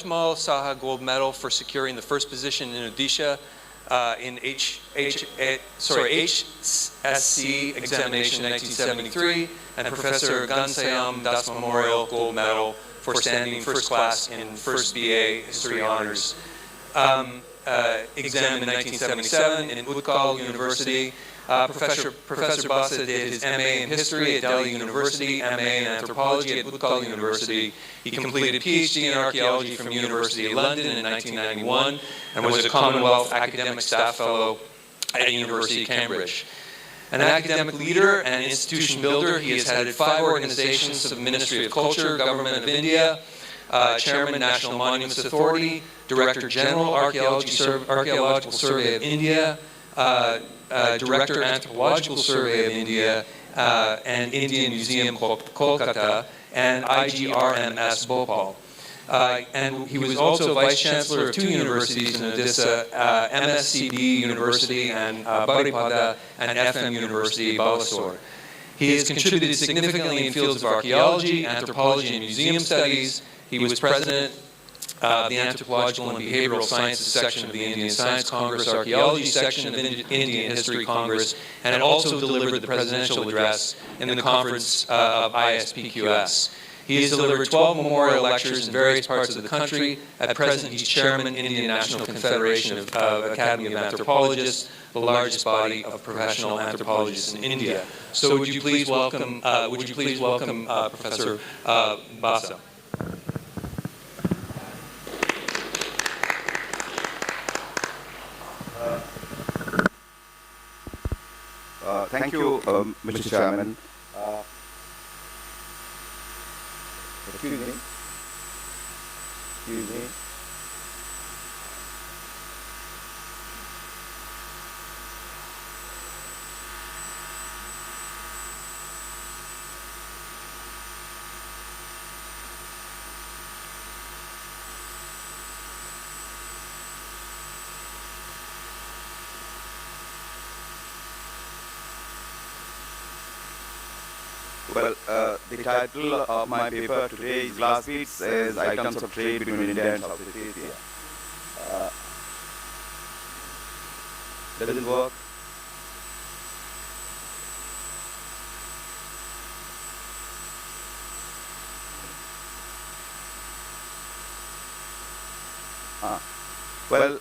Rajmal Saha Gold Medal for securing the first position in Odisha in HSC examination in 1973, and Professor Gansayam Das Memorial Gold Medal for standing first class in first BA History Honors exam in 1977 in Utkal University. Professor Basa did his MA in History at Delhi University, MA in Anthropology at Utkal University. He completed PhD in Archaeology from University of London in 1991 and was a Commonwealth Academic Staff Fellow at University of Cambridge. An academic leader and institution builder, he has headed 5 organizations of the Ministry of Culture, Government of India, Chairman, National Monuments Authority, Director General, Archaeological Survey of India, Director, Anthropological Survey of India, and Indian Museum Kolkata, and IGRMS Bhopal. And he was also Vice Chancellor of 2 universities in Odisha, MSCB University and Baripada, and FM University, Balasore. He has contributed significantly in fields of archaeology, anthropology, and museum studies. He was president of the Anthropological and Behavioral Sciences section of the Indian Science Congress, Archaeology section of Indian History Congress, and also delivered the presidential address in the conference of ISPQS. He has delivered 12 memorial lectures in various parts of the country. At present, he's chairman of Indian National Confederation of Academy of Anthropologists, the largest body of professional anthropologists in India. So would you please welcome Professor Basa. Thank you, Mr. Chairman. Excuse me. Well, the title of my paper today is Glass Beads as Items of Trade between India and Southeast Asia. Does it work? Well,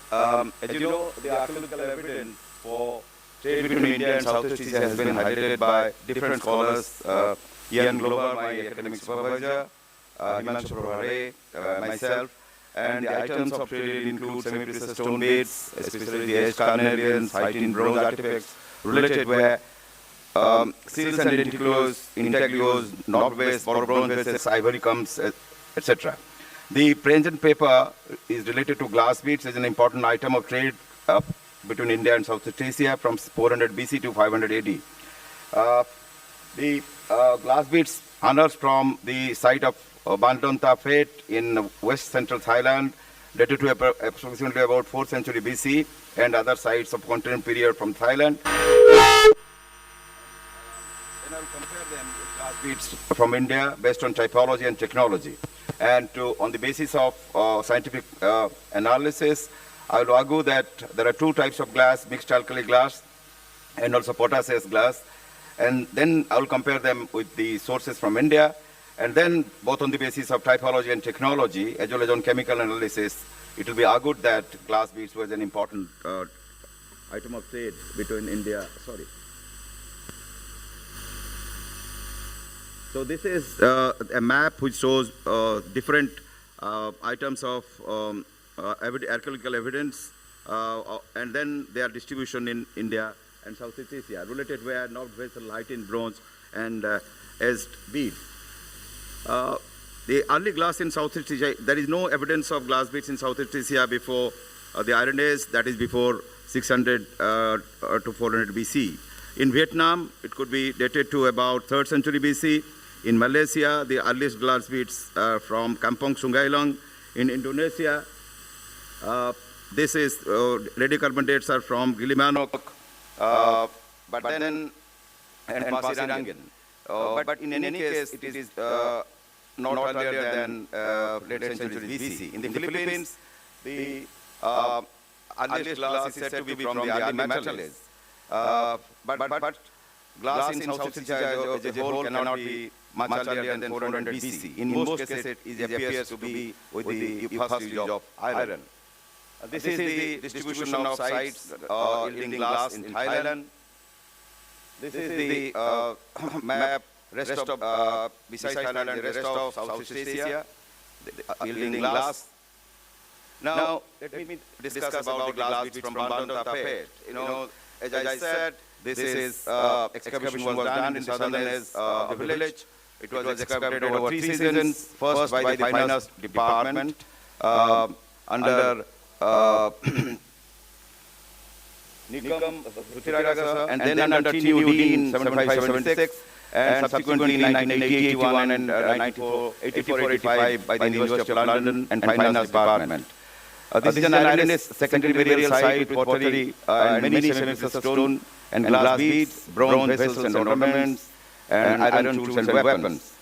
as you know, the archaeological evidence for trade between India and Southeast Asia has been highlighted by different scholars, Ian Glover, my academic supervisor, Himanshu Prabhare, myself, and the items of trade include semi-precious stone beads, especially the aged carnelians, Haitian bronze artifacts, related ware, seals and intaglios, knob wares, bronze vases, ivory combs, etc. The present paper is related to glass beads as an important item of trade between India and Southeast Asia from 400 BC to 500 AD. The glass beads unearthed from the site of Bandonta Fate in west central Thailand dated to approximately about 4th century BC, and other sites of contemporary period from Thailand. Then I will compare them with glass beads from India based on typology and technology. And on the basis of scientific analysis, I will argue that there are 2 types of glass, mixed alkali glass and also potassium glass. And then I will compare them with the sources from India. And then both on the basis of typology and technology, as well as on chemical analysis, it will be argued that glass beads was an important item of trade between India. So this is a map which shows different items of archaeological evidence, and then their distribution in India and Southeast Asia. Related were knobbed vessel, Haitian bronze, and edged beads. The early glass in Southeast Asia, there is no evidence of glass beads in Southeast Asia before the Iron Age, that is before 600 to 400 BC. In Vietnam, it could be dated to about 3rd century BC. In Malaysia, the earliest glass beads from Kampong Sungai Long. In Indonesia, this is radiocarbon dates are from Gilimanuk, but then and Pasir Angin. But in any case, it is not earlier than late centuries BC. In the Philippines, the earliest glass is said to be from the early Metal Age. But glass in Southeast Asia as a whole cannot be much earlier than 400 BC. In most cases, it appears to be with the first use of iron. This is the distribution of sites yielding glass in Thailand. This is the map, rest of, besides Thailand, the rest of Southeast Asia, yielding glass. Now, let me discuss about the glass beads from Bandon Tapet. As I said, this is excavation was done in the southern edge of the village. It was excavated over 3 seasons, first by the finance department under Nikam Prithviraj, and then under TNUD in 75-76, and subsequently in 1981 and 84-85 by the University of London and Finance Department. This is an island's secondary burial site with pottery and many semi-precious stone and glass beads, bronze vessels and ornaments, and iron tools and weapons.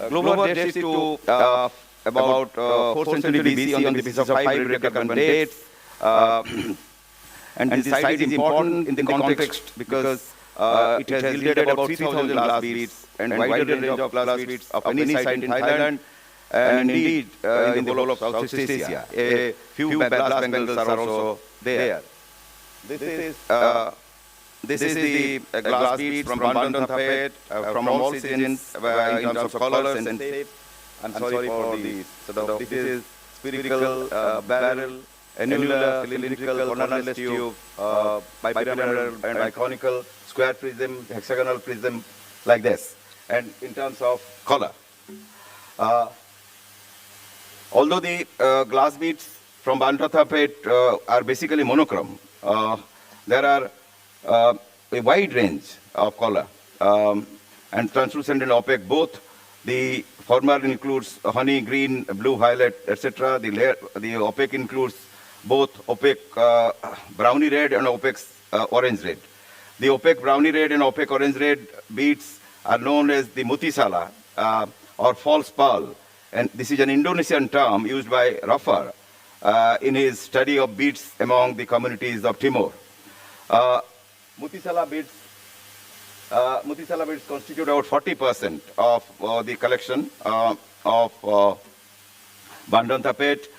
Glover dates it to about 4th century BC on the basis of 5 radiocarbon dates. And this site is important in the context because it has yielded about 3,000 glass beads and wider range of glass beads of any site in Thailand and indeed in the whole of Southeast Asia. A few glass bangles are also there. This is the glass beads from Bandon Tapet from all seasons in terms of colors and shape. I'm sorry for these. So this is spherical barrel, annular, cylindrical, cornerless tube, bipyramidal and biconical, square prism, hexagonal prism, like this. And in terms of color. Although the glass beads from Bandon Tapet are basically monochrome, there are a wide range of color and translucent and opaque both. The former includes honey, green, blue, violet, etc. The opaque includes both opaque browny red and opaque orange red. The opaque browny red and opaque orange red beads are known as the mutisala or false pearl. And this is an Indonesian term used by Raffar in his study of beads among the communities of Timor. Mutisala beads constitute about 40% of the collection of Bandon Tapet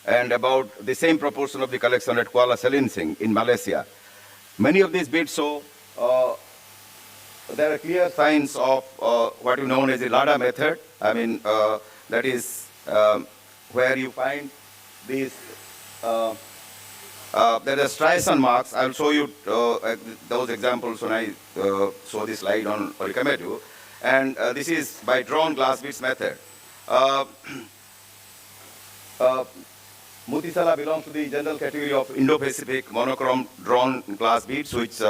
and about the same proportion of the collection at Kuala Selinsing in Malaysia. Many of these beads show there are clear signs of what is known as the Lada method. I mean, that is where you find these there are Streisand marks. I'll show you those examples when I show this slide on Orikamedu. And this is by drawn glass beads method. Mutisala belongs to the general category of Indo-Pacific monochrome drawn glass beads, which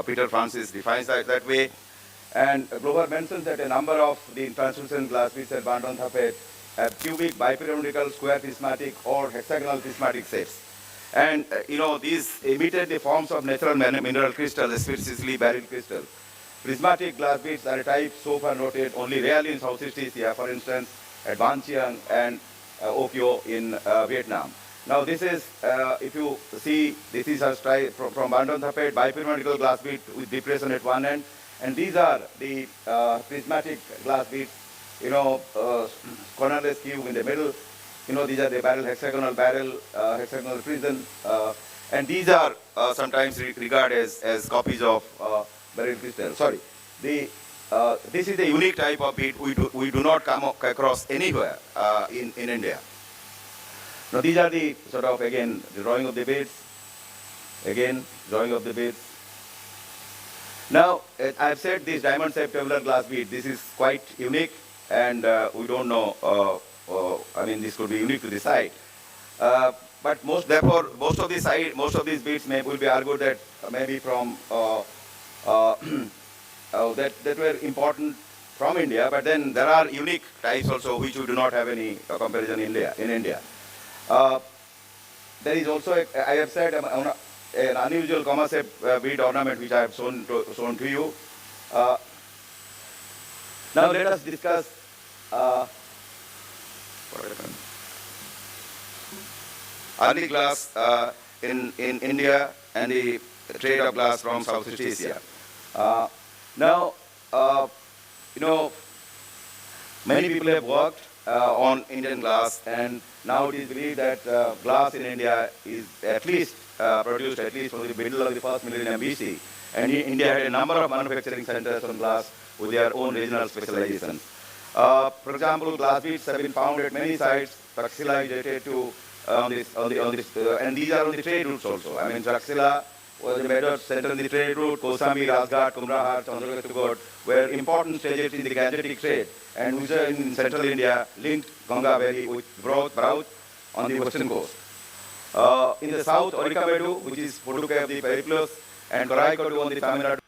Peter Francis defines that way. And Glover mentions that a number of the translucent glass beads at Bandon Tapet have cubic, bipyramidical, square prismatic, or hexagonal prismatic shapes. And these imitate the forms of natural mineral crystal, especially beryl crystal. Prismatic glass beads are a type so far noted only rarely in Southeast Asia, for instance, at Ban Chiang and Okyo in Vietnam. Now this is, if you see, this is a from Bandon Tapet, bipyramidical glass bead with depression at one end. And these are the prismatic glass beads, cornerless cube in the middle. These are the hexagonal prism, and these are sometimes regarded as copies of beryl crystal. Sorry, this is a unique type of bead we do not come across anywhere in India. Now these are the sort of again the drawing of the beads. Again, drawing of the beads. Now I have said this diamond-shaped tabular glass bead. This is quite unique, and we don't know. This could be unique to the site. But most of these beads will be argued that maybe from that were important from India. But then there are unique types also which we do not have any comparison in India. There is also I have said an unusual comma-shaped bead ornament which I have shown to you. Now let us discuss what happened. Early glass in India and the trade of glass from Southeast Asia. Now, you know, many people have worked on Indian glass, and now it is believed that glass in India is at least produced at least from the middle of the first millennium BC. And India had a number of manufacturing centers on glass with their own regional specializations. For example, glass beads have been found at many sites. Taxila is dated to and these are on the trade routes also. I mean, Taxila was a major center in the trade route. Kosambi, Rajghat, Kumrahar, Chandraghat were important stages in the Gangetic trade, and which are in central India linked Ganga Valley with Brouth on the western coast. In the south, Orikamedu, which is Pudukai of the Periplus, and Karaikadu on the Tamil Nadu.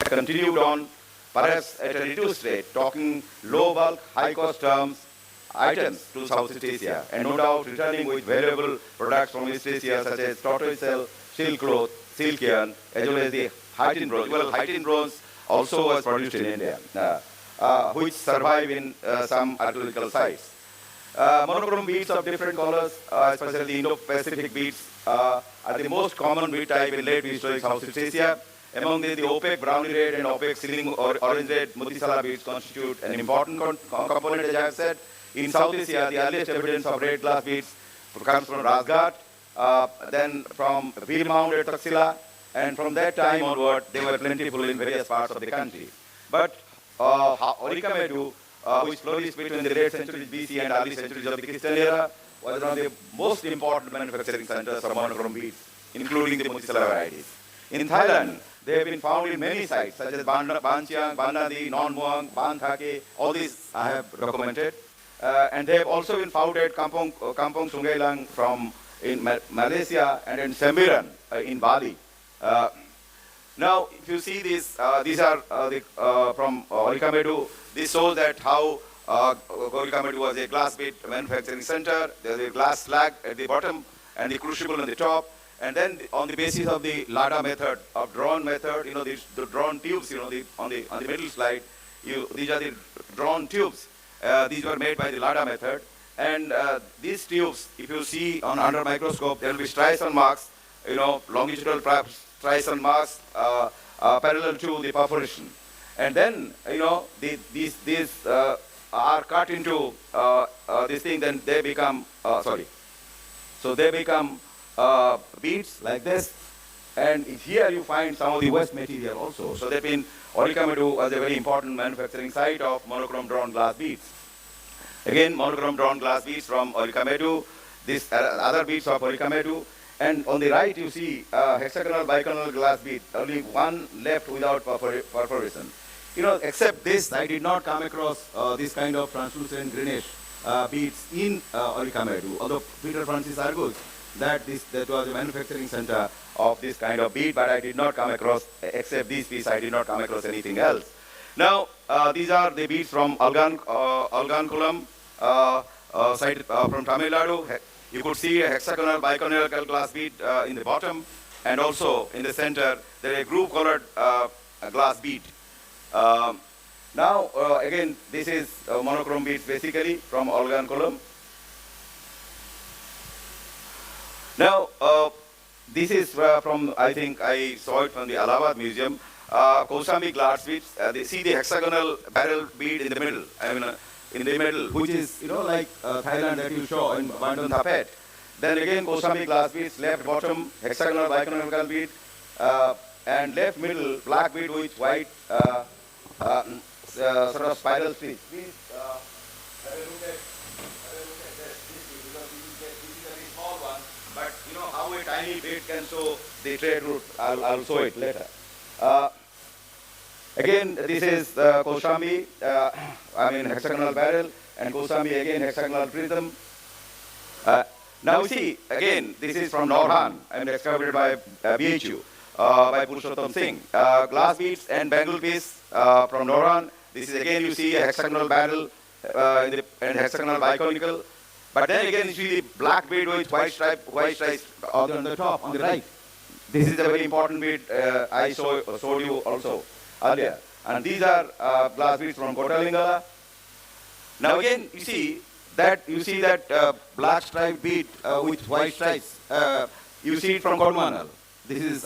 Continued on, perhaps at a reduced rate, talking low bulk, high cost items to Southeast Asia, and no doubt returning with valuable products from East Asia such as tortoise shell, silk cloth, silk yarn, as well as the Hightin bronze. Well, Hightin bronze also was produced in India, which survive in some archaeological sites. Monochrome beads of different colors, especially the Indo-Pacific beads, are the most common bead type in late prehistoric Southeast Asia. Among the opaque browny red and opaque ceiling or orange red Mutisala beads constitute an important component, as I have said. In South Asia, the earliest evidence of red glass beads comes from Rajghat, then from wheel mound at Taxila, and from that time onward, they were plentiful in various parts of the country. But Orikamedu, which flourished between the late centuries BC and early centuries of the Christian era, was one of the most important manufacturing centers for monochrome beads, including the Mutisala varieties. In Thailand, they have been found in many sites, such as Banchiang, Bandadi, Non Muang, Ban Thake, all these I have documented. And they have also been found at Kampong Sungailang in Malaysia and in Sembiran in Bali. Now, if you see this, these are from Orikamedu. This shows that how Orikamedu was a glass bead manufacturing center. There is a glass slag at the bottom and the crucible on the top. And then on the basis of the Lada method, of drawn method, the drawn tubes, on the middle slide, these are the drawn tubes. These were made by the Lada method. And these tubes, if you see under microscope, there will be Streisand marks, longitudinal Streisand marks parallel to the perforation. And then, these are cut into this thing, then they become, So they become beads like this, and here you find some of the waste material also. So that means Orikamedu was a very important manufacturing site of monochrome drawn glass beads. Again, monochrome drawn glass beads from Orikamedu, these other beads of Orikamedu, and on the right you see hexagonal biconal glass bead, only one left without perforation. Except this, I did not come across this kind of translucent greenish beads in Orikamedu, although Peter Francis argues that was a manufacturing center of this kind of bead, but I did not come across, except this piece, I did not come across anything else. Now, these are the beads from Algankulam, site from Tamil Nadu. You could see a hexagonal biconical glass bead in the bottom, and also in the center, there is a groove-colored glass bead. Now, again, this is monochrome beads basically from Algankulam. Now, this is from, I think I saw it from the Allahabad Museum, Kosambi glass beads. They see the hexagonal barrel bead in the middle, in the middle, which is, like Thailand that you saw in Bandung Thapet. Then again, Kosambi glass beads, left bottom, hexagonal biconal bead, and left middle, black bead with white sort of spiral streaks. Please have a look at this bead, because this is a very small one. But how a tiny bead can show the trade route, I'll show it later. Again, this is Kosambi, hexagonal barrel, and Kosambi again hexagonal prism. Now see, again, this is from Norhan, discovered by BHU, by Purushottam Singh. Glass beads and bangle piece from Norhan, This is again, you see a hexagonal barrel and hexagonal biconical. But then again, you see the black bead with white stripes on the top, on the right. This is a very important bead I showed you also earlier. And these are glass beads from Kotalingala. Now again, you see that black striped bead with white stripes. You see it from Kodumanal.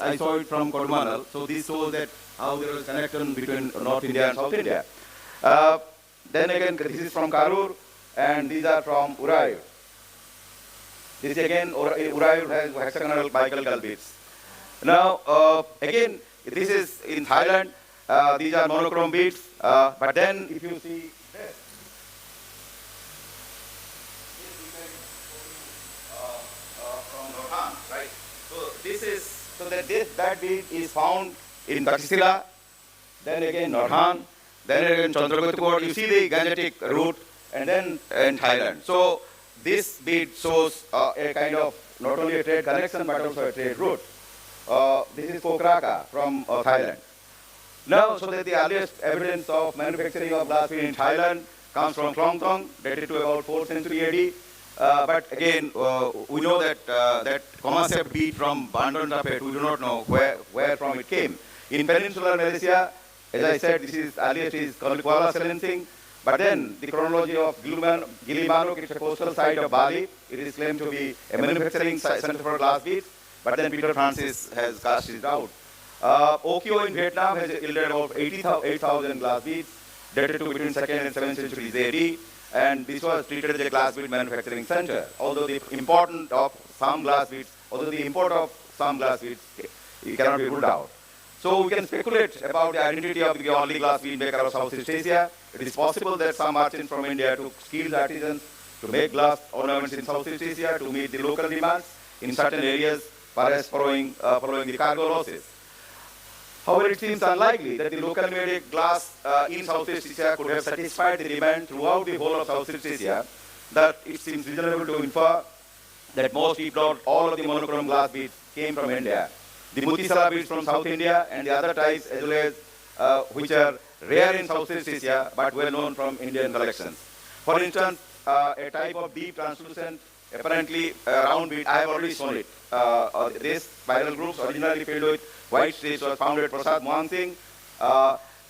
I saw it from Kodumanal. So this shows that how there is a connection between North India and South India. Then again, this is from Karur, and these are from Urayur. This again, Urayur has hexagonal biconical beads. Now, again, this is in Thailand. These are monochrome beads. But then, if you see this, from Norhan, right? So that bead is found in Taxila, then again Norhan, then again Chandragupta. You see the Gangetic route, and then in Thailand. So this bead shows a kind of not only a trade connection but also a trade route. This is Pokraka from Thailand. Now, so that the earliest evidence of manufacturing of glass bead in Thailand comes from Klongtong, dated to about 4th century AD. But again, we know that that Comacept bead from Bandon Tapet, we do not know where from it came. In peninsular Malaysia, as I said, this is earliest is Kuala Selensing. But then the chronology of Gilimanuk, it's a coastal site of Bali. It is claimed to be a manufacturing center for glass beads. But then Peter Francis has cast it out. Okyo in Vietnam has yielded about 8,000 glass beads, dated to between 2nd and 7th centuries AD. And this was treated as a glass bead manufacturing center. Although the import of some glass beads it cannot be ruled out. So we can speculate about the identity of the only glass bead maker of Southeast Asia. It is possible that some merchants from India took skilled artisans to make glass ornaments in Southeast Asia to meet the local demands in certain areas, perhaps following the cargo losses. However, it seems unlikely that the local made glass in Southeast Asia could have satisfied the demand throughout the whole of Southeast Asia. That it seems reasonable to infer that most, if not all, of the monochrome glass beads came from India. The Mutisala beads from South India and the other types, as well as which are rare in Southeast Asia but well known from Indian collections. For instance, a type of deep translucent, apparently round bead, I have already shown it. This spiral groups originally filled with white strips was found at Prasad Mohan Singh,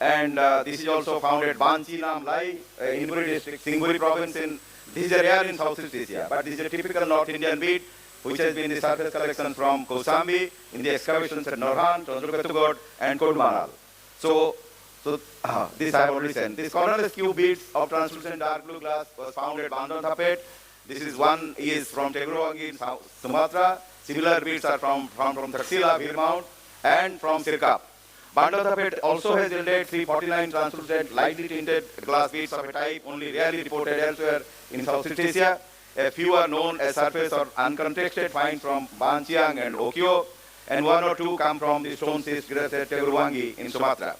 and this is also found at Banchi Nam Lai, Inburi district, Singhburi province. This is a rare in Southeast Asia, but this is a typical North Indian bead, which has been the surface collection from Kosambi in the excavations at Norhan, Chandragupta and Kodumanal. So this I have already said. This cornerless cube beads of translucent dark blue glass was found at Bandon Tapet. This is one is from Teguruwangi in Sumatra. Similar beads are from Taxila, Virmount, and from Sirkap. Bandon Tapet also has yielded 349 translucent, lightly tinted glass beads of a type only rarely reported elsewhere in Southeast Asia. A few are known as surface or uncontested finds from Banchiang and Okyo, and one or two come from the stone schist at Teguruwangi in Sumatra.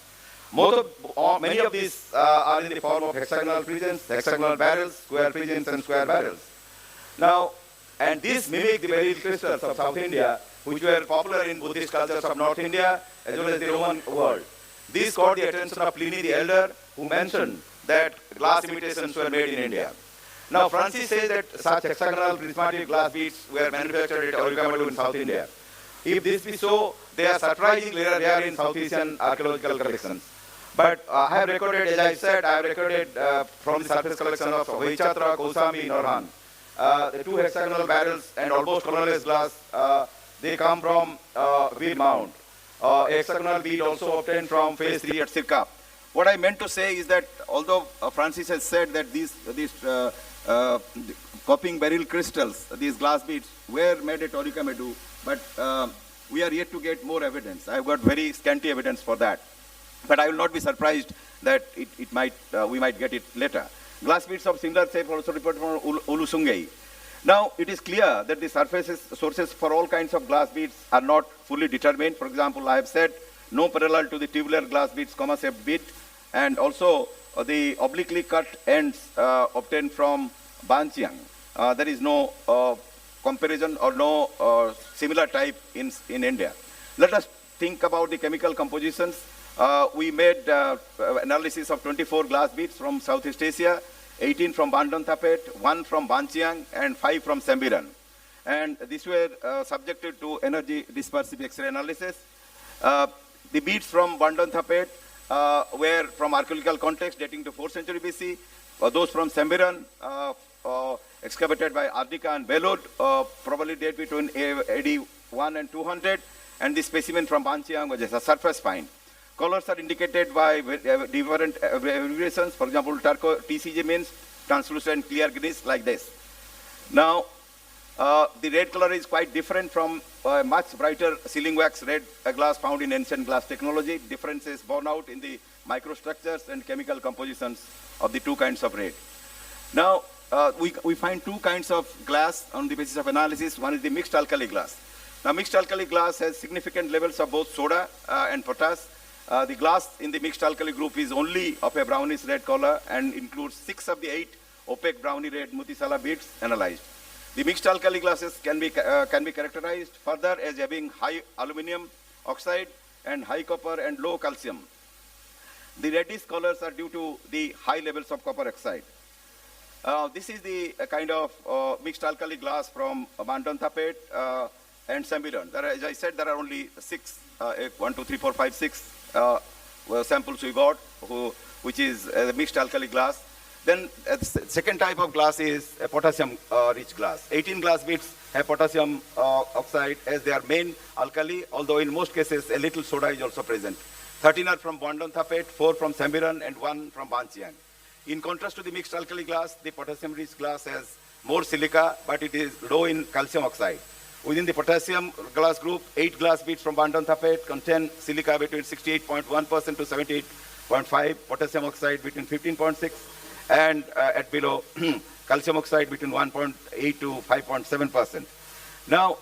Many of these are in the form of hexagonal presents, hexagonal barrels, square presents, and square barrels. Now, and these mimic the beryl crystals of South India, which were popular in Buddhist cultures of North India as well as the Roman world. These caught the attention of Pliny the Elder, who mentioned that glass imitations were made in India. Now, Francis says that such hexagonal prismatic glass beads were manufactured at Aurigamadu in South India. If this be so, they are surprisingly rare in South Asian archaeological collections. But I have recorded, as I said, from the surface collection of Vaichatra, Kosambi, Norhan. The two hexagonal barrels and almost colorless glass, they come from bead mount. A hexagonal bead also obtained from phase 3 at Sirkap. What I meant to say is that although Francis has said that these copying beryl crystals, these glass beads, were made at Aurigamadu, but we are yet to get more evidence. I have got very scanty evidence for that. But I will not be surprised that we might get it later. Glass beads of similar shape also reported from Ulusungai. Now, it is clear that the sources for all kinds of glass beads are not fully determined. For example, I have said no parallel to the tubular glass beads, comma-shaped bead, and also the obliquely cut ends obtained from Banchiang. There is no comparison or no similar type in India. Let us think about the chemical compositions. We made analysis of 24 glass beads from Southeast Asia, 18 from Bandon Thapet, 1 from Banchiang, and 5 from Sembiran. And these were subjected to energy dispersive X-ray analysis. The beads from Bandon Thapet were from archaeological context dating to 4th century BC. Those from Sembiran, excavated by Ardika and Belod, probably date between AD 1 and 200. And the specimen from Banchiang was just a surface find. Colors are indicated by different abbreviations. For example, TCG means translucent clear greenish like this. Now, the red color is quite different from much brighter sealing wax red glass found in ancient glass technology. Difference is borne out in the microstructures and chemical compositions of the two kinds of red. Now, we find two kinds of glass on the basis of analysis. One is the mixed alkali glass. Now, mixed alkali glass has significant levels of both soda and potash. The glass in the mixed alkali group is only of a brownish red color and includes 6 of the 8 opaque browny red Mutisala beads analyzed. The mixed alkali glasses can be characterized further as having high aluminum oxide and high copper and low calcium. The reddish colors are due to the high levels of copper oxide. This is the kind of mixed alkali glass from Bandon Thapet and Sembiran. As I said, there are only 6, 1, 2, 3, 4, 5, 6 samples we got, which is mixed alkali glass. Then the second type of glass is a potassium-rich glass. 18 glass beads have potassium oxide as their main alkali, although in most cases a little soda is also present. 13 are from Bandon Thapet, 4 from Sembiran, and 1 from Banchiang. In contrast to the mixed alkali glass, the potassium-rich glass has more silica, but it is low in calcium oxide. Within the potassium glass group, 8 glass beads from Bandon Thapet contain silica between 68.1% to 78.5%, potassium oxide between 15.6%, and at below, calcium oxide between 1.8 to 5.7%. Now,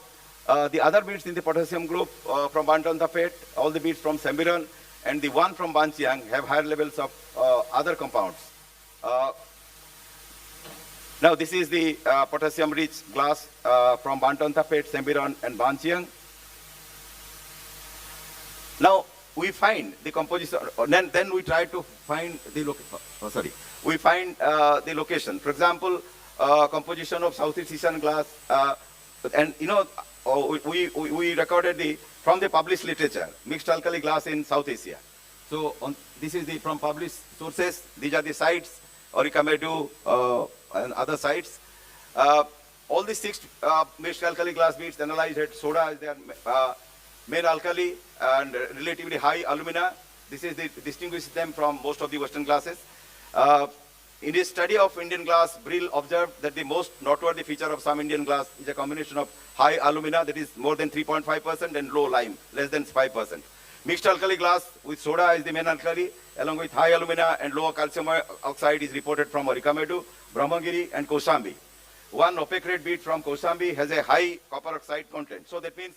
the other beads in the potassium group from Bandon Thapet, all the beads from Sembiran, and the one from Banchiang have higher levels of other compounds. Now, this is the potassium-rich glass from Bandon Thapet, Sembiran, and Banchiang. Now, we find the composition, then we try to find the location. We find the location. For example, composition of Southeast Asian glass, and you know, we recorded from the published literature, mixed alkali glass in South Asia. So this is from published sources. These are the sites, Orica Medu and other sites. All the 6 mixed alkali glass beads analyzed had soda as their main alkali and relatively high alumina. This is distinguishes them from most of the Western glasses. In his study of Indian glass, Brill observed that the most noteworthy feature of some Indian glass is a combination of high alumina, that is more than 3.5%, and low lime, less than 5%. Mixed alkali glass with soda as the main alkali, along with high alumina and low calcium oxide is reported from Orikamedu, Brahmagiri, and Kaushambi. One opaque red bead from Kaushambi has a high copper oxide content. So that means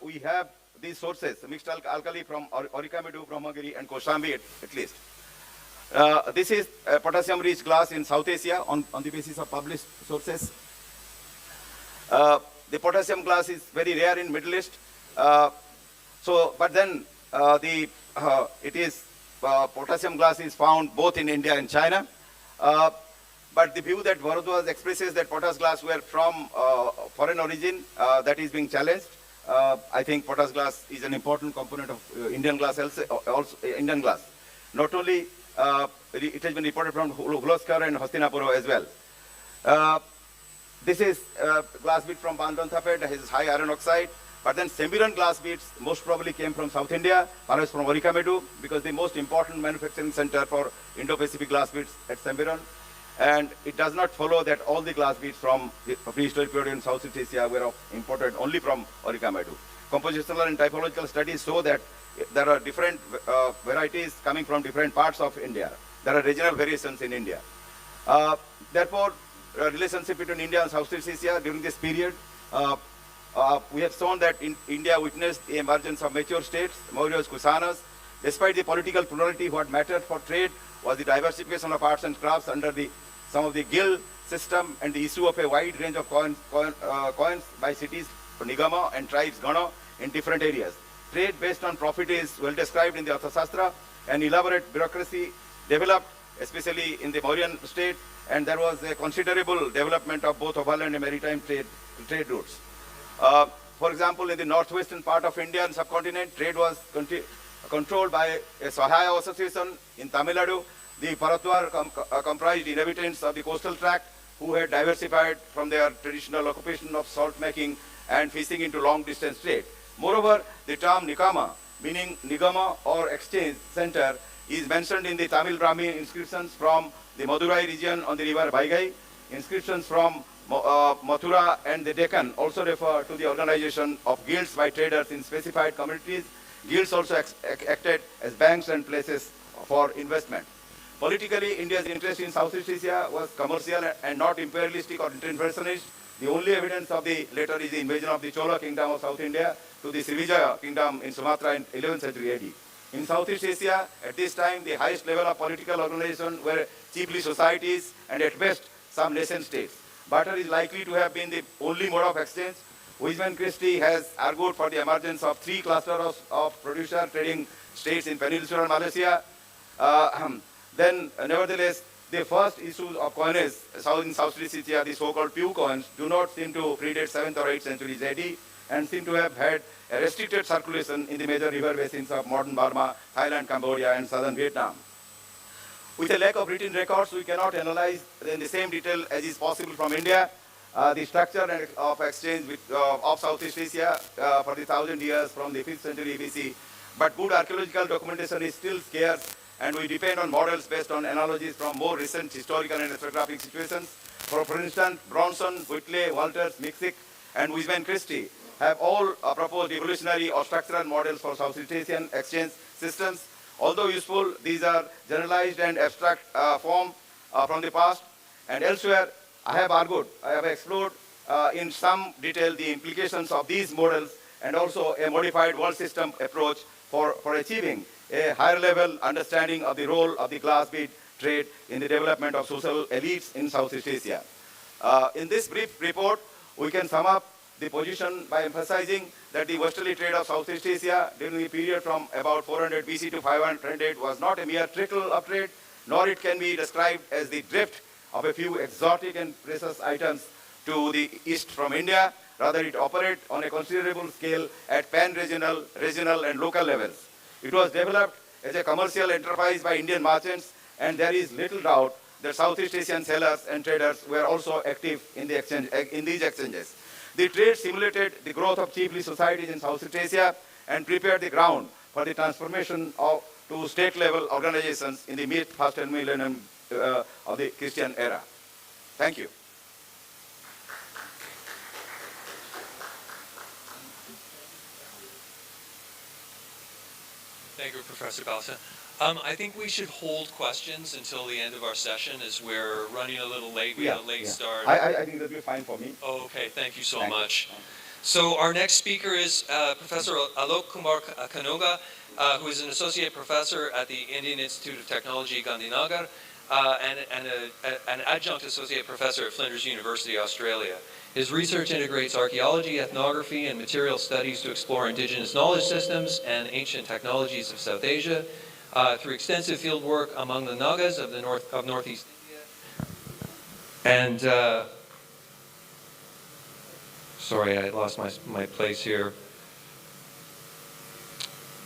we have these sources, mixed alkali from Orikamedu, Brahmagiri, and Kaushambi at least. This is potassium-rich glass in South Asia on the basis of published sources. The potassium glass is very rare in Middle East. But then potassium glass is found both in India and China. But the view that Bharadwaj expresses that potash glass were from foreign origin, that is being challenged. I think potash glass is an important component of Indian glass, also Indian glass. Not only it has been reported from Gloucester and Hastinapur as well. This is glass bead from Bandon Thapet, has high iron oxide. But then Sembiran glass beads most probably came from South India, perhaps from Orikamedu, because the most important manufacturing center for Indo-Pacific glass beads at Sembiran. And it does not follow that all the glass beads from the prehistoric period in Southeast Asia were imported only from Orikamedu. Compositional and typological studies show that there are different varieties coming from different parts of India. There are regional variations in India. Therefore, relationship between India and Southeast Asia during this period, we have shown that India witnessed the emergence of mature states, Mauryas, Kusanas. Despite the political plurality, what mattered for trade was the diversification of arts and crafts under some of the guild system and the issue of a wide range of coins by cities, Nigama, and tribes, Gana, in different areas. trade based on profit is well described in the Arthashastra. An elaborate bureaucracy developed, especially in the Mauryan state, and there was a considerable development of both overland and maritime trade routes. For example, in the northwestern part of India and subcontinent, trade was controlled by a Sahaya association. In Tamil Nadu, the Paratwar comprised inhabitants of the coastal tract who had diversified from their traditional occupation of salt making and fishing into long distance trade. Moreover, the term Nikama, meaning Nigama or exchange center, is mentioned in the Tamil Brahmi inscriptions from the Madurai region on the river Baigai. Inscriptions from Mathura and the Deccan also refer to the organization of guilds by traders in specified communities. Guilds also acted as banks and places for investment. Politically, India's interest in Southeast Asia was commercial and not imperialistic or interventionist. The only evidence of the latter is the invasion of the Chola kingdom of South India to the Srivijaya kingdom in Sumatra in 11th century AD. In Southeast Asia, at this time, the highest level of political organization were chiefly societies and at best some nation states. Barter is likely to have been the only mode of exchange. Wiseman Christie has argued for the emergence of three clusters of producer trading states in peninsular Malaysia. Nevertheless, the first issues of coinage in Southeast Asia, the so-called Pew coins, do not seem to predate 7th or 8th centuries AD and seem to have had a restricted circulation in the major river basins of modern Burma, Thailand, Cambodia, and southern Vietnam. With a lack of written records, we cannot analyze in the same detail as is possible from India the structure of exchange of Southeast Asia for the 1,000 years from the 5th century BC. But good archaeological documentation is still scarce, and we depend on models based on analogies from more recent historical and ethnographic situations. For instance, Bronson, Whitley, Walters, Mixick, and Wiseman Christie have all proposed evolutionary or structural models for Southeast Asian exchange systems. Although useful, these are generalized and abstract form from the past. And elsewhere, I have explored in some detail the implications of these models and also a modified world system approach for achieving a higher level understanding of the role of the glass bead trade in the development of social elites in Southeast Asia. In this brief report, we can sum up the position by emphasizing that the westerly trade of Southeast Asia during the period from about 400 BC to 500 was not a mere trickle of trade, nor it can be described as the drift of a few exotic and precious items to the east from India. Rather, it operated on a considerable scale at pan-regional, regional, and local levels. It was developed as a commercial enterprise by Indian merchants, and there is little doubt that Southeast Asian sellers and traders were also active in these exchanges. The trade stimulated the growth of chiefly societies in Southeast Asia and prepared the ground for the transformation to state-level organizations in the mid-first millennium of the Christian era. Thank you. Thank you, Professor Balsa. I think we should hold questions until the end of our session as we're running a little late. We had a late start. I think that'll be fine for me. Oh, okay, thank you so much. So our next speaker is Professor Alok Kumar Kanoga, who is an associate professor at the Indian Institute of Technology, Gandhinagar, and an adjunct associate professor at Flinders University, Australia. His research integrates archaeology, ethnography, and material studies to explore indigenous knowledge systems and ancient technologies of South Asia through extensive field work among the Nagas of Northeast India. And sorry, I lost my place here.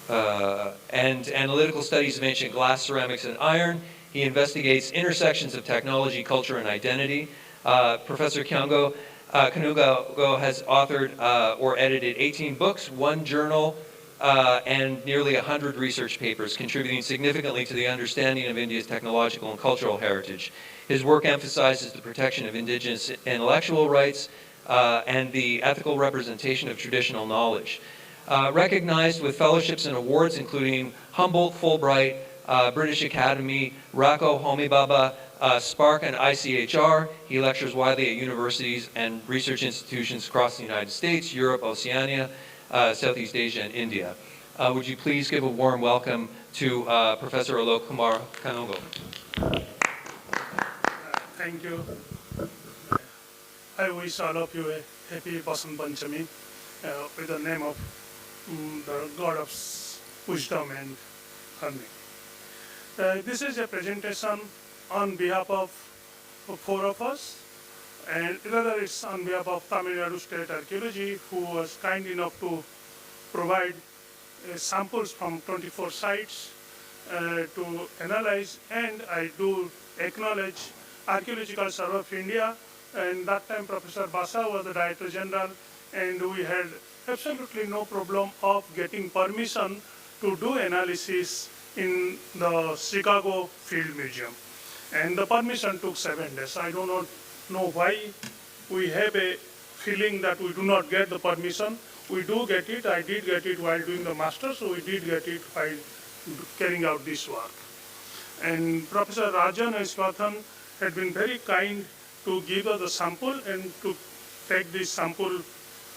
And analytical studies of ancient glass, ceramics, and iron. He investigates intersections of technology, culture, and identity. Professor Kanuga has authored or edited 18 books, 1 journal, and nearly 100 research papers, contributing significantly to the understanding of India's technological and cultural heritage. His work emphasizes the protection of indigenous intellectual rights and the ethical representation of traditional knowledge. Recognized with fellowships and awards including Humboldt, Fulbright, British Academy, Rako, Homi Bhabha, Spark, and ICHR. He lectures widely at universities and research institutions across the United States, Europe, Oceania, Southeast Asia, and India. Would you please give a warm welcome to Professor Alok Kumar Kanoga. Thank you. I wish all of you a happy Basant Panchami with the name of the god of wisdom and learning. This is a presentation on behalf of four of us, and rather it's on behalf of Tamil Nadu State Archaeology, who was kind enough to provide samples from 24 sites to analyze, and I do acknowledge Archaeological Survey of India, and that time Professor Basa was the Director General, and we had absolutely no problem of getting permission to do analysis in the Chicago Field Museum. And the permission took 7 days. I do not know why we have a feeling that we do not get the permission. We do get it. I did get it while doing the master, so we did get it while carrying out this work. And Professor Rajan and Swathan had been very kind to give us the sample and to take this sample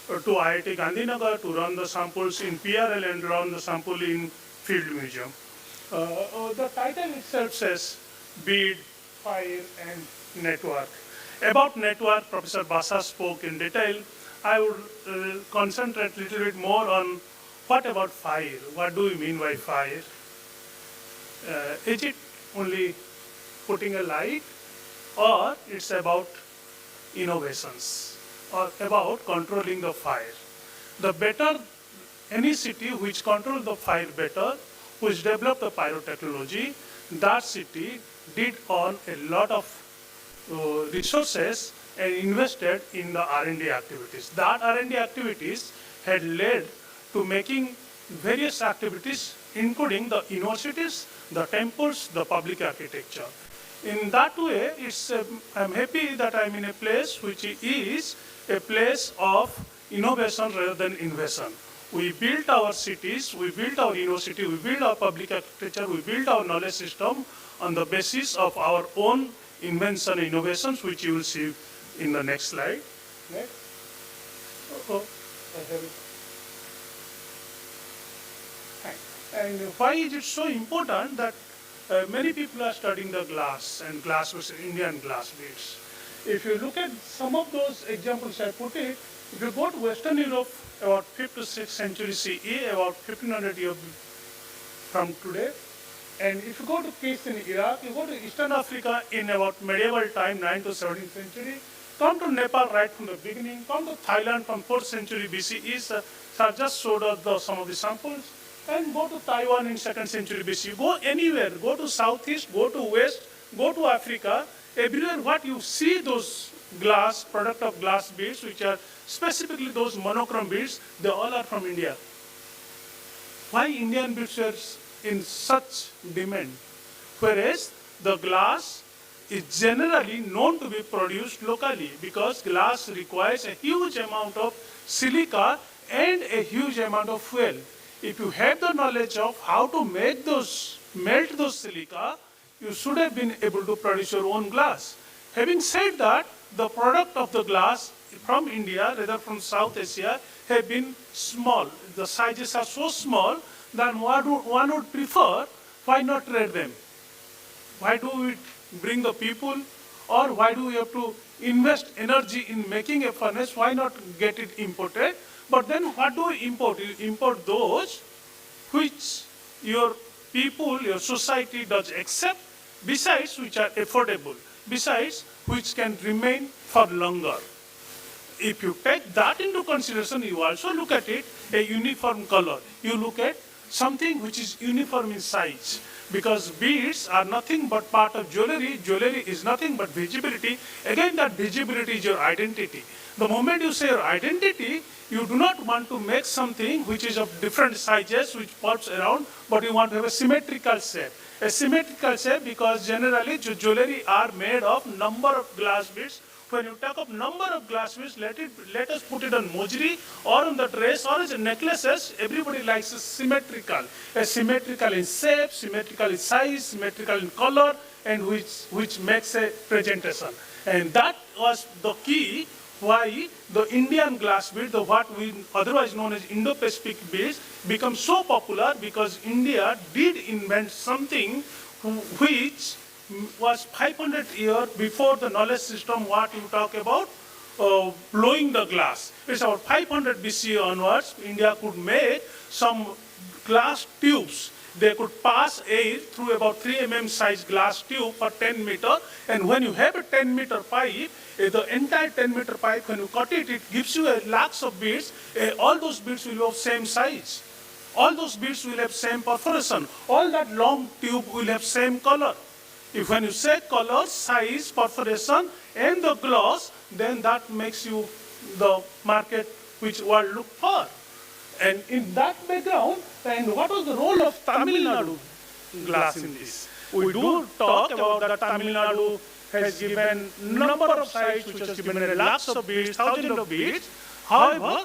to IIT Gandhinagar to run the samples in PRL and run the sample in Field Museum. The title itself says Bead, Fire and Network. About network, Professor Basa spoke in detail. I would concentrate a little bit more on what about fire? What do we mean by fire? Is it only putting a light, or it's about innovations, or about controlling the fire? The better any city which controls the fire better, which developed the pyrotechnology, that city did on a lot of resources and invested in the R&D activities. That R&D activities had led to making various activities, including the universities, the temples, the public architecture. In that way, I'm happy that I'm in a place which is a place of innovation rather than invasion. We built our cities, we built our university, we built our public architecture, we built our knowledge system on the basis of our own invention and innovations, which you will see in the next slide. Next. I have it. And why is it so important that many people are studying the glass and glass was Indian glass beads? If you look at some of those examples I put it, if you go to Western Europe about 5th to 6th century CE, about 1500 years from today, and if you go to peace in Iraq, you go to Eastern Africa in about medieval time, 9th to 17th century, come to Nepal right from the beginning, come to Thailand from 4th century BCE, so I just showed us some of the samples, and go to Taiwan in 2nd century BC. Go anywhere, go to Southeast, go to West, go to Africa, everywhere what you see those glass, product of glass beads, which are specifically those monochrome beads, they all are from India. Why Indian beads are in such demand? Whereas the glass is generally known to be produced locally, because glass requires a huge amount of silica and a huge amount of fuel. If you have the knowledge of how to make those, melt those silica, you should have been able to produce your own glass. Having said that, the product of the glass from India, rather from South Asia, have been small. The sizes are so small that one would prefer, why not trade them? Why do we bring the people, or why do we have to invest energy in making a furnace? Why not get it imported? But then what do we import? You import those which your people, your society does accept, besides which are affordable, besides which can remain for longer. If you take that into consideration, you also look at it, a uniform color. You look at something which is uniform in size. Because beads are nothing but part of jewelry. Jewelry is nothing but visibility. Again, that visibility is your identity. The moment you say your identity, you do not want to make something which is of different sizes, which pops around, but you want to have a symmetrical shape. A symmetrical shape because generally jewelry are made of number of glass beads. When you take up number of glass beads, let us put it on mojri or on the dress or as necklaces. Everybody likes a symmetrical in shape, symmetrical in size, symmetrical in color, and which makes a presentation. And that was the key why the Indian glass bead, what we otherwise known as Indo-Pacific beads, become so popular, because India did invent something which was 500 years before the knowledge system what you talk about, blowing the glass. It's about 500 BC onwards, India could make some glass tubes. They could pass air through about 3 mm size glass tube for 10 meter. And when you have a 10 meter pipe, the entire 10 meter pipe, when you cut it, it gives you a lakhs of beads. All those beads will have same size. All those beads will have same perforation. All that long tube will have same color. If when you say color, size, perforation, and the gloss, then that makes you the market which world look for. And in that background, and what was the role of Tamil Nadu glass in this? We do talk about that Tamil Nadu has given number of sites which has given lakhs of beads, thousands of beads. However,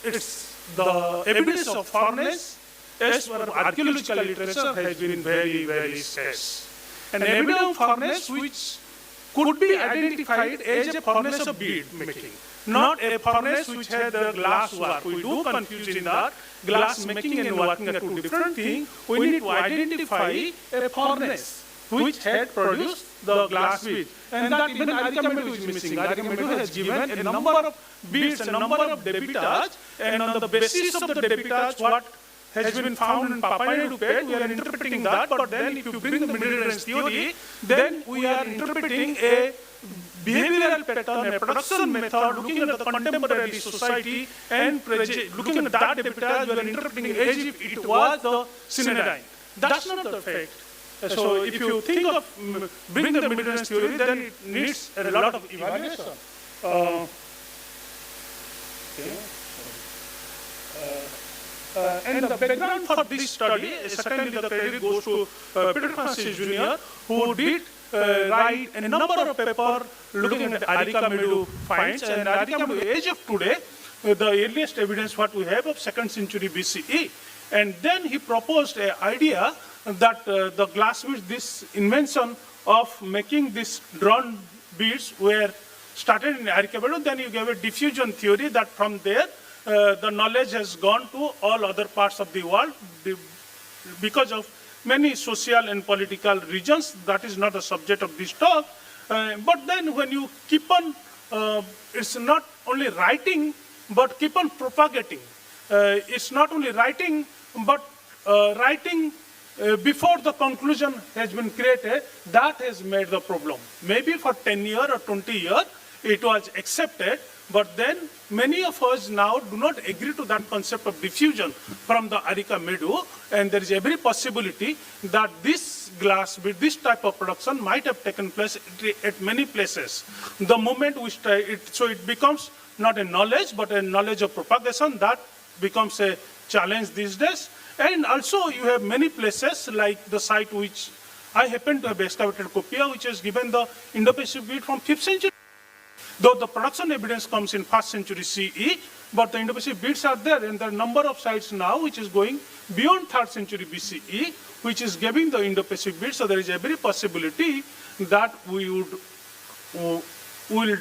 it's the evidence of furnace as per archaeological literature has been very, very scarce. An evidence of furnace which could be identified as a furnace of bead making, not a furnace which had the glass work. We do confuse in that glass making and working are two different things. We need to identify a furnace which had produced the glass bead. And that even Archaeology is missing. Archaeology has given a number of beads, a number of debitage, and on the basis of the debitage, what has been found in Papua New Guinea, we are interpreting that, but then if you bring the Middle Range theory, then we are interpreting a behavioral pattern, a production method, looking at the contemporary society and looking at that debitage, we are interpreting as if it was the cyanide. That's not the fact. So if you think of bringing the Middle Range theory, then it needs a lot of evaluation. And the background for this study, certainly the credit goes to Peter Francis Jr., who did write a number of papers looking at Archaeology finds. And Archaeology age of today, the earliest evidence what we have of 2nd century BCE. And then he proposed an idea that the glass beads, this invention of making these drawn beads were started in Archaeology. Then you gave a diffusion theory that from there, the knowledge has gone to all other parts of the world because of many social and political reasons. That is not the subject of this talk. But then when you keep on, it's not only writing, but keep on propagating. It's not only writing, but writing before the conclusion has been created, that has made the problem. Maybe for 10 years or 20 years, it was accepted. But then many of us now do not agree to that concept of diffusion from the Archaeology, and there is every possibility that this glass bead, this type of production might have taken place at many places. The moment we start it, so it becomes not a knowledge, but a knowledge of propagation. That becomes a challenge these days. And also you have many places like the site which I happen to have excavated Courtyard, which has given the Indo-Pacific bead from 5th century. Though the production evidence comes in 1st century CE, but the Indo-Pacific beads are there, and there are a number of sites now which is going beyond 3rd century BCE, which is giving the Indo-Pacific beads. So there is every possibility that we will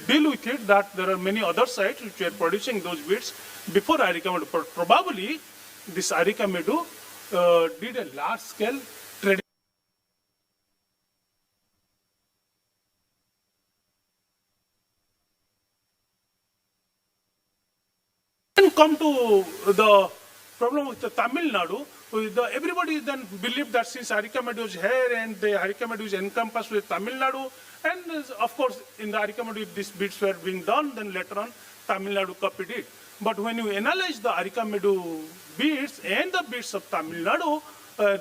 deal with it, that there are many other sites which are producing those beads before Archaeology. Probably this Archaeology did a large scale trading. Come to the problem with the Tamil Nadu, everybody then believed that since Archaeology was here and the Archaeology was encompassed with Tamil Nadu, and of course in the Archaeology these beads were being done, then later on Tamil Nadu copied it. But when you analyze the Archaeology beads and the beads of Tamil Nadu,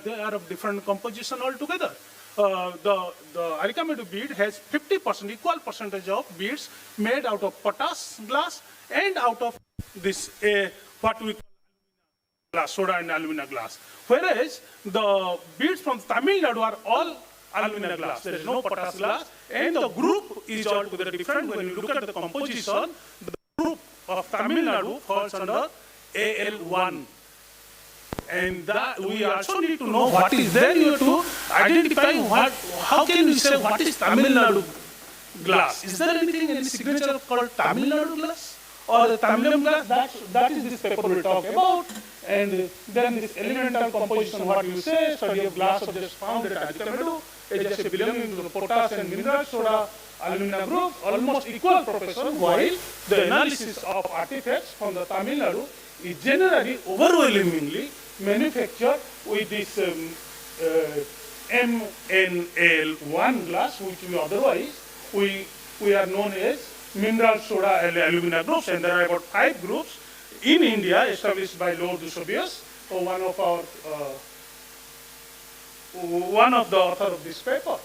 they are of different composition altogether. The Archaeology bead has 50%, equal percentage of beads made out of potash glass and out of this what we call glass, soda and alumina glass. Whereas the beads from Tamil Nadu are all alumina glass. There is no potash glass, and the group is altogether different. When you look at the composition, the group of Tamil Nadu falls under AL1. And that we also need to know what is there. You have to identify how can we say what is Tamil Nadu glass? Is there anything, any signature called Tamil Nadu glass? Or the Tamil glass, that is this paper we talk about. And then this elemental composition, what you say, study of glass of just found at Archaeology, is just belonging to the potash and mineral soda alumina groups, almost equal proportion, while the analysis of artifacts from the Tamil Nadu is generally overwhelmingly manufactured with this MNL1 glass, which we otherwise we are known as mineral soda and alumina groups, and there are about 5 groups in India established by Lord Eusebius, one of the author of this paper.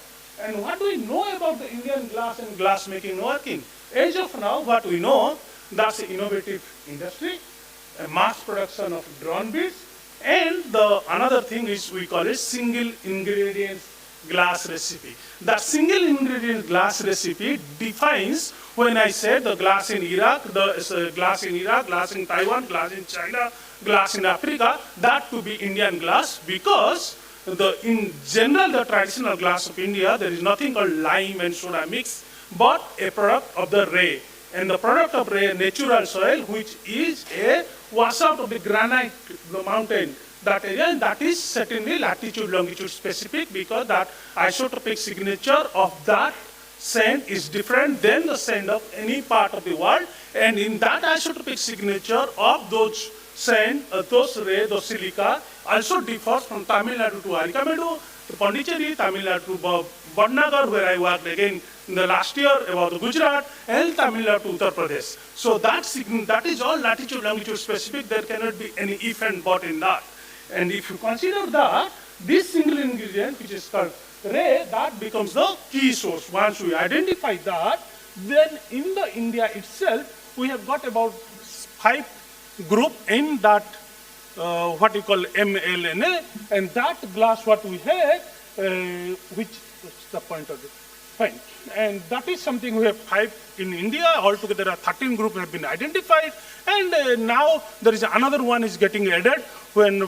And what do we know about the Indian glass and glass making working? As of now, what we know, that's an innovative industry, a mass production of drawn beads, and the another thing is we call it single ingredient glass recipe. That single ingredient glass recipe defines when I said the glass in Iraq, glass in Taiwan, glass in China, glass in Africa, that to be Indian glass, because in general the traditional glass of India, there is nothing called lime and soda mix, but a product of the ray. And the product of ray, natural soil, which is a washout of the granite, the mountain, that area, and that is certainly latitude, longitude specific, because that isotopic signature of that sand is different than the sand of any part of the world. And in that isotopic signature of those sand, those ray, those silica, also differs from Tamil Nadu to Arikamedu, to Pondicherry, Tamil Nadu to Badnagar, where I worked again in the last year about the Gujarat, and Tamil Nadu to Uttar Pradesh. So that is all latitude, longitude specific. There cannot be any if and but in that. And if you consider that, this single ingredient, which is called ray, that becomes the key source. Once we identify that, then in the India itself, we have got about 5 group in that what you call MLNA, and that glass what we have, what's the point of it? Fine. And that is something we have 5 in India. Altogether, 13 groups have been identified, and now there is another one is getting added when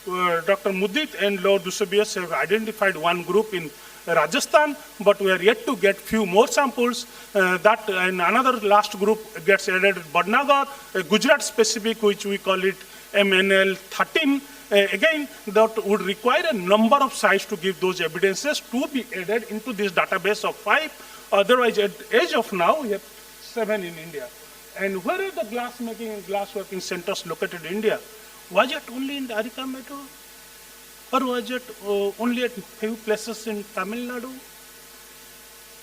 Dr. Mudit and Lord Eusebius have identified one group in Rajasthan, but we are yet to get few more samples. That and another last group gets added at Badnagar, Gujarat specific, which we call it MNL 13. Again, that would require a number of sites to give those evidences to be added into this database of 5. Otherwise, at age of now, we have 7 in India. And where are the glass making and glass working centers located in India? Was it only in the Arikamedu? Or was it only at few places in Tamil Nadu?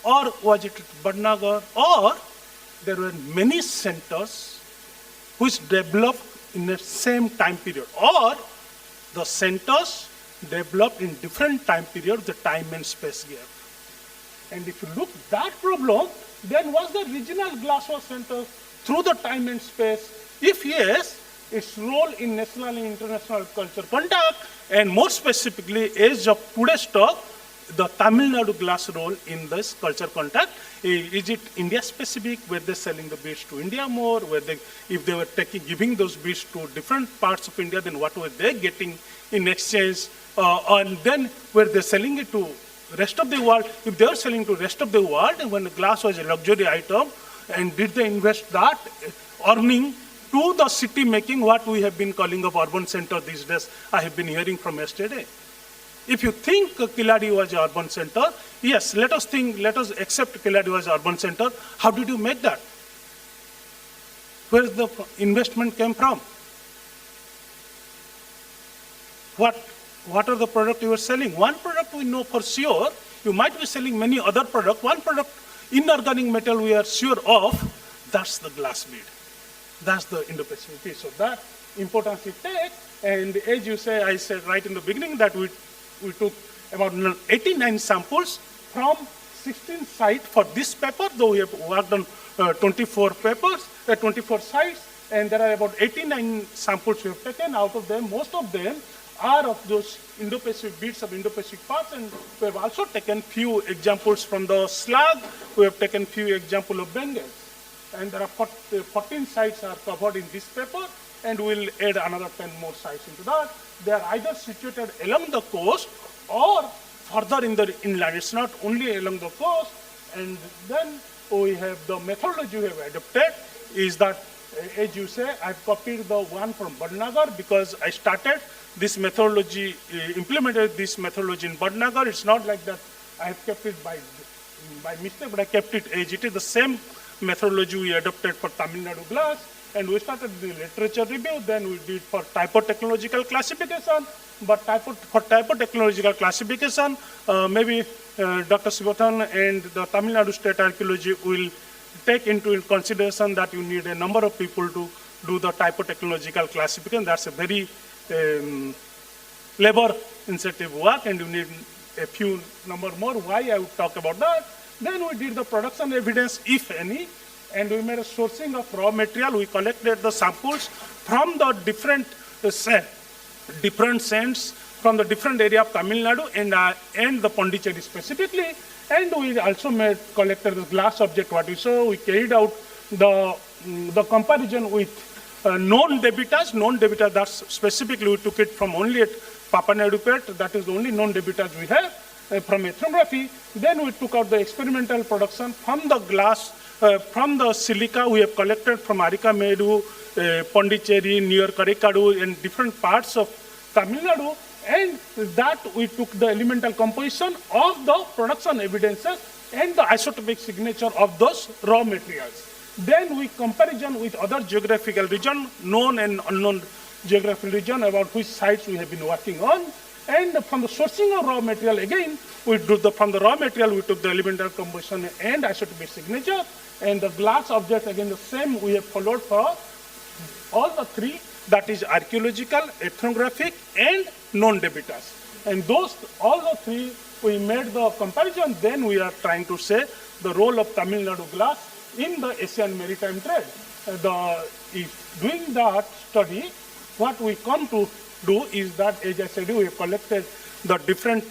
Or was it at Badnagar? Or there were many centers which developed in the same time period? Or the centers developed in different time periods, the time and space gap. And if you look at that problem, then was the regional glasswork center through the time and space? If yes, its role in national and international culture contact, and more specifically, as of today's talk, the Tamil Nadu glass role in this culture contact. Is it India specific? Were they selling the beads to India more? If they were giving those beads to different parts of India, then what were they getting in exchange? And then were they selling it to rest of the world? If they were selling to rest of the world, when the glass was a luxury item, and did they invest that earning to the city making, what we have been calling of urban center these days? I have been hearing from yesterday. If you think Kiladi was an urban center, yes, let us accept Kiladi was an urban center. How did you make that? Where the investment came from? What are the products you were selling? One product we know for sure. You might be selling many other products. One product, inorganic metal, we are sure of. That's the glass bead. That's the Indo-Pacific piece. So that importance it takes. And as you say, I said right in the beginning that we took about 89 samples from 16 sites for this paper, though we have worked on 24 sites, and there are about 89 samples we have taken. Out of them, most of them are of those Indo-Pacific beads of Indo-Pacific parts, and we have also taken few examples from the slag. We have taken few examples of Bengals. And there are 14 sites are covered in this paper, and we'll add another 10 more sites into that. They are either situated along the coast or further in the inland. It's not only along the coast. And then we have the methodology we have adopted is that, as you say, I've copied the one from Badnagar because I started this methodology, implemented this methodology in Badnagar. It's not like that I have kept it by by mistake, but I kept it as it is the same methodology we adopted for Tamil Nadu glass. And we started the literature review, then we did for typo-technological classification. But for typo-technological classification, maybe Dr. Sivathan and the Tamil Nadu State Archaeology will take into consideration that you need a number of people to do the typo-technological classification. That's a very labor-intensive work, and you need a few number more. Why I would talk about that. Then we did the production evidence, if any, and we made a sourcing of raw material. We collected the samples from the different sands from the different area of Tamil Nadu and the Pondicherry specifically. And we also collected the glass object, what we saw. We carried out the comparison with known debitas. Known debitas, that's specifically we took it from only at Papa Nadu Pet. That is the only known debitas we have from ethnography. Then we took out the experimental production from the glass, from the silica we have collected from Arikamedu, Pondicherry, near Karikadu, and different parts of Tamil Nadu. And that we took the elemental composition of the production evidences and the isotopic signature of those raw materials. Then we comparison with other geographical region, known and unknown geographical region, about which sites we have been working on. And from the sourcing of raw material, again, from the raw material, we took the elemental composition and isotopic signature. And the glass object, again, the same we have followed for all the three, that is archaeological, ethnographic, and known debitas. And all the three, we made the comparison. Then we are trying to say the role of Tamil Nadu glass in the Asian maritime trade. If doing that study, what we come to do is that, as I said, we have collected the different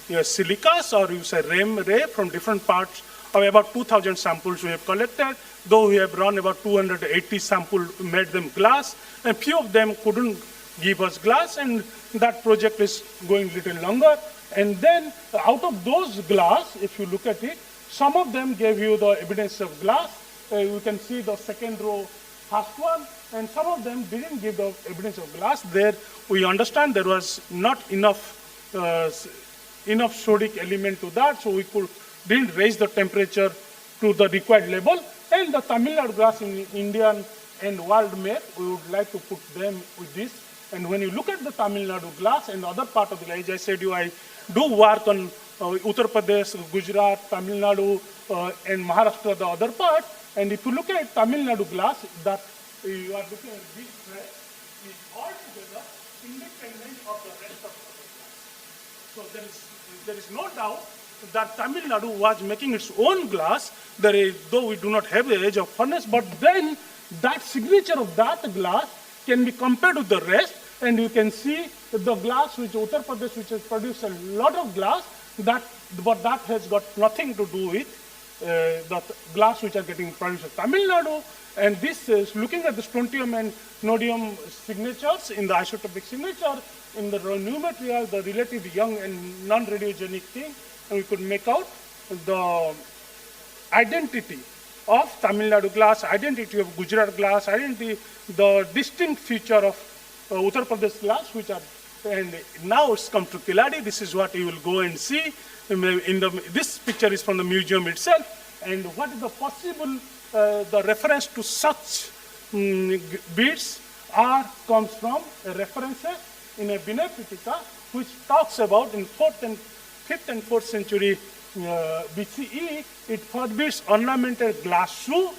silicas, or you say ray from different parts of about 2,000 samples we have collected. Though we have run about 280 samples, made them glass, and few of them couldn't give us glass, and that project is going a little longer. And then out of those glass, if you look at it, some of them gave you the evidence of glass. You can see the second row, first one, and some of them didn't give the evidence of glass. There we understand there was not enough sodic element to that, so we didn't raise the temperature to the required level. And the Tamil Nadu glass in Indian and world map, we would like to put them with this. And when you look at the Tamil Nadu glass and other part of the, as I said, I do work on Uttar Pradesh, Gujarat, Tamil Nadu, and Maharashtra, the other part. And if you look at Tamil Nadu glass, that you are looking at this thread is altogether independent of the rest of the glass. So there is no doubt that Tamil Nadu was making its own glass, though we do not have the age of furnace, but then that signature of that glass can be compared with the rest, and you can see the glass which Uttar Pradesh, which has produced a lot of glass, but that has got nothing to do with the glass which are getting produced in Tamil Nadu. And this is looking at the strontium and nodium signatures in the isotopic signature, in the new material, the relatively young and non-radiogenic thing, and we could make out the identity of Tamil Nadu glass, identity of Gujarat glass, identity, the distinct feature of Uttar Pradesh glass, and now it's come to Kiladi. This is what you will go and see. This picture is from the museum itself, and what is the possible, the reference to such beads comes from references in a Vinay Pitaka, which talks about in 5th and 4th century BCE, it forbids ornamented glass shoe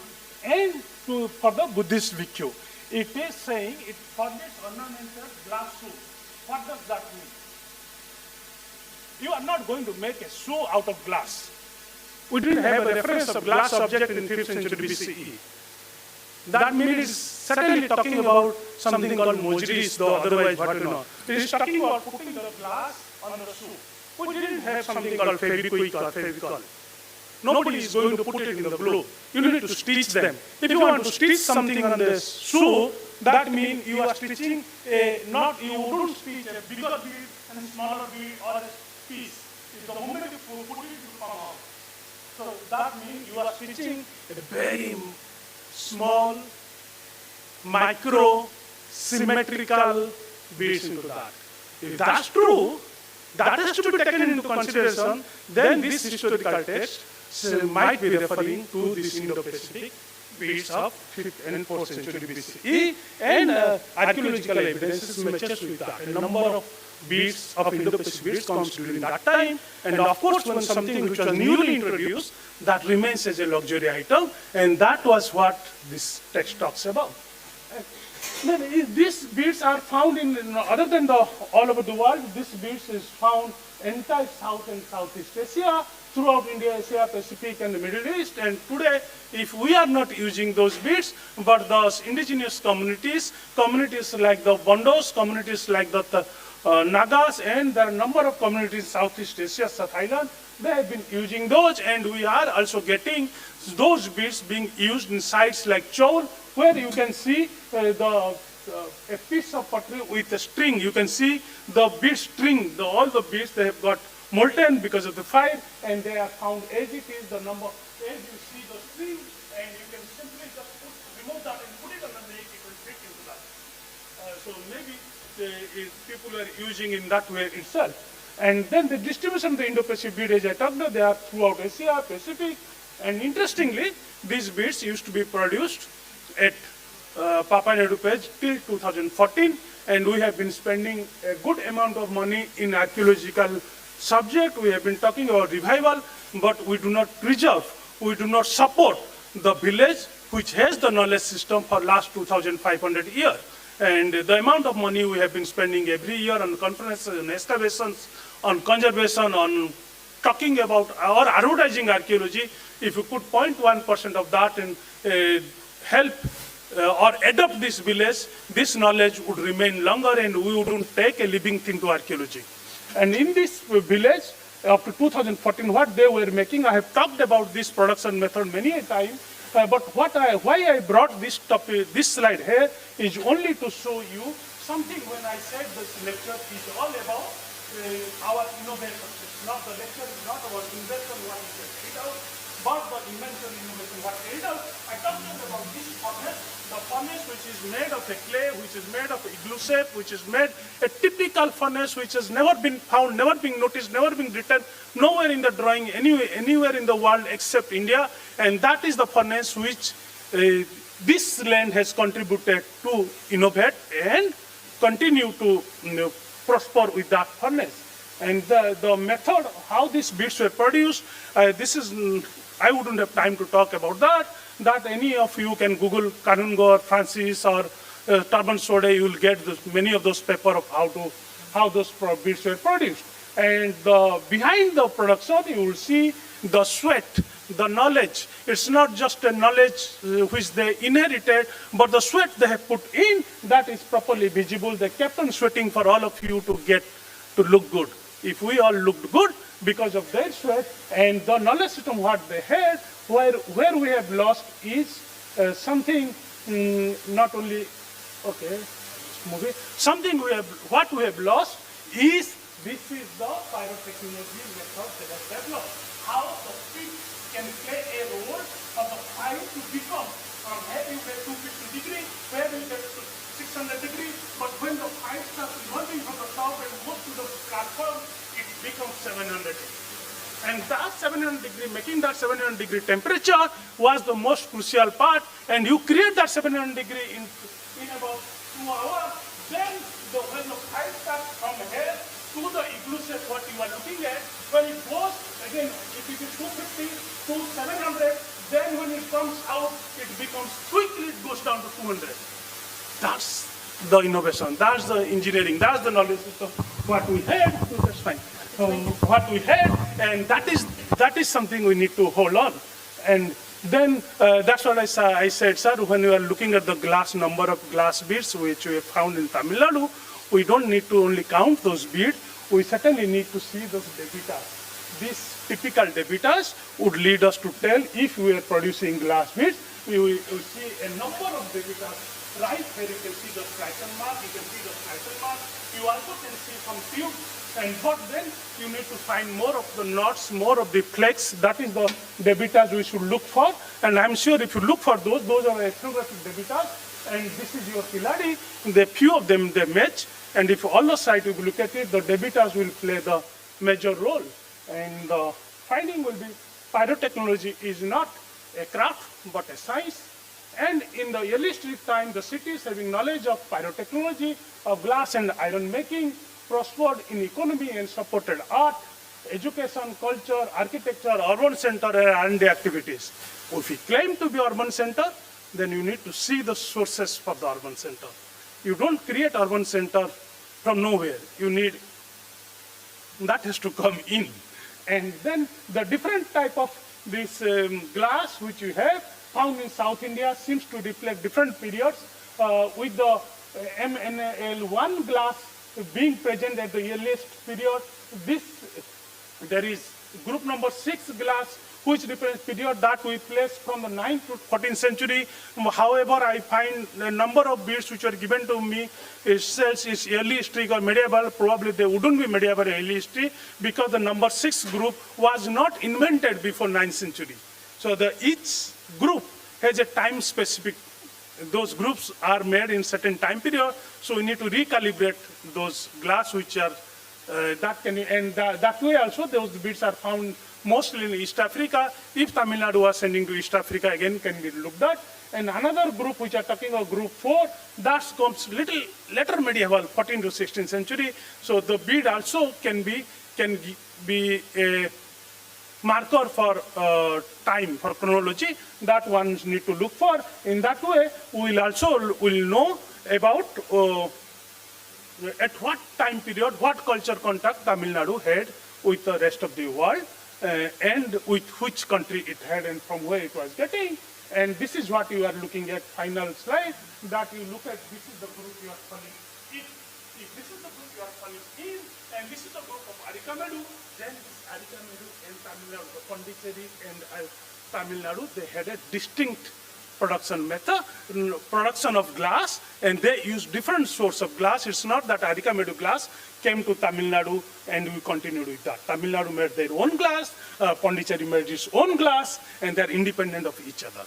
and for the Buddhist bhikkhu. It is saying it forbids ornamented glass shoe. What does that mean? You are not going to make a shoe out of glass. We didn't have a reference of glass object in 5th century BCE. That means it's certainly talking about something called mojris, though otherwise what you know. It is talking about putting the glass on the shoe. We didn't have something called Fevikwik or Fevicol. Nobody is going to put it in the glue. You need to stitch them. If you want to stitch something on the shoe, that means you are stitching you don't stitch a bigger bead and a smaller bead or a piece. The moment you put it, it will come out. So that means you are stitching a very small, micro, symmetrical beads into that. If that's true, That has to be taken into consideration. Then this historical text might be referring to this Indo-Pacific beads of 5th and 4th century BCE, and archaeological evidences matches with that. A number of beads of Indo-Pacific beads comes during that time, and of course when something which was newly introduced, that remains as a luxury item, and that was what this text talks about. Then these beads are found in, other than all over the world, this beads is found entire South and Southeast Asia, throughout India, Asia, Pacific, and the Middle East. And today, if we are not using those beads, but those indigenous communities like the Bondos, communities like the Nagas, and there are a number of communities in Southeast Asia, South Thailand, they have been using those, and we are also getting those beads being used in sites like Chol, where you can see a piece of pottery with a string. You can see the bead string, all the beads, they have got molten because of the fire, and they are found as it is, the number, as you see the string, and you can simply just remove that and put it on the neck, it will fit into that. So maybe people are using in that way itself. And then the distribution of the Indo-Pacific bead, as I talked about, they are throughout Asia, Pacific, and interestingly, these beads used to be produced at Papua New Guinea till 2014, and we have been spending a good amount of money in archaeological subject. We have been talking about revival, but we do not preserve, we do not support the village which has the knowledge system for last 2,500 years. And the amount of money we have been spending every year on conferences, on excavations, on conservation, on talking about or advertising archaeology, if you put 0.1% of that and help or adopt this village, this knowledge would remain longer and we wouldn't take a living thing to archaeology. And in this village, up to 2014, what they were making, I have talked about this production method many a time, but why I brought this topic, this slide here, is only to show you something. When I said this lecture is all about our innovation. It's not, the lecture is not about invention, what is carried out, but the invention, innovation, what carried out. I talked about this furnace, the furnace which is made of a clay, which is made of igloo shape, which is made a typical furnace which has never been found, never been noticed, never been written, nowhere in the drawing, anywhere in the world except India. And that is the furnace which this land has contributed to innovate and continue to prosper with that furnace. And the method, how these beads were produced, this is, I wouldn't have time to talk about that any of you can Google Kanungor, Francis, or Turban Sode, you will get many of those papers of how those beads were produced. And behind the production, you will see the sweat, the knowledge. It's not just a knowledge which they inherited, but the sweat they have put in, that is properly visible. They kept on sweating for all of you to look good. If we all looked good because of their sweat and the knowledge system what they had, where we have lost is something not only, okay, movie. Something what we have lost is, this is the pyrotechnology method that has developed. How the stick can play a role for the fire to become, from here you get 250 degrees, where you get 600 degrees, but when the fire starts emerging from the top and moves to the platform, it becomes 700 degrees. And that 700 degree, making that 700 degree temperature was the most crucial part, and you create that 700 degree in about 2 hours, then when the fire starts from here to the igloo shape what you are looking at, when it goes, again, if it is 250 to 700, then when it comes out, it becomes, quickly it goes down to 200. That's the innovation, that's the engineering, that's the knowledge system. What we had, that's fine. What we had, and that is something we need to hold on. And then that's what I said, sir, when we are looking at the number of glass beads which we have found in Tamil Nadu, we don't need to only count those beads, we certainly need to see those debitas. These typical debitas would lead us to tell if we are producing glass beads. you see a number of debitas. Right here you can see the striker mark, you can see the striker mark. You also can see some tubes. But then you need to find more of the knots, more of the flakes. That is the debitas we should look for. And I'm sure if you look for those are ethnographic debitas. And this is your Kiladi. The few of them, they match. And if all the site you look at it, the debitas will play the major role. And the finding will be pyrotechnology is not a craft, but a science. And in the early Greek time, the cities having knowledge of pyrotechnology, of glass and iron making, prospered in economy and supported art, education, culture, architecture, urban center, and R&D activities. If you claim to be urban center, then you need to see the sources for the urban center. You don't create urban center from nowhere. You need, that has to come in. And then the different type of this glass which you have found in South India seems to reflect different periods with the MNL1 glass being present at the earliest period. There is group number 6 glass which represents period that we place from the 9th to 14th century. However, I find the number of beads which are given to me says is early history or medieval. Probably they wouldn't be medieval or early history because the number 6 group was not invented before 9th century. So each group has a time specific. Those groups are made in certain time period. So we need to recalibrate those glass which are that way also those beads are found mostly in East Africa. If Tamil Nadu was sending to East Africa, again can be looked at. And another group which are talking of group 4, that comes little later medieval, 14th to 16th century. So the bead also can be a marker for time, for chronology, that ones need to look for. In that way, we will know about at what time period, what culture contact Tamil Nadu had with the rest of the world, and with which country it had and from where it was getting. And this is what you are looking at, final slide, that you look at, this is the group you are calling. If this is the group you are calling in, and this is the group of Arikamedu, then this Arikamedu and Tamil Nadu, the Pondicherry and Tamil Nadu, they had a distinct production method, production of glass, and they used different source of glass. It's not that Arikamedu glass came to Tamil Nadu and we continued with that. Tamil Nadu made their own glass, Pondicherry made its own glass, and they're independent of each other.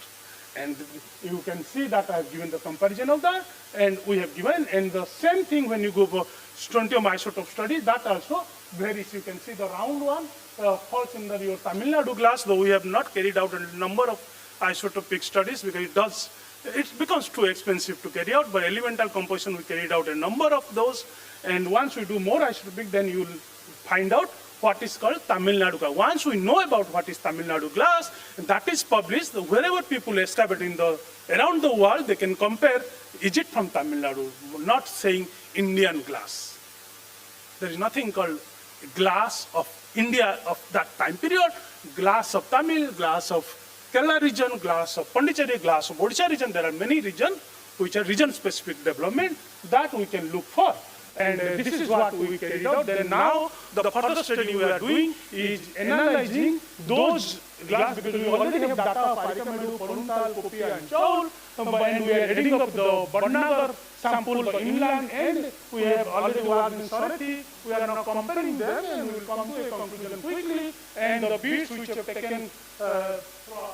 And you can see that I have given the comparison of that, and we have given, and the same thing when you go for strontium isotope study, that also varies. You can see the round one falls in your Tamil Nadu glass, though we have not carried out a number of isotopic studies because it becomes too expensive to carry out. But elemental composition, we carried out a number of those, and once we do more isotopic, then you will find out what is called Tamil Nadu glass. Once we know about what is Tamil Nadu glass, that is published, wherever people excavate around the world, they can compare, is it from Tamil Nadu, not saying Indian glass. There is nothing called glass of India of that time period, glass of Tamil, glass of Kerala region, glass of Pondicherry, glass of Odisha region. There are many regions which are region-specific development that we can look for. And this is what we carried out. Then now the further study we are doing is analyzing those glass, because we already have data of Arikamedu, Porunai, Courtyard, and Chaul, and we are adding up the Badnagar sample, the inland, and we have already worked in Sarati. We are now comparing them, and we will come to a conclusion quickly. And the beads which have taken for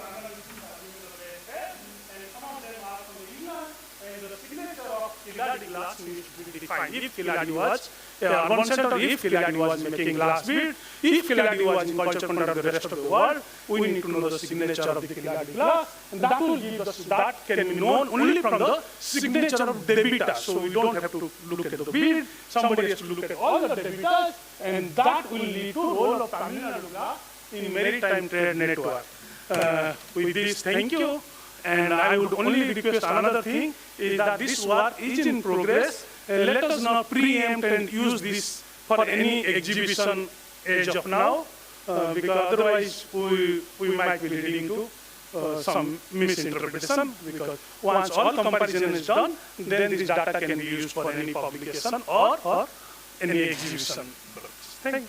analysis are in the red there, and some of them are from the inland, and the signature of Kiladi glass needs to be defined. If Kiladi was urban center, if Kiladi was making glass bead, if Kiladi was in culture contact with the rest of the world, we need to know the signature of the Kiladi glass, and that will give us, that can be known only from the signature of debitas. So we don't have to look at the bead, somebody has to look at all the debitas, and that will lead to role of Tamil Nadu glass in maritime trade network. With this, thank you. And I would only request another thing, is that this work is in progress. Let us not preempt and use this for any exhibition as of now, because otherwise we might be leading to some misinterpretation, because once all comparison is done, then this data can be used for any publication or any exhibition. Thank you.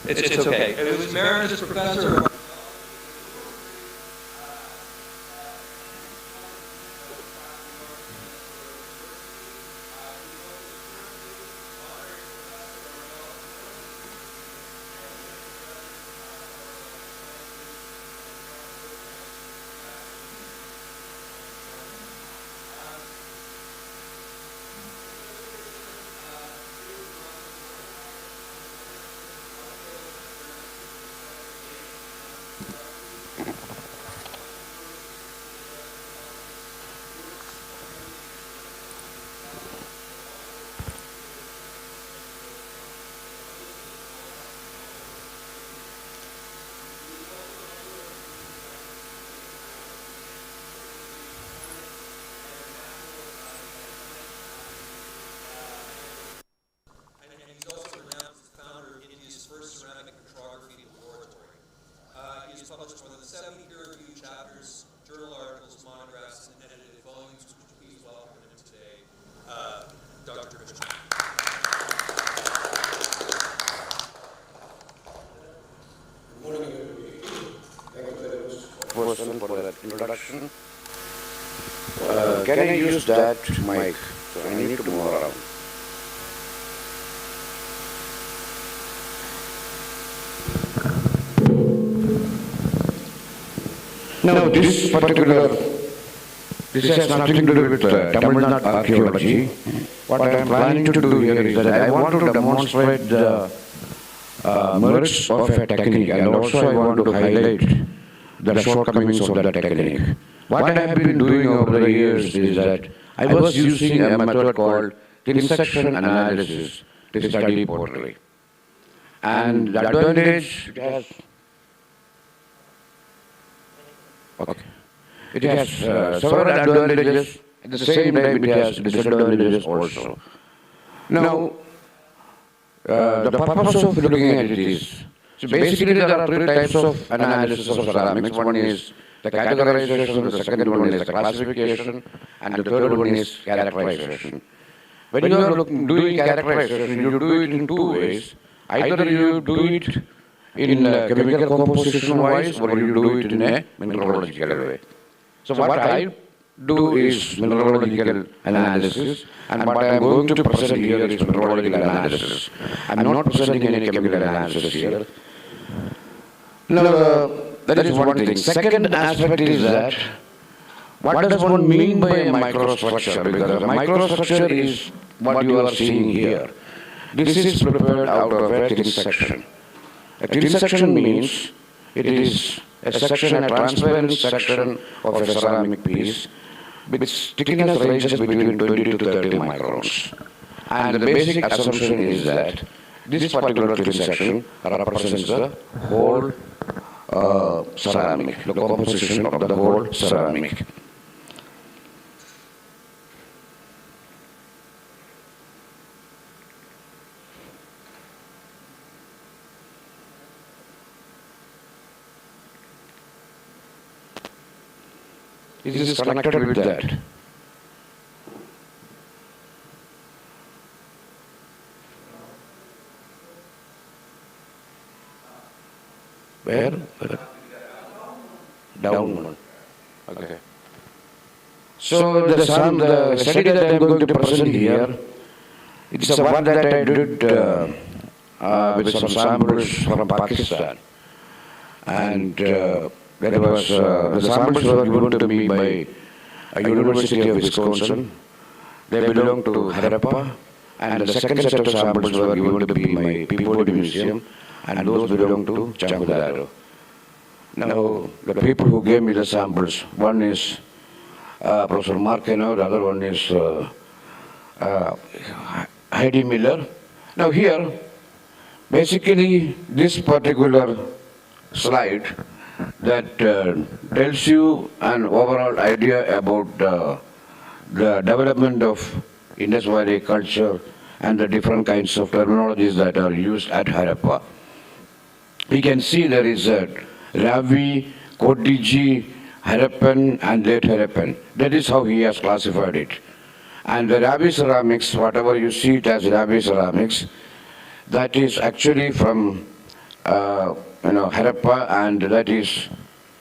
It's okay. It was Emeritus Professor of he has published more than 70 peer-reviewed chapters, journal articles, monographs, and edited volumes. Would you please welcome him today, Dr. Mitchell. Good morning, everybody. Thank you very much for that introduction. Can I use that mic? So I need to move around. Now, this has nothing to do with Tamil Nadu archaeology. What I am planning to do here is that I want to demonstrate the merits of a technique, and also I want to highlight the shortcomings of that technique. What I have been doing over the years is that I was using a method called thin-section analysis to study pottery. And the advantage it has... Okay. It has several advantages, at the same time it has disadvantages also. Now, the purpose of looking at it is, so basically there are three types of analysis of ceramics. One is the categorization, the second one is the classification, and the third one is characterization. When you are doing characterization, you do it in two ways. Either you do it in chemical composition wise, or you do it in a mineralogical way. So what I do is mineralogical analysis, and what I am going to present here is mineralogical analysis. I am not presenting any chemical analysis here. Now, that is one thing. Second aspect is that, what does one mean by a microstructure? Because a microstructure is what you are seeing here. This is prepared out of a thin section. A thin section means it is a section, a transparent section of a ceramic piece, which thickness ranges between 20 to 30 microns. And the basic assumption is that this particular thin section represents the whole ceramic, the composition of the whole ceramic. It is connected with that. Where? Down one. Okay. So the study that I am going to present here, it's a one that I did with some samples from Pakistan. And there was, the samples were given to me by a University of Wisconsin. They belong to Harappa. And the second set of samples were given to me by Peabody Museum, and those belong to Chambudaro. Now, the people who gave me the samples, one is Professor Markeno, the other one is Heidi Miller. Now here, basically this particular slide that tells you an overall idea about the development of Indus Valley culture and the different kinds of terminologies that are used at Harappa. We can see there is Ravi, Kotiji, Harappan and late Harappan. That is how he has classified it. And the Ravi ceramics, whatever you see it as Ravi ceramics, that is actually from Harappa, and that is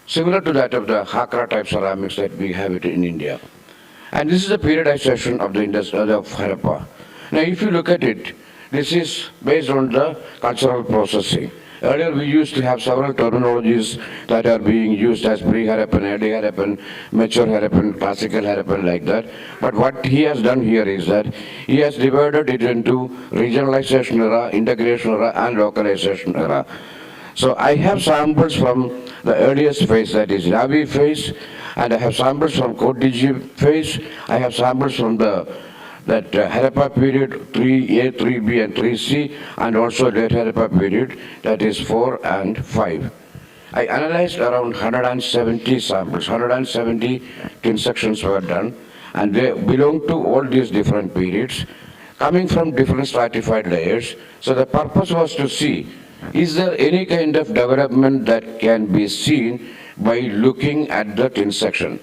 similar to that of the Hakra type ceramics that we have it in India. And this is the periodization of the of Harappa. Now, if you look at it, this is based on the cultural processing. Earlier, we used to have several terminologies that are being used as pre-Harappan, early Harappan, mature Harappan, classical Harappan, like that. But what he has done here is that he has divided it into regionalization era, integration era, and localization era. So I have samples from the earliest phase, that is Ravi phase, and I have samples from Courtyard phase. I have samples from that Harappa period 3A, 3B, and 3C, and also late Harappa period, that is 4 and 5. I analyzed around 170 samples, 170 tin sections were done, and they belong to all these different periods, coming from different stratified layers. So the purpose was to see, is there any kind of development that can be seen by looking at the tin section,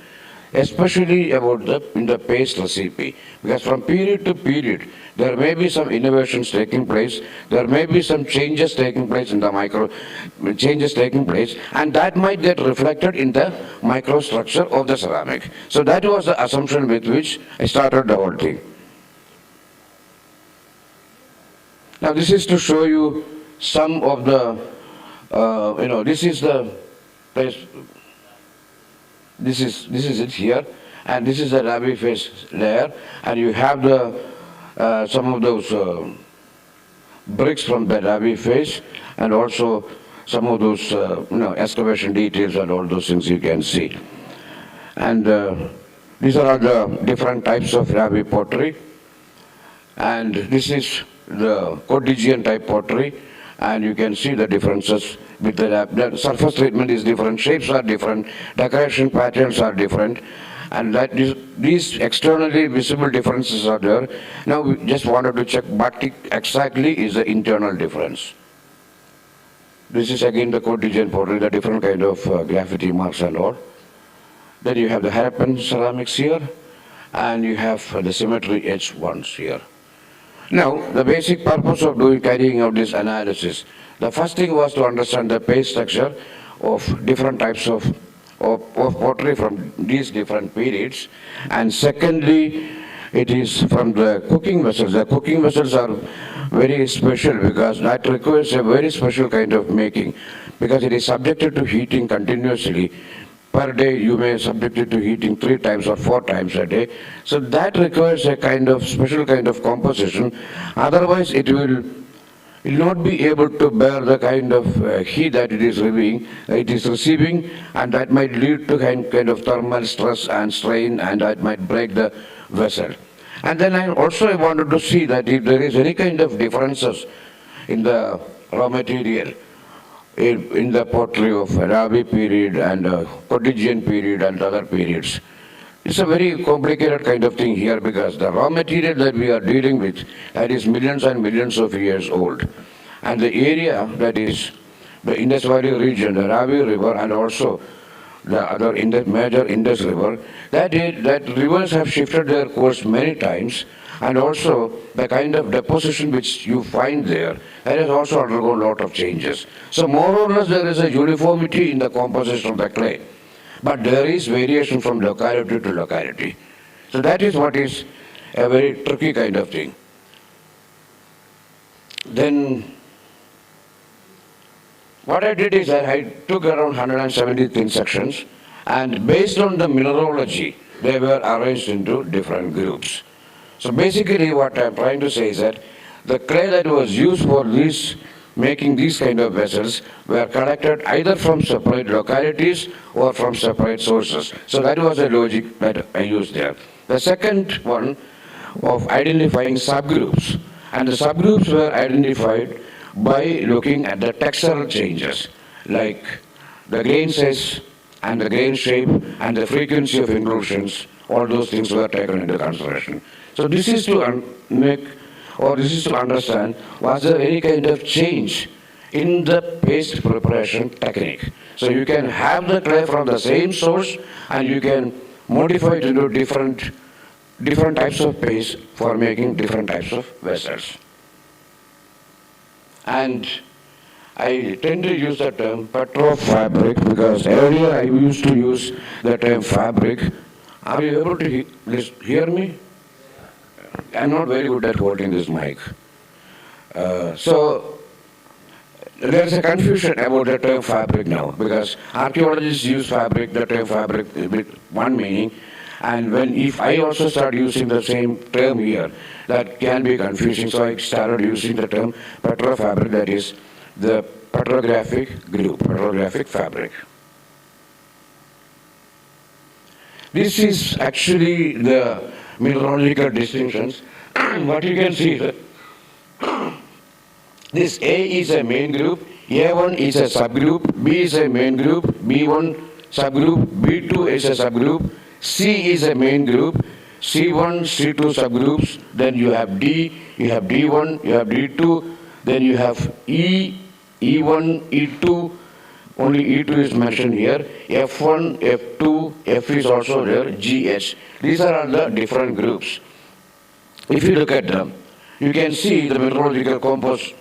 especially about in the paste recipe, because from period to period there may be some innovations taking place, there may be some changes taking place in the changes taking place, and that might get reflected in the microstructure of the ceramic. So that was the assumption with which I started the whole thing. Now this is to show you some of the, this is the place. This is it here, and this is the Rabi phase layer, and you have the some of those bricks from the Rabi phase, and also some of those excavation details and all those things you can see. And these are all the different types of Rabi pottery, and this is the Courtyard type pottery, and you can see the differences. With the surface treatment is different, shapes are different, decoration patterns are different, and these externally visible differences are there. Now we just wanted to check what exactly is the internal difference. This is again the Courtyard pottery, the different kind of graffiti marks and all. Then you have the Harappan ceramics here, and you have the symmetry etched ones here. Now, the basic purpose of carrying out this analysis, the first thing was to understand the paste structure of different types of pottery from these different periods. And secondly, it is from the cooking vessels. The cooking vessels are very special because that requires a very special kind of making, because it is subjected to heating continuously. Per day, you may subject it to heating 3 times or 4 times a day. So that requires a kind of special kind of composition. Otherwise, it will not be able to bear the kind of heat that it is receiving, and that might lead to kind of thermal stress and strain, and that might break the vessel. And then I wanted to see that if there is any kind of differences in the raw material, in the pottery of Rabi period and Courtyard period and other periods. It's a very complicated kind of thing here, because the raw material that we are dealing with, that is millions and millions of years old. And the area that is the Indus Valley region, the Ravi River, and also the other major Indus River, that rivers have shifted their course many times, and also the kind of deposition which you find there, that has also undergone a lot of changes. So more or less there is a uniformity in the composition of the clay, but there is variation from locality to locality. So that is what is a very tricky kind of thing. Then what I did is that I took around 170 thin sections, and based on the mineralogy, they were arranged into different groups. So basically what I'm trying to say is that the clay that was used for making these kind of vessels were collected either from separate localities or from separate sources. So that was the logic that I used there. The second one of identifying subgroups, and the subgroups were identified by looking at the textural changes, like the grain size and the grain shape and the frequency of inclusions. All those things were taken into consideration. So this is to understand, was there any kind of change in the paste preparation technique? So you can have the clay from the same source, and you can modify it into different types of paste for making different types of vessels. And I tend to use the term petrofabric because earlier I used to use the term fabric. Are you able to hear me? I'm not very good at holding this mic. So there's a confusion about the term fabric now because archaeologists use fabric, the term fabric with one meaning, and if I also start using the same term here, that can be confusing. So I started using the term petrofabric, that is the petrographic group, petrographic fabric. This is actually the mineralogical distinctions. What you can see is this A is a main group, A1 is a subgroup, B is a main group, B1 subgroup, B2 is a subgroup, C is a main group, C1, C2 subgroups, then you have D, you have D1, you have D2, then you have E, E1, E2, only E2 is mentioned here, F1, F2, F is also there, GH. These are all the different groups. If you look at them, you can see the mineralogical composition.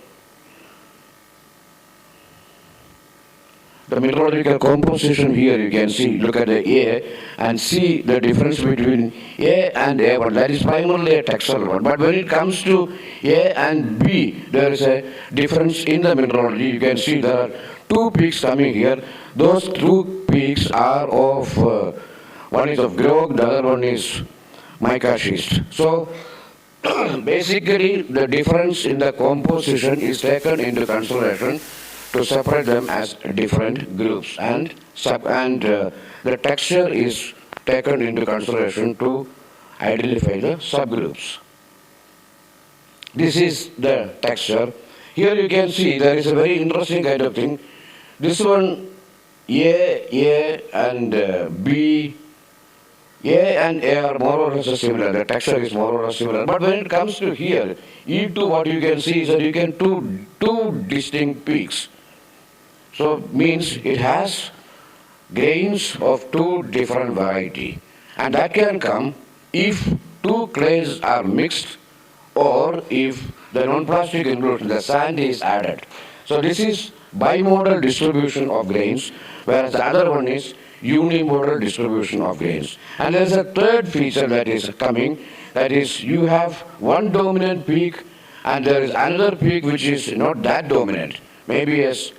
The mineralogical composition here you can see, look at the A and see the difference between A and A1. That is primarily a textural one. But when it comes to A and B, there is a difference in the mineralogy. You can see there are two peaks coming here. Those two peaks are of, one is of grog, the other one is mica schist. So basically the difference in the composition is taken into consideration to separate them as different groups, and the texture is taken into consideration to identify the subgroups. This is the texture. Here you can see there is a very interesting kind of thing. This one, A and B, A and A are more or less similar. The texture is more or less similar. But when it comes to here, E2, what you can see is that you can two distinct peaks. So means it has grains of two different variety, and that can come if two clays are mixed or if the non-plastic inclusion, the sand is added. So this is bimodal distribution of grains, whereas the other one is unimodal distribution of grains. And there is a third feature that is coming, that is you have one dominant peak and there is another peak which is not that dominant, maybe as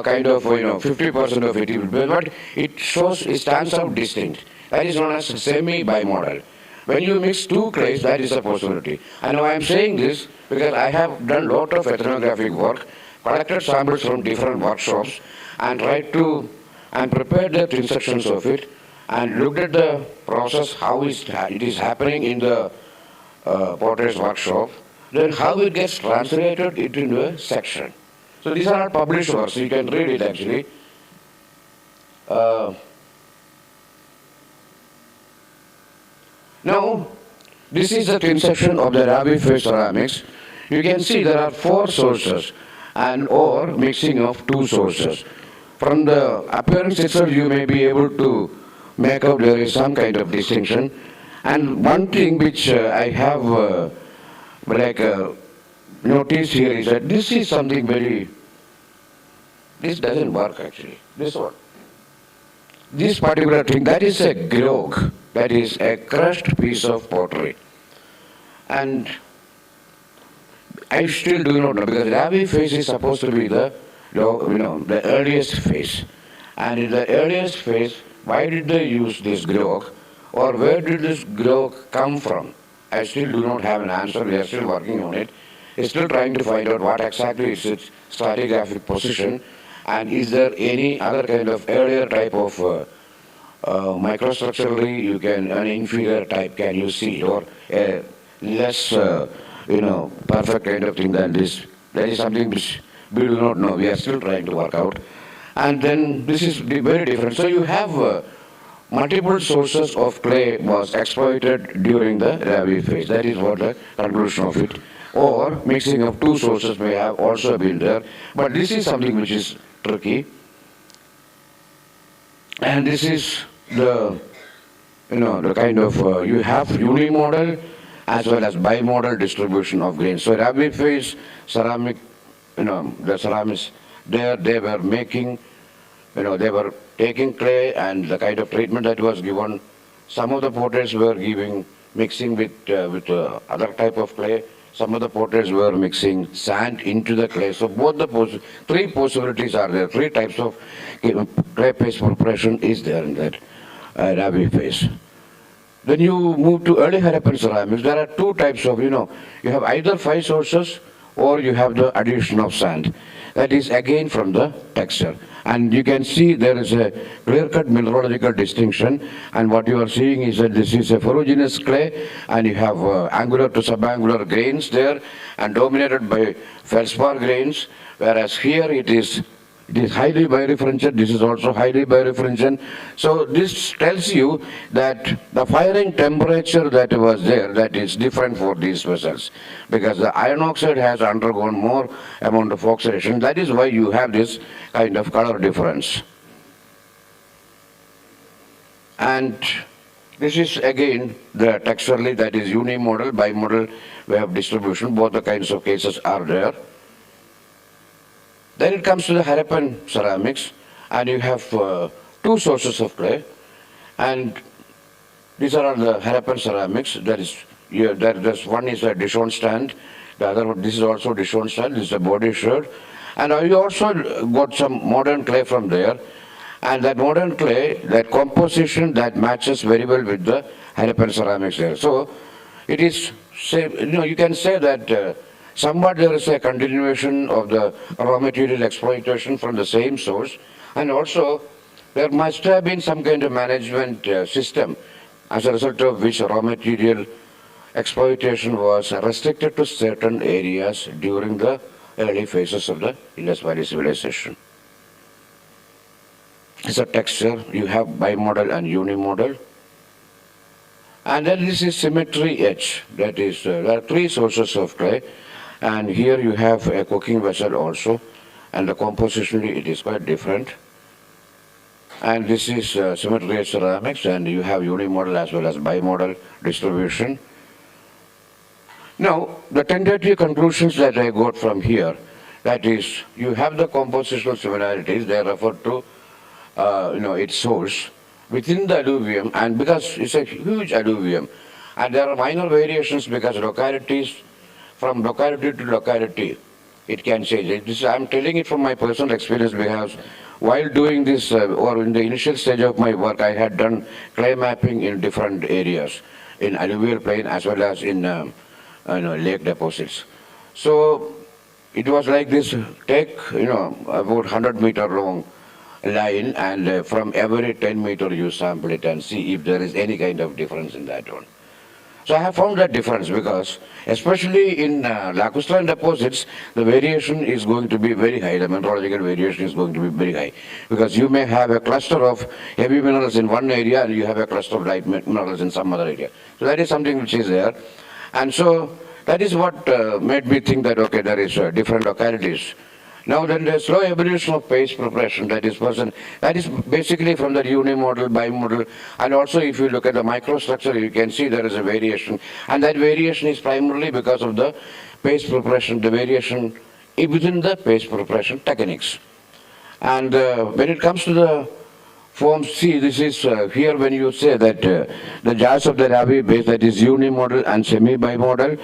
kind of 50% of it, but it stands out distinct. That is known as semi-bimodal. When you mix two clays, that is a possibility. And now I am saying this because I have done a lot of ethnographic work, collected samples from different workshops, and tried to and prepared the thin sections of it, and looked at the process, how it is happening in the potter's workshop, then how it gets translated into a section. So these are all published works, you can read it actually. Now, this is the thin section of the Rabi phase ceramics. You can see there are 4 sources or mixing of 2 sources. From the appearance itself, you may be able to make out there is some kind of distinction. And one thing which I have noticed here is that this is something this doesn't work actually, this one. This particular thing, that is a grog, that is a crushed piece of pottery. And I still do not know, because Rabi phase is supposed to be the earliest phase. And in the earliest phase, why did they use this grog, or where did this grog come from? I still do not have an answer, we are still working on it. We're still trying to find out what exactly is its stratigraphic position, and is there any other kind of earlier type of microstructurally you can, an inferior type can you see, or a less perfect kind of thing than this. That is something which we do not know, we are still trying to work out. And then this is very different. So you have multiple sources of clay was exploited during the Rabi phase. That is what the conclusion of it. Or mixing of 2 sources may have also been there. But this is something which is tricky. And this is the kind of, you have unimodal as well as bimodal distribution of grains. So Rabi phase ceramic, the ceramics There they were making, they were taking clay and the kind of treatment that was given. Some of the portraits were mixing with other type of clay. Some of the portraits were mixing sand into the clay. So both the three possibilities are there. Three types of clay paste preparation is there in that Ravi phase. When you move to early Harappan ceramics, there are two types of, you have either 5 sources or you have the addition of sand. That is again from the texture. And you can see there is a clear-cut mineralogical distinction. And what you are seeing is that this is a ferruginous clay, and you have angular to subangular grains there, and dominated by feldspar grains, whereas here it is highly birefringent. This is also highly birefringent. So this tells you that the firing temperature that was there, that is different for these vessels, because the iron oxide has undergone more amount of oxidation. That is why you have this kind of color difference. And this is again the texturally, that is unimodal, bimodal way of distribution. Both the kinds of cases are there. Then it comes to the Harappan ceramics, and you have 2 sources of clay, and these are all the Harappan ceramics. There's one is a Dishon stand, the other one, this is also Dishon stand, this is a body sherd, and you also got some modern clay from there, and that modern clay, that composition, that matches very well with the Harappan ceramics there. So it is, you can say that somewhat there is a continuation of the raw material exploitation from the same source, and also there must have been some kind of management system as a result of which raw material exploitation was restricted to certain areas during the early phases of the Indus Valley civilization. It's a texture, you have bimodal and unimodal. And then this is symmetry etch, that is, there are 3 sources of clay. And here you have a cooking vessel also, and the compositionally it is quite different. And this is symmetry ceramics, and you have unimodal as well as bimodal distribution. Now, the tentative conclusions that I got from here, that is, you have the compositional similarities, they refer to, its source within the alluvium, and because it's a huge alluvium, and there are minor variations because localities, from locality to locality, it can change. I'm telling it from my personal experience, because while doing this, or in the initial stage of my work, I had done clay mapping in different areas, in alluvial plain as well as in lake deposits. So it was like this, take about 100-meter long line, and from every 10-meter you sample it and see if there is any kind of difference in that one. So I have found that difference, because especially in lacustrine deposits, the variation is going to be very high. The mineralogical variation is going to be very high, because you may have a cluster of heavy minerals in one area and you have a cluster of light minerals in some other area. So that is something which is there. And so that is what made me think that, okay, there is different localities. Now then the slow evolution of paste preparation, that is basically from the unimodal, bimodal, and also if you look at the microstructure, you can see there is a variation, and that variation is primarily because of the paste preparation, the variation within the paste preparation techniques. And when it comes to the form, see, this is here when you say that the jars of the Ravi base, that is unimodal and semi-bimodal,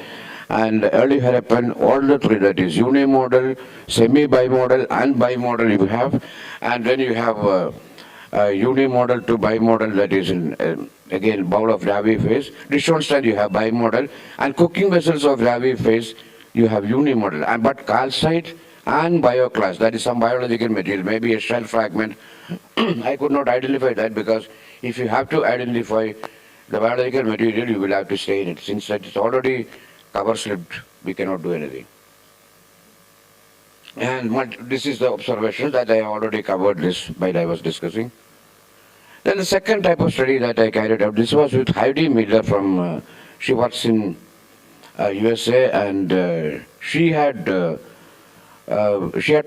and early Harappan, all the 3, that is unimodal, semi-bimodal and bimodal you have, and then you have unimodal to bimodal, that is in again bowl of Ravi phase. Dishon stand you have bimodal, and cooking vessels of Ravi phase you have unimodal, and but calcite and bioclast, that is some biological material, maybe a shell fragment. I could not identify that, because if you have to identify the biological material, you will have to stay in it. Since that is already cover slipped, we cannot do anything. And this is the observation that I already covered this while I was discussing. Then the second type of study that I carried out, this was with Heidi Miller from, she works in USA, and she had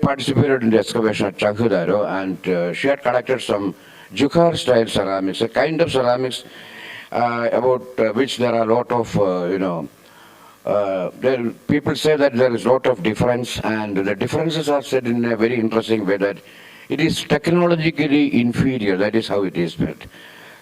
participated in the excavation at Chankudaro, and she had collected some Jukhar style ceramics, a kind of ceramics about which there are a lot of people say that there is a lot of difference, and the differences are said in a very interesting way that it is technologically inferior. That is how it is built.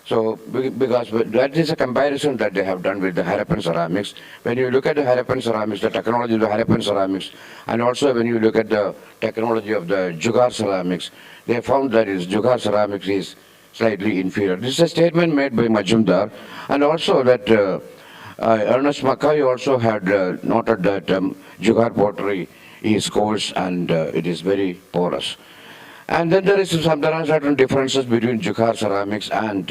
So, because that is a comparison that they have done with the Harappan ceramics. When you look at the Harappan ceramics, the technology of the Harappan ceramics, and also when you look at the technology of the Jugaad ceramics, they found that Jugaad ceramics is slightly inferior. This is a statement made by Majumdar, and also that Ernest Mackay also had noted that Jugaad pottery is coarse and it is very porous. And then there are certain differences between Jugaad ceramics and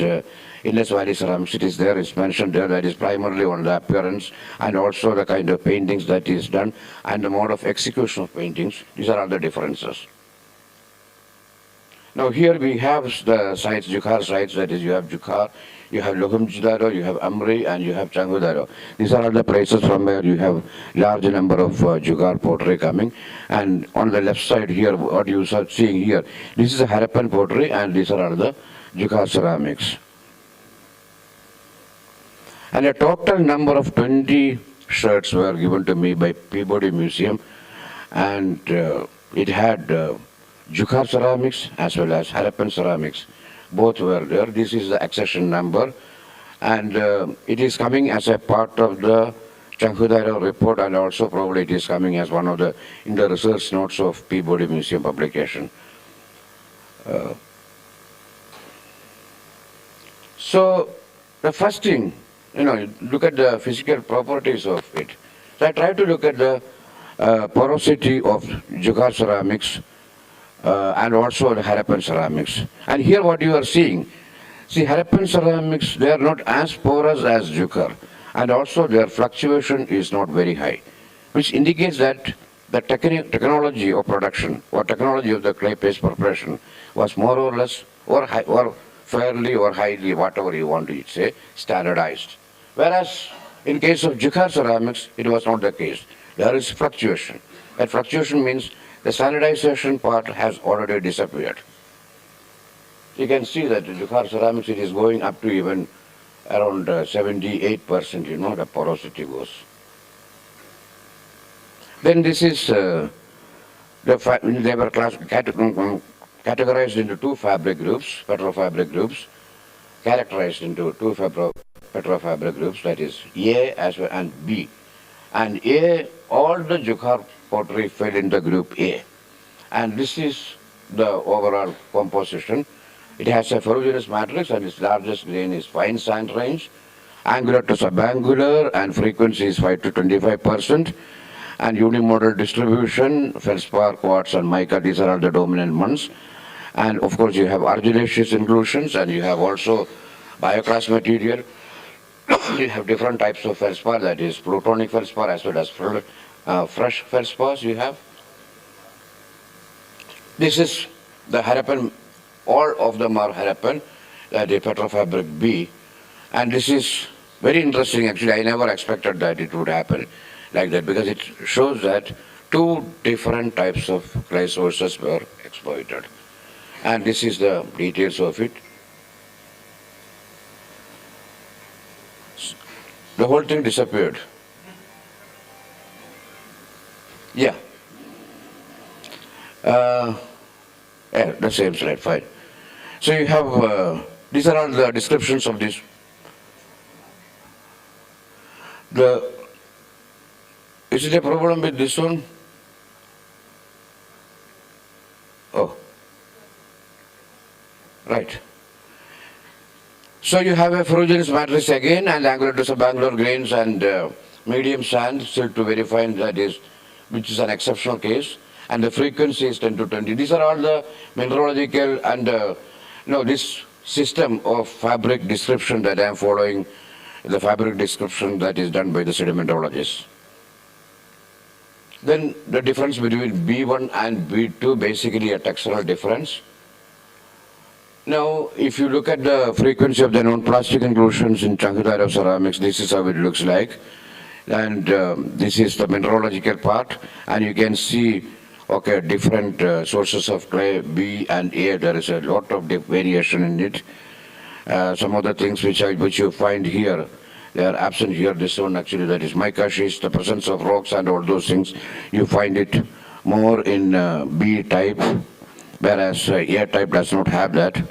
Indus Valley ceramics. It is there, it's mentioned there, that is primarily on the appearance and also the kind of paintings that is done and the mode of execution of paintings. These are all the differences. Now here we have the sites, Jugaad sites, that is you have Jugaad, you have Lohumjidaro, you have Amri, and you have Changudaro. These are all the places from where you have large number of Jugaad pottery coming. And on the left side here, what you are seeing here, this is a Harappan pottery, and these are all the Jugaad ceramics. And a total number of 20 shirts were given to me by Peabody Museum, and it had Jugaad ceramics as well as Harappan ceramics. Both were there. This is the accession number, and it is coming as a part of the Changhudairo report, and also probably it is coming as one of the in the research notes of Peabody Museum publication. So the first thing, look at the physical properties of it. So I try to look at the porosity of Jugaad ceramics and also the Harappan ceramics. And here what you are seeing, see Harappan ceramics, they are not as porous as Jugaad, and also their fluctuation is not very high, which indicates that the technology of production or technology of the clay paste preparation was more or less or fairly or highly, whatever you want to say, standardized. Whereas in case of Jugaad ceramics, it was not the case. There is fluctuation. That fluctuation means the standardization part has already disappeared. You can see that the Jugaad ceramics, it is going up to even around 78%, the porosity goes. Then this is, they were categorized into two fabric groups, petrofabric groups, characterized into two petrofabric groups, that is A as well and B. And A, all the Jugaad pottery fell in the group A. And this is the overall composition. It has a ferruginous matrix, and its largest grain is fine sand range, angular to subangular, and frequency is 5 to 25%. And unimodal distribution, feldspar, quartz, and mica, these are all the dominant ones. And of course, you have argillaceous inclusions, and you have also bioclass material. You have different types of feldspar, that is plutonic feldspar as well as fresh feldspars you have. This is the Harappan, all of them are Harappan, the petrofabric B. And this is very interesting, actually. I never expected that it would happen like that, because it shows that two different types of clay sources were exploited. And this is the details of it. The whole thing disappeared. Yeah. The same slide, fine. So you have, these are all the descriptions of this. Is it a problem with this one? Oh. Right. So you have a ferruginous matrix again, and angular to subangular grains and medium sand, still to verify that is, which is an exceptional case, and the frequency is 10 to 20. These are all the mineralogical and this system of fabric description that I am following, the fabric description that is done by the sedimentologists. Then the difference between B1 and B2, basically a textural difference. Now, if you look at the frequency of the non-plastic inclusions in Changhudairo ceramics, this is how it looks like. And this is the mineralogical part. And you can see, okay, different sources of clay, B and A. There is a lot of variation in it. Some of the things which you find here, They are absent here. This one actually, that is mica schist, the presence of rocks and all those things. You find it more in B type, whereas A type does not have that.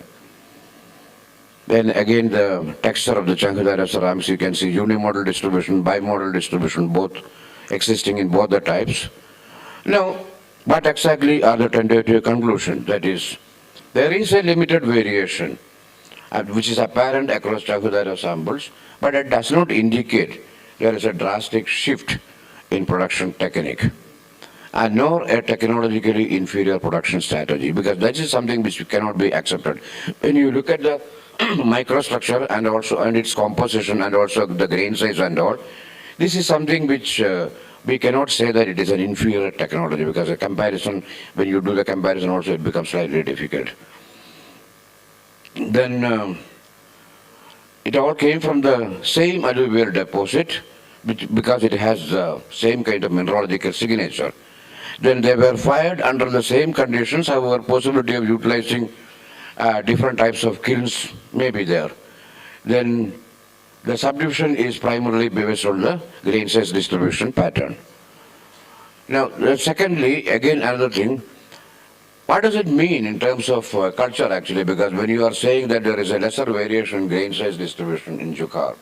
Then again, the texture of the Changadara ceramics, you can see unimodal distribution, bimodal distribution, both existing in both the types. Now, what exactly are the tentative conclusions? That is, there is a limited variation, which is apparent across Changadara samples, but it does not indicate there is a drastic shift in production technique, and nor a technologically inferior production strategy, because that is something which cannot be accepted. When you look at the microstructure and its composition and also the grain size and all, this is something which we cannot say that it is an inferior technology, because a comparison, when you do the comparison also, it becomes slightly difficult. Then it all came from the same alluvial deposit, because it has the same kind of mineralogical signature. Then they were fired under the same conditions, however, possibility of utilizing different types of kilns may be there. Then the subdivision is primarily based on the grain size distribution pattern. Now, secondly, again another thing, what does it mean in terms of culture actually? Because when you are saying that there is a lesser variation in grain size distribution in Jukkar,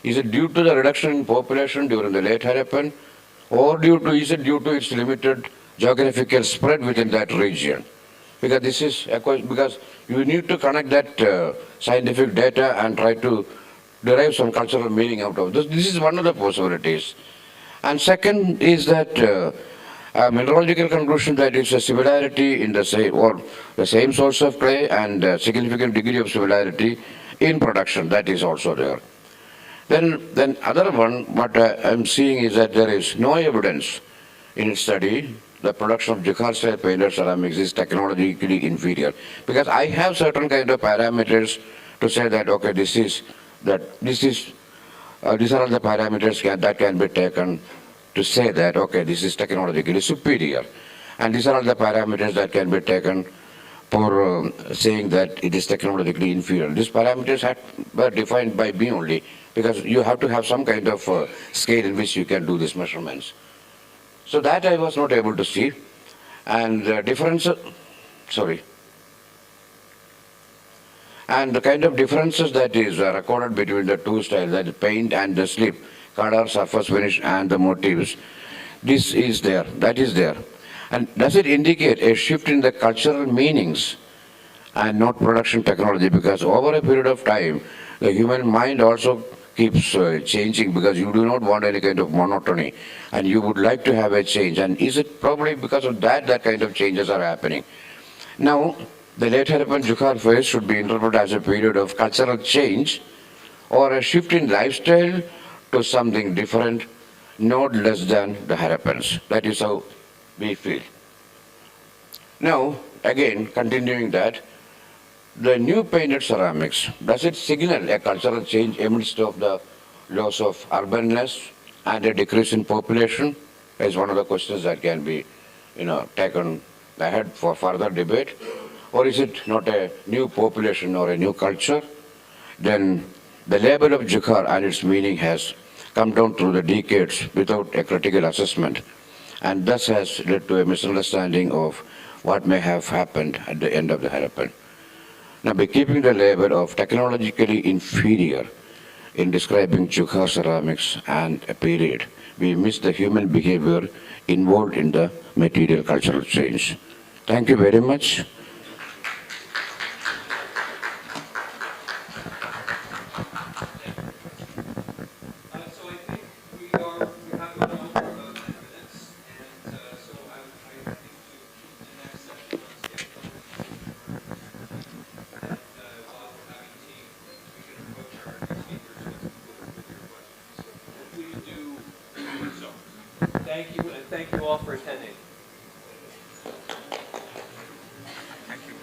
is it due to the reduction in population during the late Harappan, or is it due to its limited geographical spread within that region? Because this is because you need to connect that scientific data and try to derive some cultural meaning out of this. This is one of the possibilities. And second is that mineralogical conclusion that is a similarity in the same source of clay and a significant degree of similarity in production, that is also there. Then other one, what I'm seeing is that there is no evidence in its study the production of Jukkar style painted ceramics is technologically inferior. Because I have certain kind of parameters to say that, okay, these are the parameters that can be taken to say that, okay, this is technologically superior. And these are all the parameters that can be taken for saying that it is technologically inferior. These parameters were defined by me only, because you have to have some kind of scale in which you can do these measurements. So that I was not able to see. And the kind of differences that is recorded between the two styles, that is paint and the slip, color, surface finish and the motifs, this is there, that is there. And does it indicate a shift in the cultural meanings and not production technology? Because over a period of time, the human mind also keeps changing, because you do not want any kind of monotony and you would like to have a change. And is it probably because of that kind of changes are happening? Now, the late Harappan Jukkar phase should be interpreted as a period of cultural change or a shift in lifestyle to something different, not less than the Harappans. That is how we feel. Now, again, continuing that, the new painted ceramics, does it signal a cultural change amidst of the loss of urbanness and a decrease in population? Is one of the questions that can be, taken ahead for further debate. Or is it not a new population or a new culture? Then the label of Jukkar and its meaning has come down through the decades without a critical assessment, and thus has led to a misunderstanding of what may have happened at the end of the Harappan. Now, by keeping the label of technologically inferior in describing Jukkar ceramics and a period, we miss the human behavior involved in the material cultural change. Thank you very much. Thank you, and thank you all for attending. Thank you.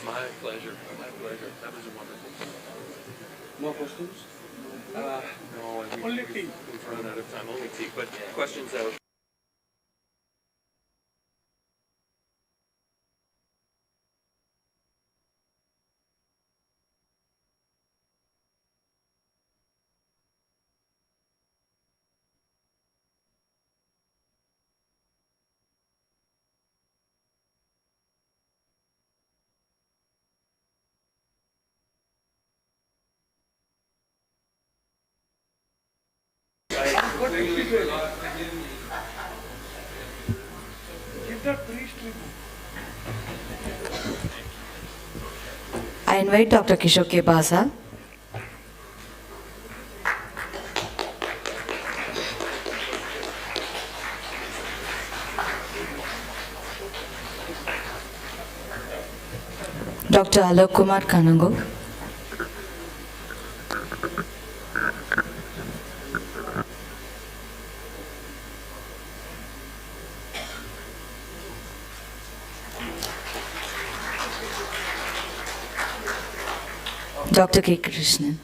My pleasure. My pleasure. That was wonderful. More questions? No, Only tea. We've run out of time. Only tea, but questions out. Give that priest tribute. I invite Dr. Kishore K. Basa. Dr. Alok Kumar Kanangu. Dr. K. Krishnan.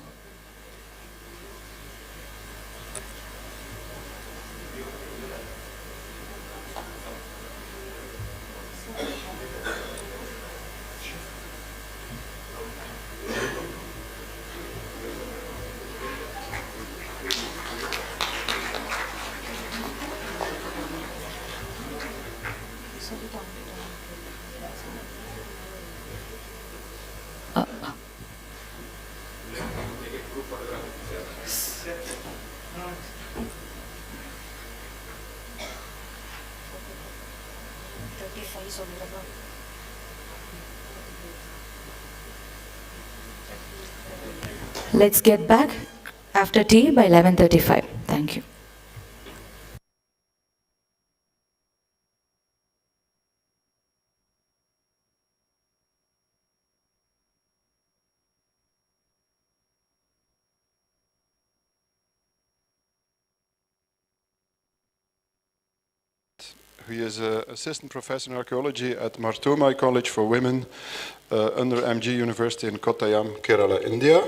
Let's get back after tea by 11:35. Thank you. He is an assistant professor in archaeology at Martomai College for Women under MG University in Kottayam, Kerala, India.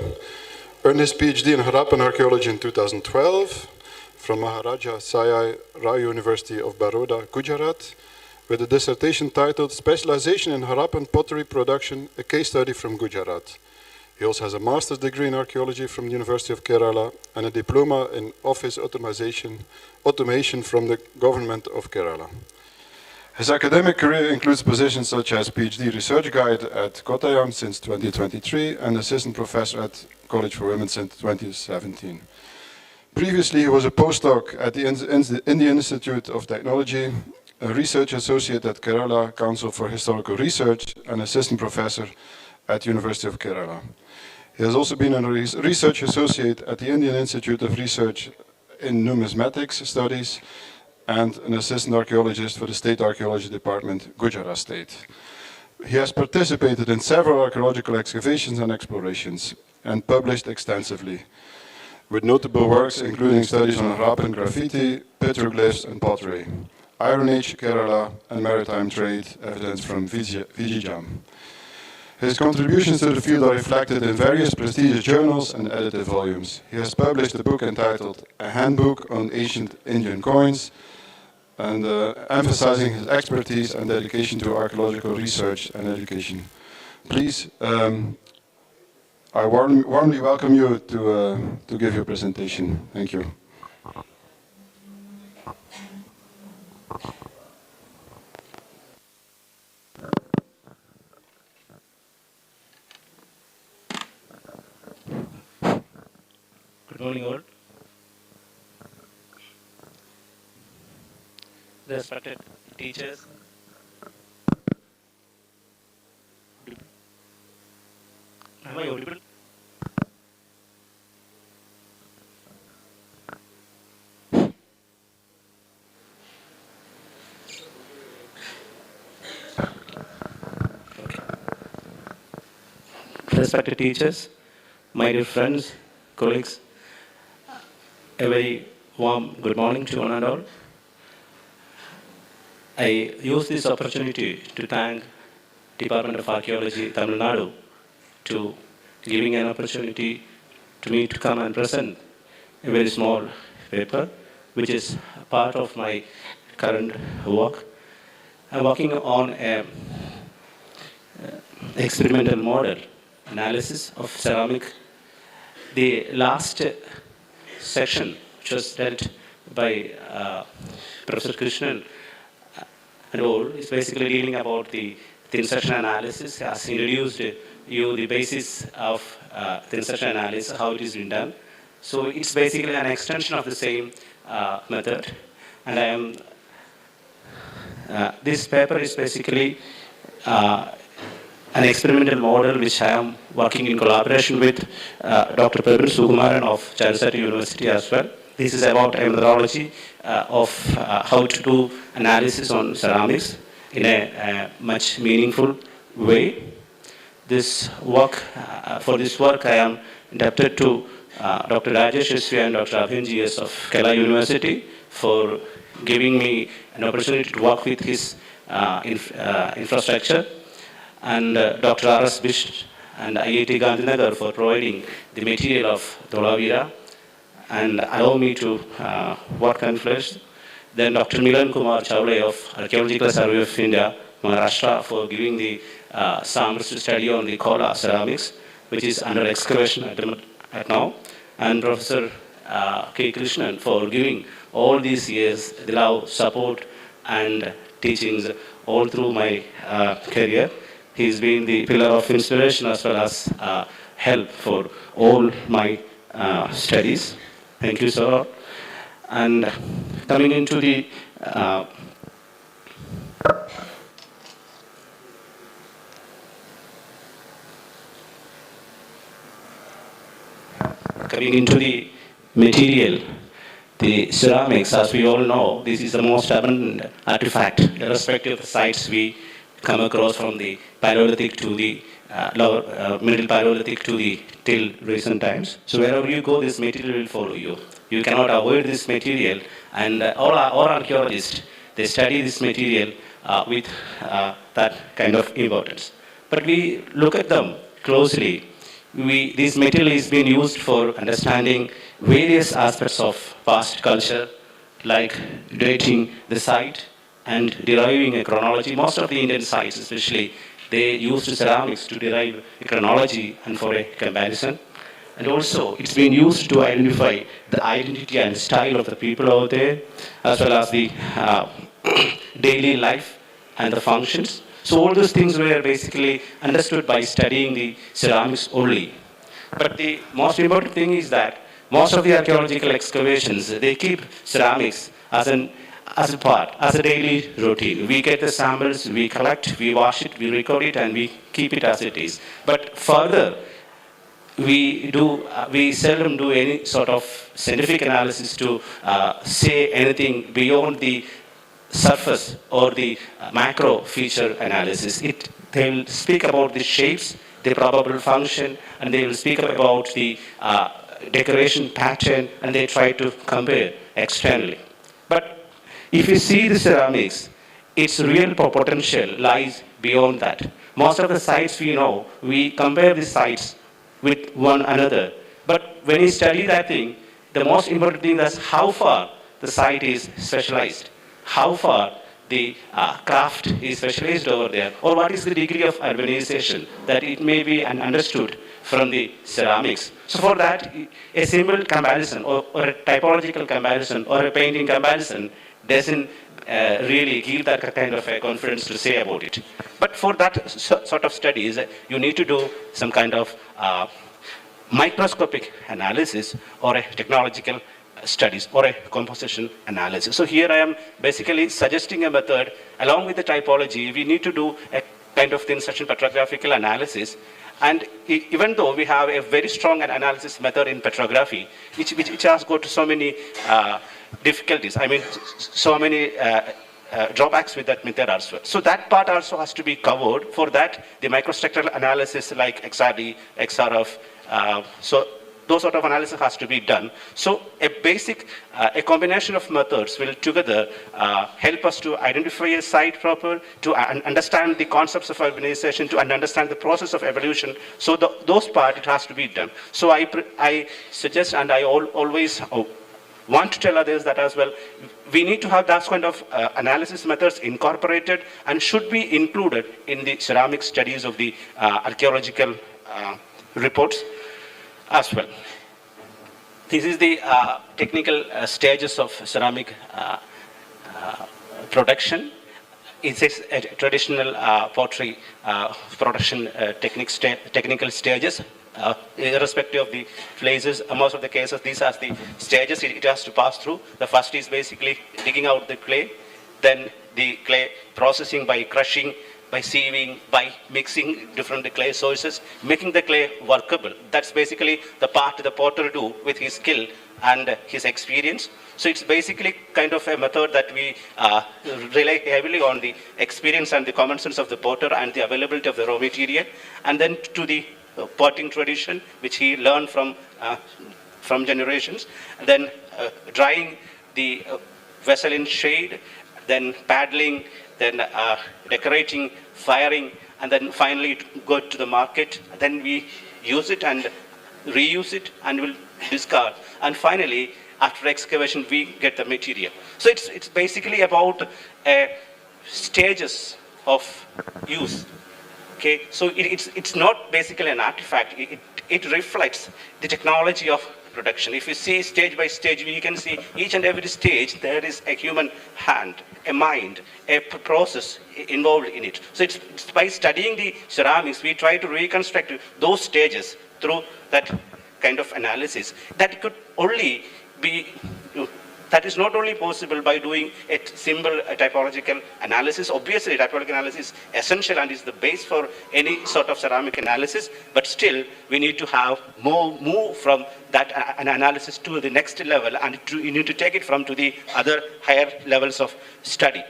Earned his PhD in Harappan archaeology in 2012 from Maharaja Sayai Rao University of Baroda, Gujarat, with a dissertation titled Specialization in Harappan Pottery Production, a Case Study from Gujarat. He also has a master's degree in archaeology from the University of Kerala and a diploma in office automation from the government of Kerala. His academic career includes positions such as PhD research guide at Kottayam since 2023 and assistant professor at College for Women since 2017. Previously, he was a postdoc at the Indian Institute of Technology, a research associate at Kerala Council for Historical Research, and assistant professor at University of Kerala. He has also been a research associate at the Indian Institute of Research in Numismatics Studies and an assistant archaeologist for the State Archaeology Department, Gujarat State. He has participated in several archaeological excavations and explorations and published extensively, with notable works including studies on Harappan graffiti, petroglyphs and pottery, Iron Age Kerala and maritime trade evidence from Vijayam. His contributions to the field are reflected in various prestigious journals and edited volumes. He has published a book entitled A Handbook on Ancient Indian Coins, and emphasizing his expertise and dedication to archaeological research and education. Please, I warmly welcome you to give your presentation. Thank you. Good morning, all. Respected teachers, am I audible? Respected teachers, my dear friends, colleagues, a very warm good morning to one and all. I use this opportunity to thank Department of Archaeology, Tamil Nadu, to giving an opportunity to me to come and present a very small paper, which is part of my current work. I'm working on an experimental model analysis of ceramic. The last section, which was dealt by Professor Krishnan and all, is basically dealing about the thin section analysis, has introduced you the basis of thin section analysis, how it is been done. So it's basically an extension of the same method. And I am, this paper is basically an experimental model which I am working in collaboration with Dr. Pebble Sukumaran of Charasati University as well. This is about a methodology of how to do analysis on ceramics in a much meaningful way. This work, for this work I am indebted to Dr. Rajesh Esri and Dr. Abhin GS of Kerala University for giving me an opportunity to work with his infrastructure, and Dr. R.S. Bish and IIT Gandhinagar for providing the material of Dholavira and allow me to work and flesh. Then Dr. Milan Kumar Chawle of Archaeological Survey of India, Maharashtra, for giving the samples to study on the Kola ceramics, which is under excavation at now, and Professor K. Krishnan for giving all these years the love, support, and teachings all through my career. He's been the pillar of inspiration as well as help for all my studies. Thank you, sir. And coming into the material, the ceramics, as we all know, this is the most abundant artifact, irrespective of the sites we come across from the Paleolithic to the Middle Paleolithic to the till recent times. So wherever you go, this material will follow you. You cannot avoid this material, and all archaeologists, they study this material with that kind of importance. But we look at them closely. This material is being used for understanding various aspects of past culture, like dating the site and deriving a chronology. Most of the Indian sites, especially, they used ceramics to derive a chronology and for a comparison. And also, it's been used to identify the identity and style of the people out there, as well as the daily life and the functions. So all those things were basically understood by studying the ceramics only. But the most important thing is that most of the archaeological excavations, they keep ceramics as a part, as a daily routine. We get the samples, we collect, we wash it, we record it, and we keep it as it is. But further, we seldom do any sort of scientific analysis to say anything beyond the surface or the macro feature analysis. They will speak about the shapes, the probable function, and they will speak about the decoration pattern, and they try to compare externally. But if you see the ceramics, its real potential lies beyond that. Most of the sites we know, we compare the sites with one another. But when you study that thing, the most important thing is how far the site is specialized, how far the craft is specialized over there, or what is the degree of urbanization that it may be understood from the ceramics. So for that, a simple comparison or a typological comparison or a painting comparison doesn't really give that kind of a confidence to say about it. But for that sort of studies, you need to do some kind of microscopic analysis or a technological studies or a composition analysis. So here I am basically suggesting a method along with the typology. We need to do a kind of thin section petrographical analysis. And even though we have a very strong analysis method in petrography, which has got so many difficulties, I mean, so many drawbacks with that method as well. So that part also has to be covered. For that, the microstructural analysis like XRD, XRF, so those sort of analysis has to be done. So a combination of methods will together help us to identify a site proper, to understand the concepts of urbanization, to understand the process of evolution. So those part, it has to be done. So I suggest, and I always want to tell others that as well, we need to have that kind of analysis methods incorporated and should be included in the ceramic studies of the archaeological reports as well. This is the technical stages of ceramic production. It's a traditional pottery production technical stages. irrespective of the places, most of the cases, these are the stages it has to pass through. The first is basically digging out the clay, then the clay processing by crushing, by sieving, by mixing different clay sources, making the clay workable. That's basically the part the potter do with his skill and his experience. So it's basically kind of a method that we rely heavily on the experience and the common sense of the potter and the availability of the raw material, and then to the potting tradition, which he learned from generations, and then drying the vessel in shade, then paddling, then decorating, firing, and then finally go to the market. Then we use it and reuse it and will discard. And finally, after excavation, we get the material. So it's basically about stages of use. Okay, so it's not basically an artifact. It reflects the technology of production. If you see stage by stage, you can see each and every stage there is a human hand, a mind, a process involved in it. So it's by studying the ceramics, we try to reconstruct those stages through that kind of analysis. That could only be, that is not only possible by doing a simple typological analysis. Obviously, typological analysis is essential and is the base for any sort of ceramic analysis, but still we need to have move from that an analysis to the next level, and you need to take it from to the other higher levels of study.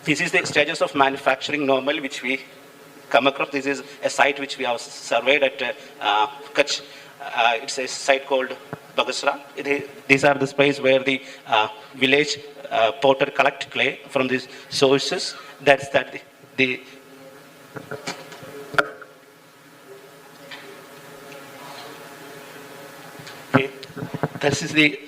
This is the stages of manufacturing normally which we come across. This is a site which we have surveyed at Kutch. It's a site called Bagasra. These are the space where the village potter collect clay from these sources. That's the okay. This is the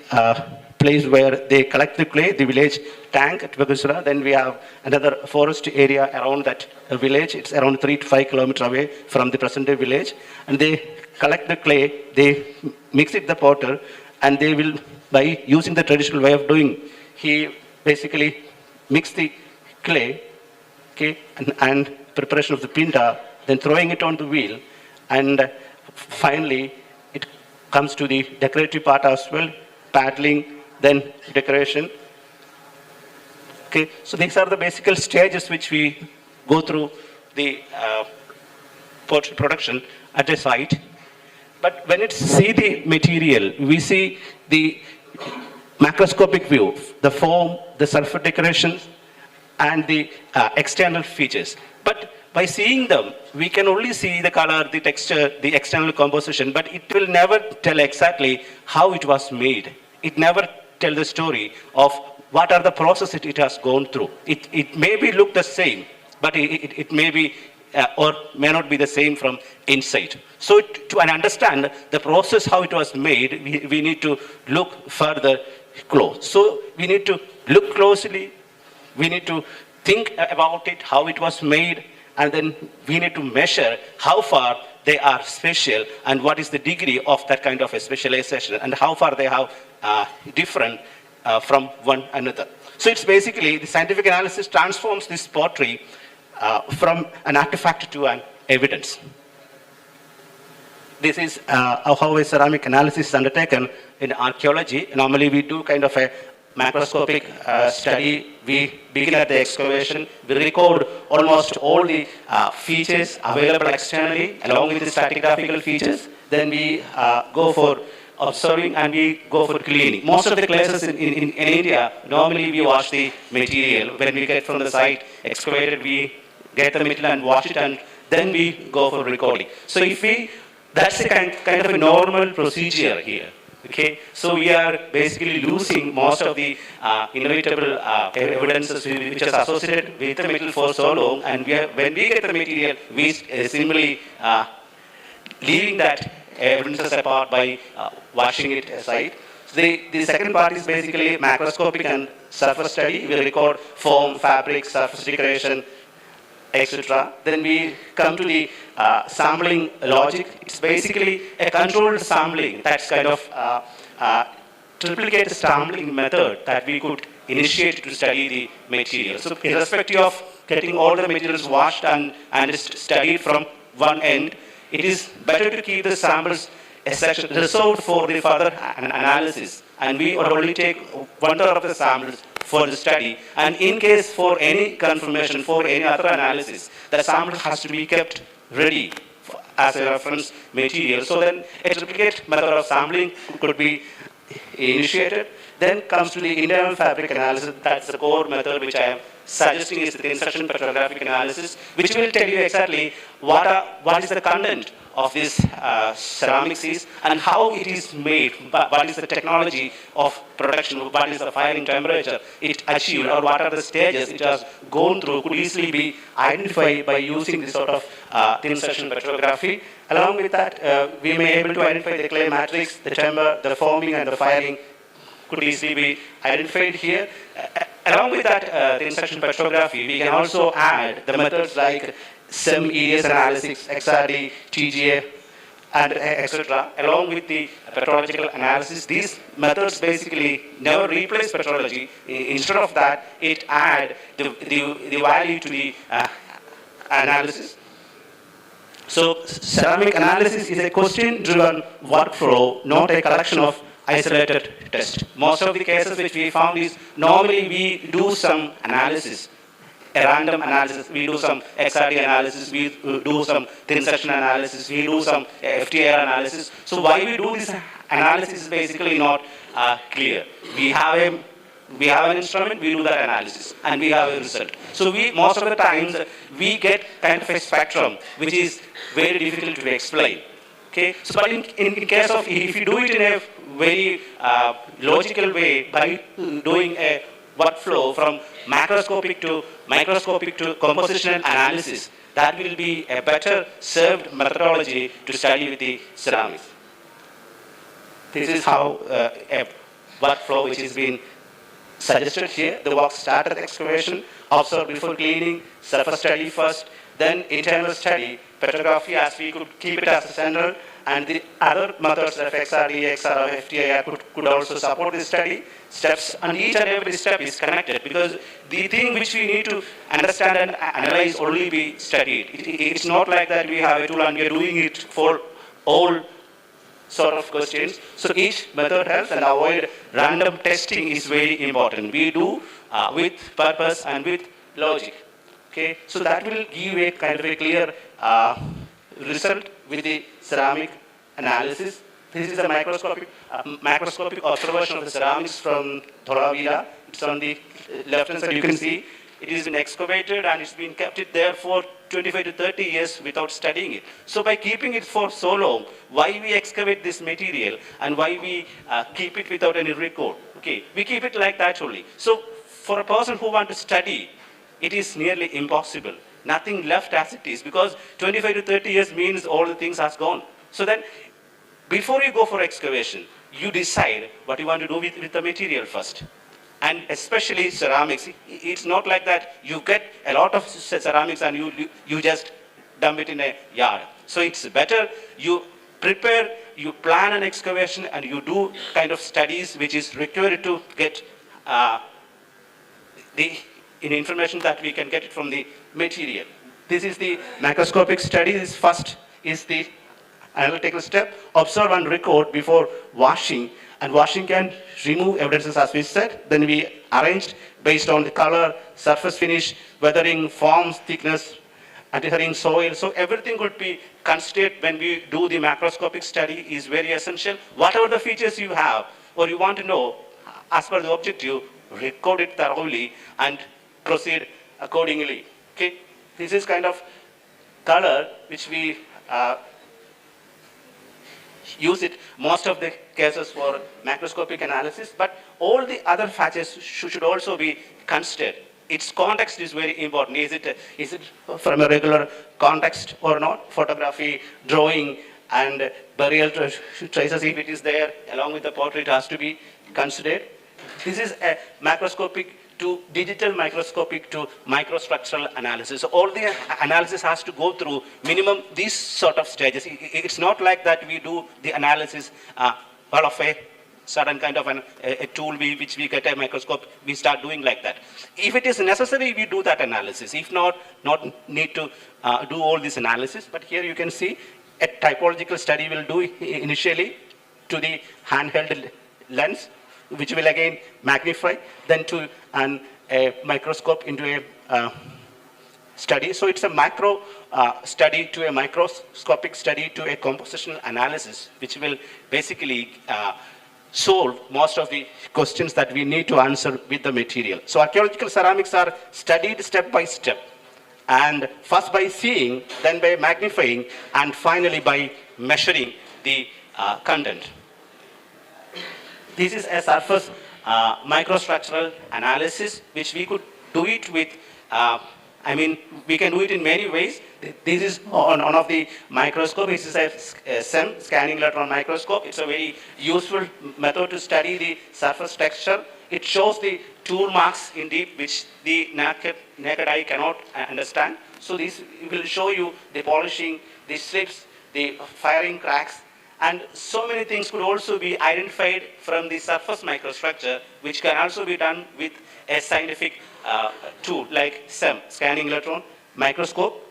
place where they collect the clay, the village tank at Bagasra. Then we have another forest area around that village. It's around 3 to 5 kilometers away from the present day village. And they collect the clay, they mix it the potter, and they will, by using the traditional way of doing, he basically mix the clay, okay, and preparation of the pinta, then throwing it on the wheel, and finally it comes to the decorative part as well, paddling, then decoration. Okay, so these are the basic stages which we go through the pottery production at a site. But when it's see the material, we see the macroscopic view, the form, the surface decorations, and the external features. But by seeing them, we can only see the color, the texture, the external composition, but it will never tell exactly how it was made. It never tell the story of what are the processes it has gone through. It may be look the same, but it may be or may not be the same from inside. So to understand the process, how it was made, we need to look further close. So we need to look closely, we need to think about it, how it was made, and then we need to measure how far they are special and what is the degree of that kind of a specialization and how far they have different from one another. So it's basically the scientific analysis transforms this pottery from an artifact to an evidence. This is how a ceramic analysis is undertaken in archaeology. Normally we do kind of a macroscopic study. We begin at the excavation. We record almost all the features available externally along with the stratigraphical features. Then we go for observing and we go for cleaning. Most of the places in India, normally we wash the material. When we get from the site excavated, we get the material and wash it, and then we go for recording. So that's a kind of a normal procedure here. Okay, so we are basically losing most of the inevitable evidences which is associated with the material for so long, and when we get the material, we simply leaving that evidences apart by washing it aside. So the second part is basically macroscopic and surface study. We record form, fabric, surface decoration, etc. Then we come to the sampling logic. It's basically a controlled sampling. That's kind of triplicate sampling method that we could initiate to study the material. So irrespective of getting all the materials washed and studied from one end, it is better to keep the samples a section reserved for the further analysis, and we would only take 1/3 of the samples for the study, and in case for any confirmation, for any other analysis, the sample has to be kept ready as a reference material. So then a triplicate method of sampling could be initiated. Then comes to the internal fabric analysis. That's the core method which I am suggesting is the thin section petrographic analysis, which will tell you exactly what is the content of this ceramics is and how it is made, what is the technology of production, what is the firing temperature it achieved, or what are the stages it has gone through, could easily be identified by using this sort of thin section petrography. Along with that, we may be able to identify the clay matrix, the timber, the forming and the firing could easily be identified here. Along with that thin section petrography, we can also add the methods like SEM, EDS analysis, XRD, TGA, and etc. Along with the petrological analysis. These methods basically never replace petrology. Instead of that, it adds the value to the analysis. So ceramic analysis is a question-driven workflow, not a collection of isolated tests. Most of the cases which we found is normally we do some analysis, a random analysis, we do some XRD analysis, we do some thin section analysis, we do some FTIR analysis. So why we do this analysis is basically not clear. We have an instrument, we do that analysis, and we have a result. So most of the times we get kind of a spectrum which is very difficult to explain. Okay, so but in case of, if you do it in a very logical way by doing a workflow from macroscopic to microscopic to compositional analysis, that will be a better served methodology to study with the ceramics. This is how a workflow which has been suggested here. The work started excavation, observe before cleaning, surface study first, then internal study, petrography as we could keep it as a center, and the other methods of XRD, XR, FTIR could also support this study. Steps, and each and every step is connected because the thing which we need to understand and analyze only be studied. It's not like that we have a tool and we are doing it for all sort of questions. So each method helps, and avoid random testing is very important. We do with purpose and with logic. Okay, so that will give a kind of a clear result with the ceramic analysis. This is a macroscopic observation of the ceramics from Thoravila. It's on the left hand side. You can see it has been excavated and it's been kept it there for 25 to 30 years without studying it. So by keeping it for so long, why we excavate this material and why we keep it without any record? Okay, we keep it like that only. So for a person who wants to study, it is nearly impossible. Nothing left as it is, because 25 to 30 years means all the things has gone. So then, before you go for excavation, you decide what you want to do with the material first. And especially ceramics, it's not like that you get a lot of ceramics and you just dump it in a yard. So it's better you prepare, you plan an excavation, and you do kind of studies which is required to get the information that we can get it from the material. This is the macroscopic study. This first is the analytical step. Observe and record before washing. And washing can remove evidences, as we said. Then we arranged based on the color, surface finish, weathering, forms, thickness, adhering soil. So everything could be considered when we do the macroscopic study is very essential. Whatever the features you have or you want to know, as per the objective, record it thoroughly and proceed accordingly. Okay, this is kind of color which we use it most of the cases for macroscopic analysis, but all the other factors should also be considered. Its context is very important. Is it from a regular context or not? Photography, drawing, and burial traces, if it is there, along with the portrait, has to be considered. This is a macroscopic to digital microscopic to microstructural analysis. So all the analysis has to go through minimum these sort of stages. It's not like that we do the analysis all of a sudden kind of a tool which we get a microscope, we start doing like that. If it is necessary, we do that analysis. If not need to do all this analysis. But here you can see a typological study will do initially to the handheld lens, which will again magnify, then to a microscope into a study. So it's a macro study to a microscopic study to a compositional analysis, which will basically solve most of the questions that we need to answer with the material. So archaeological ceramics are studied step by step. And first by seeing, then by magnifying, and finally by measuring the content. This is a surface microstructural analysis, which we could do it with, we can do it in many ways. This is on one of the microscopes. This is a SEM, scanning electron microscope. It's a very useful method to study the surface texture. It shows the tool marks indeed, which the naked eye cannot understand. So this will show you the polishing, the slips, the firing cracks, and so many things could also be identified from the surface microstructure, which can also be done with a scientific tool like SEM, scanning electron microscope.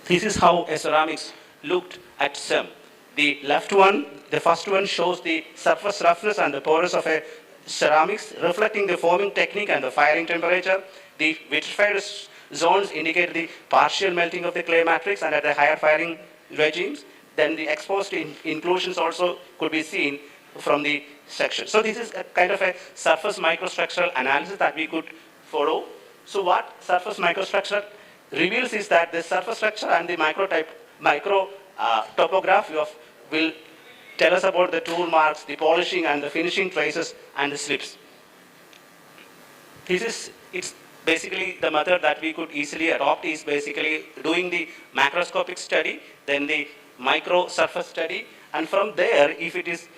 This is how a ceramics looked at SEM. The left one, the first one, shows the surface roughness and the porous of a ceramics, reflecting the forming technique and the firing temperature. The vitrified zones indicate the partial melting of the clay matrix and at the higher firing regimes. Then the exposed inclusions also could be seen from the section. So this is a kind of a surface microstructural analysis that we could follow. So what surface microstructure reveals is that the surface structure and the micro topography will tell us about the tool marks, the polishing and the finishing traces and the slips. It's basically the method that we could easily adopt is basically doing the macroscopic study, then the micro surface study, and from there, if it is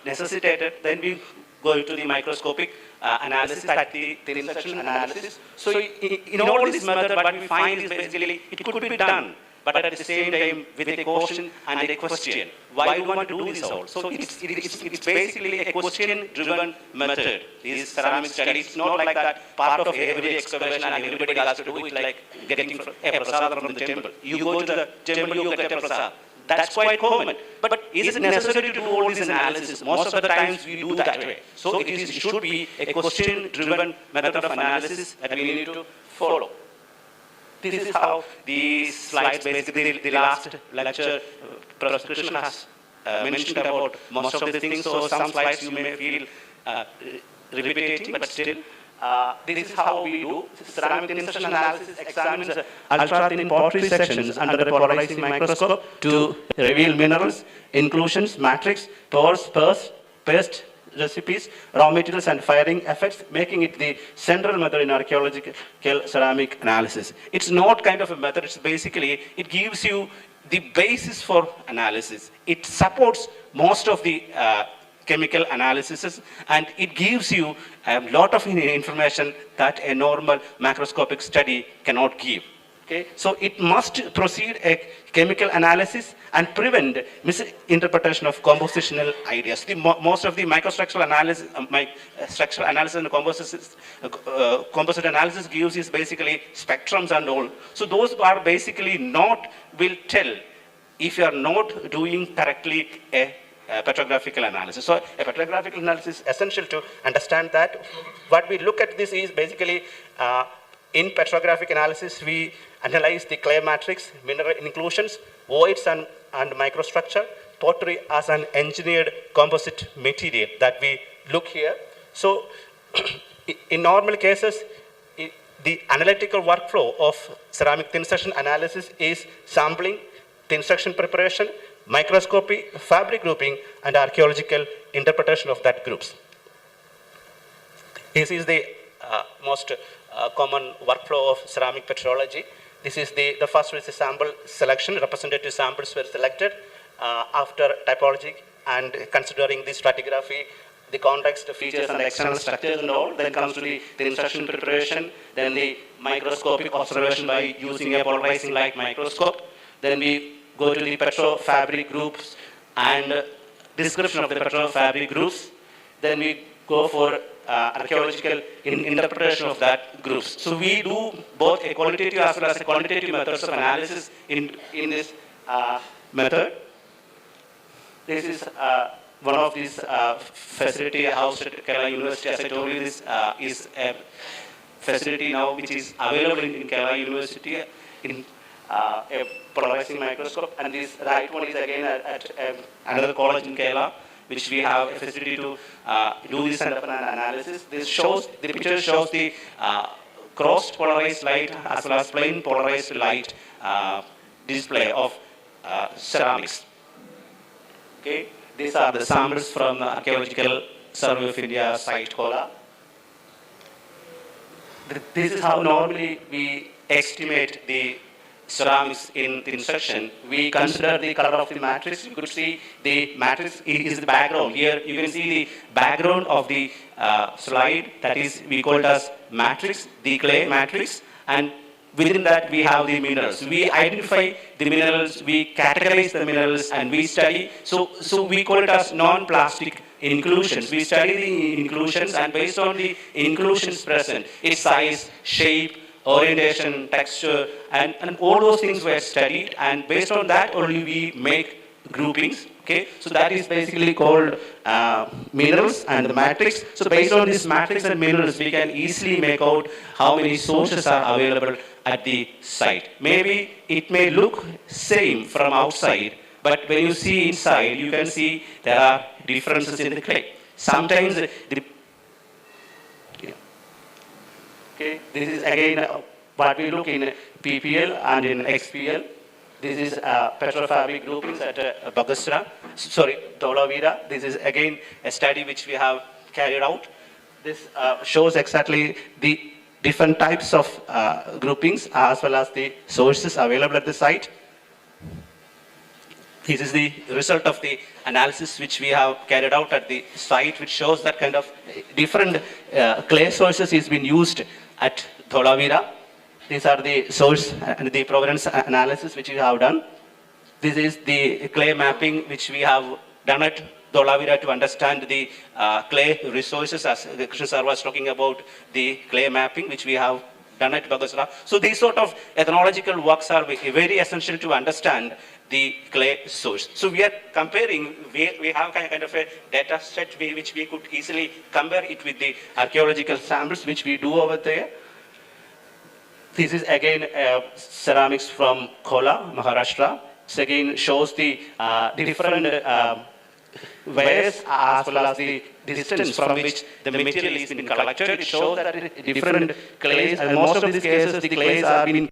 necessitated, then we go into the microscopic analysis, like the thin section analysis. So in all this method, what we find is basically it could be done, but at the same time with a caution and a question. Why do we want to do this all? So it's basically a question-driven method. These ceramic studies, it's not like that part of every excavation and everybody has to do it like getting a prasad from the temple. You go to the temple, you get a prasad. That's quite common. But is it necessary to do all this analysis? Most of the times we do that way. So it should be a question-driven method of analysis that we need to follow. This is how these slides, basically the last lecture, Professor Krishna has mentioned about most of the things. So some slides you may feel repetitive, but still, this is how we do. Ceramic thin section analysis examines ultra-thin pottery sections under a polarizing microscope to reveal minerals, inclusions, matrix, pores, paste, recipes, raw materials, and firing effects, making it the central method in archaeological ceramic analysis. It's not kind of a method, it's basically, it gives you the basis for analysis. It supports most of the chemical analysis, and it gives you a lot of information that a normal macroscopic study cannot give. Okay? So it must proceed a chemical analysis and prevent misinterpretation of compositional ideas. Most of the microstructural analysis, structural analysis and composite analysis gives is basically spectrums and all. So those are basically will tell if you are not doing correctly a petrographical analysis. So a petrographical analysis is essential to understand that. What we look at this is basically in petrographic analysis, we analyze the clay matrix, mineral inclusions, voids and microstructure, pottery as an engineered composite material that we look here. So in normal cases, the analytical workflow of ceramic thin section analysis is sampling, thin section preparation, microscopy, fabric grouping, and archaeological interpretation of that groups. This is the most common workflow of ceramic petrology. This is the first is the sample selection. Representative samples were selected after typology and considering the stratigraphy, the context, the features, and the external structures and all. Then comes to the instruction preparation, then the microscopic observation by using a polarizing light microscope. Then we go to the petrofabric groups and description of the petrofabric groups. Then we go for archaeological interpretation of that groups. So we do both a qualitative as well as a quantitative methods of analysis in this method. This is one of these facility housed at Kerala University. As I told you, this is a facility now which is available in Kerala University in a polarizing microscope. And this right one is again at another college in Kerala, which we have a facility to do this kind of an analysis. This shows, the picture shows the crossed polarized light as well as plain polarized light display of ceramics. Okay, these are the samples from the Archaeological Survey of India site Kola. This is how normally we estimate the ceramics in the section. We consider the color of the matrix. You could see the matrix is the background. Here you can see the background of the slide, that is, we call it as matrix, the clay matrix, and within that we have the minerals. We identify the minerals, we categorize the minerals, and we study. So we call it as non-plastic inclusions. We study the inclusions, and based on the inclusions present, its size, shape, orientation, texture, and all those things were studied, and based on that only we make groupings. Okay, so that is basically called minerals and the matrix. So based on this matrix and minerals, we can easily make out how many sources are available at the site. Maybe it may look same from outside, but when you see inside, you can see there are differences in the clay. Sometimes okay, this is again what we look in PPL and in XPL. This is petrofabric groupings at Dholavira. This is again a study which we have carried out. This shows exactly the different types of groupings as well as the sources available at the site. This is the result of the analysis which we have carried out at the site, which shows that kind of different clay sources is being used at Dholavira. These are the source and the provenance analysis which we have done. This is the clay mapping which we have done at Dholavira to understand the clay resources, as Krishna sir was talking about the clay mapping which we have done at Bagasra. So these sort of ethnological works are very essential to understand the clay source. So we are comparing, we have kind of a data set which we could easily compare it with the archaeological samples which we do over there. This is again ceramics from Kola, Maharashtra. This again shows the different ways as well as the distance from which the material is being collected. It shows that different clays, and most of these cases the clays are being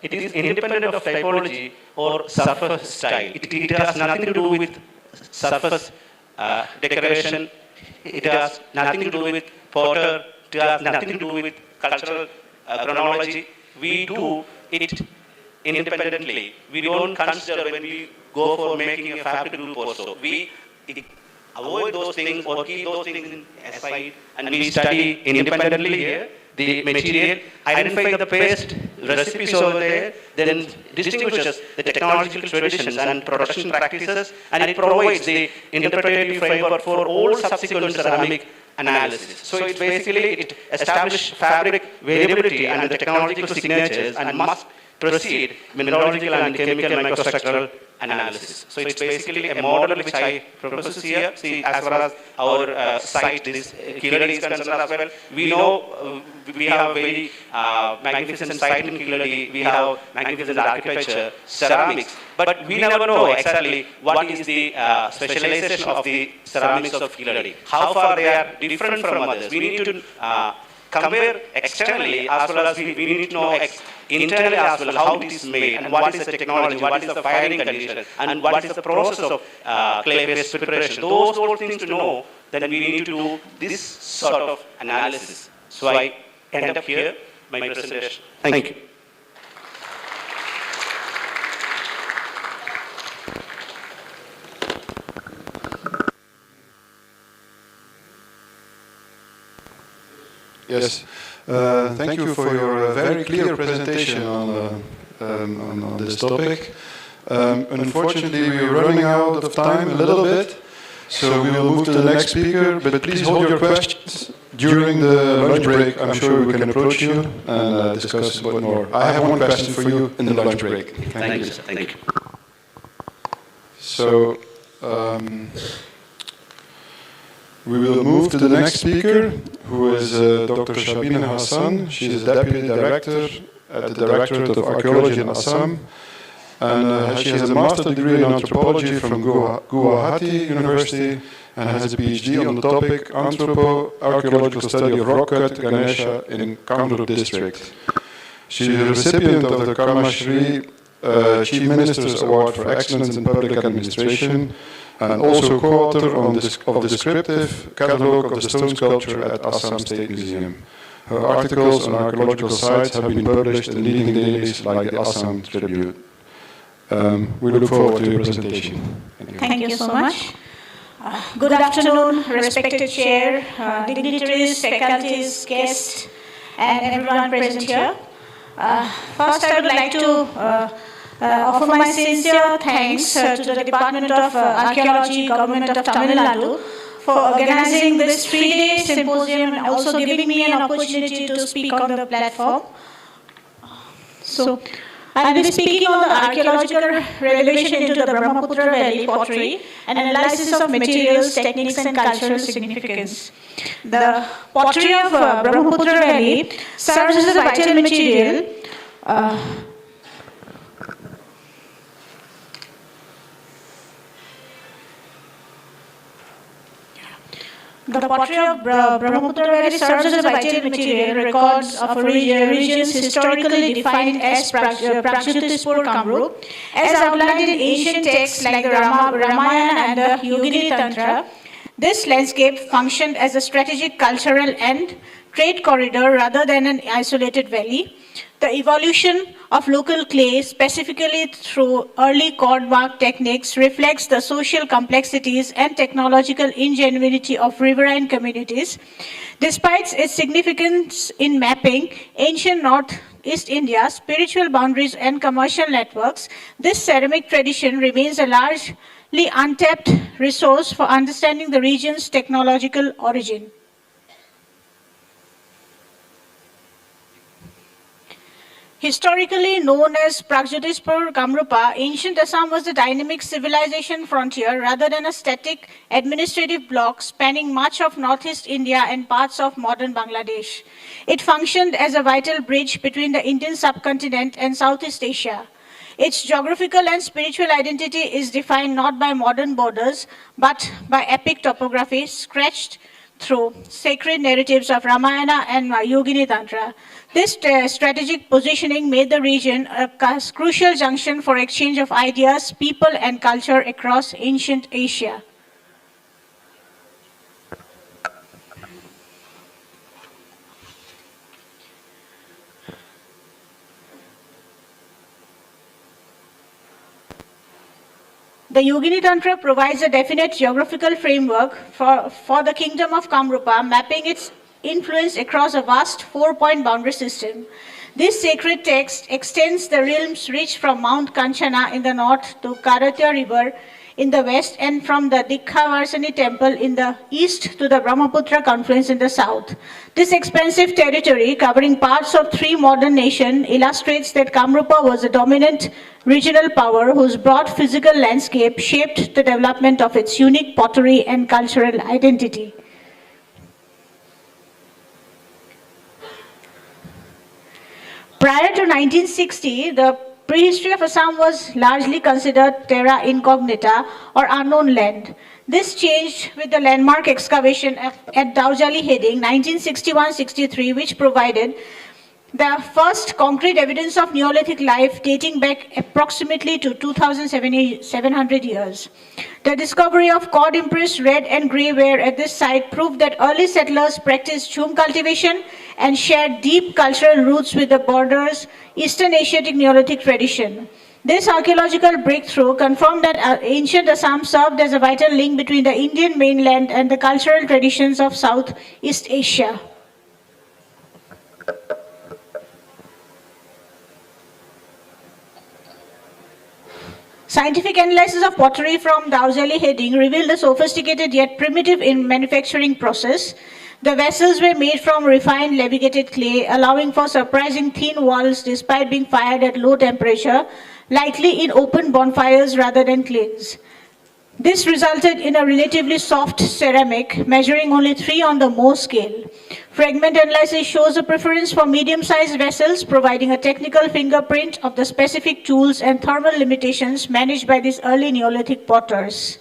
it is independent of typology or surface style. It has nothing to do with surface decoration. It has nothing to do with potter. It has nothing to do with cultural chronology. We do it independently. We don't consider when we go for making a fabric group also. avoid those things or keep those things aside, and we study independently here the material, identify the best recipes over there, then distinguishes the technological traditions and production practices, and it provides the interpretative framework for all subsequent ceramic analysis. So it basically it establishes fabric variability and the technological signatures and must proceed mineralogical and chemical microstructural analysis. So it's basically a model which I propose here. See, as far as our site, this Killarney is concerned as well, we know we have a very magnificent site in Killarney. We have magnificent architecture, ceramics, but we never know exactly what is the specialization of the ceramics of Killarney. How far they are different from others. We need to compare externally as well as we need to know internally as well how it is made and what is the technology, what is the firing condition, and what is the process of clay-based preparation. Those all things to know, then we need to do this sort of analysis. So I end up here my presentation. Thank you. Yes, thank you for your very clear presentation on this topic. Unfortunately, we are running out of time a little bit, so we will move to the next speaker, but please hold your questions during the lunch break. I'm sure we can approach you and discuss a bit more. I have one question for you in the lunch break. Thank you, sir. Thank you. So, we will move to the next speaker, who is Dr. Shabina Hassan. She is Deputy Director at the Directorate of Archaeology in Assam. And she has a master's degree in anthropology from Guwahati University and has a PhD on the topic Anthropo-Archaeological Study of Rock Cut Ganesha in Kamrup District. She is a recipient of the Karma Shri Chief Minister's Award for Excellence in Public Administration, and also co-author of the descriptive catalogue of the stone sculpture at Assam State Museum. Her articles on archaeological sites have been published in leading dailies like the Assam Tribute. We look forward to your presentation. Thank you. Thank you so much. Good afternoon, respected chair, dignitaries, faculties, guests, and everyone present here. First, I would like to offer my sincere thanks to the Department of Archaeology, Government of Tamil Nadu, for organizing this 3-day symposium and also giving me an opportunity to speak on the platform. So, I will be speaking on the archaeological revelation into the Brahmaputra Valley pottery and analysis of materials, techniques, and cultural significance. The pottery of Brahmaputra Valley serves as a vital material The pottery of Brahmaputra Valley serves as a vital material, records of regions historically defined as Pragjyotispur Kamrup, as outlined in ancient texts like the Ramayana and the Yogini Tantra. This landscape functioned as a strategic cultural and trade corridor rather than an isolated valley. The evolution of local clay, specifically through early cord mark techniques, reflects the social complexities and technological ingenuity of riverine communities. Despite its significance in mapping ancient Northeast India's spiritual boundaries and commercial networks, this ceramic tradition remains a largely untapped resource for understanding the region's technological origin. Historically known as Pragjyotispur Kamrupa, ancient Assam was a dynamic civilization frontier rather than a static administrative bloc spanning much of Northeast India and parts of modern Bangladesh. It functioned as a vital bridge between the Indian subcontinent and Southeast Asia. Its geographical and spiritual identity is defined not by modern borders, but by epic topography scratched through sacred narratives of Ramayana and Yogini Tantra. This strategic positioning made the region a crucial junction for exchange of ideas, people, and culture across ancient Asia. The Yogini Tantra provides a definite geographical framework for the kingdom of Kamrupa, mapping its influence across a vast 4-point boundary system. This sacred text extends the realm's reach from Mount Kanchana in the north to Karatya River in the west, and from the Dikha temple in the east to the Brahmaputra confluence in the south. This expansive territory, covering parts of 3 modern nations, illustrates that Kamrupa was a dominant regional power whose broad physical landscape shaped the development of its unique pottery and cultural identity. Prior to 1960, the prehistory of Assam was largely considered terra incognita or unknown land. This changed with the landmark excavation at Daujali Heading 1961-63, which provided the first concrete evidence of Neolithic life dating back approximately to 2,700 years. The discovery of cord-impressed red and grey ware at this site proved that early settlers practiced chum cultivation and shared deep cultural roots with the border's Eastern Asiatic Neolithic tradition. This archaeological breakthrough confirmed that ancient Assam served as a vital link between the Indian mainland and the cultural traditions of Southeast Asia. Scientific analysis of pottery from Daujali Heading revealed a sophisticated yet primitive in manufacturing process. The vessels were made from refined levigated clay, allowing for surprising thin walls despite being fired at low temperature, likely in open bonfires rather than kilns. This resulted in a relatively soft ceramic, measuring only 3 on the Mohs scale. Fragment analysis shows a preference for medium-sized vessels, providing a technical fingerprint of the specific tools and thermal limitations managed by these early Neolithic potters.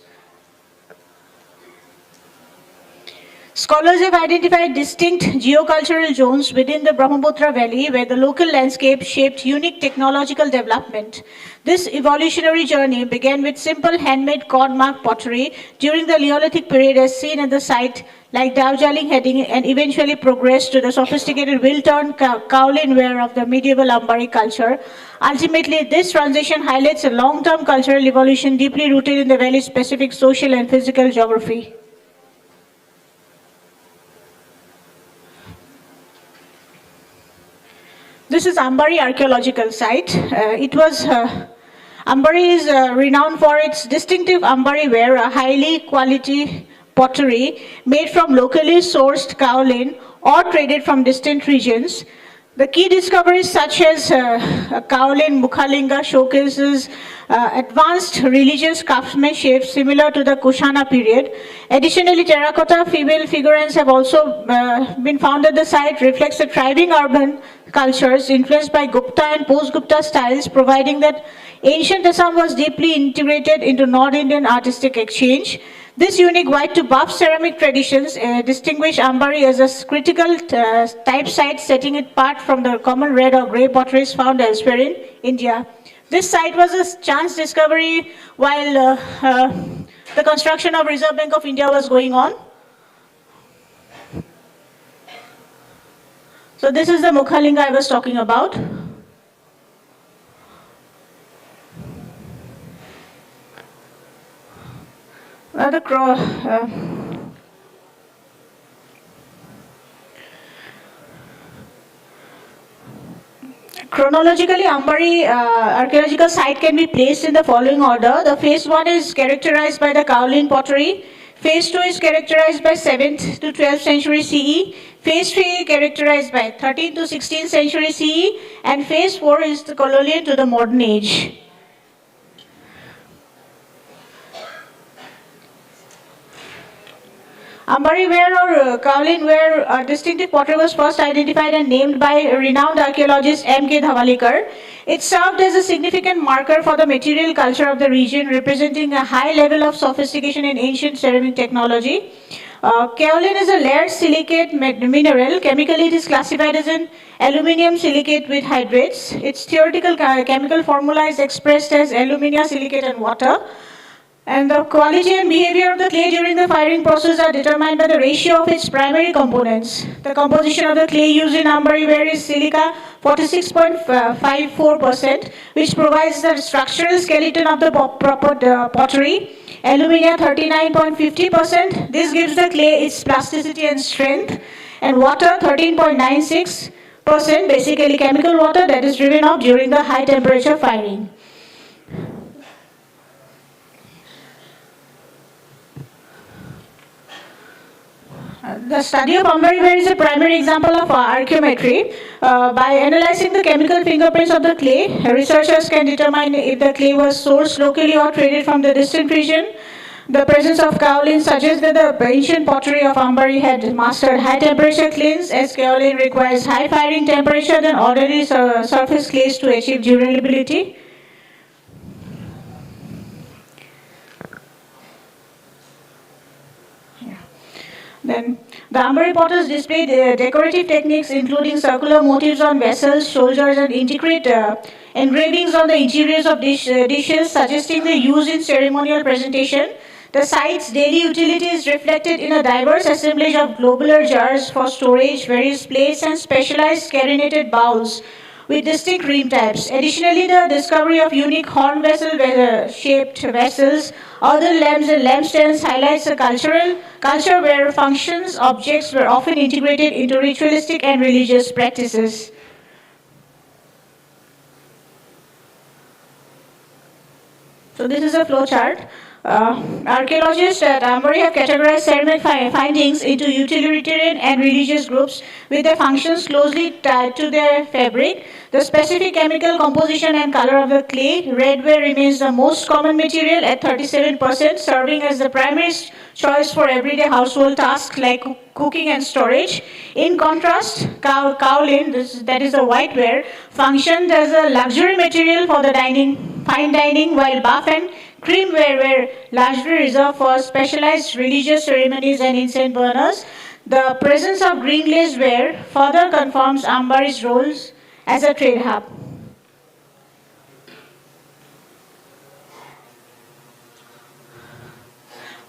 Scholars have identified distinct geocultural zones within the Brahmaputra Valley where the local landscape shaped unique technological development. This evolutionary journey began with simple handmade cord-mark pottery during the Neolithic period as seen at the site like Daujali Heading, and eventually progressed to the sophisticated wheel-turned kaolin ware of the medieval Ambari culture. Ultimately, this transition highlights a long-term cultural evolution deeply rooted in the valley's specific social and physical geography. This is Ambari archaeological site. Ambari is renowned for its distinctive Ambari ware, a highly quality pottery made from locally sourced kaolin or traded from distant regions. The key discoveries such as kaolin Mukhalinga showcases advanced religious craftsmanship similar to the Kushana period. Additionally, terracotta female figurines have also been found at the site, reflects the thriving urban cultures influenced by Gupta and post-Gupta styles, providing that ancient Assam was deeply integrated into North Indian artistic exchange. This unique white to buff ceramic traditions distinguish Ambari as a critical type site, setting it apart from the common red or grey potteries found elsewhere in India. This site was a chance discovery while the construction of Reserve Bank of India was going on. So this is the Mukhalinga I was talking about. Chronologically, Ambari archaeological site can be placed in the following order. The phase 1 is characterized by the kaolin pottery. Phase 2 is characterized by 7th to 12th century CE. Phase 3 characterized by 13th to 16th century CE. And phase 4 is the colonial to the modern age. Ambari ware or kaolin ware, a distinctive pottery, was first identified and named by renowned archaeologist M.K. Dhavalikar. It served as a significant marker for the material culture of the region, representing a high level of sophistication in ancient ceramic technology. Kaolin is a layered silicate mineral. Chemically, it is classified as an aluminium silicate with hydrates. Its theoretical chemical formula is expressed as alumina, silicate, and water. And the quality and behavior of the clay during the firing process are determined by the ratio of its primary components. The composition of the clay used in Ambari ware is silica 46.54%, which provides the structural skeleton of the proper pottery. Alumina 39.50%. This gives the clay its plasticity and strength. And water 13.96%, basically chemical water that is driven off during the high temperature firing. The study of Ambari ware is a primary example of archaeometry. By analyzing the chemical fingerprints of the clay, researchers can determine if the clay was sourced locally or traded from the distant region. The presence of kaolin suggests that the ancient pottery of Ambari had mastered high temperature clays, as kaolin requires high firing temperature than ordinary surface clays to achieve durability. Then the Ambari potters display decorative techniques including circular motifs on vessels, shoulders, and intricate engravings on the interiors of dishes, suggesting the use in ceremonial presentation. The site's daily utility is reflected in a diverse assemblage of globular jars for storage, various plates, and specialized carinated bowls with distinct rim types. Additionally, the discovery of unique horn vessel-shaped vessels, other lamps and lampstands highlights a culture where functions, objects were often integrated into ritualistic and religious practices. So this is a flow chart. Archaeologists at Ambari have categorized ceramic findings into utilitarian and religious groups with their functions closely tied to their fabric. The specific chemical composition and color of the clay, red ware remains the most common material at 37%, serving as the primary choice for everyday household tasks like cooking and storage. In contrast, kaolin, that is a white ware, functioned as a luxury material for the fine dining, while buff and cream ware were largely reserved for specialized religious ceremonies and incense burners. The presence of green glazed ware further confirms Ambari's roles as a trade hub.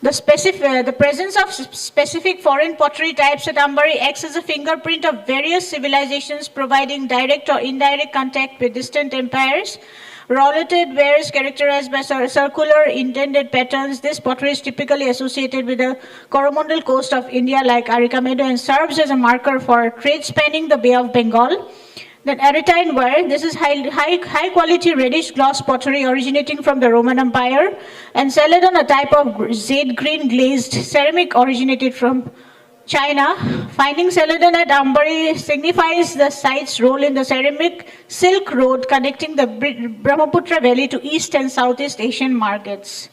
The presence of specific foreign pottery types at Ambari acts as a fingerprint of various civilizations, providing direct or indirect contact with distant empires. Rollated wares characterized by circular indented patterns. This pottery is typically associated with the Coromandel coast of India like Archaeology and serves as a marker for trade spanning the Bay of Bengal. Then Aretine ware, this is high quality reddish gloss pottery originating from the Roman Empire. And Celadon, a type of jade green glazed ceramic originated from China. Finding Celadon at Ambari signifies the site's role in the ceramic Silk Road connecting the Brahmaputra Valley to East and Southeast Asian markets.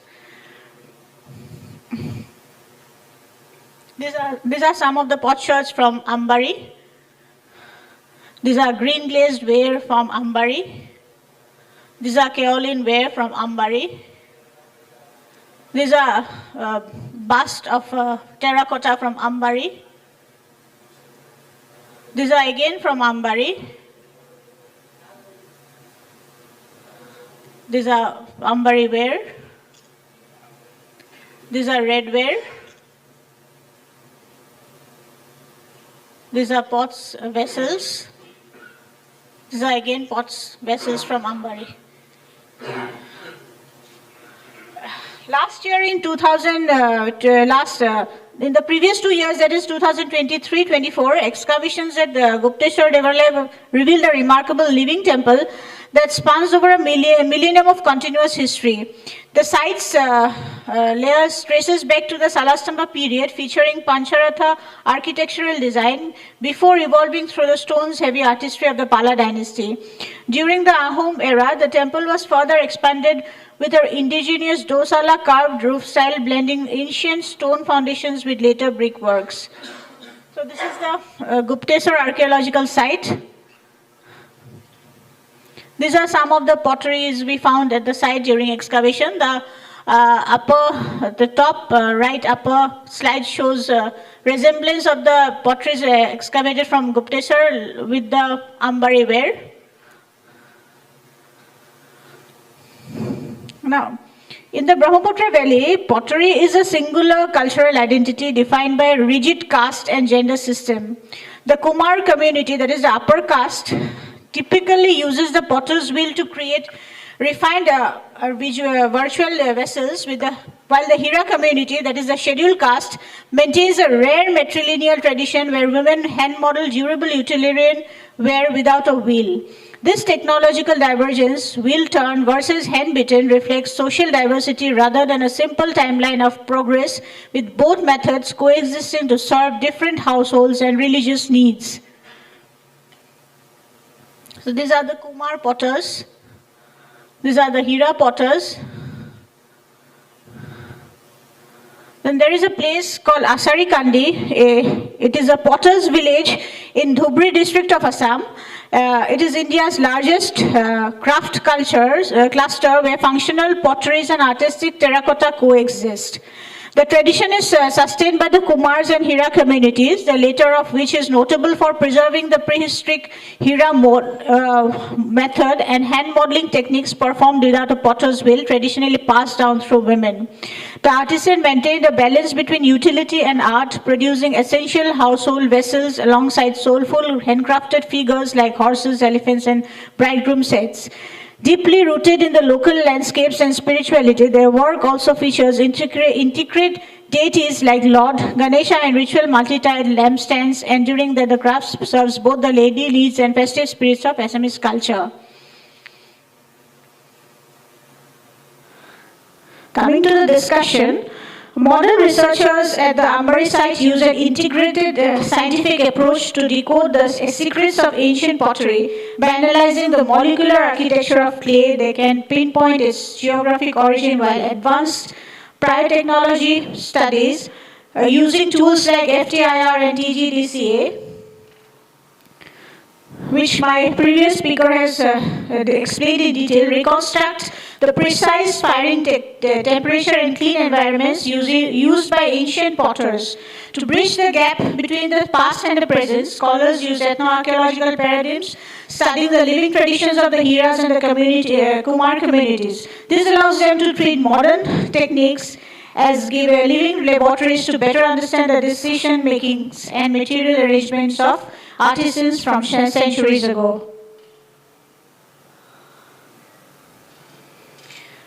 These are some of the potsherds from Ambari. These are green glazed ware from Ambari. These are kaolin ware from Ambari. These are bust of terracotta from Ambari. These are again from Ambari. These are Ambari ware. These are red ware. These are pots, vessels. These are again pots, vessels from Ambari. Last year in in the previous 2 years, that is 2023-24, excavations at Gupteshwar Devarlai revealed a remarkable living temple that spans over a millennium of continuous history. The site's layers traces back to the Salastamba period, featuring Pancharatha architectural design before evolving through the stones-heavy artistry of the Pala dynasty. During the Ahom era, the temple was further expanded with her indigenous dosala carved roof style, blending ancient stone foundations with later brickworks. So this is the Gupteshwar archaeological site. These are some of the potteries we found at the site during excavation. The top right upper slide shows resemblance of the potteries excavated from Gupteshwar with the Ambari ware. Now, In the Brahmaputra Valley, pottery is a singular cultural identity defined by a rigid caste and gender system. The Kumar community, that is the upper caste, typically uses the potter's wheel to create refined virtual vessels, while the Hira community, that is the scheduled caste, maintains a rare matrilineal tradition where women hand model durable utilitarian ware without a wheel. This technological divergence, wheel turn versus hand beaten, reflects social diversity rather than a simple timeline of progress, with both methods coexisting to serve different households and religious needs. So these are the Kumar potters. These are the Hira potters. Then there is a place called Asarikandi. It is a potter's village in Dhubri district of Assam. It is India's largest craft cluster where functional potteries and artistic terracotta coexist. The tradition is sustained by the Kumars and Hira communities, the latter of which is notable for preserving the prehistoric Hira method and hand modeling techniques performed without a potter's wheel, traditionally passed down through women. The artisan maintained a balance between utility and art, producing essential household vessels alongside soulful handcrafted figures like horses, elephants, and bridegroom sets. Deeply rooted in the local landscapes and spirituality, their work also features intricate deities like Lord Ganesha and ritual multi-tied lampstands, ensuring that the craft serves both the lady needs and festive spirits of Assamese culture. Coming to the discussion, modern researchers at the Ambari site use an integrated scientific approach to decode the secrets of ancient pottery. By analyzing the molecular architecture of clay, they can pinpoint its geographic origin, while advanced prior technology studies using tools like FTIR and TGDCA, which my previous speaker has explained in detail, reconstruct the precise firing temperature in clean environments used by ancient potters. To bridge the gap between the past and the present, scholars use ethno-archaeological paradigms, studying the living traditions of the Hiras and the Kumar communities. This allows them to treat modern techniques as living laboratories to better understand the decision makings and material arrangements of artisans from centuries ago.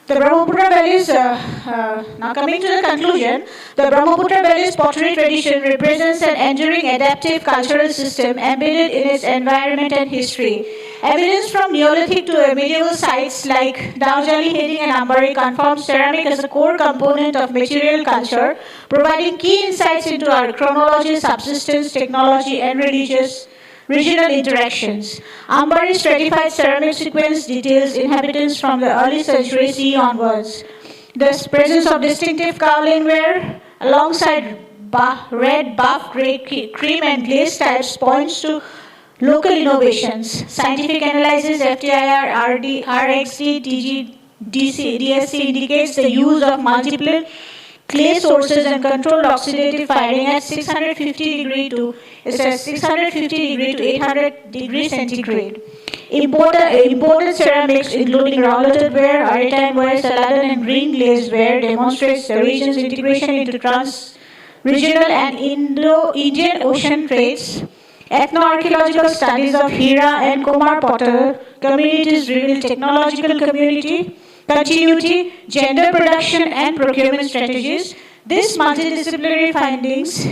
The Brahmaputra Valley's, now coming to the conclusion, the Brahmaputra Valley's pottery tradition represents an enduring adaptive cultural system embedded in its environment and history. Evidence from Neolithic to medieval sites like Daujali, Heding and Ambari confirms ceramic as a core component of material culture, providing key insights into our chronology, subsistence, technology and regional interactions. Ambari stratified ceramic sequence details inhabitants from the early century CE onwards. The presence of distinctive kaolin ware alongside red, buff, grey, cream and glaze types points to local innovations. Scientific analysis FTIR, RXD, DSC indicates the use of multiple clay sources and controlled oxidative firing at 650 degree to 800 degrees centigrade. Imported ceramics, including rouleted ware, Aretine ware, Saladan and green glazed ware, demonstrates the region's integration into trans-regional and Indo-Indian ocean trades. Ethno-archaeological studies of Hira and Kumar potter communities reveal technological continuity, gender production and procurement strategies. These multidisciplinary findings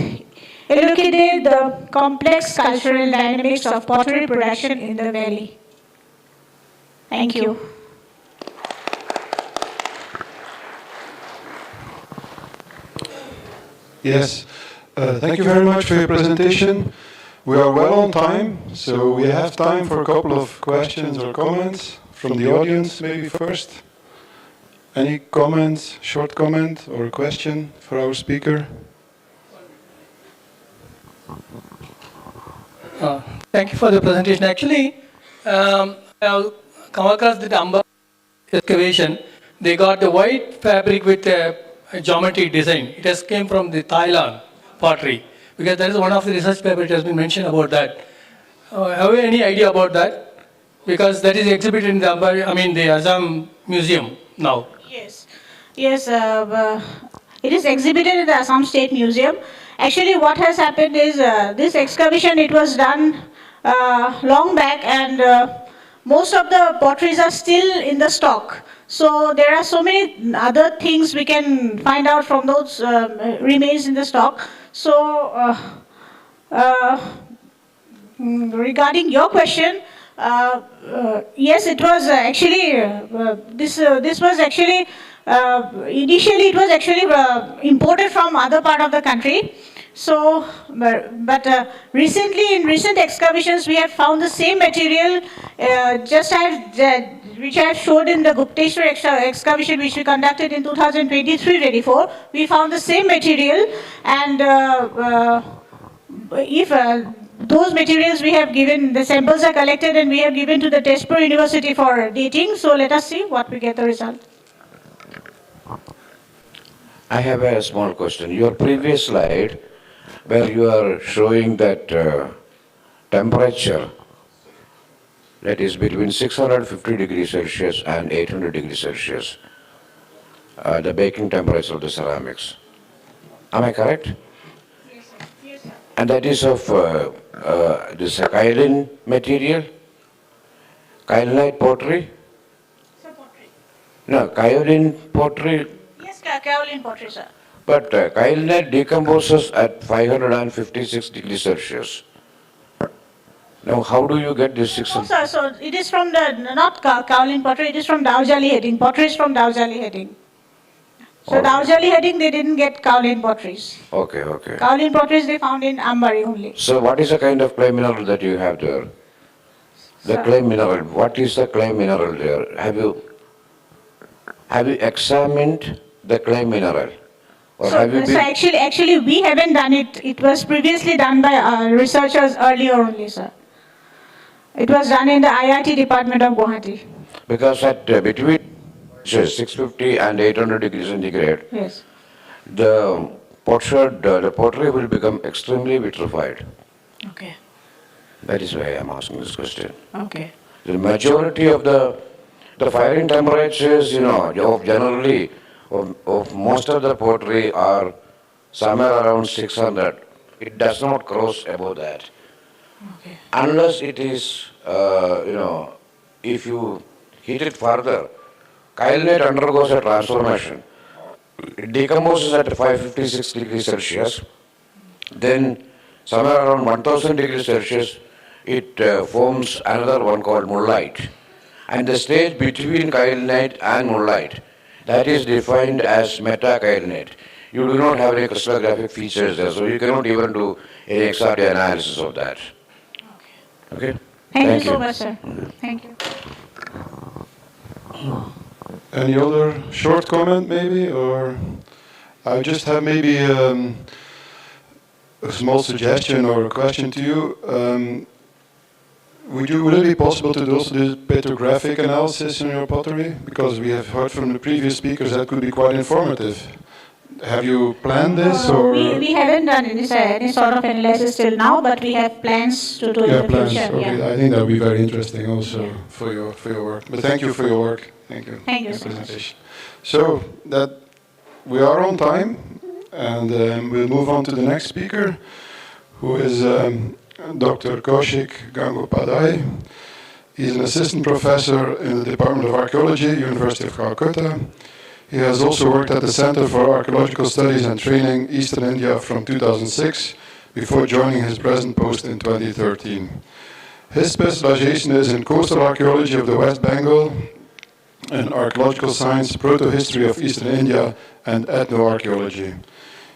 elucidate the complex cultural dynamics of pottery production in the valley. Thank you. Yes, thank you very much for your presentation. We are well on time, so we have time for a couple of questions or comments from the audience, maybe first. Any comments, short comment or a question for our speaker? Thank you for the presentation. Actually, I have come across the Amba excavation. They got the white fabric with a geometry design. It has came from the Thailand pottery, because that is one of the research papers that has been mentioned about that. Have you any idea about that? Because that is exhibited in the Assam Museum now. Yes, it is exhibited in the Assam State Museum. Actually, what has happened is this excavation, it was done long back, and most of the potteries are still in the stock. So there are so many other things we can find out from those remains in the stock. So regarding your question, yes, it was actually this was actually initially it was actually imported from other part of the country. So, but recently in recent excavations we have found the same material, which I have showed in the Gupteshwar excavation which we conducted in 2023-24. We found the same material, and if those materials we have given, the samples are collected and we have given to the Tezpur University for dating. So let us see what we get the result. I have a small question. Your previous slide, where you are showing that temperature that is between 650 degrees Celsius and 800 degrees Celsius, the baking temperature of the ceramics. Am I correct? Yes, sir. Yes, sir. And that is of this kaolin material, kaolinite pottery? Sir, pottery. No, kaolin pottery. Yes, kaolin pottery, sir. But kaolinite decomposes at 556 degrees Celsius. Now, how do you get this 600? No, sir, so it is from the, not kaolin pottery, it is from Daujali heading. Pottery is from Daujali heading. So Okay. Daujali heading, they didn't get kaolin potteries. Okay, okay. Kaolin potteries they found in Ambari only. So what is the kind of clay mineral that you have there? The Sir. clay mineral. What is the clay mineral there? Have you examined the clay mineral? Or So, have you so been... actually we haven't done it. It was previously done by researchers earlier only, sir. It was done in the IIT department of Guwahati. Because at between 650 and 800 degrees centigrade, Yes. the pottery will become extremely vitrified. Okay. That is why I am asking this question. Okay. The majority of the firing temperatures, of most of the pottery are somewhere around 600. It does not cross above that. Okay. Unless it is, if you heat it further, kaolinite undergoes a transformation. It decomposes at 556 degrees Celsius. Then somewhere around 1000 degrees Celsius, it forms another one called mullite. And the stage between kaolinite and mullite, that is defined as meta-kaolinite. You do not have any crystallographic features there, so you cannot even do any XRD analysis of that. Okay? Thank you so much, sir. Thank you. Any other short comment maybe, or I just have maybe a small suggestion or a question to you. Would it be possible to do also this petrographic analysis in your pottery? Because we have heard from the previous speakers that could be quite informative. Have you planned this, or? We haven't done any sort of analysis till now, but we have plans to do in the plans. future. Okay, Yeah. I think that would be very interesting also for your work. But thank you for your work. Thank you. Thank you for so the much. presentation. So that we are on time, and we'll move on to the next speaker, who is Dr. Kaushik Gangopadhyay. He's an assistant professor in the Department of Archaeology, University of Calcutta. He has also worked at the Center for Archaeological Studies and Training, Eastern India, from 2006, before joining his present post in 2013. His specialization is in coastal archaeology of the West Bengal, and archaeological science, proto-history of Eastern India, and ethnoarchaeology.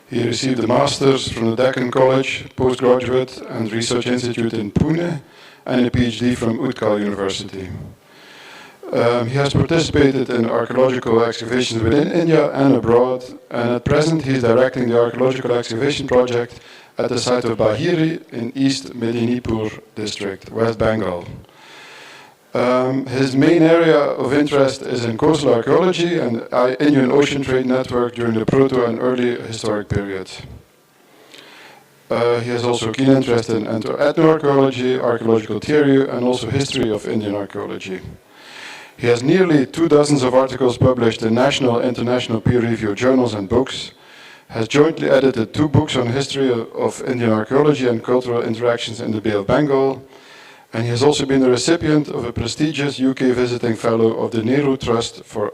He received a master's from the Deccan College, postgraduate and research institute in Pune, and a PhD from Utkal University. He has participated in archaeological excavations within India and abroad, and at present he is directing the archaeological excavation project at the site of Bahiri in East Medinipur district, West Bengal. His main area of interest is in coastal archaeology and Indian Ocean trade network during the proto and early historic period. He has also a keen interest in ethnoarchaeology, archaeological theory, and also history of Indian archaeology. He has nearly 24 articles published in national, international peer-reviewed journals and books, has jointly edited 2 books on history of Indian archaeology and cultural interactions in the Bay of Bengal, and he has also been the recipient of a prestigious UK visiting fellow of the Nehru Trust for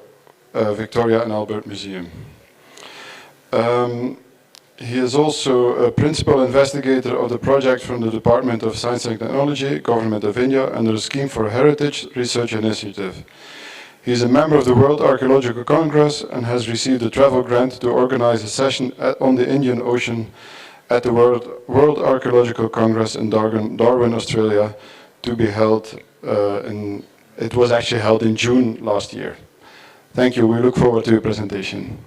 Victoria and Albert Museum. He is also a principal investigator of the project from the Department of Science and Technology, Government of India, under the Scheme for Heritage Research Initiative. He is a member of the World Archaeological Congress and has received a travel grant to organize a session on the Indian Ocean at the World Archaeological Congress in Darwin, Australia, to be held it was actually held in June last year. Thank you. We look forward to your presentation.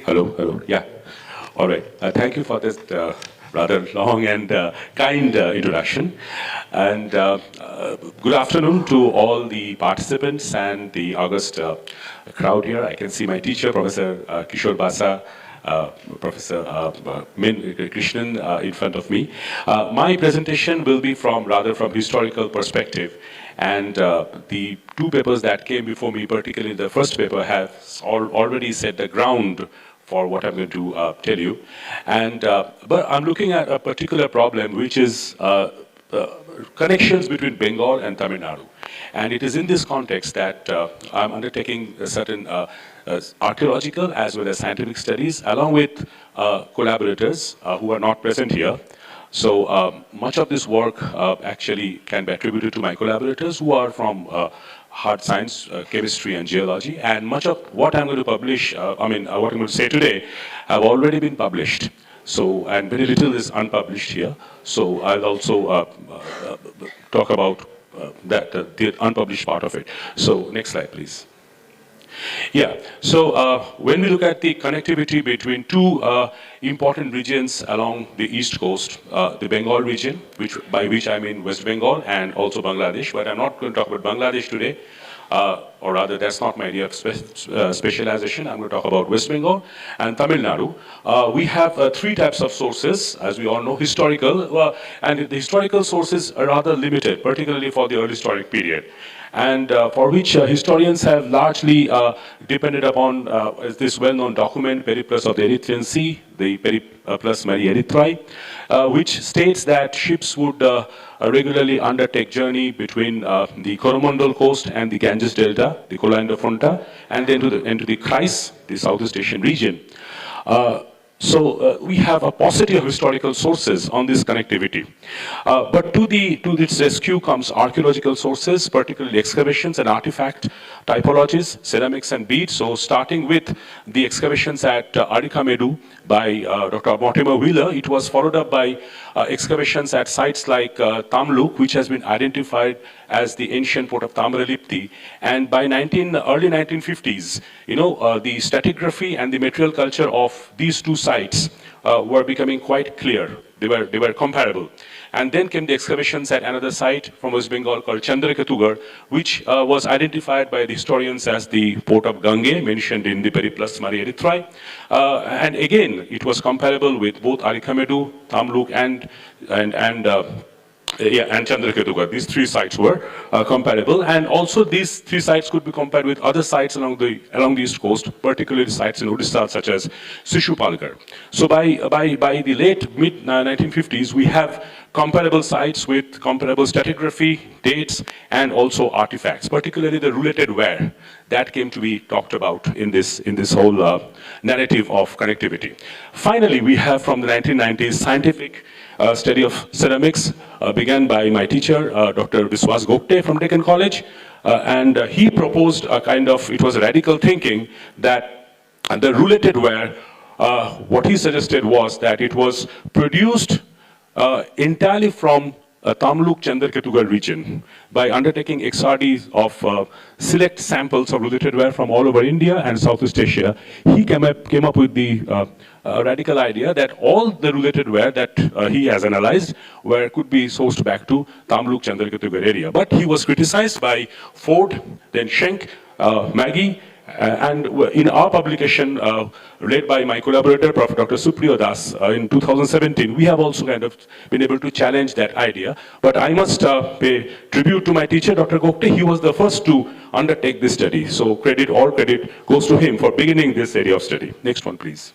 Hello, yeah. All right. Thank you for this rather long and kind introduction. And good afternoon to all the participants and the august crowd here. I can see my teacher, Professor Kishore Basa, Professor Min Krishnan in front of me. My presentation will be from historical perspective. And the 2 papers that came before me, particularly the first paper, have already set the ground for what I'm going to tell you. And, but I'm looking at a particular problem, which is connections between Bengal and Tamil Nadu. And it is in this context that I'm undertaking a certain archaeological as well as scientific studies, along with collaborators who are not present here. So much of this work actually can be attributed to my collaborators who are from hard science, chemistry and geology, and much of what I'm going to publish, what I'm going to say today, have already been published. So, and very little is unpublished here. So I'll also talk about the unpublished part of it. So next slide, please. Yeah, so when we look at the connectivity between 2 important regions along the east coast, the Bengal region, by which I mean West Bengal and also Bangladesh, but I'm not going to talk about Bangladesh today, or rather that's not my area of specialization. I'm going to talk about West Bengal and Tamil Nadu. We have 3 types of sources, as we all know, historical, and the historical sources are rather limited, particularly for the early historic period. And for which historians have largely depended upon this well-known document, Periplus of the Erythraean Sea, the Periplus Mari Erythrae, which states that ships would regularly undertake journey between the Coromandel coast and the Ganges Delta, the Colander Fronta, and then into the Chryse, the Southeast Asian region. So we have a paucity of historical sources on this connectivity. But to this rescue comes archaeological sources, particularly excavations and artifact typologies, ceramics and beads. So starting with the excavations at Archaeology by Dr. Mortimer Wheeler, it was followed up by excavations at sites like Tamluk, which has been identified as the ancient port of Tamaralipti. And by early 1950s, the stratigraphy and the material culture of these 2 sites were becoming quite clear. They were comparable. And then came the excavations at another site from West Bengal called Chandrakatugar, which was identified by the historians as the port of Gange, mentioned in the Periplus Mari Erythrae. And again, it was comparable with both Arikamedu, Tamluk, and Chandrakatugar. These 3 sites were comparable, and also these 3 sites could be compared with other sites along the east coast, particularly sites in Odisha such as Shishupalgarh. So by the late mid 1950s, we have comparable sites with comparable stratigraphy, dates, and also artifacts, particularly the related ware that came to be talked about in this whole narrative of connectivity. Finally, we have from the 1990s scientific study of ceramics began by my teacher, Dr. Viswas Gopte from Deccan College, and he proposed a kind of, it was radical thinking that the related ware, what he suggested was that it was produced entirely from Tamluk Chandrakatugar region by undertaking XRDs of select samples of related ware from all over India and Southeast Asia. He came up with the radical idea that all the related ware that he has analyzed could be sourced back to Tamluk Chandrakatugar area. But he was criticized by Ford, then Schenck, Maggie, And in our publication, led by my collaborator, Prof. Dr. Supriya Das, in 2017, we have also kind of been able to challenge that idea. But I must pay tribute to my teacher, Dr. Gokte. He was the first to undertake this study. So all credit goes to him for beginning this area of study. Next one, please.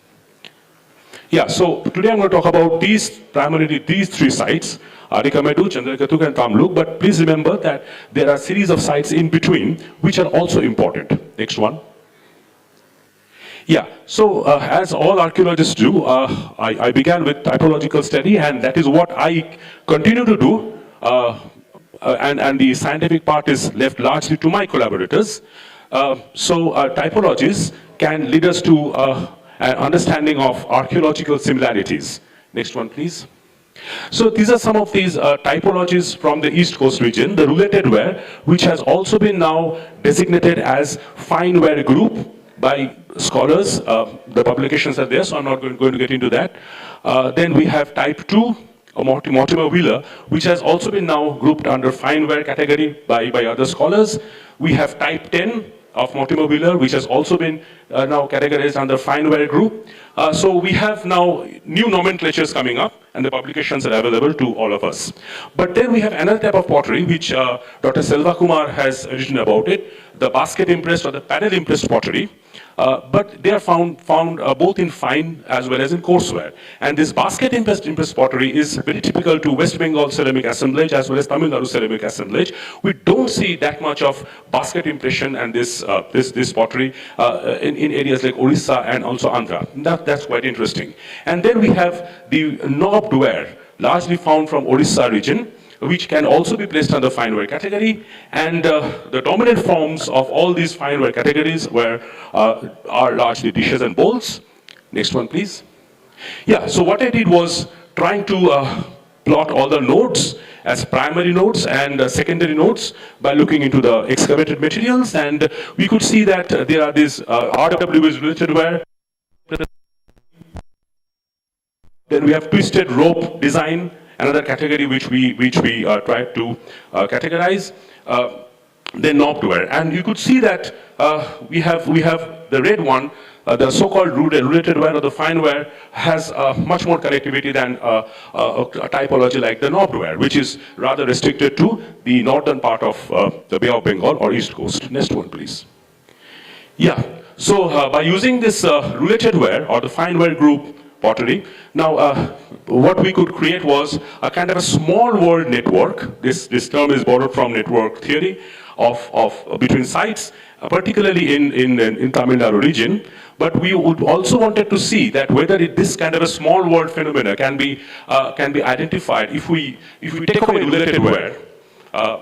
Yeah, so today I'm going to talk about primarily these three sites, Arikamedu, Chandrakatu, and Tamluk, but please remember that there are a series of sites in between which are also important. Next one. Yeah, so as all archaeologists do, I began with typological study, and that is what I continue to do, and the scientific part is left largely to my collaborators. So typologies can lead us to an understanding of archaeological similarities. Next one, please. So these are some of these typologies from the East Coast region, the related ware, which has also been now designated as fine ware group by scholars. The publications are there, so I'm not going to get into that. Then we have type 2, Mortimer Wheeler, which has also been now grouped under fine ware category by other scholars. We have type 10 of Mortimer Wheeler, which has also been now categorized under fine ware group. So we have now new nomenclatures coming up, and the publications are available to all of us. But then we have another type of pottery, which Dr. Selva Kumar has written about it, the basket impressed or the panel impressed pottery. But they are found both in fine as well as in coarseware. And this basket impressed pottery is very typical to West Bengal ceramic assemblage as well as Tamil Nadu ceramic assemblage. We don't see that much of basket impression and this pottery in areas like Orissa and also Andhra. That's quite interesting. And then we have the knobbed ware, largely found from Orissa region, which can also be placed under fine ware category. And the dominant forms of all these fine ware categories are largely dishes and bowls. Next one, please. Yeah, so what I did was trying to plot all the nodes as primary nodes and secondary nodes by looking into the excavated materials. And we could see that there are these RWs related ware. Then we have twisted rope design, another category which we tried to categorize. Then knobbed ware, and you could see that we have the red one, the so-called related ware or the fine ware has much more connectivity than a typology like the knobbed ware, which is rather restricted to the northern part of the Bay of Bengal or East Coast. Next one, please. Yeah, so by using this related ware or the fine ware group pottery. Now, what we could create was a kind of a small world network. This term is borrowed from network theory of between sites, particularly in Tamil Nadu region. But we would also wanted to see that whether this kind of a small world phenomena can be identified if we take away related ware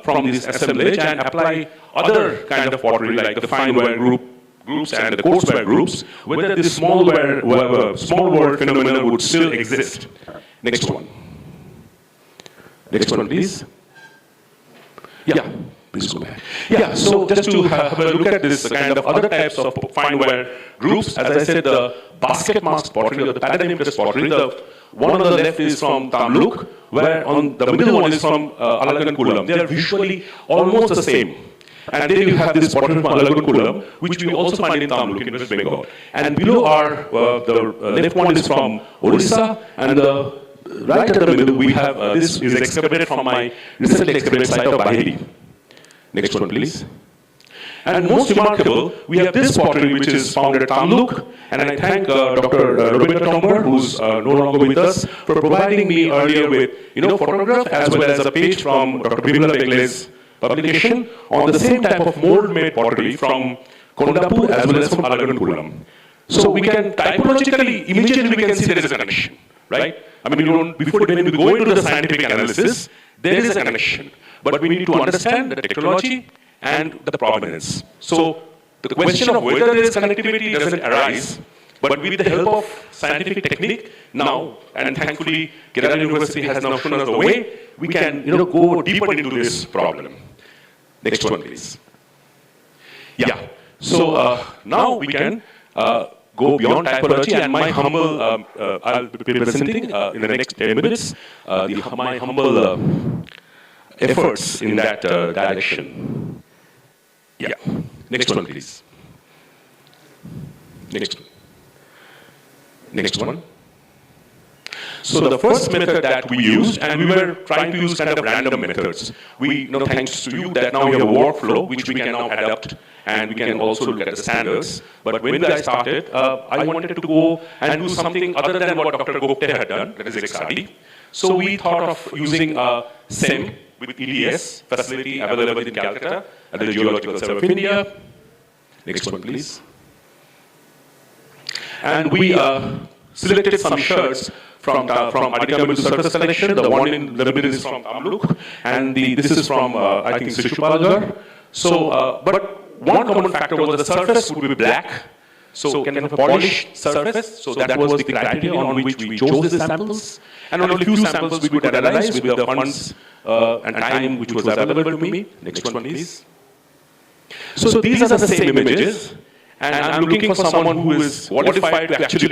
from this assemblage and apply other kind of pottery like the fine ware groups and the coarseware groups, whether this small world phenomenon would still exist. Next one. Next one, please. Yeah, please go back. Yeah, so just to have a look at this kind of other types of fine ware groups, as I said, the basket mask pottery or the pattern impressed pottery, the one on the left is from Tamluk, where on the middle one is from Alagankulam. They are visually almost the same. And then you have this pottery from Alagankulam, which we also find in Tamluk in West Bengal. And below are, the left one is from Orissa, and right at the middle we have, this is excavated from my recently excavated site of Baheli. Next one, please. And most remarkable, we have this pottery which is found at Tamluk, and I thank Dr. Robinda Tomber, who's no longer with us, for providing me earlier with photograph as well as a page from Dr. Bimla Begle's publication on the same type of mold-made pottery from Kondapur as well as from Alagankulam. So we can typologically, immediately we can see there is a connection, right? I mean, before when we go into the scientific analysis, there is a connection. But we need to understand the technology and the provenance. So the question of whether there is connectivity doesn't arise, but with the help of scientific technique now, and thankfully Kerala University has now shown us the way, we can go deeper into this problem. Next one, please. Yeah. So now we can go beyond typology, and my humble, I'll be presenting in the next 10 minutes, my humble efforts in that direction. Yeah. Next one, please. Next one. So the first method that we used, and we were trying to use kind of random methods. We, thanks to you, that now we have a workflow which we can now adapt, and we can also look at the standards. But when I started, I wanted to go and do something other than what Dr. Gupta had done, that is XRD. So we thought of using SEM with EDS facility available in Calcutta at the Geological Survey of India. Next one, please. And we selected some shirts from Adhikamedu surface collection. The one in the middle is from Tamluk, and this is from, I think, Sishupalgarh. So, but one common factor was the surface would be black, so kind of a polished surface. So that was the criteria on which we chose the samples. And only few samples we could analyze with the funds and time which was available to me. Next one, please. So these are the same images, and I'm looking for someone who is qualified to actually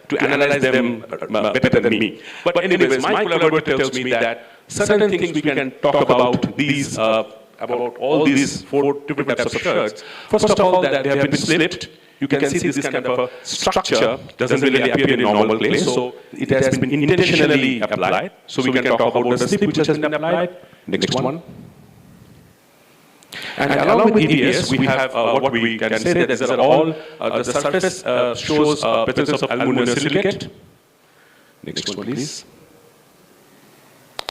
to analyze them better than me. But anyways, my collaborator tells me that certain things we can talk about these, about all these 4 different types of shirts. First of all, that they have been slipped. You can see this kind of a structure doesn't really appear in normal clay, so it has been intentionally applied. So we can talk about the slip which has been applied. Next one. And along with EDS, we have what we can say that these are all, the surface shows presence of aluminum silicate. Next one, please.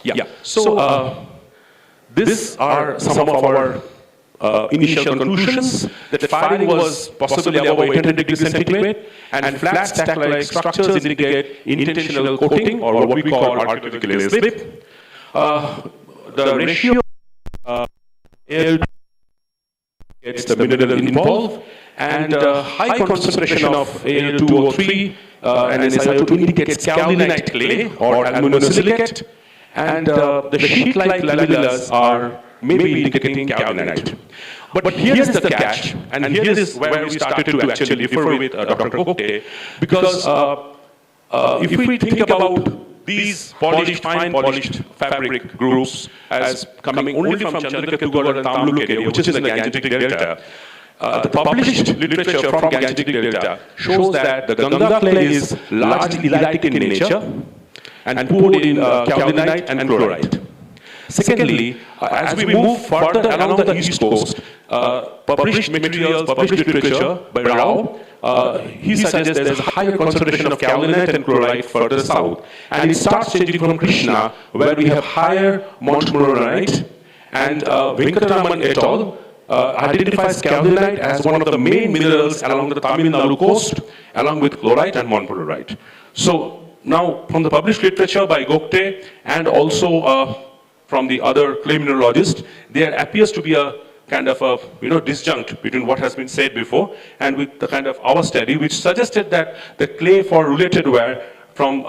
Yeah. So these are some of our initial conclusions, that firing was possibly above 800 degrees centigrade, and flat stack-like structures indicate intentional coating, or what we call archaeological slip. The ratio Al it's the mineral involved, and high concentration of Al2O3 and SiO2 indicates kaolinite clay or aluminum silicate, and the sheet-like lamellas are maybe indicating kaolinite. But here's the catch, and here is where we started to actually differ with Dr. Gupta, because if we think about these fine polished fabric groups as coming only from Chandraketugarh and Tamluk area, which is in the Gangetic Delta, the published literature from Gangetic Delta shows that the Ganga clay is largely lightic in nature and poured in kaolinite and chlorite. Secondly, as we move further along the east coast, published literature by Rao, he suggests there is a higher concentration of kaolinite and chlorite further south. And it starts changing from Krishna, where we have higher montmorillonite, and Venkataraman et al. Identifies kaolinite as one of the main minerals along the Tamil Nadu coast, along with chlorite and montmorillonite. So now, from the published literature by Gokte and also from the other clay mineralogists, there appears to be a kind of a disjunct between what has been said before and with the kind of our study, which suggested that the clay for related wear from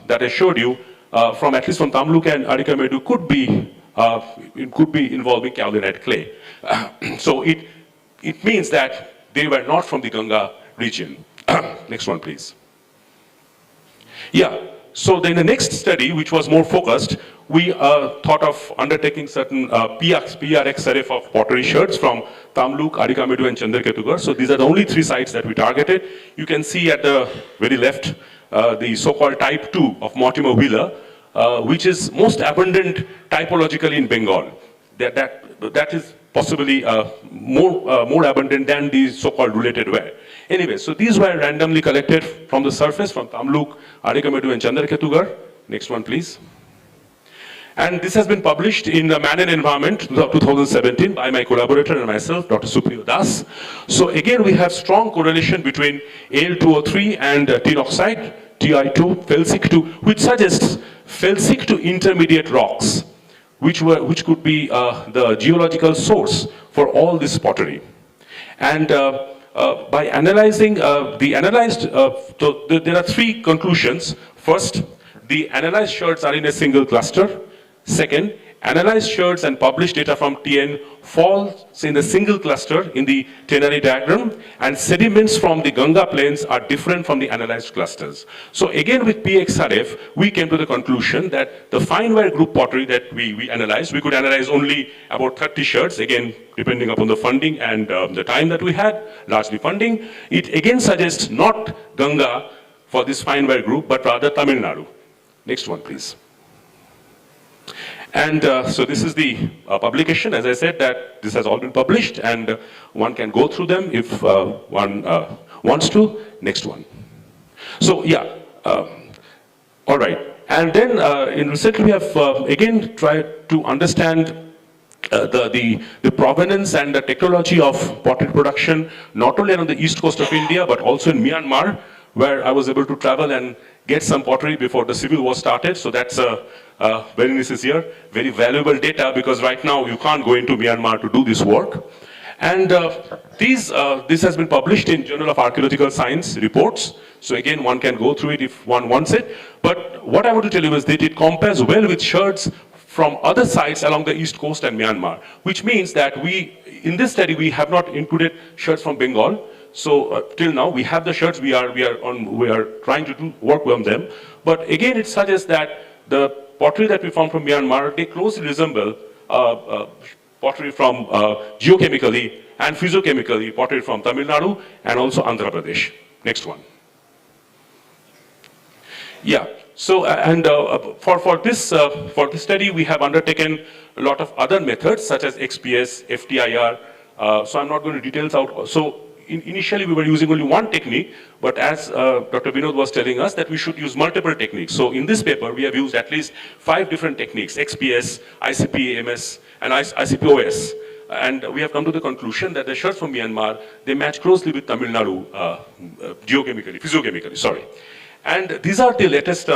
that I showed you, from at least from Tamluk and Adhikamedu, could be involving kaolinite clay. So it means that they were not from the Ganga region. Next one, please. Yeah. So then the next study, which was more focused, we thought of undertaking certain PRX serif of pottery sherds from Tamluk, Adhikamedu, and Chandraketugarh. So these are the only 3 sites that we targeted. You can see at the very left the so-called type 2 of Mortimer Wheeler, which is most abundant typologically in Bengal. That is possibly more abundant than the so-called related wear. Anyway, so these were randomly collected from the surface from Tamluk, Adhikamedu, and Chandraketugarh. Next one, please. And this has been published in the Man and Environment 2017 by my collaborator and myself, Dr. Supriyo Das. So again, we have strong correlation between Al2O3 and tin oxide, Ti2, felsic2, which suggests felsic to intermediate rocks, which could be the geological source for all this pottery. And by analyzing there are 3 conclusions. First, the analyzed sherds are in a single cluster. Second, analyzed sherds and published data from TN falls in a single cluster in the ternary diagram, and sediments from the Ganga plains are different from the analyzed clusters. So again, with PXRF, we came to the conclusion that the fine wire group pottery that we analyzed, we could analyze only about 30 sherds, again, depending upon the funding and the time that we had, largely funding. It again suggests not Ganga for this fine wire group, but rather Tamil Nadu. Next one, please. And so this is the publication. As I said, that this has all been published, and one can go through them if one wants to. Next one. So yeah, all right. And then in recently we have again tried to understand the provenance and the technology of pottery production, not only on the east coast of India, but also in Myanmar, where I was able to travel and get some pottery before the civil war started. So that's very nice here, very valuable data, because right now you can't go into Myanmar to do this work. And this has been published in Journal of Archaeological Science reports. So again, one can go through it if one wants it. But what I want to tell you is that it compares well with sherds from other sites along the east coast and Myanmar, which means that in this study, we have not included sherds from Bengal. So till now, we have the sherds, we are trying to do work on them. But again, it suggests that the pottery that we found from Myanmar, they closely resemble pottery from geochemically and physiochemically pottery from Tamil Nadu and also Andhra Pradesh. Next one. Yeah. So and for this study, we have undertaken a lot of other methods such as XPS, FTIR. So I'm not going to details out. So initially, we were using only one technique, but as Dr. Vinod was telling us, that we should use multiple techniques. So in this paper, we have used at least 5 different techniques: XPS, ICP-MS, and ICP-OS. And we have come to the conclusion that the sherds from Myanmar, they match closely with Tamil Nadu physiochemically, sorry. And these are the latest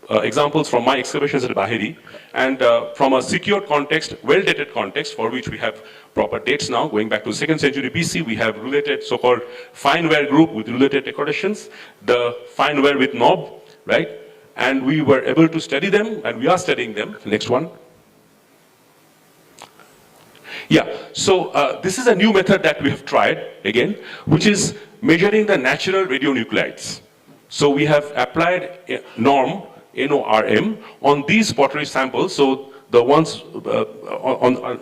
examples from my excavations at Bahiri, and from a secured context, well-dated context, for which we have proper dates now, going back to 2nd century BC, we have related so-called fine ware group with related decorations, the fine ware with knob, right? And we were able to study them, and we are studying them. Next one. Yeah, so this is a new method that we have tried, again, which is measuring the natural radionuclides. So we have applied norm, NORM, on these pottery samples. So the ones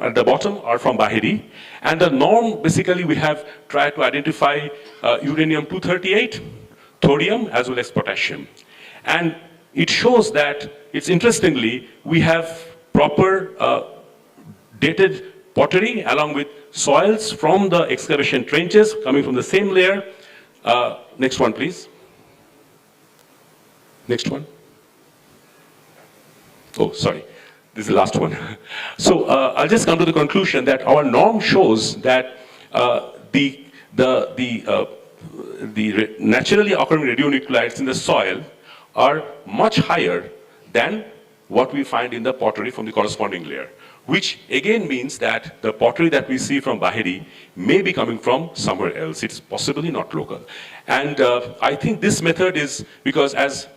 at the bottom are from Bahiri. And the norm, basically, we have tried to identify uranium-238, thorium, as well as potassium. And it shows that, it's interestingly, we have proper dated pottery along with soils from the excavation trenches coming from the same layer. Next one, please. Next one. Oh, sorry. This is the last one. So I'll just come to the conclusion that our norm shows that the naturally occurring radionuclides in the soil are much higher than what we find in the pottery from the corresponding layer, which again means that the pottery that we see from Bahiri may be coming from somewhere else. It's possibly not local. And I think this method is because, as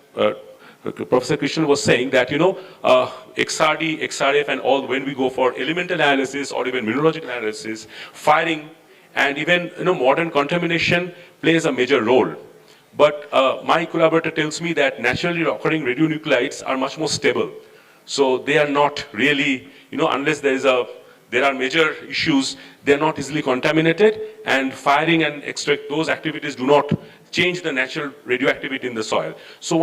Professor Krishnan was saying, that, you know, XRD, XRF and all, when we go for elemental analysis or even mineralogical analysis, firing and even, you know, modern contamination plays a major role. But my collaborator tells me that naturally occurring radionuclides are much more stable. So they are not really, you know, unless there are major issues, they're not easily contaminated, and firing and extract, those activities do not change the natural radioactivity in the soil. So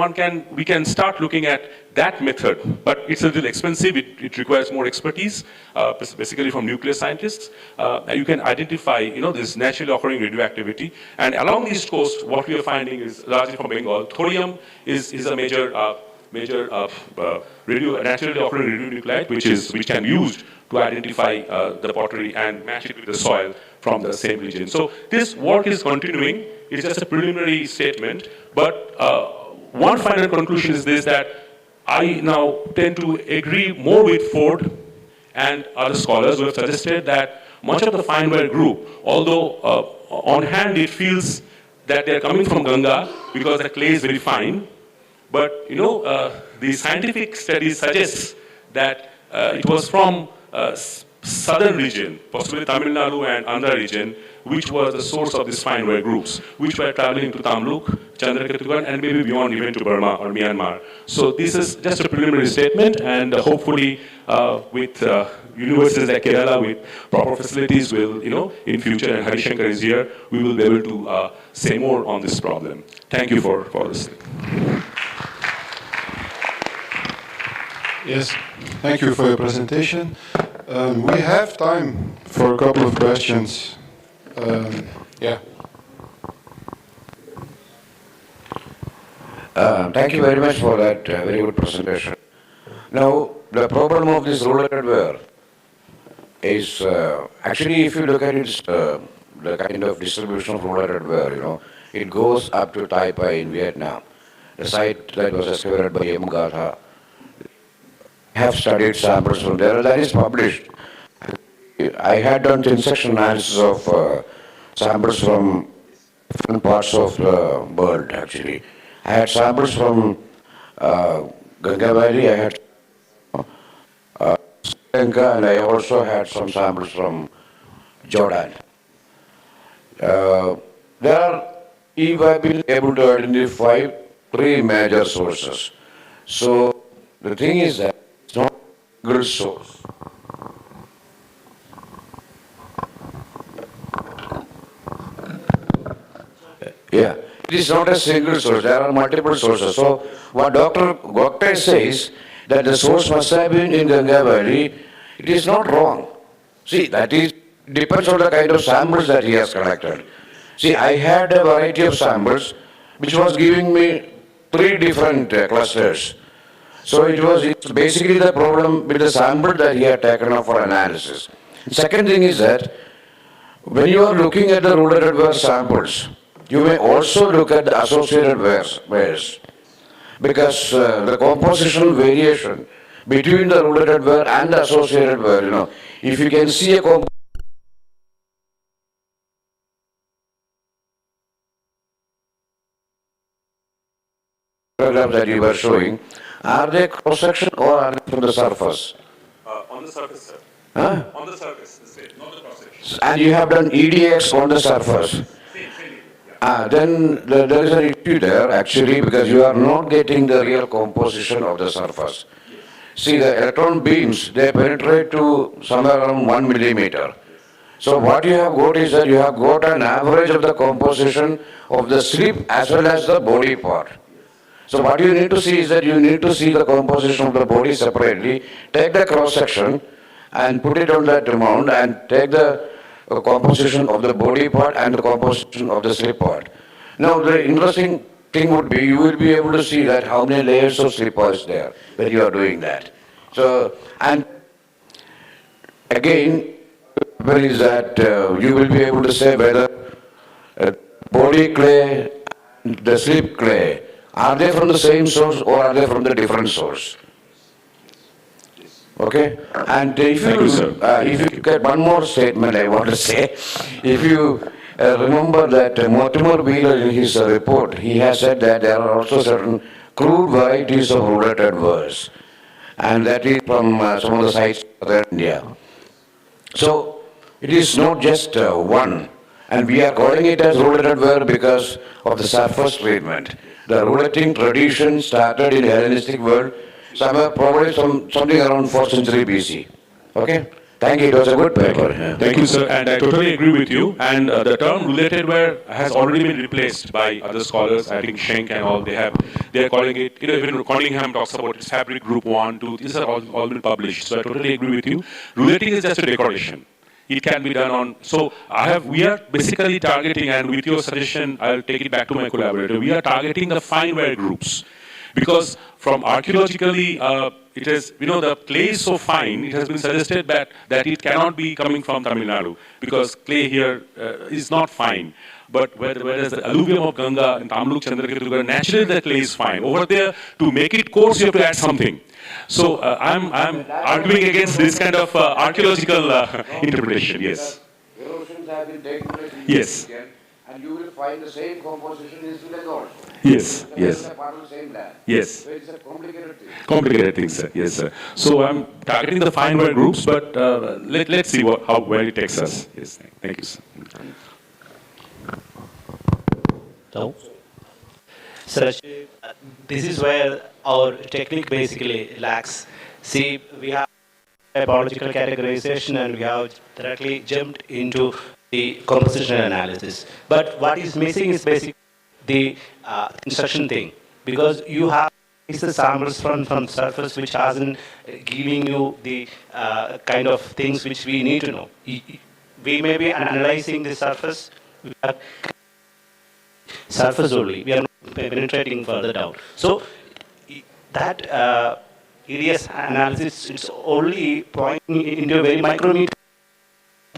we can start looking at that method, but it's a little expensive. It requires more expertise, basically from nuclear scientists. You can identify, you know, this naturally occurring radioactivity. And along the east coast, what we are finding is largely from Bengal. Thorium is a major naturally occurring radionuclide, which can be used to identify the pottery and match it with the soil from the same region. So this work is continuing. It's just a preliminary statement, but one final conclusion is this, that I now tend to agree more with Ford and other scholars who have suggested that much of the fine ware group, although on hand it feels that they're coming from Ganga because the clay is very fine, but, you know, the scientific studies suggest that it was from southern region, possibly Tamil Nadu and Andhra region, which was the source of these fine ware groups, which were traveling to Tamluk, Chandrakirtigan, and maybe beyond even to Burma or Myanmar. So this is just a preliminary statement, and hopefully with universities like Kerala with proper facilities will, in future, and Harishankar is here, we will be able to say more on this problem. Thank you for listening. Yes, thank you for your presentation. We have time for a couple of questions. Yeah. Thank you very much for that very good presentation. Now, the problem of this related wear is actually, if you look at it, the kind of distribution of related wear, it goes up to Tai Pai in Vietnam, the site that was excavated by Yamagata. I have studied samples from there, that is published. I had done thin-section analysis of samples from different parts of the world, actually. I had samples from Ganga Valley, I had Sri Lanka, and I also had some samples from Jordan. We have been able to identify 3 major sources. So the thing is that it's not a single source. Yeah, it is not a single source, there are multiple sources. So what Dr. Gokte says, that the source must have been in Ganga Valley, it is not wrong. See, that depends on the kind of samples that he has collected. See, I had a variety of samples which was giving me 3 different clusters. So it's basically the problem with the sample that he had taken up for analysis. Second thing is that when you are looking at the related wear samples, you may also look at the associated wares, because the compositional variation between the related wear and the associated wear, if you can see a paragraph that you were showing, are they cross-section or are they from the surface? On the surface, sir. Huh? On the surface, not the cross-section. And you have done EDX on the surface. Then there is an issue there actually, because you are not getting the real composition of the surface. See, the electron beams, they penetrate to somewhere around 1 millimeter. So what you have got is that you have got an average of the composition of the slip as well as the body part. So what you need to see is that you need to see the composition of the body separately, take the cross-section and put it on that mount and take the composition of the body part and the composition of the slip part. Now the interesting thing would be, you will be able to see that how many layers of slip is there when you are doing that. So, and again, what is that you will be able to say whether body clay, the slip clay, are they from the same source or are they from the different source? Okay, and if you get one more statement I want to say, if you remember that Mortimer Wheeler in his report, he has said that there are also certain crude varieties of related wares, and that is from some of the sites in India. So it is not just one, and we are calling it as related ware because of the surface treatment. The relating tradition started in the Hellenistic world, somewhere probably something around 4th century BC. Okay? Thank you, it was a good paper. Yeah. Thank you, sir, and I totally agree with you. And the term related wear has already been replaced by other scholars. I think Schenk and all, they are calling it, even Cunningham talks about its fabric group 1, 2, these are all been published. So I totally agree with you. Relating is just a decoration. It can be done on, so we are basically targeting, and with your suggestion, I'll take it back to my collaborator, we are targeting the fine ware groups. Because from archaeologically, it is, the clay is so fine, it has been suggested that it cannot be coming from Tamil Nadu, because clay here is not fine. But whereas the alluvium of Ganga and Tamluk, Chandrakirtigan, naturally the clay is fine. Over there, to make it coarse, you have to add something. So I'm arguing against this kind of archaeological interpretation, yes. Erosions have been taken place yes. and you will find the same composition in Sri Lanka also. Yes, So yes. It's a part of the same land. Yes. So it's a complicated thing. Complicated things, sir. Yes, sir. So I'm targeting the fine ware groups, but let's see where it takes us. Yes, thank you, sir. So, sir, this is where our technique basically lacks. See, we have typological categorization and we have directly jumped into the composition analysis. But what is missing is basically the instruction thing, because you have the samples from surface which hasn't giving you the kind of things which we need to know. We may be analyzing the surface, we are surface only, we are not penetrating further down. So that EDS analysis, it's only pointing into a very micrometer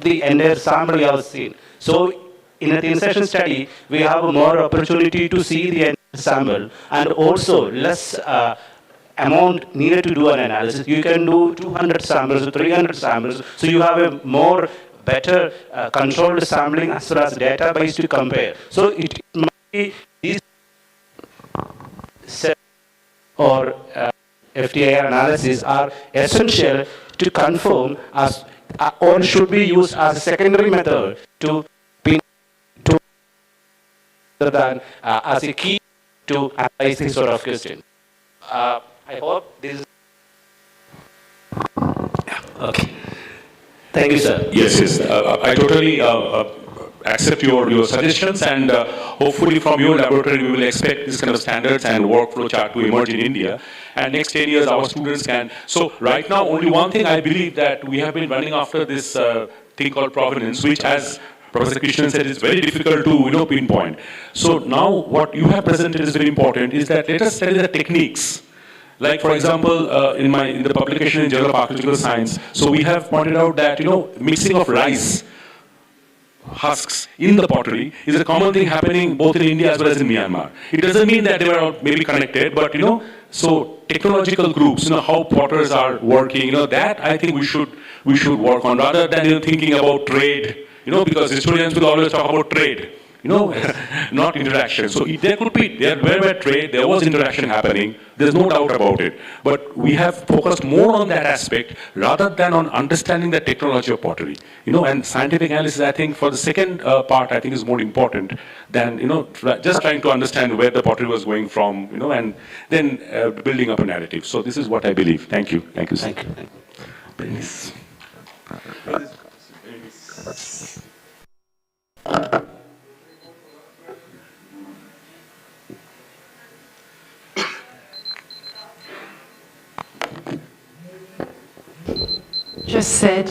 the entire sample you have seen. So in a thin section study, we have more opportunity to see the entire sample and also less amount needed to do an analysis. You can do 200 samples or 300 samples, so you have a more better controlled sampling as well as database to compare. So it might be these or FTA analysis are essential to confirm as or should be used as a secondary method to rather than as a key to analyze this sort of question. I hope this is okay. Thank you, sir. Yes, yes. I totally accept your suggestions, and hopefully from your laboratory we will expect this kind of standards and workflow chart to emerge in India. And next 10 years our students can. So right now only one thing I believe that we have been running after this thing called provenance, which as Professor Krishnan said is very difficult to pinpoint. So now what you have presented is very important, is that let us study the techniques. Like for example, in the publication in Journal of Archaeological Science, so we have pointed out that mixing of rice husks in the pottery is a common thing happening both in India as well as in Myanmar. It doesn't mean that they were all maybe connected, but so technological groups, how potters are working, that I think we should work on rather than thinking about trade, because historians will always talk about trade. Not interaction. So there were trade, there was interaction happening, there's no doubt about it. But we have focused more on that aspect rather than on understanding the technology of pottery. And scientific analysis, I think, for the second part, I think is more important than, just trying to understand where the pottery was going from, and then building up a narrative. So this is what I believe. Thank you. Thank you, sir. Thank you. Very nice. Just said,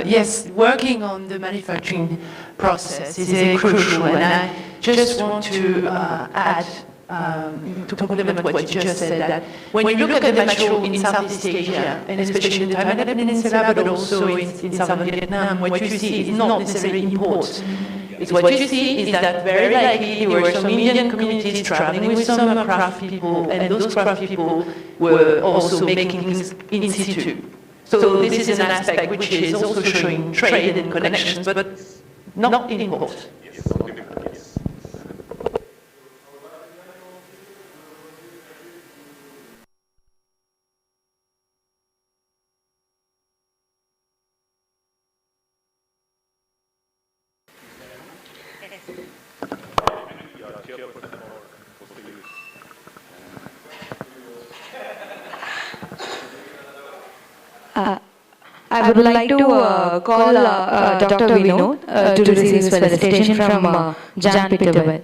yes, working on the manufacturing process is very crucial, and I just want to add, to complement what you just said, that when you look at the material in Southeast Asia, and especially in the Thailand Peninsula, but also in southern Vietnam, what you see is not necessarily imports. It's what you see is that very likely there were some Indian communities traveling with some craft people, and those craft people were also making things in situ. So this is an aspect which is also showing trade and connections, but not import. I would like to call Dr. Vinod to receive his felicitation from Jan Peterwell.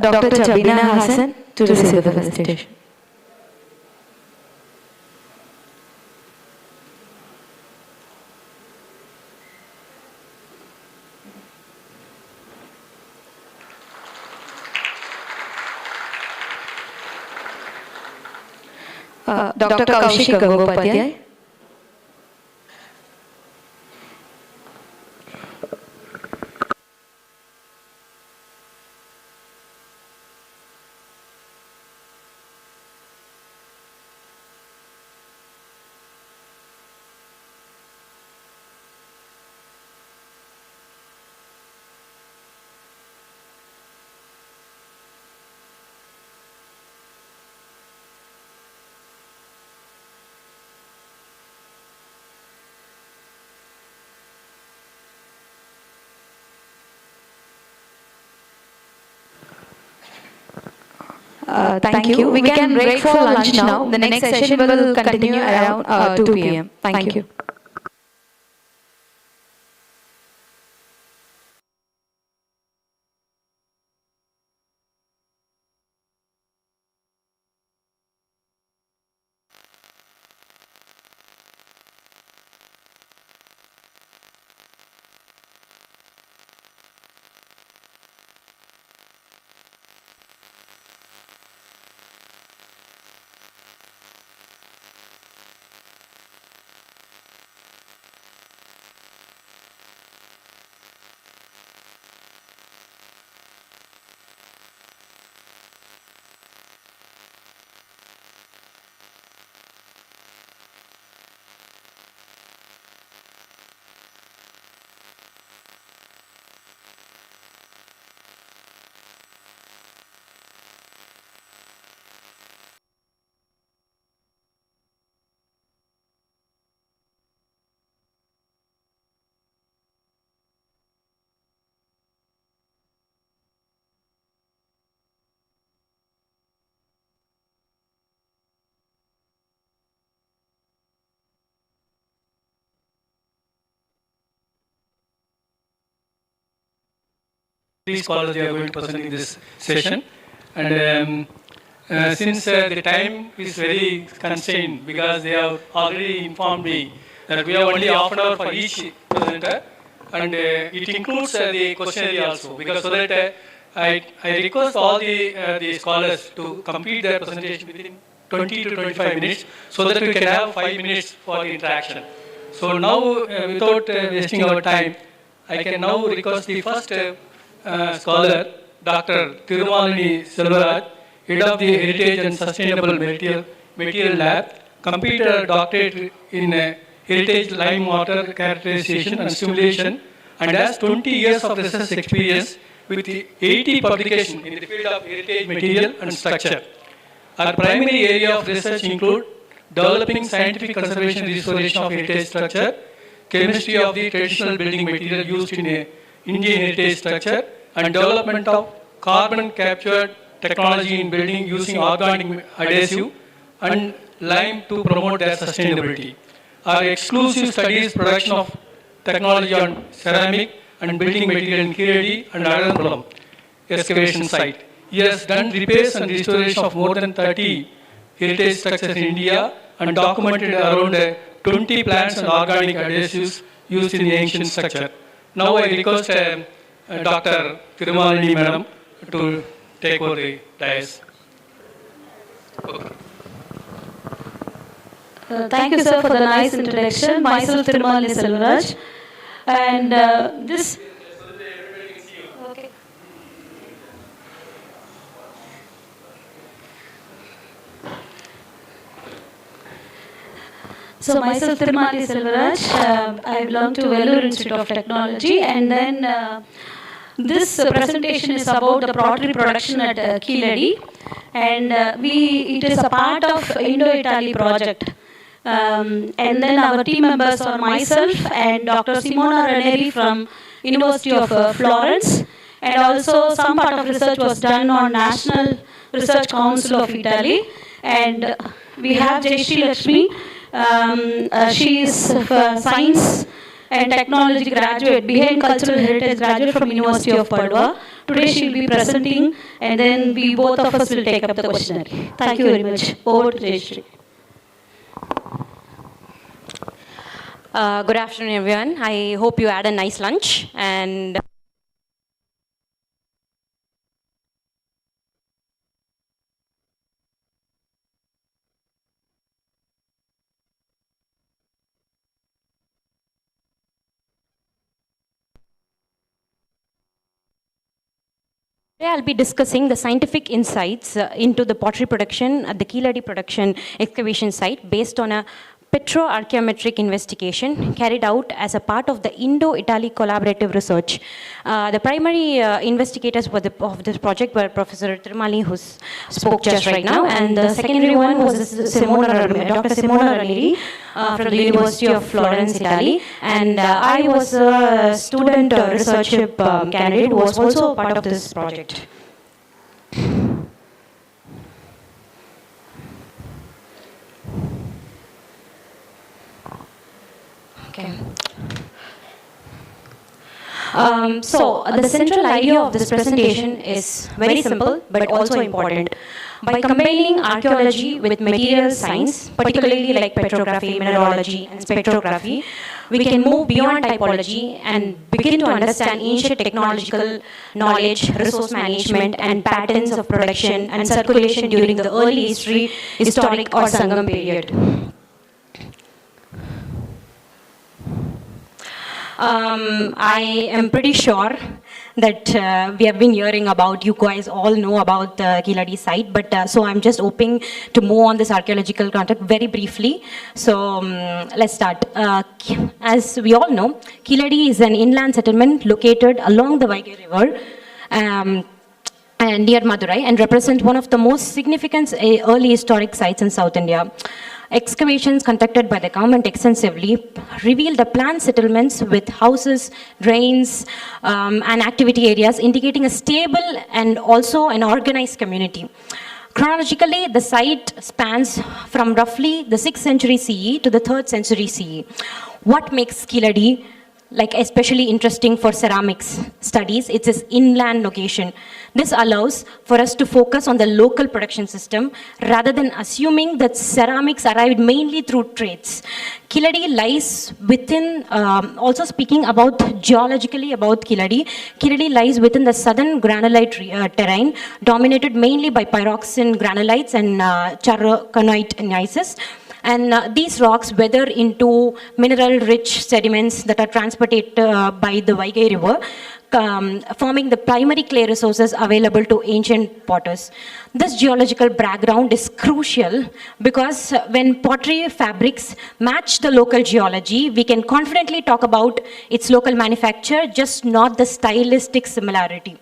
Dr. Chabina Hassan to receive the felicitation. Dr. Kaushik Gangopadhyay. Thank you. We can break for lunch now. The next session will continue around 2 p.m. Thank you. Three scholars they are going to present in this session, and since the time is very constrained because they have already informed me that we have only half an hour for each presenter, and it includes the questionnaire also, because so that I request all the scholars to complete their presentation within 20 to 25 minutes so that we can have 5 minutes for the interaction. So now, without wasting our time, I can now request the first scholar, Dr. Thirumalani Selvaraj, Head of the Heritage and Sustainable Material Lab, completed a doctorate in Heritage Lime Water Characterization and Simulation, and has 20 years of research experience with 80 publications in the field of heritage material and structure. Our primary area of research include developing scientific conservation and restoration of heritage structure, chemistry of the traditional building material used in a Indian heritage structure, and development of carbon capture technology in building using organic adhesive and lime to promote their sustainability. Our exclusive studies production of technology on ceramic and building material in Kiredi and Adankulam excavation site. He has done repairs and restoration of more than 30 heritage structures in India and documented around 20 plants and organic adhesives used in the ancient structure. Now I request Dr. Thirumalani Madam to take over the dais. Thank you, sir, for the nice introduction. Myself, Thirumalani Selvaraj, and this. Okay. So myself, Thirumalani Selvaraj, I belong to Vellore Institute of Technology, and then this presentation is about the pottery production at Keeladi, and it is a part of Indo-Italy project. And then our team members are myself and Dr. Simona Ranieri from University of Florence, and also some part of research was done on National Research Council of Italy, and we have Jayashree Lakshmi. She is science and technology graduate, behind cultural heritage graduate from University of Padua. Today she will be presenting, and then we both of us will take up the questionnaire. Thank you very much. Over to Jayashree. Good afternoon, everyone. I hope you had a nice lunch, and today I'll be discussing the scientific insights into the pottery production at the Keeladi production excavation site based on a petro-archaeometric investigation carried out as a part of the Indo-Italy collaborative research. The primary investigators of this project were Professor Thirumalani, who spoke just right now, and the secondary one was Dr. Simona Ranieri from the University of Florence, Italy, and I was a student research candidate who was also part of this project. The central idea of this presentation is very simple but also important. By combining archaeology with material science, particularly like petrography, mineralogy, and spectrography, we can move beyond typology and begin to understand ancient technological knowledge, resource management, and patterns of production and circulation during the early historic or Sangam period. I am pretty sure that we have been hearing about, you guys all know about the Kiladi site, but so I'm just hoping to move on this archaeological context very briefly. So let's start. As we all know, Kiladi is an inland settlement located along the Vaigai River and near Madurai, and represent one of the most significant early historic sites in South India. Excavations conducted by the government extensively revealed the planned settlements with houses, drains, and activity areas, indicating a stable and also an organized community. Chronologically, the site spans from roughly the 6th century CE to the 3rd century CE. What makes Kiladi especially interesting for ceramics studies? It's its inland location. This allows for us to focus on the local production system rather than assuming that ceramics arrived mainly through trades. Kiladi lies within, also speaking about geologically about Kiladi lies within the southern granulite terrain, dominated mainly by pyroxene granulites and charconite gneisses. And these rocks weather into mineral-rich sediments that are transported by the Vaigai River, forming the primary clay resources available to ancient potters. This geological background is crucial because when pottery fabrics match the local geology, we can confidently talk about its local manufacture, just not the stylistic similarity.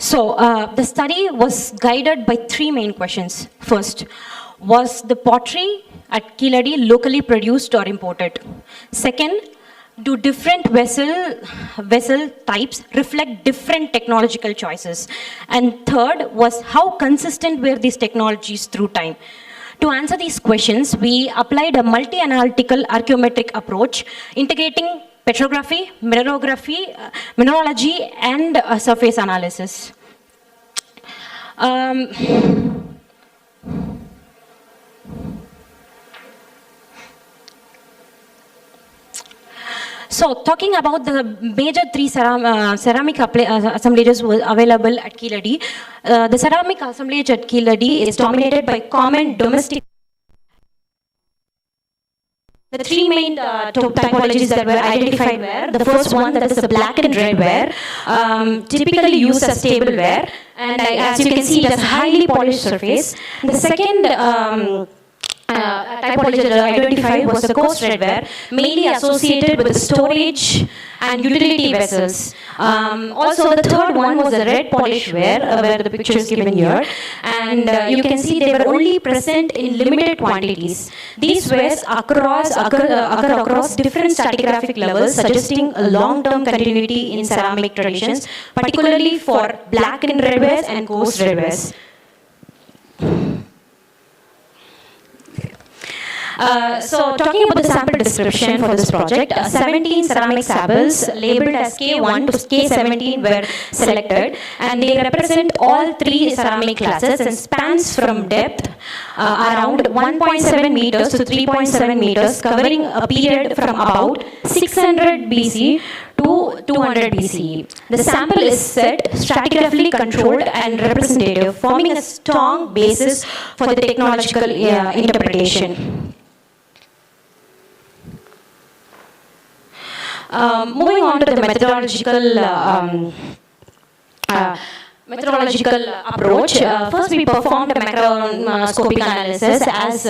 So the study was guided by 3 main questions. First, was the pottery at Kiladi locally produced or imported? Second, do different vessel types reflect different technological choices? And third was, how consistent were these technologies through time? To answer these questions, we applied a multi-analytical archaeometric approach, integrating petrography, mineralogy, and surface analysis. So, talking about the major 3 ceramic assemblages available at Kiladi, the ceramic assemblage at Kiladi is dominated by common domestic. The 3 main typologies that were identified were, the first one, that is the black and red ware, typically used as tableware, and as you can see, it has a highly polished surface. The second typology that I identified was the coarse red ware, mainly associated with the storage and utility vessels. Also, the third one was the red polished ware, where the picture is given here, and you can see they were only present in limited quantities. These wares occur across different stratigraphic levels, suggesting a long-term continuity in ceramic traditions, particularly for black and red wares and coarse red wares. So talking about the sample description for this project, 17 ceramic samples labeled as K1 to K17 were selected, and they represent all 3 ceramic classes and spans from depth around 1.7 meters to 3.7 meters, covering a period from about 600 BC to 200 BCE. The sample is set, stratigraphically controlled and representative, forming a strong basis for the technological interpretation. Moving on to the methodological approach. First, we performed a macroscopic analysis as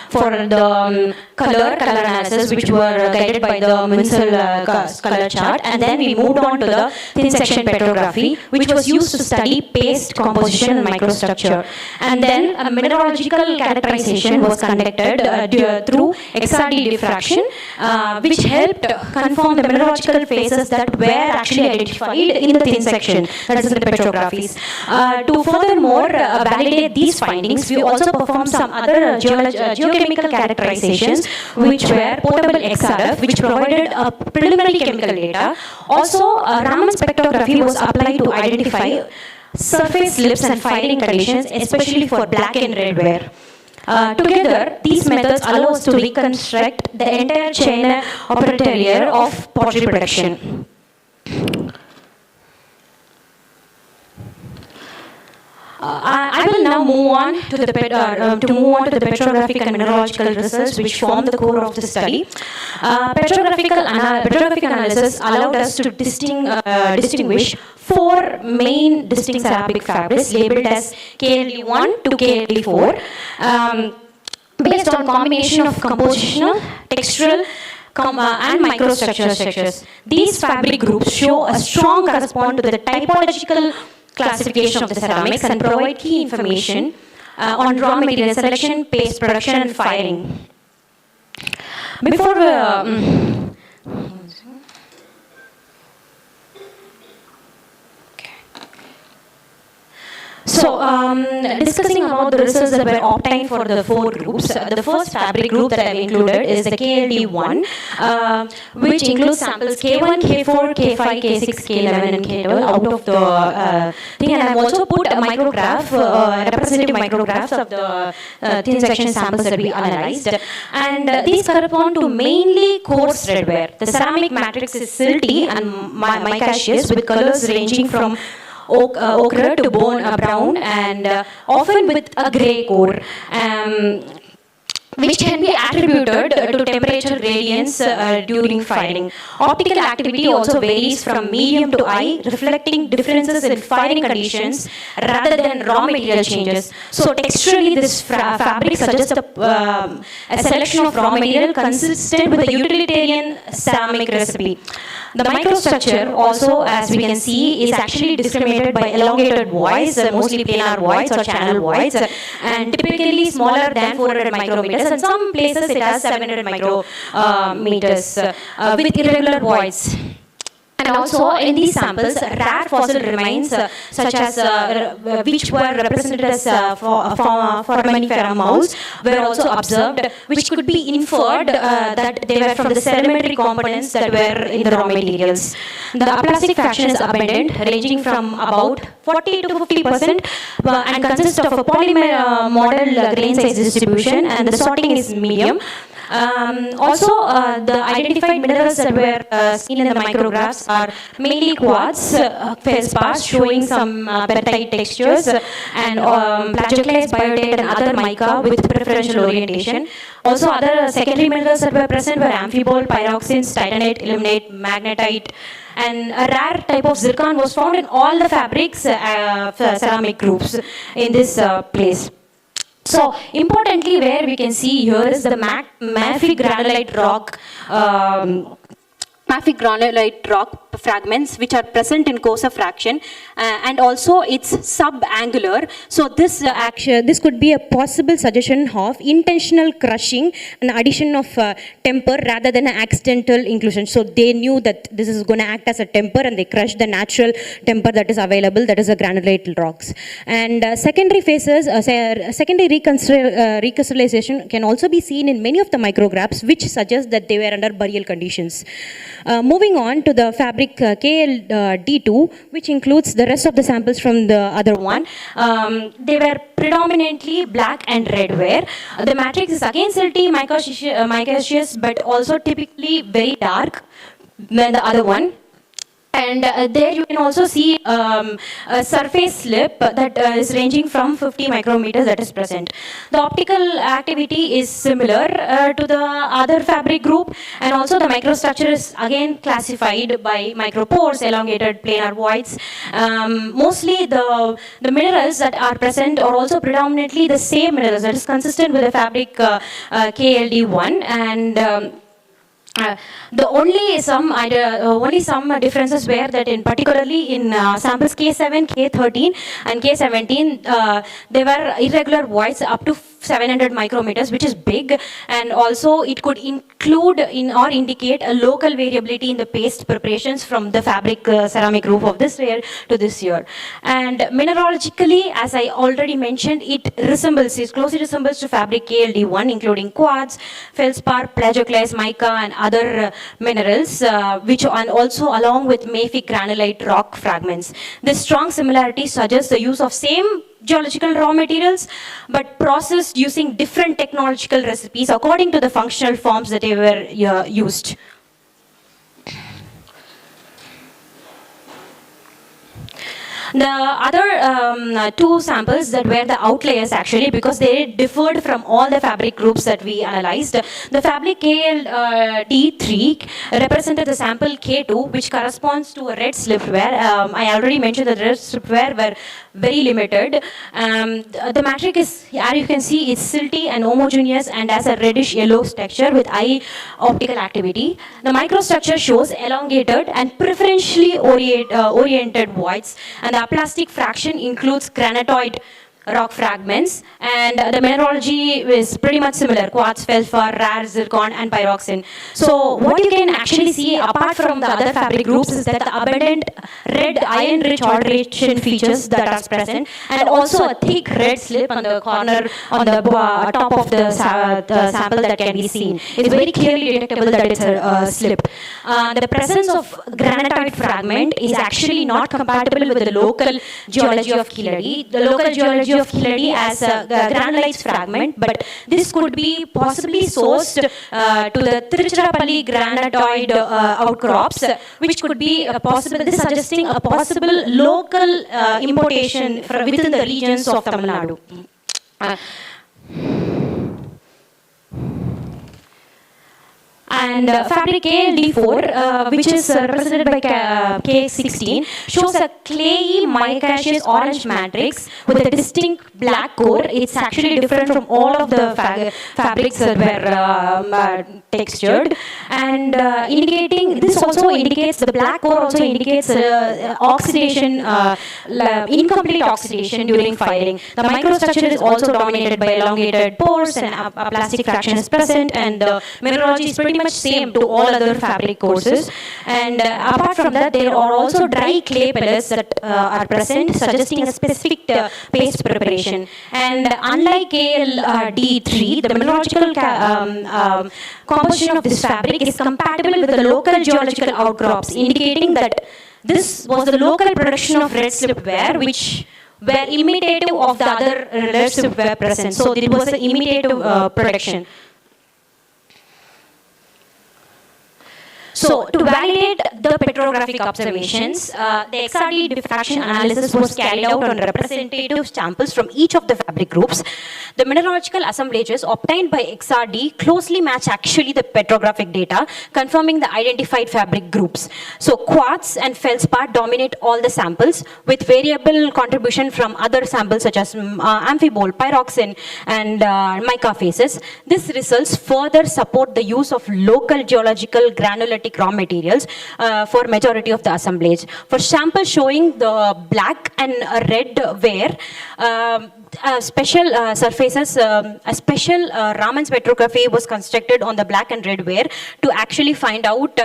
for the color analysis, which were guided by the Munsell color chart, and then we moved on to the thin section petrography, which was used to study paste composition and microstructure. And then a mineralogical characterization was conducted through XRD diffraction, which helped confirm the mineralogical phases that were actually identified in the thin section. That is the the petrographies. To furthermore validate these findings, we also performed some other geochemical characterizations, which were portable XRF, which provided preliminary chemical data. Also, Raman spectrography was applied to identify surface slips and firing conditions, especially for black and red ware. Together, these methods allow us to reconstruct the entire chain operatorial of pottery production. I will now move on to the petrographic and mineralogical results, which form the core of the study. Petrographic analysis allowed us to distinguish 4 main distinct ceramic fabrics labeled as KLD1 to KLD4, based on combination of compositional, textural, and microstructural structures. These fabric groups show a strong correspondence to the typological classification of the ceramics and provide key information on raw material selection, paste production, and firing. Before discussing about the results that were obtained for the 4 groups, the first fabric group that I have included is the KLD1, which includes samples K1, K4, K5, K6, K11, and K12 out of the thing. And I have also put a micrograph, representative micrographs of the thin section samples that we analyzed. And these correspond to mainly coarse red ware. The ceramic matrix is silty and micaceous with colors ranging from ochre to bone brown, and often with a grey core, which can be attributed to temperature gradients during firing. Optical activity also varies from medium to high, reflecting differences in firing conditions rather than raw material changes. So texturally, this fabric suggests a selection of raw material consistent with the utilitarian ceramic recipe. The microstructure also, as we can see, is actually discriminated by elongated voids, mostly planar voids or channel voids, and typically smaller than 400 micrometers. In some places it has 700 micrometers with irregular voids. And also in these samples, rare fossil remains such as which were represented as foraminifera moulds were also observed, which could be inferred that they were from the sedimentary components that were in the raw materials. The aplastic fraction is abundant, ranging from about 40 to 50%, and consists of a polymer model grain size distribution, and the sorting is medium. Also, the identified minerals that were seen in the micrographs are mainly quartz, feldspar showing some pentite textures, and plagioclase, biotite, and other mica with preferential orientation. Also, other secondary minerals that were present were amphibole, pyroxenes, titanite, ilmenite, magnetite, and a rare type of zircon was found in all the fabrics, ceramic groups in this place. So, importantly, where we can see here is the mafic granulite rock fragments which are present in coarser fraction, and also it's subangular. So this could be a possible suggestion of intentional crushing and addition of temper rather than an accidental inclusion. So they knew that this is going to act as a temper, and they crushed the natural temper that is available, that is the granulate rocks. And secondary phases, secondary recrystallization can also be seen in many of the micrographs, which suggests that they were under burial conditions. Moving on to the fabric KLD2, which includes the rest of the samples from the other one. They were predominantly black and red ware. The matrix is again silty, micaceous, but also typically very dark than the other one. And there you can also see a surface slip that is ranging from 50 micrometers that is present. The optical activity is similar to the other fabric group, and also the microstructure is again classified by micropores, elongated planar voids. Mostly the minerals that are present are also predominantly the same minerals that is consistent with the fabric KLD1, and only some differences were that in particularly in samples K7, K13 and K17 there were irregular voids up to 700 micrometers, which is big, and also it could include or indicate a local variability in the paste preparations from the fabric ceramic roof of this year to this year. And mineralogically, as I already mentioned, it closely resembles to fabric KLD1, including quartz, feldspar, plagioclase, mica, and other minerals, and also along with mafic granulite rock fragments. This strong similarity suggests the use of same geological raw materials, but processed using different technological recipes according to the functional forms that they were used. The other two samples that were the outliers actually, because they differed from all the fabric groups that we analyzed. The fabric KLD3 represented the sample K2, which corresponds to a red slipware. I already mentioned that red slipware were very limited. The matrix is, as you can see, is silty and homogeneous and has a reddish yellow texture with high optical activity. The microstructure shows elongated and preferentially oriented voids, and the aplastic fraction includes granitoid rock fragments, and the mineralogy is pretty much similar: quartz, feldspar, rare zircon, and pyroxene. So what you can actually see apart from the other fabric groups is that the abundant red iron-rich alteration features that are present, and also a thick red slip on the corner on the top of the sample that can be seen. It's very clearly detectable that it's a slip. The presence of granitoid fragment is actually not compatible with the local geology of Keeladi. The local geology of Keeladi as a granulite fragment, but this could be possibly sourced to the Tiruchirappalli granitoid outcrops, which could be possible, this suggesting a possible local importation within the regions of Tamil Nadu. And fabric KLD4, which is represented by K16, shows a clayey micaceous orange matrix with a distinct black core. It's actually different from all of the fabrics that were textured, and indicating, this also indicates, the black core also indicates oxidation, incomplete oxidation during firing. The microstructure is also dominated by elongated pores, and a plastic fraction is present, and the mineralogy is pretty much same to all other fabric courses. And apart from that, there are also dry clay pellets that are present, suggesting a specific paste preparation. And unlike KLD3, the mineralogical composition of this fabric is compatible with the local geological outcrops, indicating that this was the local production of red slipware, which were imitative of the other red slipware present. So it was an imitative production. So, to validate the petrographic observations, the XRD diffraction analysis was carried out on representative samples from each of the fabric groups. The mineralogical assemblages obtained by XRD closely match actually the petrographic data, confirming the identified fabric groups. So, quartz and feldspar dominate all the samples, with variable contribution from other samples such as amphibole, pyroxene, and mica phases. These results further support the use of local geological granularity raw materials for majority of the assemblage. For samples showing the black and red ware, special surfaces, a special Raman spectrography was constructed on the black and red ware to actually find out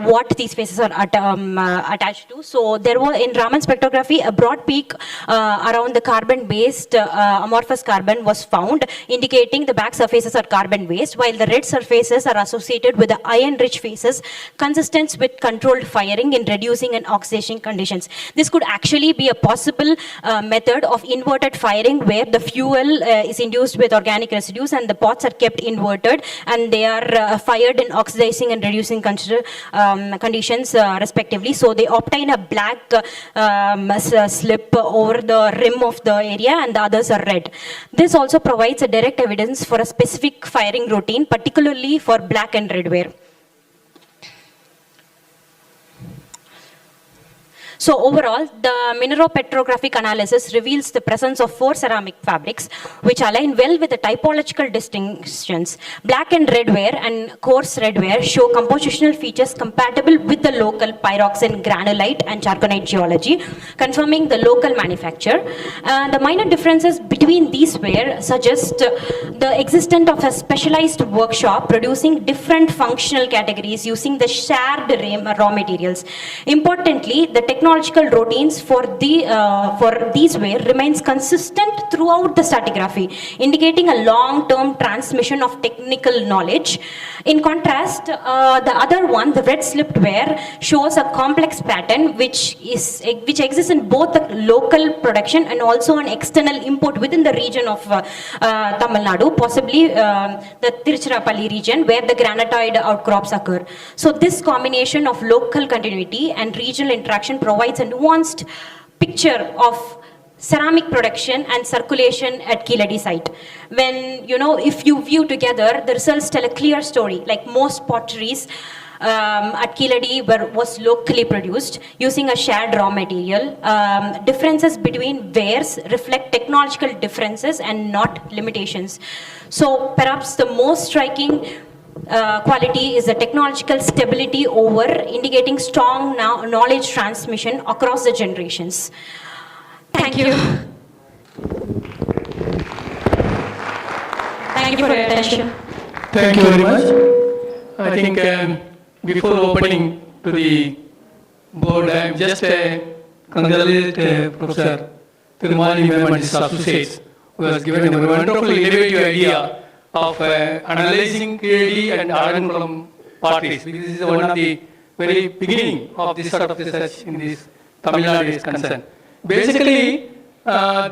what these phases are attached to. So there was, in Raman spectrography, a broad peak around the carbon-based amorphous carbon was found, indicating the back surfaces are carbon-based, while the red surfaces are associated with the iron-rich phases, consistent with controlled firing in reducing and oxidation conditions. This could actually be a possible method of inverted firing, where the fuel is induced with organic residues and the pots are kept inverted, and they are fired in oxidizing and reducing conditions respectively. So they obtain a black slip over the rim of the area, and the others are red. This also provides a direct evidence for a specific firing routine, particularly for black and red ware. So overall, the mineropetrographic analysis reveals the presence of 4 ceramic fabrics, which align well with the typological distinctions. Black and red ware and coarse red ware show compositional features compatible with the local pyroxene, granulite and chalconite geology, confirming the local manufacture. The minor differences between these ware suggest the existence of a specialized workshop producing different functional categories using the shared raw materials. Importantly, the technological routines for these ware remains consistent throughout the stratigraphy, indicating a long-term transmission of technical knowledge. In contrast, the other one, the red slipped ware, shows a complex pattern which exists in both the local production and also an external import within the region of Tamil Nadu, possibly the Tiruchirappalli region where the granitoid outcrops occur. So this combination of local continuity and regional interaction provides a nuanced picture of ceramic production and circulation at Keeladi site. When, if you view together, the results tell a clear story. Like most potteries at Keeladi was locally produced using a shared raw material. Differences between wares reflect technological differences and not limitations. So perhaps the most striking quality is the technological stability indicating strong knowledge transmission across the generations. Thank you. Thank you for your attention. Thank you very much. I think before opening to the board, I am just congratulate Professor Tirumani Ma'am and his associates, who has given a wonderful innovative idea of analyzing KD and Aragankulam parties. This is one of the very beginning of this sort of research in this Tamil Nadu is concerned. Basically, the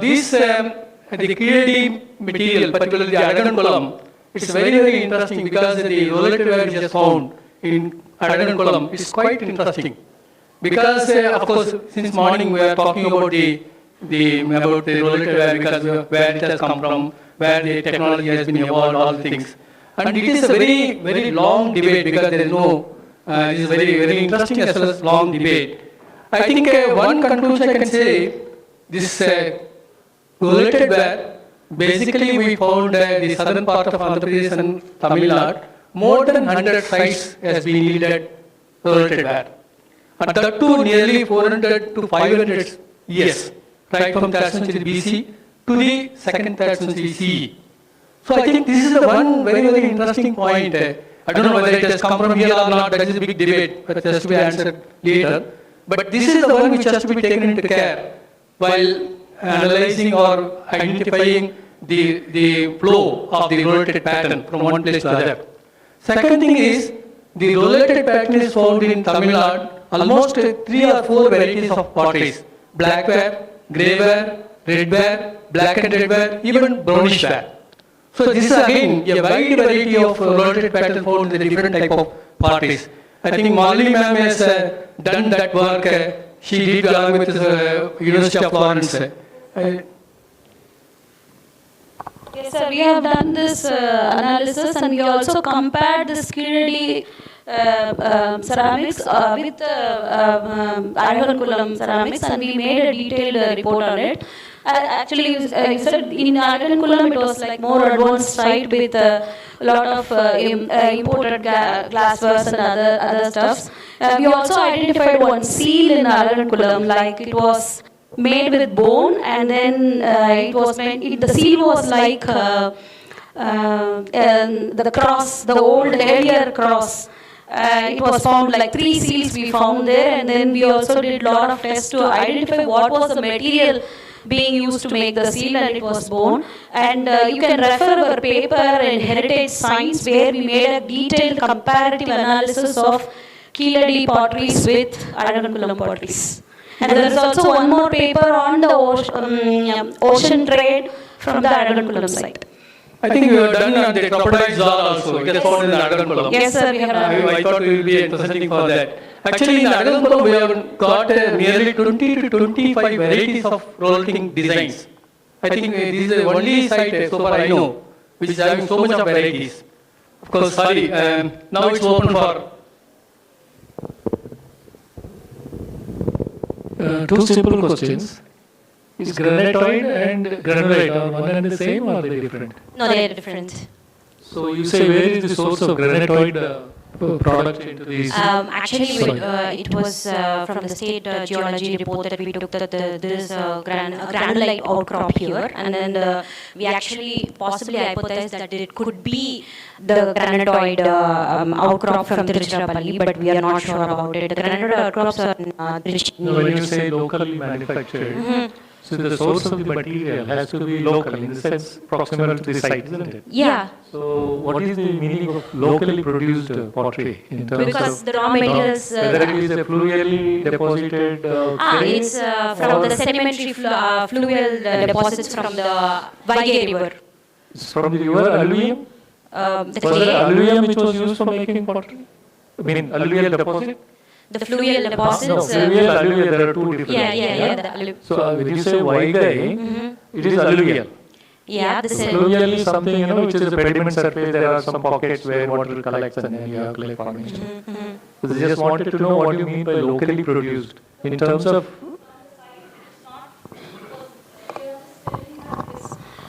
KD material, particularly the Aragankulam, it's very, very interesting because the relative ware which is found in Aragankulam is quite interesting. Because, of course, since morning we are talking about the relative ware, because where it has come from, where the technology has been evolved, all things. And it is a very, very long debate because there is no, it is very, very interesting as well as long debate. I think one conclusion I can say, this related ware, basically we found the southern part of Andhra Pradesh and Tamil Nadu, more than 100 sites has been yielded related ware. And that too nearly 400 to 500 years, right from 3rd century BC to the 2nd, 3rd century CE. So I think this is the one very, very interesting point. I don't know whether it has come from here or not, that is a big debate, but it has to be answered later. But this is the one which has to be taken into care while analyzing or identifying the flow of the related pattern from one place to other. Second thing is, the related pattern is found in Tamil Nadu, almost 3 or 4 varieties of potteries. Black ware, grey ware, red ware, black and red ware, even brownish ware. So this is again a wide variety of related pattern found in the different type of potteries. I think Malini ma'am has done that work. She did along with the University of Florence. Yes, sir. We have done this analysis and we also compared the Keeladi ceramics with Aragankulam ceramics, and we made a detailed report on it. Actually, you said in Aragankulam it was like more advanced site with a lot of imported glasswares and other stuffs. We also identified one seal in Aragankulam, like it was made with bone, and then it was made. The seal was like the cross, the old earlier cross. It was found like 3 seals we found there, and then we also did a lot of tests to identify what was the material being used to make the seal, and it was bone. And you can refer our paper in Heritage Science where we made a detailed comparative analysis of Keeladi potteries with Aragankulam potteries. And there is also one more paper on the ocean trade from the Aragankulam site. I think we have done the crocodile jaw also. It is found in the Aragankulam. Yes, sir, we have done. I thought we will be presenting for that. Actually, in the Aragankulam, we have got nearly 20 to 25 varieties of rolling designs. I think this is the only site so far I know which is having so much of varieties. Of course, sorry, now it's open for Two simple questions. Is granitoid and granulite are one and the same, or are they different? No, they are different. So you say where is the source of granitoid product into these? Actually, it was from the state geology report that we took that there is a granulite outcrop here, and then we actually possibly hypothesized that it could be the granitoid outcrop from Tiruchirappalli, but we are not sure about it. The granitoid outcrops are no, when you say locally manufactured, so the source of the material has to be local, in the sense proximal to the site, isn't it? Yeah. So what is the meaning of locally produced pottery in terms because of the raw materials whether it is a fluvially deposited clay? It's from the sedimentary fluvial deposits from the Vaigai River. It's from the river alluvium? The Was it clay, alluvium which was used for making pottery? I mean, alluvial deposit? the fluvial deposits. No, fluvial, alluvial, there are two different. Yeah. The So when you say Vaigai, it is alluvial. Yeah, the Fluvial is something, which is a pediment surface. There are some pockets where water collects and then you have clay formation. So they just wanted to know what you mean by locally produced in terms of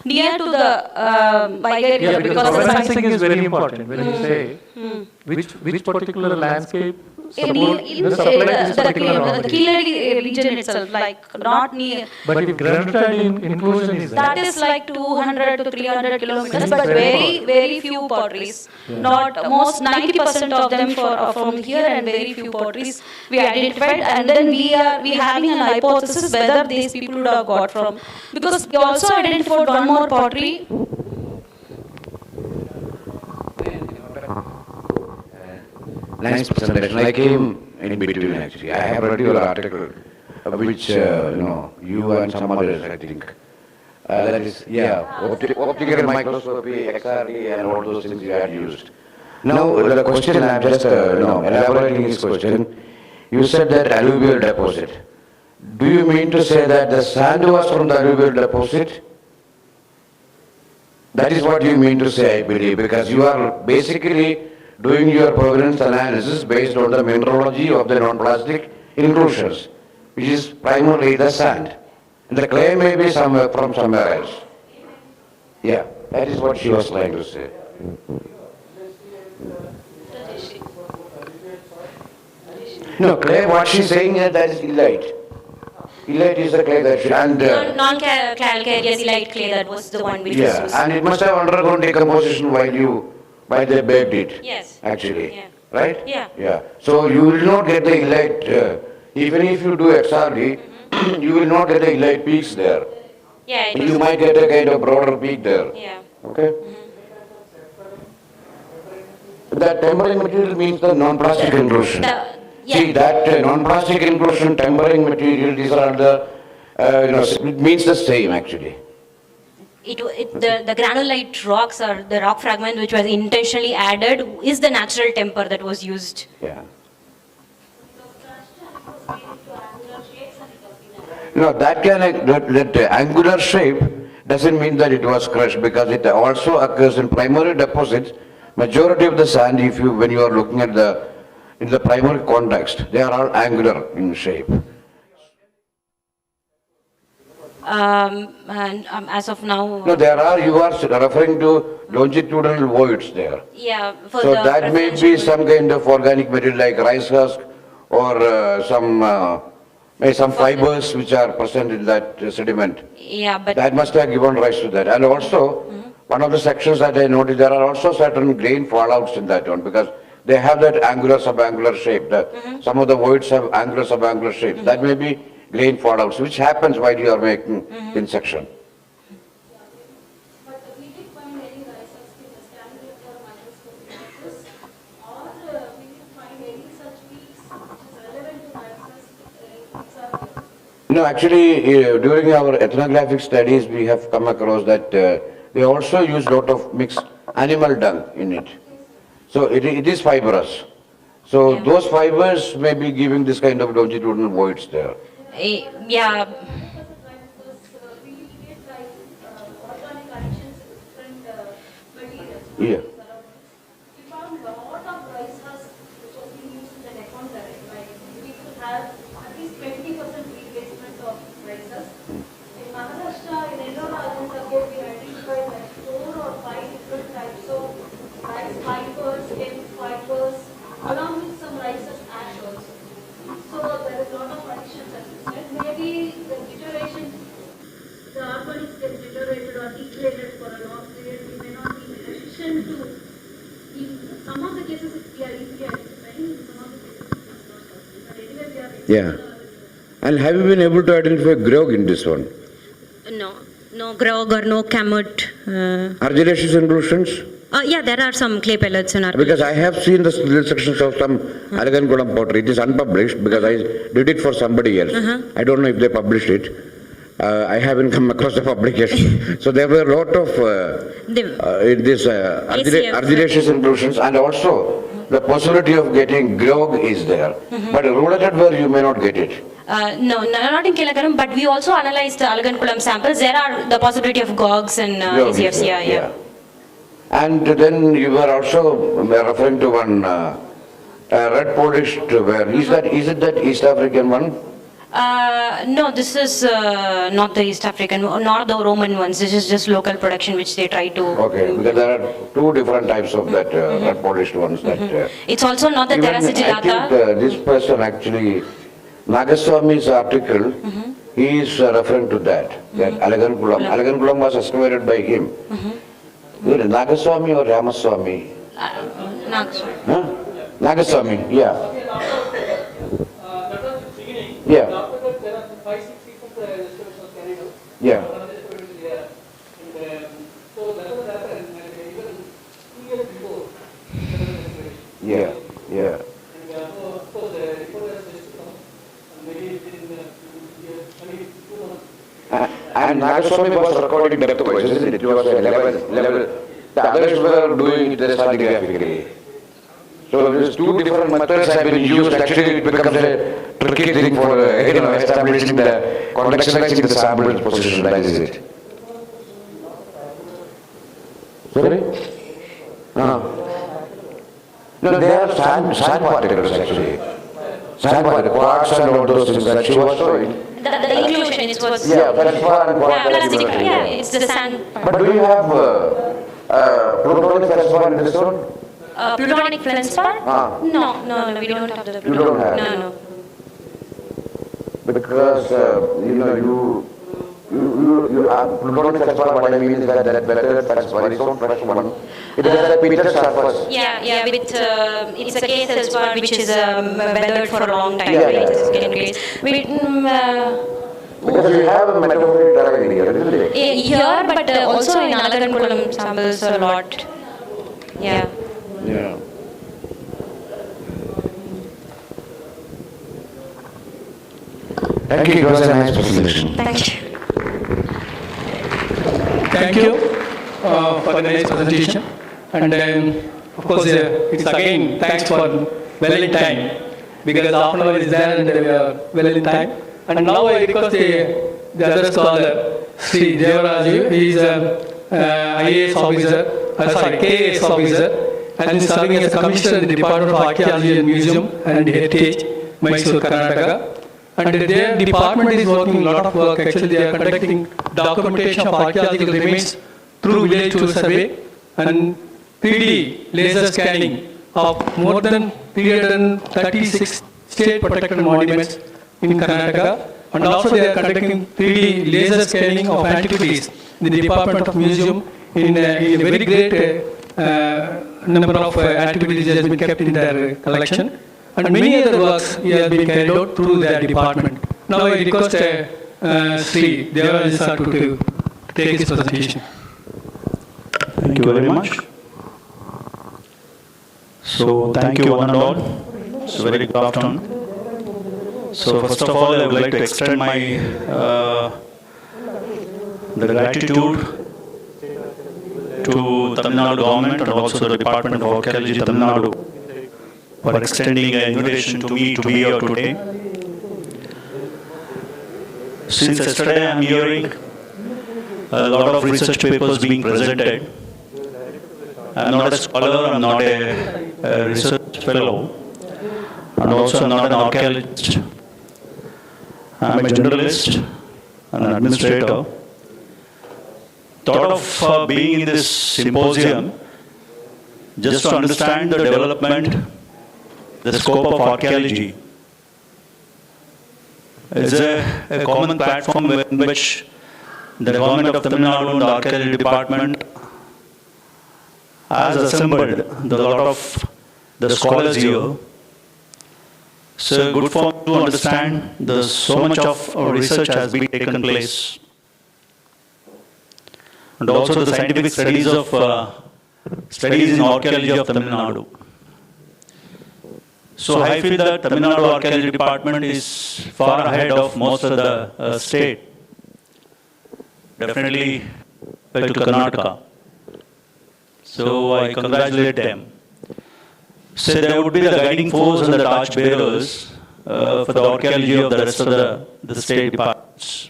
near to the Vaigai River, because the provenance is very important. When you say which particular landscape the Keeladi region itself, like not near. But if granite inclusion is that is like 200 to 300 kilometers, but very few potteries. Not most 90% of them from here, and very few potteries we identified, and then we having an hypothesis whether these people would have got from, because we also identified one more pottery. Nice presentation. I came in between actually. I have read your article, which you and some others, I think. That is, optical microscopy, XRD, and all those things you had used. Now the question I'm just elaborating this question. You said that alluvial deposit. Do you mean to say that the sand was from the alluvial deposit? That is what you mean to say, I believe, because you are basically doing your provenance analysis based on the mineralogy of the non-plastic inclusions, which is primarily the sand. And the clay may be from somewhere else. Yeah, that is what she was trying to say. No, clay, what she's saying is that is illite. Illite is the clay that she... non-calcareous elite clay, that was the one which was used. And it must have undergone decomposition while they baked it. Yes. Actually. Yeah. Right? Yeah. So you will not get the illite, even if you do XRD, you will not get the illite peaks there. Yeah. You might get a kind of broader peak there. Yeah. Okay? That tempering material means the non-plastic inclusion. See, that non-plastic inclusion, tempering material, these are the, it means the same actually. The granulite rocks, or the rock fragment which was intentionally added, is the natural temper that was used. Yeah. No, that angular shape doesn't mean that it was crushed, because it also occurs in primary deposits. Majority of the sand, when you are looking at in the primary context, they are all angular in shape. And as of now... No, you are referring to longitudinal voids there. Yeah. So that may be some kind of organic material like rice husk, or some fibers which are present in that sediment. Yeah, but... That must have given rise to that. And also, one of the sections that I noticed, there are also certain grain fallouts in that one, because they have that angular subangular shape. Some of the voids have angular subangular shapes. That may be grain fallouts, which happens while you are making in section. But we did find any rice husks in the standard or microscopic methods, or we did find any such peaks which is relevant to rice husks. No, actually, during our ethnographic studies, we have come across that they also use a lot of mixed animal dung in it. So it is fibrous. So those fibers may be giving this kind of longitudinal voids there. Yeah. Yeah. We found a lot of rice husks which was being used in the Deccan terrain. Like we could have at least 20% Yeah. And have you been able to identify grog in this one? No grog or no camut. Argillaceous inclusions? Yeah, there are some clay pellets in our. Because I have seen the little sections of some Alagankulam pottery. It is unpublished because I did it for somebody else. I don't know if they published it. I haven't come across the publication. So there were a lot of argillaceous inclusions, and also the possibility of getting grog is there. But rulated where you may not get it. No, not in Kilakaram, but we also analyzed the Alagankulam samples. There are the possibility of gogs and ACFs. Yeah. And then you were also referring to one red polished where is it that East African one? No, this is not the East African, nor the Roman ones. This is just local production which they try to. Okay, because there are two different types of that red polished ones. That it's also not the terra sigillata. I think this person actually, Nagaswami's article, he is referring to that Alagankulam. Alagankulam was excavated by him. Nagaswami or Ramaswamy? Nagaswami. Nagaswami, yeah. Yeah. Yeah. Yeah. And Nagaswami was recording depth-wise, isn't it? It was a level. The others were doing it stratigraphically. So these two different methods have been used. Actually, it becomes a tricky thing for establishing contextualizing the sample position. That is it. Sorry? No, they are sand particles actually. Sand particles, quartz and all those things that she was showing. The inclusion is what's. Yeah, feldspar and quartz. Plastic. Yeah, it's the sand part. But do you have plutonic feldspar in this one? Plutonic feldspar? No, we don't have the plutonic. You don't have? No. Because, plutonic feldspar, what I mean is that better feldspar is not fresh one. It has a pitted surface. Yeah, with, it's a case feldspar which is weathered for a long time. Yeah. Because you have a metamorphic terrain here, isn't it? Here, but also in Alagankulam samples a lot. Yeah. Thank you, it was a nice presentation. Thank you. Thank you for the nice presentation. And of course, it's again thanks for well in time, because half an hour is there and we are well in time. And now I request the other scholar, Sri Devaraju. He is IAS officer, KAS officer, and is serving as a commissioner in the Department of Archaeology and Museum and Heritage, Mysore, Karnataka. And their department is working a lot of work. Actually, they are conducting documentation of archaeological remains through village tour survey and 3D laser scanning of more than 336 state protected monuments in Karnataka. And also they are conducting 3D laser scanning of antiquities in the Department of Museum in a very great number of antiquities has been kept in their collection. And many other works have been carried out through their department. Now I request Sri Devaraju sir to take his presentation. Thank you very much. So thank you one and all. It's a very good afternoon. So first of all, I would like to extend my the gratitude to Tamil Nadu government and also the Department of Archaeology, Tamil Nadu, for extending an invitation to me to be here today. Since yesterday I am hearing a lot of research papers being presented. I am not a scholar, I am not a research fellow, and also I am not an archaeologist. I am a generalist and an administrator. Thought of being in this symposium just to understand the development, the scope of archaeology. It's a common platform in which the government of Tamil Nadu and the Archaeology Department has assembled a lot of the scholars here. So good for me to understand so much of research has been taken place. And also the scientific studies in archaeology of Tamil Nadu. So I feel that Tamil Nadu Archaeology Department is far ahead of most of the state. Definitely to Karnataka. So I congratulate them. So they would be the guiding force and the torch bearers for the archaeology of the rest of the state departments.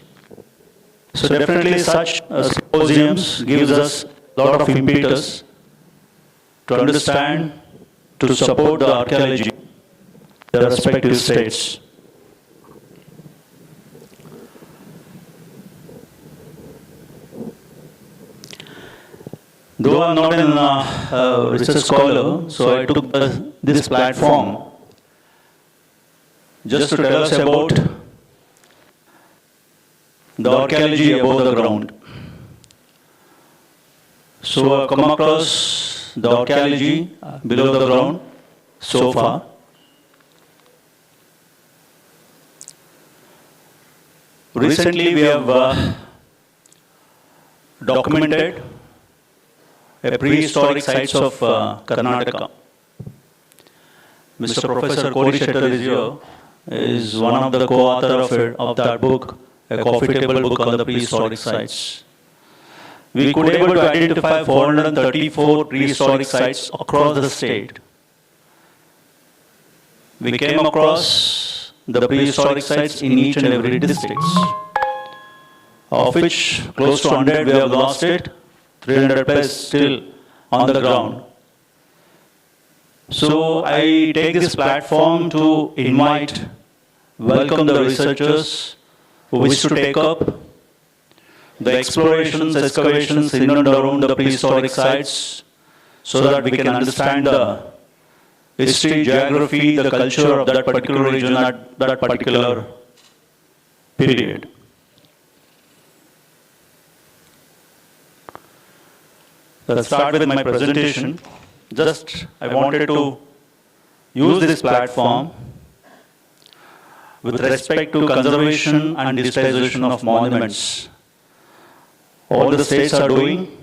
So definitely such symposiums gives us a lot of impetus to understand, to support the archaeology in the respective states. Though I'm not a research scholar, so I took this platform just to tell us about the archaeology above the ground. So I've come across the archaeology below the ground so far. Recently we have documented a prehistoric sites of Karnataka. Mr. Professor Courtyard is one of the co-author of that book, a coffee table book on the prehistoric sites. We could able to identify 434 prehistoric sites across the state. We came across the prehistoric sites in each and every district, of which close to 100 we have lost it, 300 plus still on the ground. So I take this platform to welcome the researchers who wish to take up the explorations, excavations in and around the prehistoric sites so that we can understand the history, geography, the culture of that particular region at that particular period. Let's start with my presentation. I wanted to use this platform with respect to conservation and digitization of monuments. All the states are doing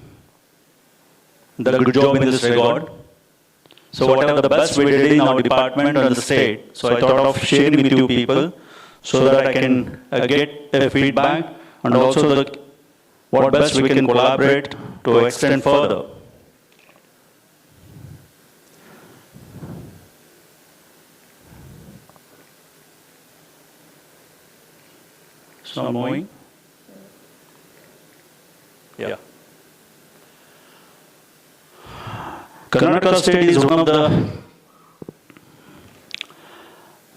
the good job in this regard. So whatever the best we did in our department and the state, so I thought of sharing with you people so that I can get a feedback and also what best we can collaborate to extend further. So I'm moving. Yeah. Karnataka state is one of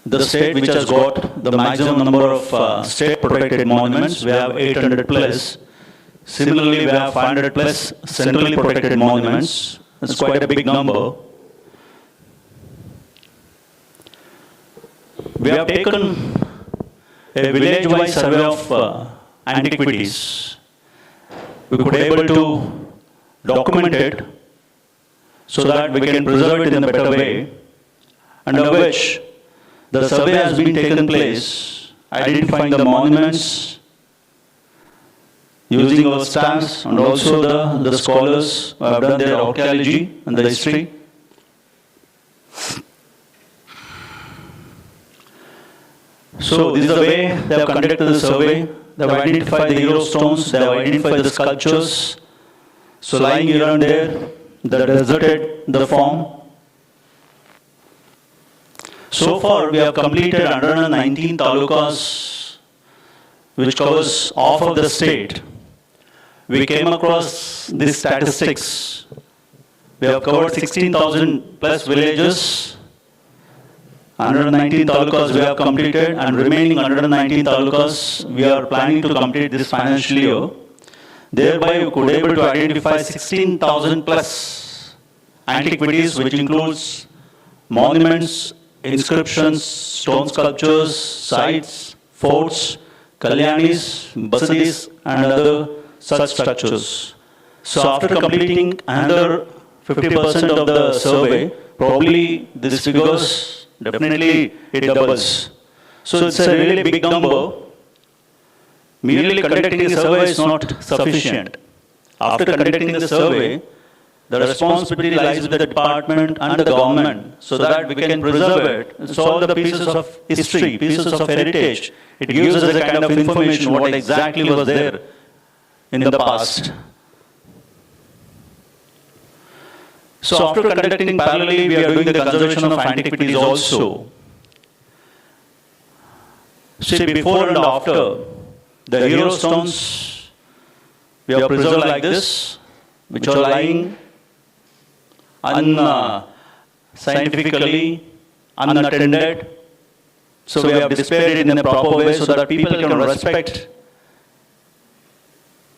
the state which has got the maximum number of state protected monuments. We have 800 plus. Similarly, we have 500 plus centrally protected monuments. That's quite a big number. We have taken a village-wise survey of antiquities. We could be able to document it so that we can preserve it in a better way, under which the survey has been taken place, identifying the monuments, using our stamps and also the scholars who have done their archaeology and the history. So this is the way they have conducted the survey. They have identified the hero stones, they have identified the sculptures. So lying here and there, they deserted the form. So far we have completed 119 talukas, which covers half of the state. We came across these statistics. We have covered 16,000 plus villages. 119 talukas we have completed, and remaining 119 talukas we are planning to complete this financial year. Thereby we could able to identify 16,000 plus antiquities, which includes monuments, inscriptions, stone sculptures, sites, forts, kalyanis, basadis and other such structures. So after completing another 50% of the survey, probably these figures definitely it doubles. So it's a really big number. Merely conducting a survey is not sufficient. After conducting the survey, the responsibility lies with the department and the government so that we can preserve it. It's all the pieces of history, pieces of heritage. It gives us a kind of information what exactly was there in the past. So after conducting parallelly, we are doing the conservation of antiquities also. See, before and after, the hero stones we have preserved like this, which are lying scientifically unattended. So we have displayed it in a proper way so that people can respect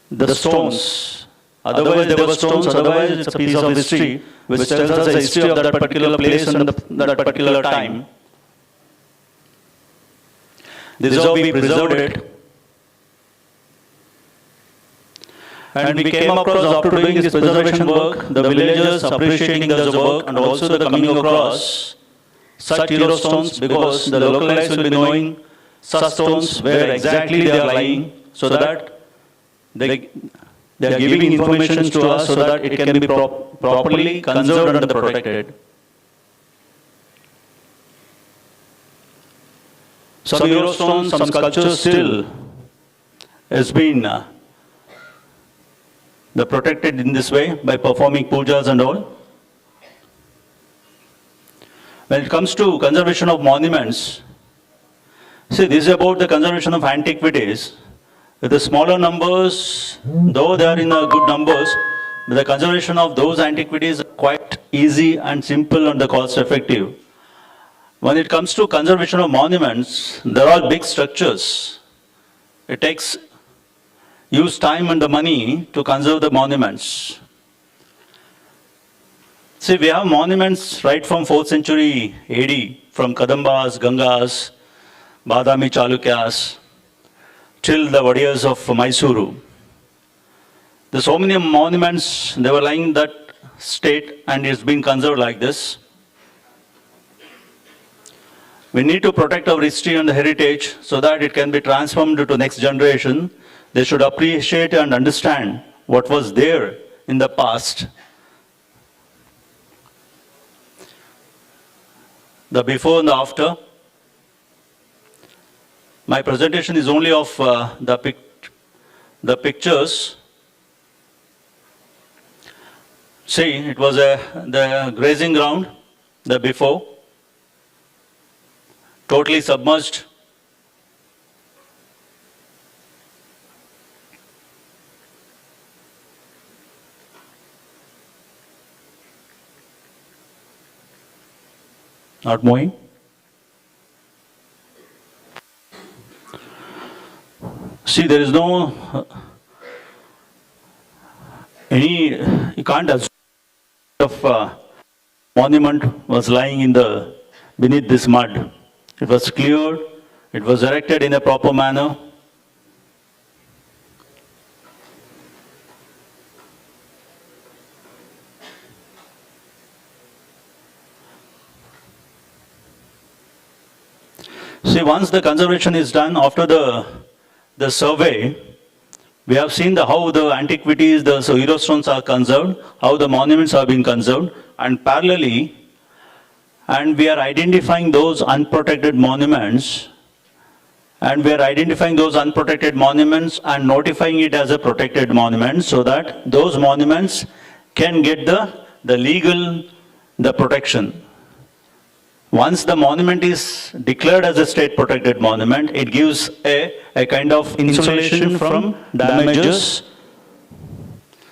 the stones. Otherwise, there were stones, otherwise it's a piece of history which tells us the history of that particular place and that particular time. This is how we preserved it. And we came across, after doing this preservation work, the villagers appreciating this work and also the coming across such hero stones, because the localites will be knowing such stones where exactly they are lying, so that they are giving information to us so that it can be properly conserved and protected. Some hero stones, some sculptures still has been they're protected in this way by performing pujas and all. When it comes to conservation of monuments, see, this is about the conservation of antiquities. With the smaller numbers, though they are in good numbers, the conservation of those antiquities are quite easy and simple and cost effective. When it comes to conservation of monuments, they're all big structures. It takes use time and the money to conserve the monuments. See, we have monuments right from 4th century AD, from Kadambas, Gangas, Badami Chalukyas, till the Vadiyars of Mysuru. There's so many monuments, they were lying in that state and it's been conserved like this. We need to protect our history and the heritage so that it can be transformed to next generation. They should appreciate and understand what was there in the past. The before and the after. My presentation is only of the pictures. See, it was the grazing ground, the before, totally submerged. Not moving. See, there is no you can't assume of monument was lying in beneath this mud. It was cleared, it was erected in a proper manner. See, once the conservation is done after the survey, we have seen how the antiquities, the hero stones are conserved, how the monuments are being conserved, and parallelly, and we are identifying those unprotected monuments, and notifying it as a protected monument so that those monuments can get the legal protection. Once the monument is declared as a state protected monument, it gives a kind of insulation from damages.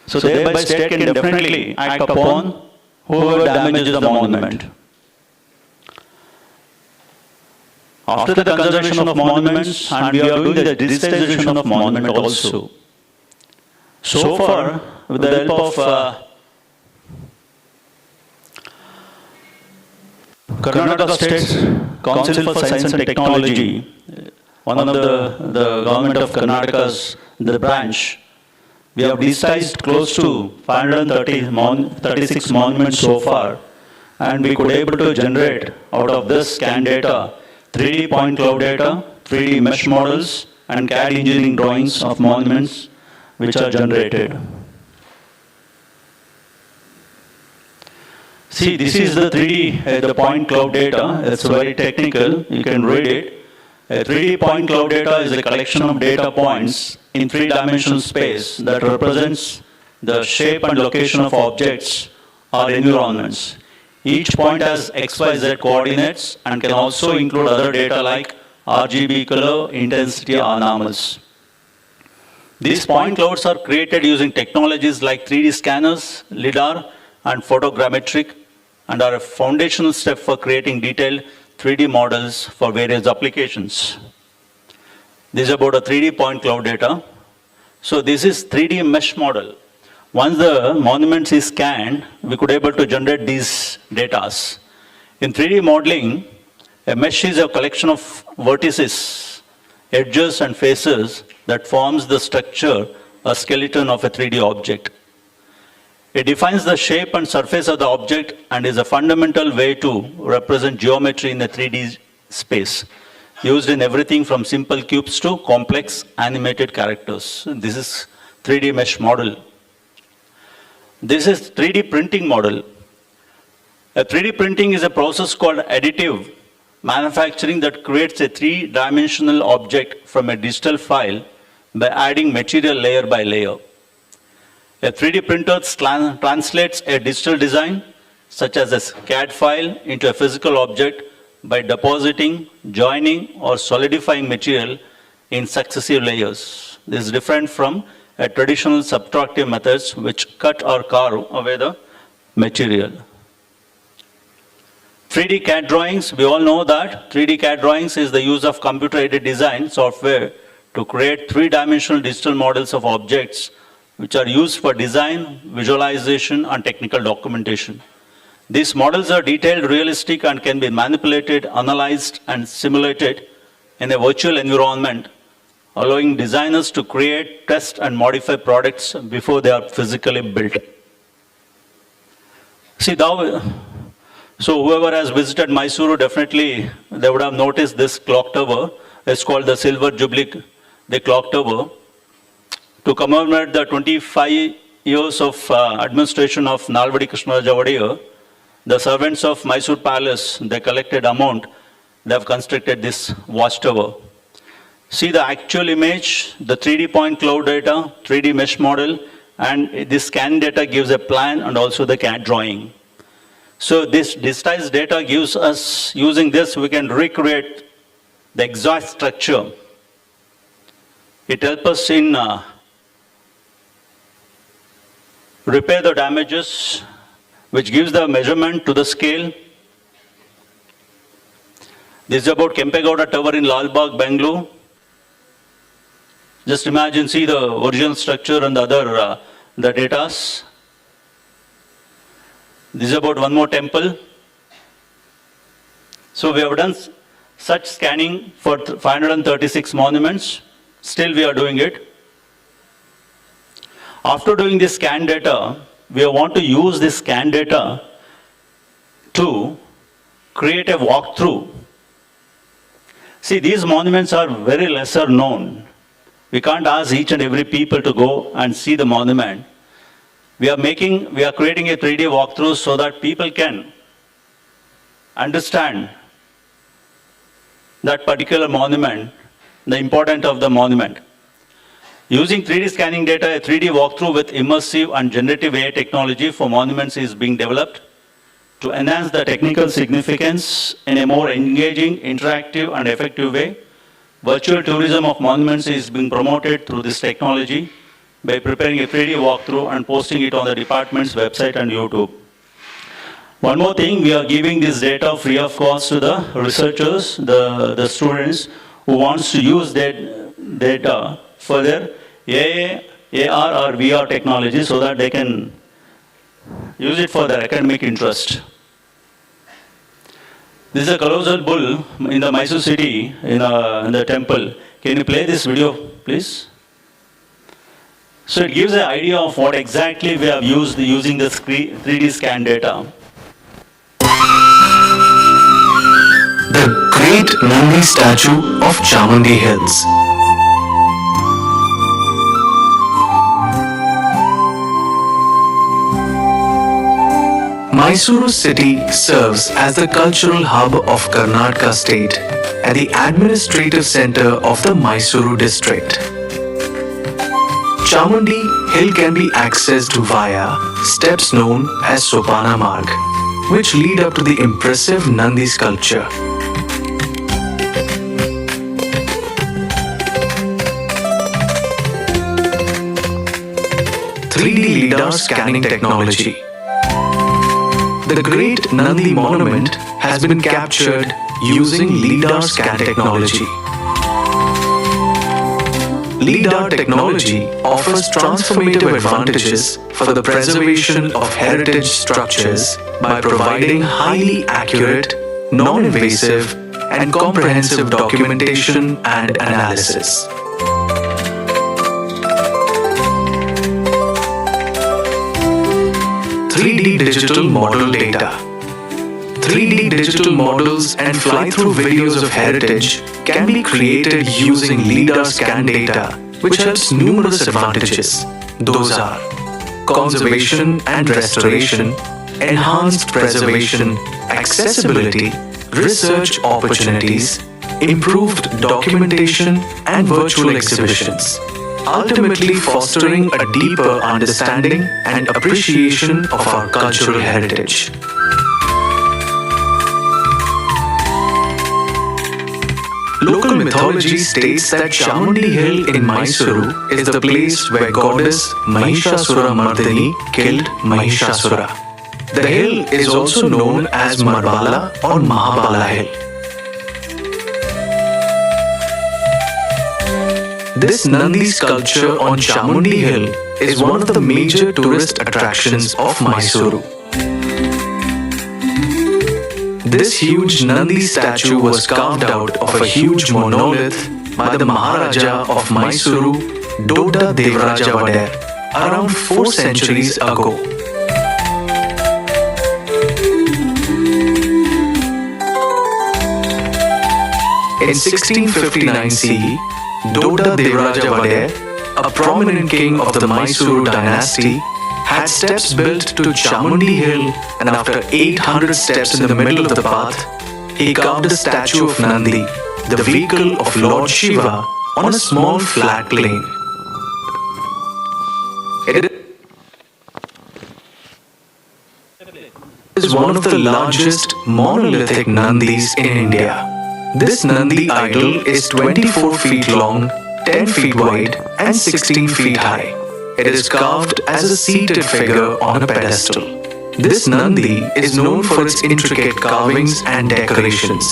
So thereby state can definitely act upon whoever damages the monument. After the conservation of monuments, and we are doing the digitization of monument also. So far, with the help of Karnataka State Council for Science and Technology, one of the government of Karnataka's the branch, we have digitized close to 536 monuments so far. and we could able to generate out of this scan data 3D point cloud data, 3D mesh models, and CAD engineering drawings of monuments which are generated. See, this is the 3D, the point cloud data. It's very technical. You can read it. A 3D point cloud data is a collection of data points in three-dimensional space that represents the shape and location of objects or environments. Each point has XYZ coordinates and can also include other data like RGB color, intensity, or normals. These point clouds are created using technologies like 3D scanners, LIDAR, and photogrammetric, and are a foundational step for creating detailed 3D models for various applications. This is about a 3D point cloud data. So this is 3D mesh model. Once the monument is scanned, we could able to generate these data. In 3D modeling, a mesh is a collection of vertices, edges, and faces that forms the structure, a skeleton of a 3D object. It defines the shape and surface of the object and is a fundamental way to represent geometry in a 3D space, used in everything from simple cubes to complex animated characters. This is 3D mesh model. This is 3D printing model. A 3D printing is a process called additive manufacturing that creates a three-dimensional object from a digital file by adding material layer by layer. A 3D printer translates a digital design, such as a CAD file, into a physical object by depositing, joining, or solidifying material in successive layers. This is different from a traditional subtractive methods which cut or carve away the material. 3D CAD drawings, we all know that 3D CAD drawings is the use of computer-aided design software to create three-dimensional digital models of objects which are used for design, visualization, and technical documentation. These models are detailed, realistic, and can be manipulated, analyzed, and simulated in a virtual environment, allowing designers to create, test, and modify products before they are physically built. See, so whoever has visited Mysuru, definitely they would have noticed this clock tower. It's called the Silver Jubilee, the clock tower. To commemorate the 25 years of administration of Nalvadi Krishnaraja Vadiya, the servants of Mysore Palace, they collected amount, they have constructed this watchtower. See the actual image, the 3D point cloud data, 3D mesh model, and this scan data gives a plan and also the CAD drawing. So this digitized data gives us, using this we can recreate the exact structure. It helps us in repair the damages, which gives the measurement to the scale. This is about Kempegowda Tower in Lalbagh, Bangalore. Just imagine, see the original structure and the other the datas. This is about one more temple. So we have done such scanning for 536 monuments. Still we are doing it. After doing this scan data, we want to use this scan data to create a walkthrough. See, these monuments are very lesser known. We can't ask each and every people to go and see the monument. We are creating a 3D walkthrough so that people can understand that particular monument, the importance of the monument. Using 3D scanning data, a 3D walkthrough with immersive and generative AI technology for monuments is being developed to enhance the technical significance in a more engaging, interactive, and effective way. Virtual tourism of monuments is being promoted through this technology by preparing a 3D walkthrough and posting it on the department's website and YouTube. One more thing, we are giving this data free of cost to the researchers, the students who wants to use that data for their AR or VR technology so that they can use it for their academic interest. This is a colossal bull in the Mysore city, in the temple. Can you play this video, please? So it gives an idea of what exactly we have used using the 3D scan data. great Nandi statue of Chamundi Hills. Mysuru city serves as the cultural hub of Karnataka state and the administrative center of the Mysuru district. Chamundi Hill can be accessed via steps known as Sopana Marg, which lead up to the impressive Nandi sculpture. (3D LiDAR scanning technology). The great Nandi monument has been captured using LiDAR scan technology. LiDAR technology offers transformative advantages for the preservation of heritage structures by providing highly accurate, non-invasive, and comprehensive documentation and analysis. 3D digital model data. 3D digital models and fly-through videos of heritage can be created using LiDAR scan data, which has numerous advantages. Those are conservation and restoration, enhanced preservation, accessibility, research opportunities, improved documentation, and virtual exhibitions, ultimately fostering a deeper understanding and appreciation of our cultural heritage. Local mythology states that Chamundi Hill in Mysuru is the place where goddess Mahishasura Mardini killed Mahishasura. The hill is also known as Marbala or Mahabala Hill. This Nandi sculpture on Chamundi Hill is one of the major tourist attractions of Mysuru. This huge Nandi statue was carved out of a huge monolith by the Maharaja of Mysuru, Doda Devaraja Vadair, around 4 centuries ago. In 1659 CE, Doda Devaraja Vadair, a prominent king of the Mysuru dynasty, had steps built to Chamundi Hill, and after 800 steps in the middle of the path, he carved a statue of Nandi, the vehicle of Lord Shiva, on a small flat plain. It is one of the largest monolithic Nandis in India. This Nandi idol is 24 feet long, 10 feet wide, and 16 feet high. It is carved as a seated figure on a pedestal. This Nandi is known for its intricate carvings and decorations,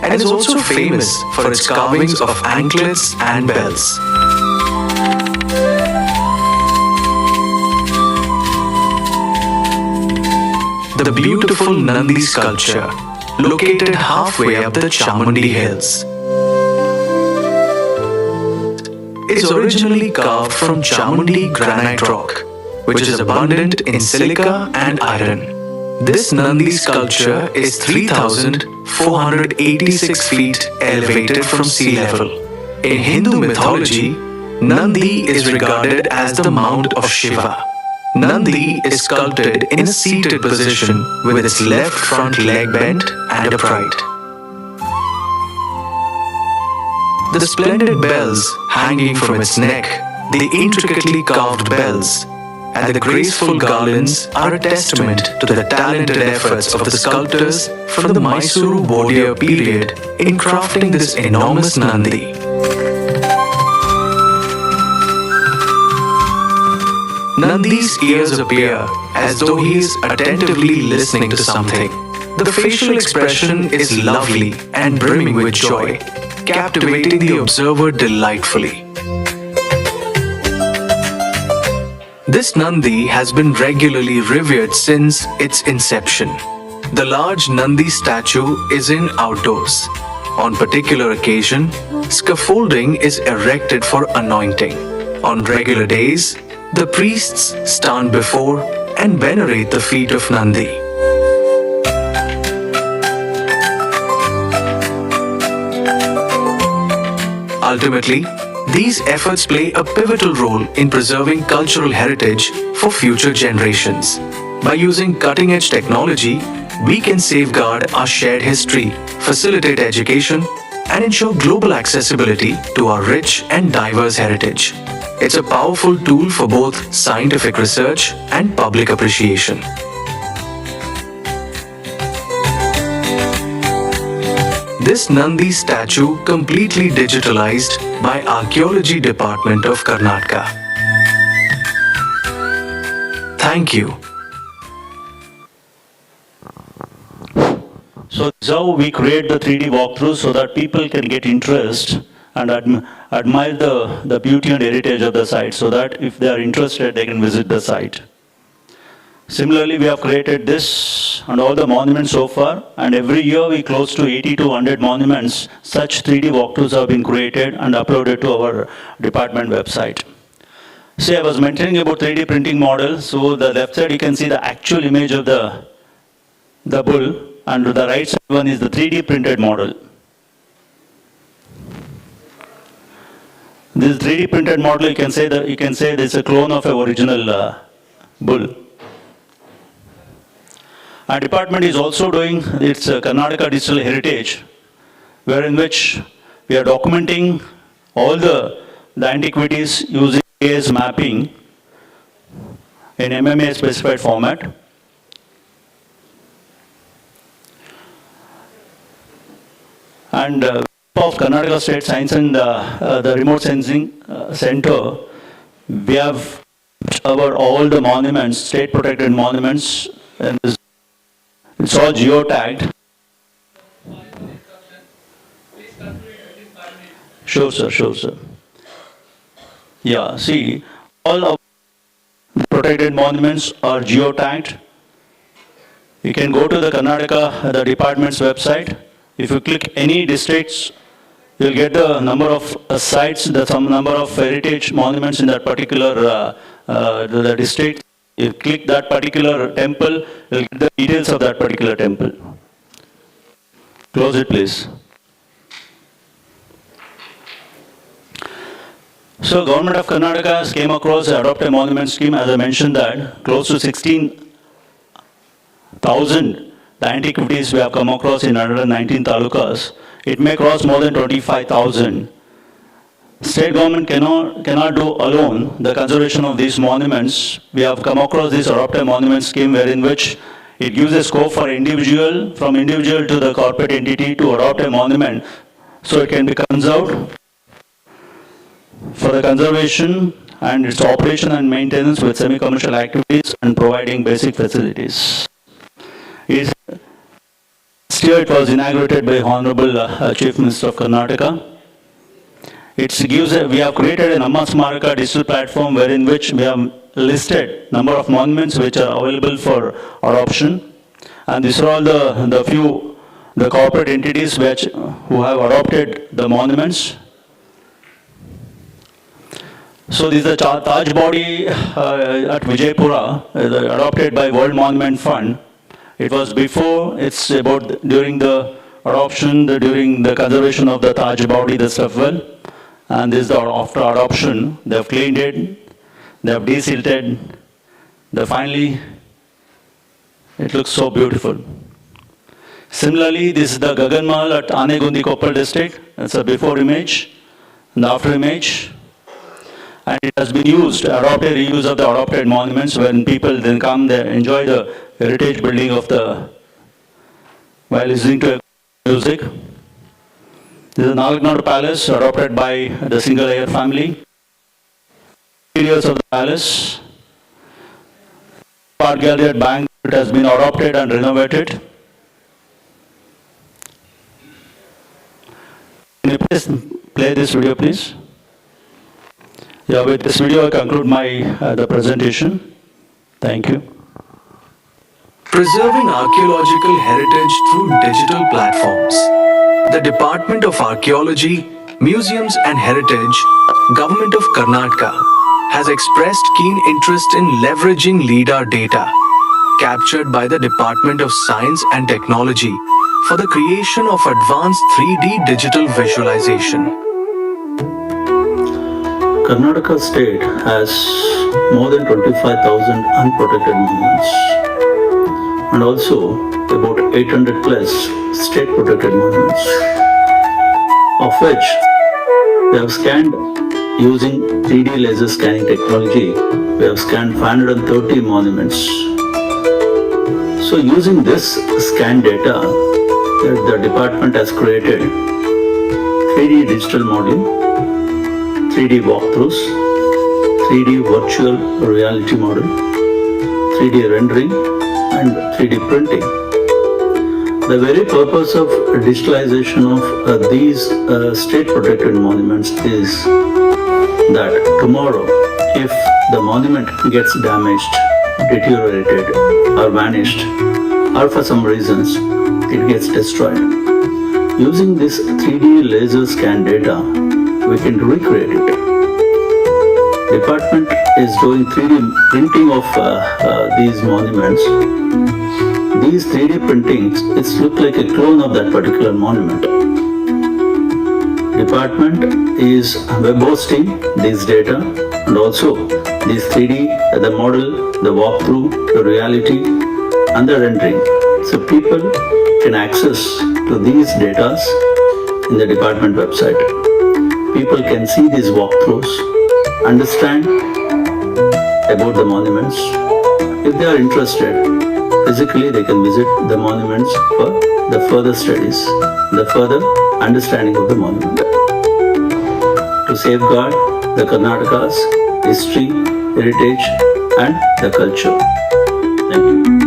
and is also famous for its carvings of anklets and bells. The beautiful Nandi sculpture, located halfway up the Chamundi Hills, is originally carved from Chamundi granite rock, which is abundant in silica and iron. This Nandi sculpture is 3,486 feet elevated from sea level. In Hindu mythology, Nandi is regarded as the mount of Shiva. Nandi is sculpted in a seated position with its left front leg bent and upright. The splendid bells hanging from its neck, the intricately carved bells, and the graceful garlands are a testament to the talented efforts of the sculptors from the Mysuru Bodhya period in crafting this enormous Nandi. Nandi's ears appear as though he is attentively listening to something. The facial expression is lovely and brimming with joy, captivating the observer delightfully. This Nandi has been regularly revered since its inception. The large Nandi statue is in outdoors. On particular occasion, scaffolding is erected for anointing. On regular days, the priests stand before and venerate the feet of Nandi. Ultimately, these efforts play a pivotal role in preserving cultural heritage for future generations. By using cutting-edge technology, we can safeguard our shared history, facilitate education, and ensure global accessibility to our rich and diverse heritage. It's a powerful tool for both scientific research and public appreciation. This Nandi statue completely digitalized by Archaeology Department of Karnataka. Thank you. So this is how we create the 3D walkthrough so that people can get interest and admire the beauty and heritage of the site, so that if they are interested, they can visit the site. Similarly, we have created this and all the monuments so far, and every year we close to 80 to 100 monuments. Such 3D walkthroughs have been created and uploaded to our department website. See, I was mentioning about 3D printing model. So the left side you can see the actual image of the bull, and the right side one is the 3D printed model. This 3D printed model, you can say this is a clone of an original bull. Our department is also doing its Karnataka Digital Heritage, wherein which we are documenting all the antiquities using GIS mapping in MMA specified format. And of Karnataka State Science and the Remote Sensing Center, we have covered all the monuments, state protected monuments, and it's all geotagged. Sure, sir. Yeah, see, all of the protected monuments are geotagged. You can go to the Karnataka, the department's website. If you click any districts, you'll get the number of sites, the some number of heritage monuments in that particular the district. You click that particular temple, you'll get the details of that particular temple. Close it, please. So Government of Karnataka has came across the Adopt a Monument scheme, as I mentioned that, close to 16,000 the antiquities we have come across in 119 talukas. It may cross more than 25,000. State government cannot do alone the conservation of these monuments. We have come across this Adopt a Monument scheme, wherein which it gives a scope for individual, from individual to the corporate entity to adopt a monument, so it can be conserved for the conservation and its operation and maintenance with semi-commercial activities and providing basic facilities. Last year it was inaugurated by Honorable Chief Minister of Karnataka. We have created an Amma Smaraka digital platform, wherein which we have listed number of monuments which are available for adoption, and these are all the corporate entities who have adopted the monuments. So this is the Taj body at Vijaypura, adopted by World Monument Fund. It was before, it's about during the adoption, during the conservation of the Taj body, the stuff well. And this is after adoption. They have cleaned it, they have desilted. Finally, it looks so beautiful. Similarly, this is the Gagan Mahal at Anegundi Koppal district. That's a before image and the after image. And it has been used, adopted reuse of the adopted monuments. When people then come, they enjoy the heritage building of while listening to music. This is Nalagnadu Palace, adopted by the Single Air family. Interiors of the palace. Art gallery at Bangalore, it has been adopted and renovated. Can you please play this video, please? Yeah, with this video I conclude the presentation. Thank you. Preserving archaeological heritage through digital platforms. The Department of Archaeology, Museums and Heritage, Government of Karnataka, has expressed keen interest in leveraging LIDAR data captured by the Department of Science and Technology for the creation of advanced 3D digital visualization. Karnataka state has more than 25,000 unprotected monuments and also about 800 plus state protected monuments, of which we have scanned using 3D laser scanning technology. We have scanned 530 monuments. So using this scan data, the department has created 3D digital modeling, 3D walkthroughs, 3D virtual reality model, 3D rendering, and 3D printing. The very purpose of digitalization of these state protected monuments is that tomorrow, if the monument gets damaged, deteriorated, or vanished, or for some reasons it gets destroyed, using this 3D laser scan data, we can recreate it. Department is doing 3D printing of these monuments. These 3D printings, it's look like a clone of that particular monument. Department is web hosting these data and also these 3D, the model, the walkthrough, the reality, and the rendering. So people can access to these data in the department website. People can see these walkthroughs, understand about the monuments. If they are interested, physically they can visit the monuments for the further studies, the further understanding of the monument. To safeguard the Karnataka's history, heritage, and the culture. Thank you.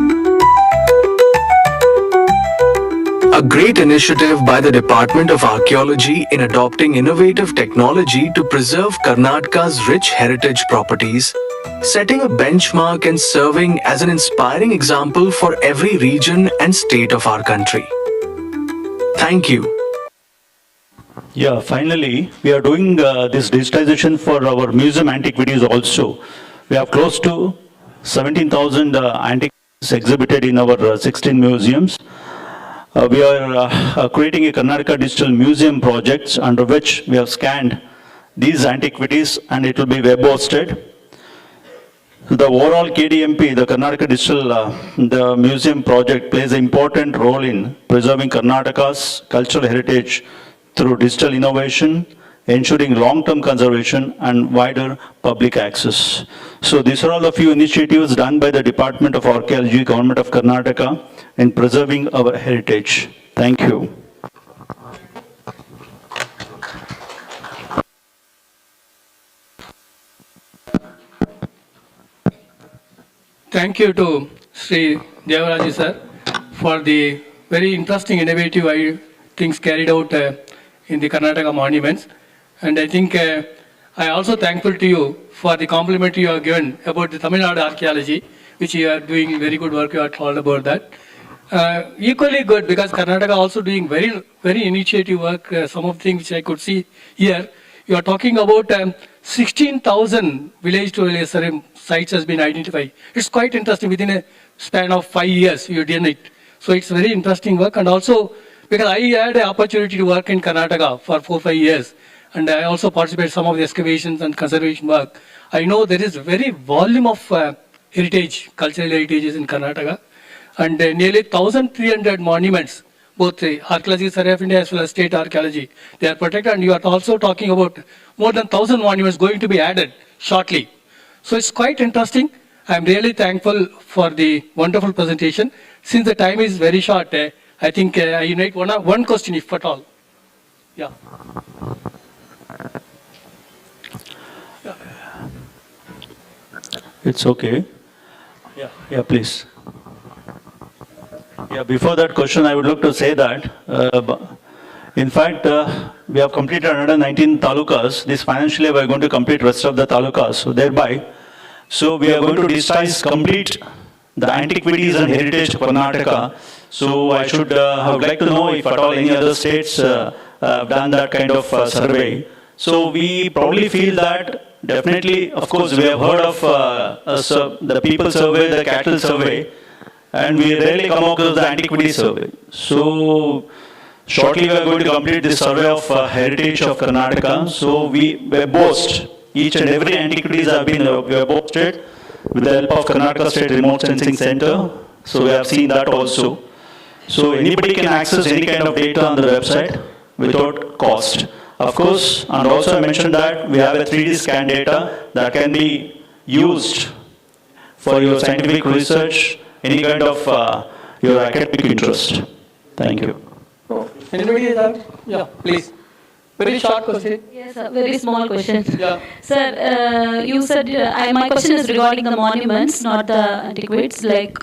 A great initiative by the Department of Archaeology in adopting innovative technology to preserve Karnataka's rich heritage properties, setting a benchmark and serving as an inspiring example for every region and state of our country. Thank you. Yeah, finally, we are doing this digitization for our museum antiquities also. We have close to 17,000 antiquities exhibited in our 16 museums. We are creating a Karnataka Digital Museum project under which we have scanned these antiquities and it will be web hosted. The overall KDMP, the Karnataka Digital the Museum project, plays an important role in preserving Karnataka's cultural heritage through digital innovation, ensuring long-term conservation and wider public access. So these are all the few initiatives done by the Department of Archaeology, Government of Karnataka in preserving our heritage. Thank you. Thank you to Sri Devaraji sir for the very interesting, innovative things carried out in the Karnataka monuments. And I think I also thankful to you for the compliment you have given about the Tamil Nadu archaeology, which you are doing very good work. You are told about that. Equally good because Karnataka also doing very initiative work. Some of the things which I could see here. You are talking about 16,000 village to village sites has been identified. It's quite interesting. Within a span of 5 years, you did it. So it's very interesting work. And also, because I had an opportunity to work in Karnataka for 4-5 years, and I also participated in some of the excavations and conservation work. I know there is very volume of heritage, cultural heritages in Karnataka, and nearly 1,300 monuments, both the Archaeology Survey of India as well as state archaeology, they are protected. And you are also talking about more than 1,000 monuments going to be added shortly. So it's quite interesting. I'm really thankful for the wonderful presentation. Since the time is very short, I think I invite one question, if at all. Yeah. It's okay. Yeah, please. Yeah, before that question, I would like to say that, in fact, we have completed 119 talukas. This financial year, we are going to complete rest of the talukas. So thereby, we are going to digitize complete the antiquities and heritage of Karnataka. So I would like to know if at all any other states have done that kind of survey. So we probably feel that definitely, of course, we have heard of the people survey, the cattle survey, and we rarely come across the antiquity survey. So shortly we are going to complete this survey of heritage of Karnataka. So we boast Each and every antiquities have been posted with the help of Karnataka State Remote Sensing Center. So we have seen that also. So anybody can access any kind of data on the website without cost. Of course, and also I mentioned that we have a 3D scan data that can be used for your scientific research, any kind of your academic interest. Thank you. Anybody have? Yeah, please. Very short question. Yes, a very small question. Yeah. Sir, you said, my question is regarding the monuments, not the antiquities. Like,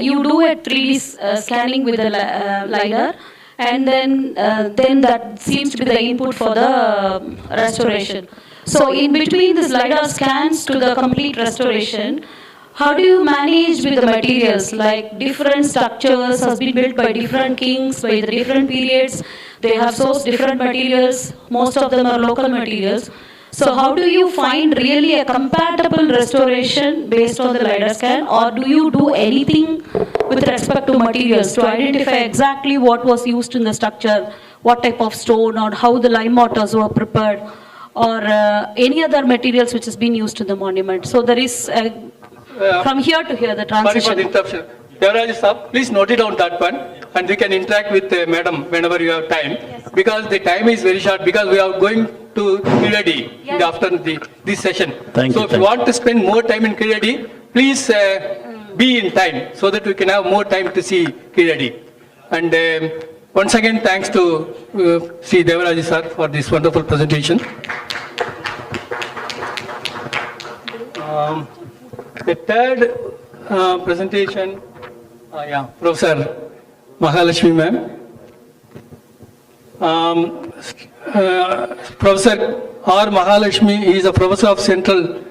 you do a 3D scanning with the LiDAR, and then that seems to be the input for the restoration. So in between this LiDAR scans to the complete restoration, how do you manage with the materials? Like different structures has been built by different kings, by the different periods. They have sourced different materials. Most of them are local materials. So how do you find really a compatible restoration based on the LiDAR scan? Or do you do anything with respect to materials to identify exactly what was used in the structure, what type of stone, or how the lime mortars were prepared, or any other materials which has been used in the monument? So there is from here to here the transition. Sorry for the interruption. Devaraj sir, please note it down that one, and we can interact with madam whenever you have time. Yes. Because the time is very short, because we are going to Kiradi after this session. So if you want to spend more time in Kiradi, please be in time so that we can have more time to see Kiradi. And once again, thanks to Sri Devaraj sir for this wonderful presentation. The third presentation, Professor Mahalakshmi ma'am. Professor R. Mahalakshmi is a professor of Central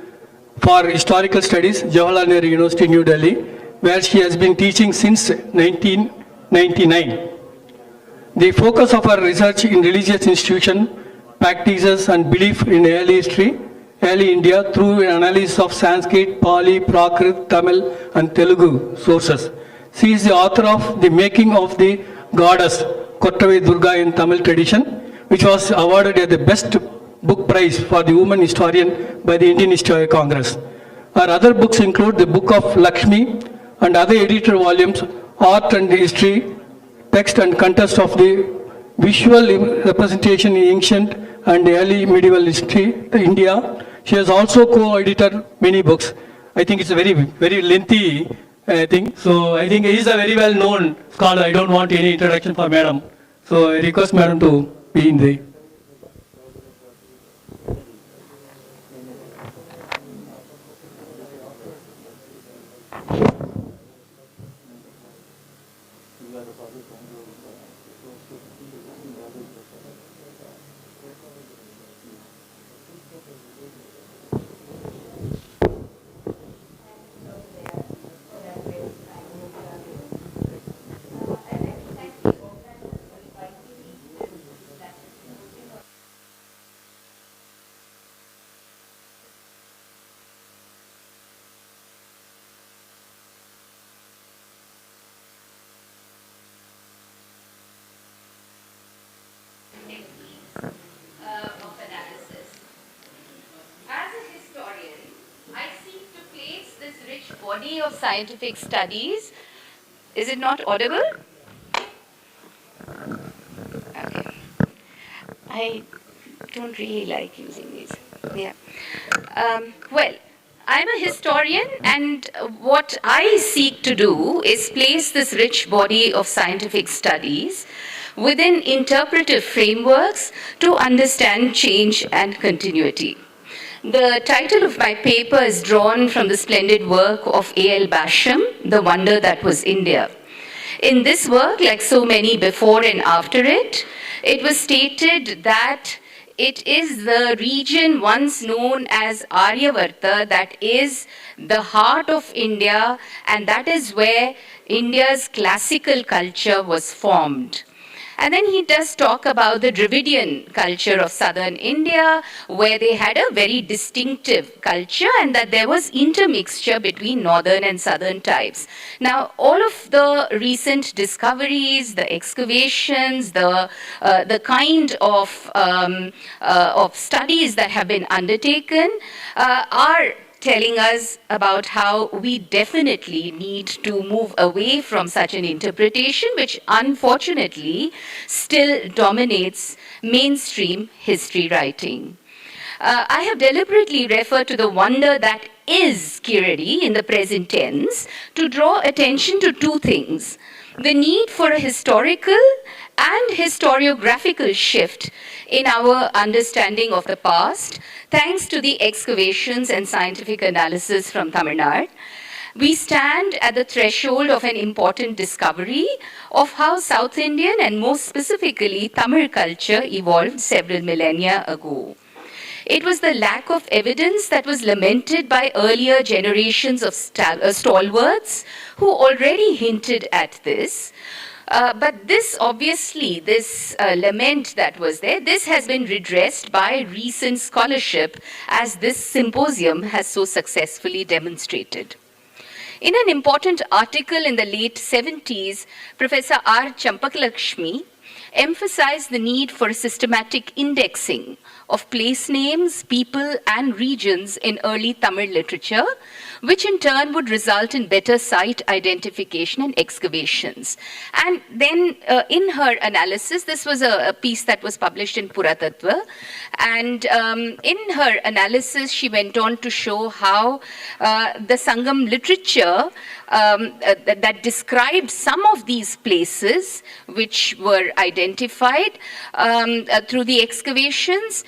for Historical Studies, Jawaharlal Nehru University, New Delhi, where she has been teaching since 1999. The focus of her research in religious institutions, practices and belief in early history, early India through an analysis of Sanskrit, Pali, Prakrit, Tamil and Telugu sources. She is the author of The Making of the Goddess, Kottavai Durga in Tamil tradition, which was awarded as the best book prize for the woman historian by the Indian History Congress. Her other books include the Book of Lakshmi and other edited volumes, Art and History, Text and Context of the Visual Representation in Ancient and Early Medieval History, India. She has also co-edited many books. I think it's a very, very lengthy thing. So I think he is a very well-known scholar. I don't want any introduction for madam. So I request madam to be in the... Of analysis. As a historian, I seek to place this rich body of scientific studies. Is it not audible? Okay. I don't really like using these. Yeah. Well, I'm a historian, and what I seek to do is place this rich body of scientific studies within interpretive frameworks to understand change and continuity. The title of my paper is drawn from the splendid work of A.L. Basham, The Wonder That Was India. In this work, like so many before and after it, it was stated that it is the region once known as Aryavarta that is the heart of India, and that is where India's classical culture was formed. And then he does talk about the Dravidian culture of southern India, where they had a very distinctive culture and that there was intermixture between northern and southern types. Now, all of the recent discoveries, the excavations, the kind of studies that have been undertaken are telling us about how we definitely need to move away from such an interpretation, which unfortunately still dominates mainstream history writing. I have deliberately referred to the wonder that is Kiradi in the present tense to draw attention to two things: the need for a historical and historiographical shift in our understanding of the past, thanks to the excavations and scientific analysis from Tamil Nadu. We stand at the threshold of an important discovery of how South Indian and most specifically Tamil culture evolved several millennia ago. It was the lack of evidence that was lamented by earlier generations of stalwarts who already hinted at this. But this, obviously, this lament that was there, this has been redressed by recent scholarship, as this symposium has so successfully demonstrated. In an important article in the late 70s, Professor R. Champakalakshmi emphasized the need for systematic indexing of place names, people, and regions in early Tamil literature, which in turn would result in better site identification and excavations. And then in her analysis, this was a piece that was published in Puratattva, and in her analysis, she went on to show how the Sangam literature that described some of these places which were identified through the excavations,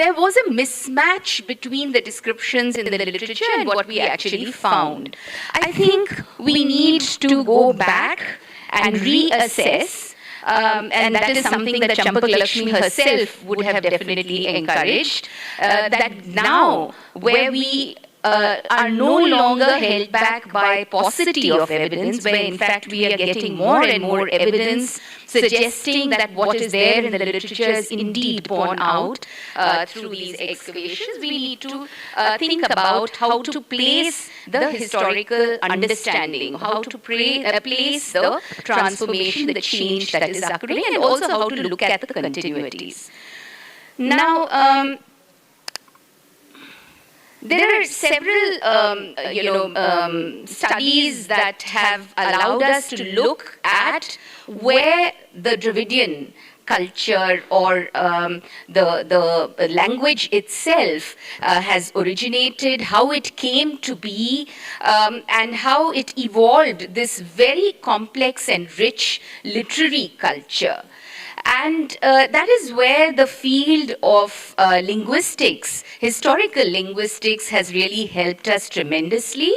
there was a mismatch between the descriptions in the literature and what we actually found. I think we need to go back and reassess, and that is something that Champakalakshmi herself would have definitely encouraged, that now where we are no longer held back by paucity of evidence, where in fact we are getting more and more evidence suggesting that what is there in the literature is indeed borne out through these excavations. We need to think about how to place the historical understanding, how to place the transformation, the change that is occurring, and also how to look at the continuities. Now, there are several, studies that have allowed us to look at where the Dravidian culture or the language itself has originated, how it came to be, and how it evolved this very complex and rich literary culture. And that is where the field of linguistics, historical linguistics, has really helped us tremendously.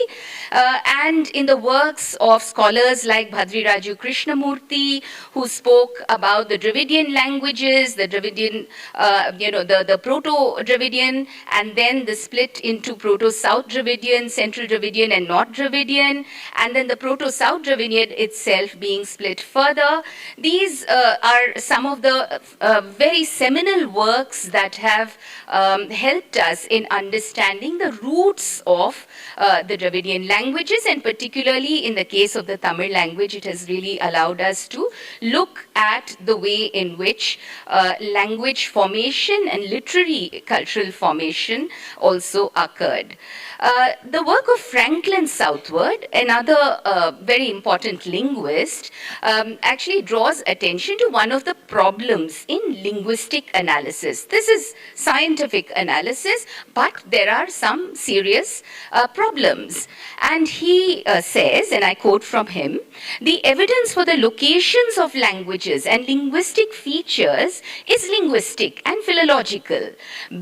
And in the works of scholars like Bhadriraju Krishnamurti, who spoke about the Dravidian languages, the Dravidian, the Proto-Dravidian, and then the split into Proto-South Dravidian, Central Dravidian, and North Dravidian, and then the Proto-South Dravidian itself being split further. These are some of the very seminal works that have helped us in understanding the roots of the Dravidian languages, and particularly in the case of the Tamil language, it has really allowed us to look at the way in which language formation and literary cultural formation also occurred. The work of Franklin Southward, another very important linguist, actually draws attention to one of the problems in linguistic analysis. This is scientific analysis, but there are some serious problems. And he says, and I quote from him, "The evidence for the locations of languages and linguistic features is linguistic and philological,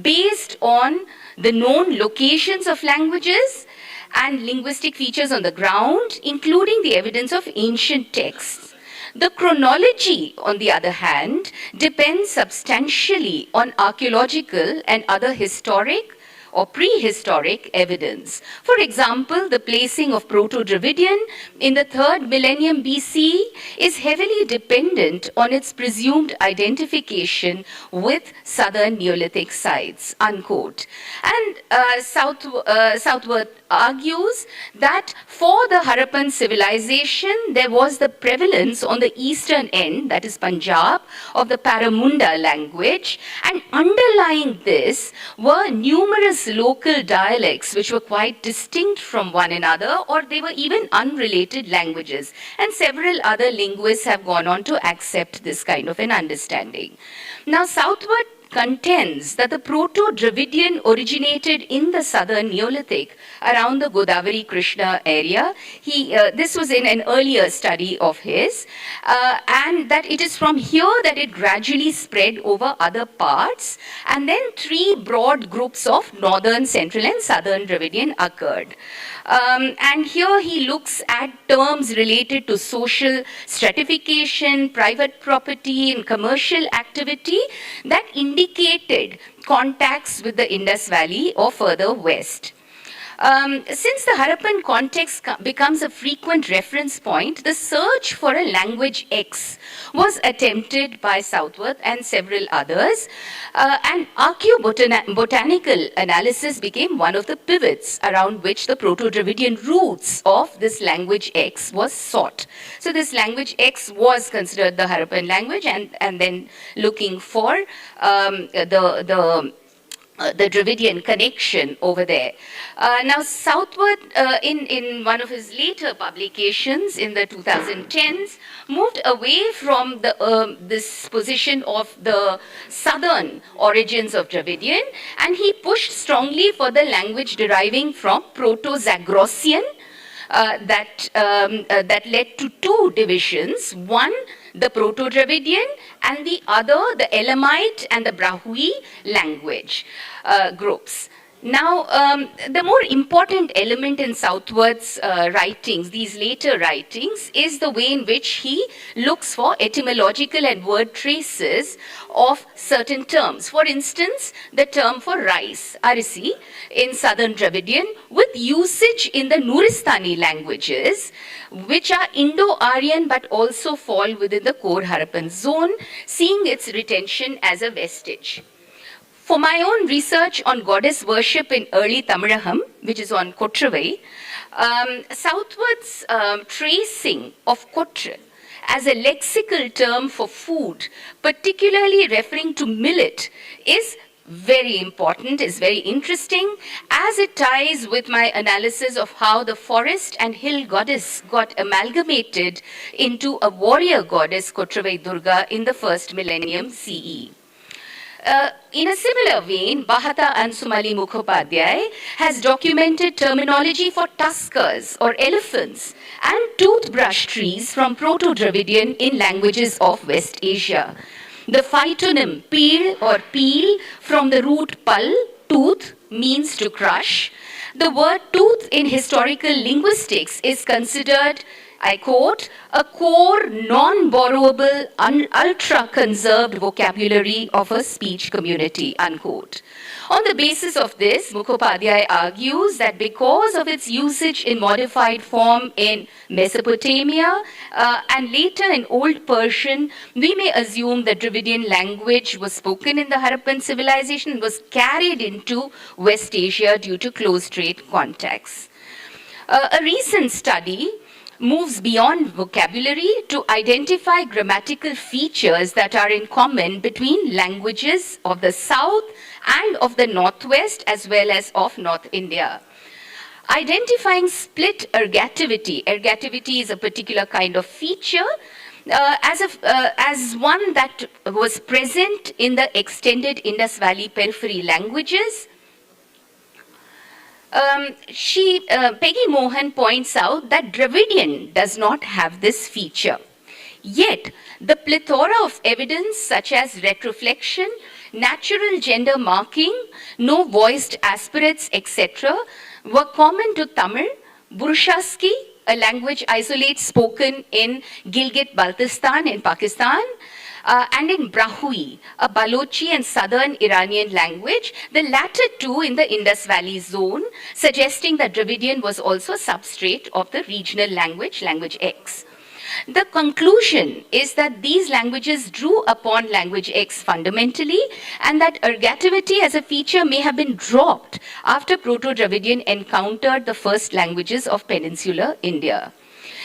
based on the known locations of languages and linguistic features on the ground, including the evidence of ancient texts. The chronology, on the other hand, depends substantially on archaeological and other historic, or prehistoric evidence. For example, the placing of Proto-Dravidian in the 3rd millennium BC is heavily dependent on its presumed identification with southern Neolithic sites, unquote. And Southworth argues that for the Harappan civilization, there was the prevalence on the eastern end, that is Punjab, of the Paramunda language, and underlying this were numerous local dialects which were quite distinct from one another, or they were even unrelated languages. And several other linguists have gone on to accept this kind of an understanding. Now, Southworth contends that the Proto-Dravidian originated in the southern Neolithic around the Godavari-Krishna area. This was in an earlier study of his, and that it is from here that it gradually spread over other parts, and then 3 broad groups of northern, central, and southern Dravidian occurred. And here he looks at terms related to social stratification, private property, and commercial activity that indicated contacts with the Indus Valley or further west. Since the Harappan context becomes a frequent reference point, the search for a language X was attempted by Southworth and several others, and archaeobotanical analysis became one of the pivots around which the Proto-Dravidian roots of this language X was sought. So this language X was considered the Harappan language, and then looking for the Dravidian connection over there. Now, Southworth, in one of his later publications in the 2010s, moved away from this position of the southern origins of Dravidian, and he pushed strongly for the language deriving from Proto-Zagrossian that led to 2 divisions. One, the Proto-Dravidian, and the other, the Elamite and the Brahui language groups. Now, the more important element in Southworth's writings, these later writings, is the way in which he looks for etymological and word traces of certain terms. For instance, the term for rice, arisi, in southern Dravidian, with usage in the Nuristani languages, which are Indo-Aryan but also fall within the core Harappan zone, seeing its retention as a vestige. For my own research on goddess worship in early Tamilaham, which is on Kottravai, Southworth's tracing of Kottr as a lexical term for food, particularly referring to millet, is very important, is very interesting, as it ties with my analysis of how the forest and hill goddess got amalgamated into a warrior goddess, Kottravai Durga, in the 1st millennium CE. In a similar vein, Bahata Ansumali Mukhopadhyay has documented terminology for tuskers or elephants and toothbrush trees from Proto-Dravidian in languages of West Asia. The phytonym peel or peel from the root pal, tooth, means to crush. The word tooth in historical linguistics is considered, I quote, a core, non-borrowable, ultra-conserved vocabulary of a speech community, unquote. On the basis of this, Mukhopadhyay argues that because of its usage in modified form in Mesopotamia and later in Old Persian, we may assume that Dravidian language was spoken in the Harappan civilization and was carried into West Asia due to close trade contacts. A recent study moves beyond vocabulary to identify grammatical features that are in common between languages of the South and of the Northwest as well as of North India. Identifying split ergativity, ergativity is a particular kind of feature, as one that was present in the extended Indus Valley periphery languages. Peggy Mohan points out that Dravidian does not have this feature. Yet, the plethora of evidence such as retroflexion, natural gender marking, no voiced aspirates, etc., were common to Tamil, Burushaski, a language isolate spoken in Gilgit-Baltistan in Pakistan, and in Brahui, a Balochi and southern Iranian language, the latter two in the Indus Valley zone, suggesting that Dravidian was also a substrate of the regional language, language X. The conclusion is that these languages drew upon language X fundamentally, and that ergativity as a feature may have been dropped after Proto-Dravidian encountered the first languages of peninsular India.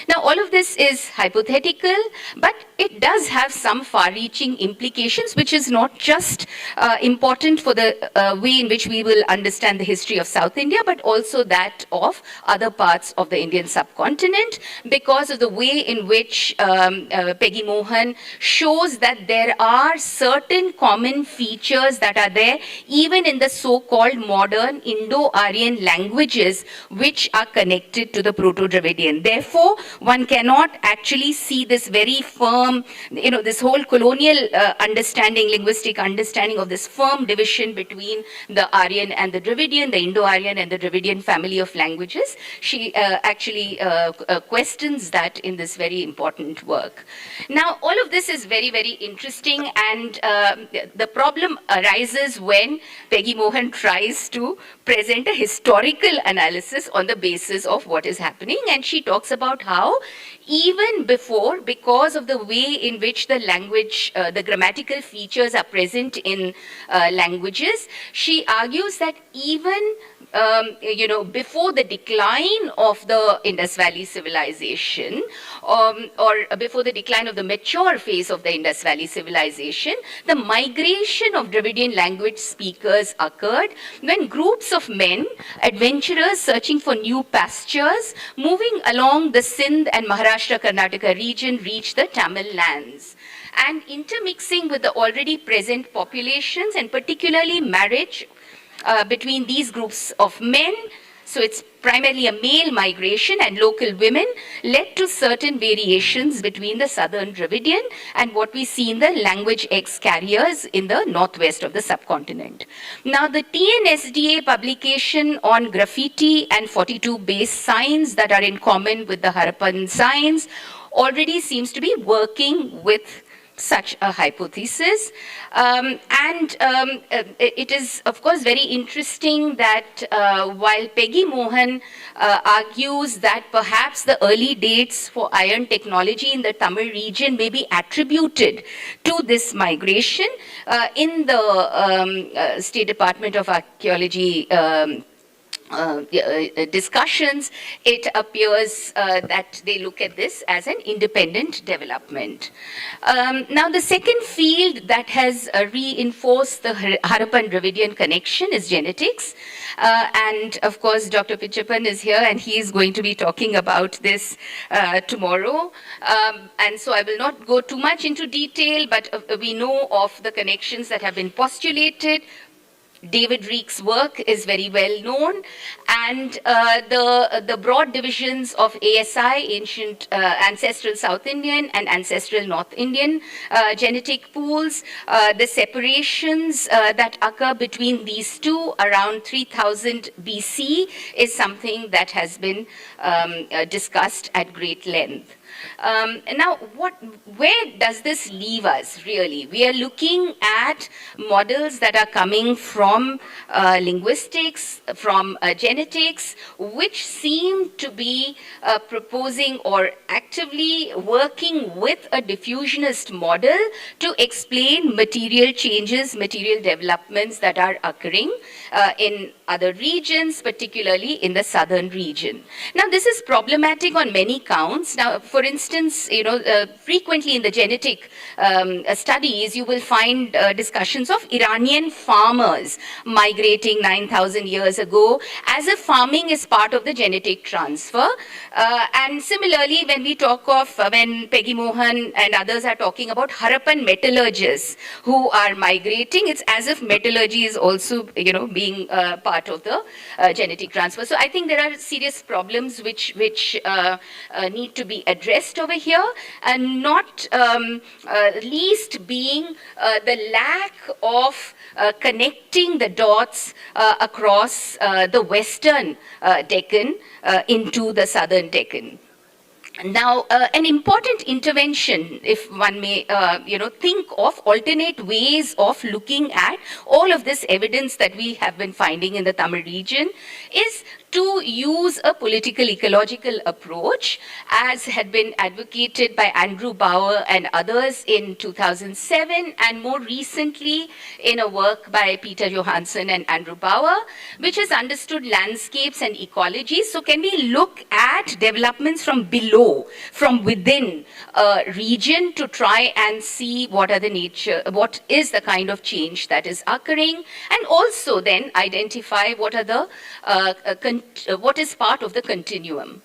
Now, all of this is hypothetical, but it does have some far-reaching implications, which is not just important for the way in which we will understand the history of South India, but also that of other parts of the Indian subcontinent, because of the way in which Peggy Mohan shows that there are certain common features that are there, even in the so-called modern Indo-Aryan languages, which are connected to the Proto-Dravidian. Therefore, one cannot actually see this very firm, this whole colonial understanding, linguistic understanding of this firm division between the Aryan and the Dravidian, the Indo-Aryan and the Dravidian family of languages. She actually questions that in this very important work. Now, all of this is very, very interesting, and the problem arises when Peggy Mohan tries to present a historical analysis on the basis of what is happening, and she talks about how even before, because of the way in which the language, the grammatical features are present in languages, she argues that even before the decline of the Indus Valley civilization, or before the decline of the mature phase of the Indus Valley civilization, the migration of Dravidian language speakers occurred when groups of men, adventurers searching for new pastures, moving along the Sindh and Maharashtra Karnataka region, reached the Tamil lands. And intermixing with the already present populations, and particularly marriage between these groups of men, so it's primarily a male migration, and local women, led to certain variations between the southern Dravidian and what we see in the language X carriers in the northwest of the subcontinent. Now, the TNSDA publication on graffiti and 42 base signs that are in common with the Harappan signs already seems to be working with such a hypothesis. It is, of course, very interesting that while Peggy Mohan argues that perhaps the early dates for iron technology in the Tamil region may be attributed to this migration, in the State Department of Archaeology discussions, it appears that they look at this as an independent development. Now, the second field that has reinforced the Harappan Dravidian connection is genetics. And of course, Dr. Pichappan is here, and he is going to be talking about this tomorrow. And so I will not go too much into detail, but we know of the connections that have been postulated. David Reek's work is very well known, and the broad divisions of ASI, ancient ancestral South Indian and ancestral North Indian genetic pools, the separations that occur between these two around 3000 BC is something that has been discussed at great length. Now, where does this leave us, really? We are looking at models that are coming from linguistics, from genetics, which seem to be proposing or actively working with a diffusionist model to explain material changes, material developments that are occurring in other regions, particularly in the southern region. Now, this is problematic on many counts. Now, for instance, frequently in the genetic studies, you will find discussions of Iranian farmers migrating 9,000 years ago, as if farming is part of the genetic transfer. And similarly, when we talk of, when Peggy Mohan and others are talking about Harappan metallurgists who are migrating, it's as if metallurgy is also, being part of the genetic transfer. So I think there are serious problems which need to be addressed over here, and not least being the lack of connecting the dots across the western Deccan into the southern Deccan. Now, an important intervention, if one may, think of alternate ways of looking at all of this evidence that we have been finding in the Tamil region, is to use a political ecological approach, as had been advocated by Andrew Bauer and others in 2007, and more recently in a work by Peter Johansson and Andrew Bauer, which has understood landscapes and ecologies. So can we look at developments from below, from within a region, to try and see what is the kind of change that is occurring, and also then identify what are the what is part of the continuum.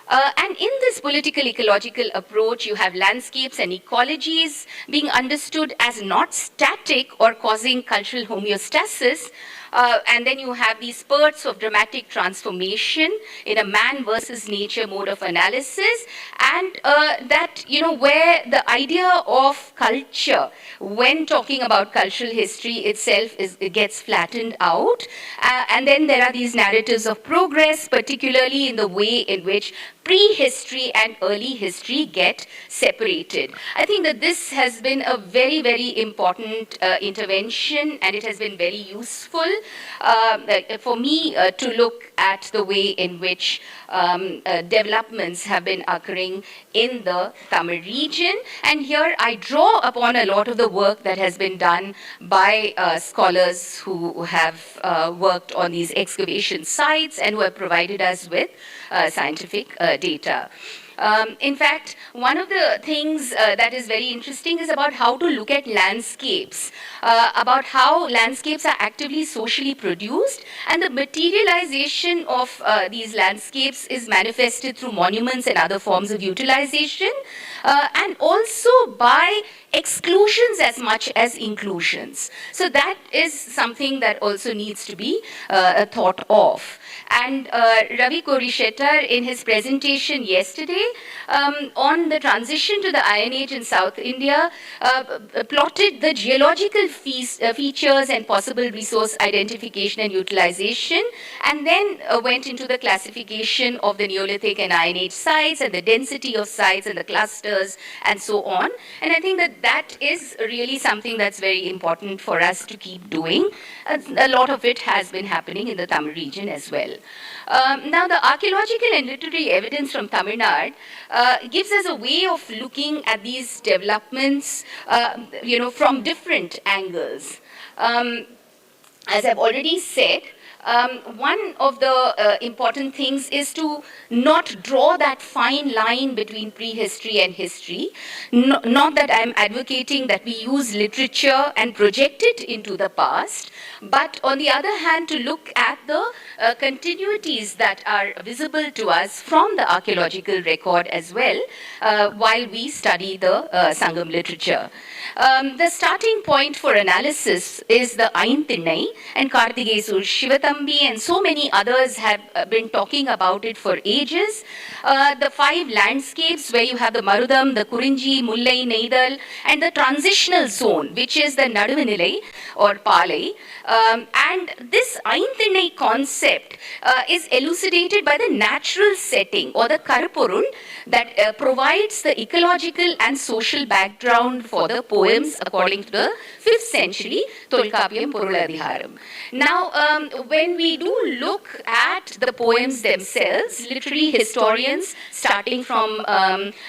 And in this political ecological approach, you have landscapes and ecologies being understood as not static or causing cultural homeostasis. And then you have these spurts of dramatic transformation in a man versus nature mode of analysis, and that, where the idea of culture, when talking about cultural history itself, it gets flattened out. And then there are these narratives of progress, particularly in the way in which prehistory and early history get separated. I think that this has been a very, very important intervention, and it has been very useful for me to look at the way in which developments have been occurring in the Tamil region. And here I draw upon a lot of the work that has been done by scholars who have worked on these excavation sites and who have provided us with scientific data. In fact, one of the things that is very interesting is about how to look at landscapes, about how landscapes are actively socially produced, and the materialization of these landscapes is manifested through monuments and other forms of utilization, and also by exclusions as much as inclusions. So that is something that also needs to be thought of. And Ravi Korishettar, in his presentation yesterday on the transition to the Iron Age in South India, plotted the geological features and possible resource identification and utilization, and then went into the classification of the Neolithic and Iron Age sites and the density of sites and the clusters and so on. And I think that that is really something that's very important for us to keep doing. A lot of it has been happening in the Tamil region as well. Now, the archaeological and literary evidence from Tamil Nadu gives us a way of looking at these developments, from different angles. As I've already said, one of the important things is to not draw that fine line between prehistory and history. Not that I'm advocating that we use literature and project it into the past, but on the other hand, to look at the continuities that are visible to us from the archaeological record as well, while we study the Sangam literature. The starting point for analysis is the Aintinai, and Kartigesur, Shivatambi, and so many others have been talking about it for ages. The 5 landscapes where you have the Marudam, the Kurinji, Mullai, Neidal, and the transitional zone, which is the Naduvinilai or Palai. And this Aintinai concept is elucidated by the natural setting or the Karapurul that provides the ecological and social background for the poems according to the 5th century Tolkappiyam Poruladhiharam. Now, when we do look at the poems themselves, literary historians, starting from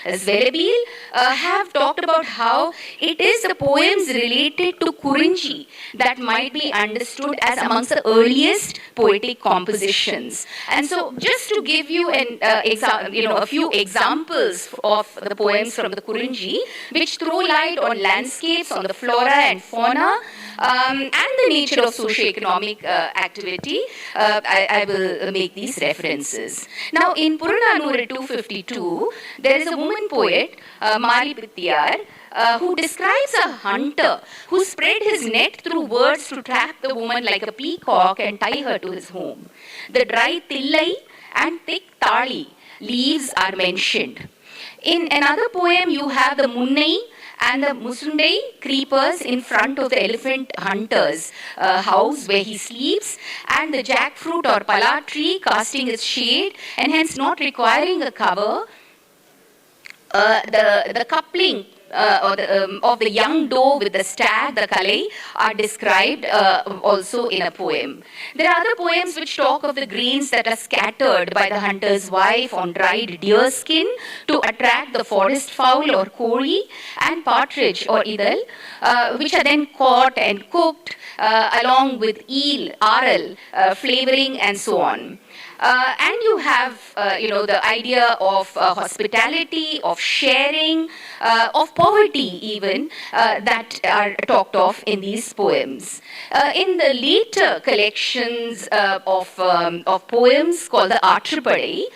Zvelebil, have talked about how it is the poems related to Kurinji that might be understood as amongst the earliest poetic compositions. And so, just to give you a few examples of the poems from the Kurinji, which throw light on landscapes, on the flora and fauna, and the nature of socio-economic activity, I will make these references. Now, in Purananur 252, there is a woman poet, Mali Pittiyar, who describes a hunter who spread his net through words to trap the woman like a peacock and tie her to his home. The dry tillai and thick tali leaves are mentioned. In another poem, you have the Munnai and the Musundai creepers in front of the elephant hunter's house where he sleeps, and the jackfruit or pala tree casting its shade and hence not requiring a cover the coupling of the young doe with the stag, the kalei, are described also in a poem. There are other poems which talk of the grains that are scattered by the hunter's wife on dried deer skin to attract the forest fowl or kori and partridge or idal, which are then caught and cooked along with eel, aral, flavoring and so on. And you have, the idea of hospitality, of sharing, of poverty even, that are talked of in these poems. In the later collections of poems called the Archaeology,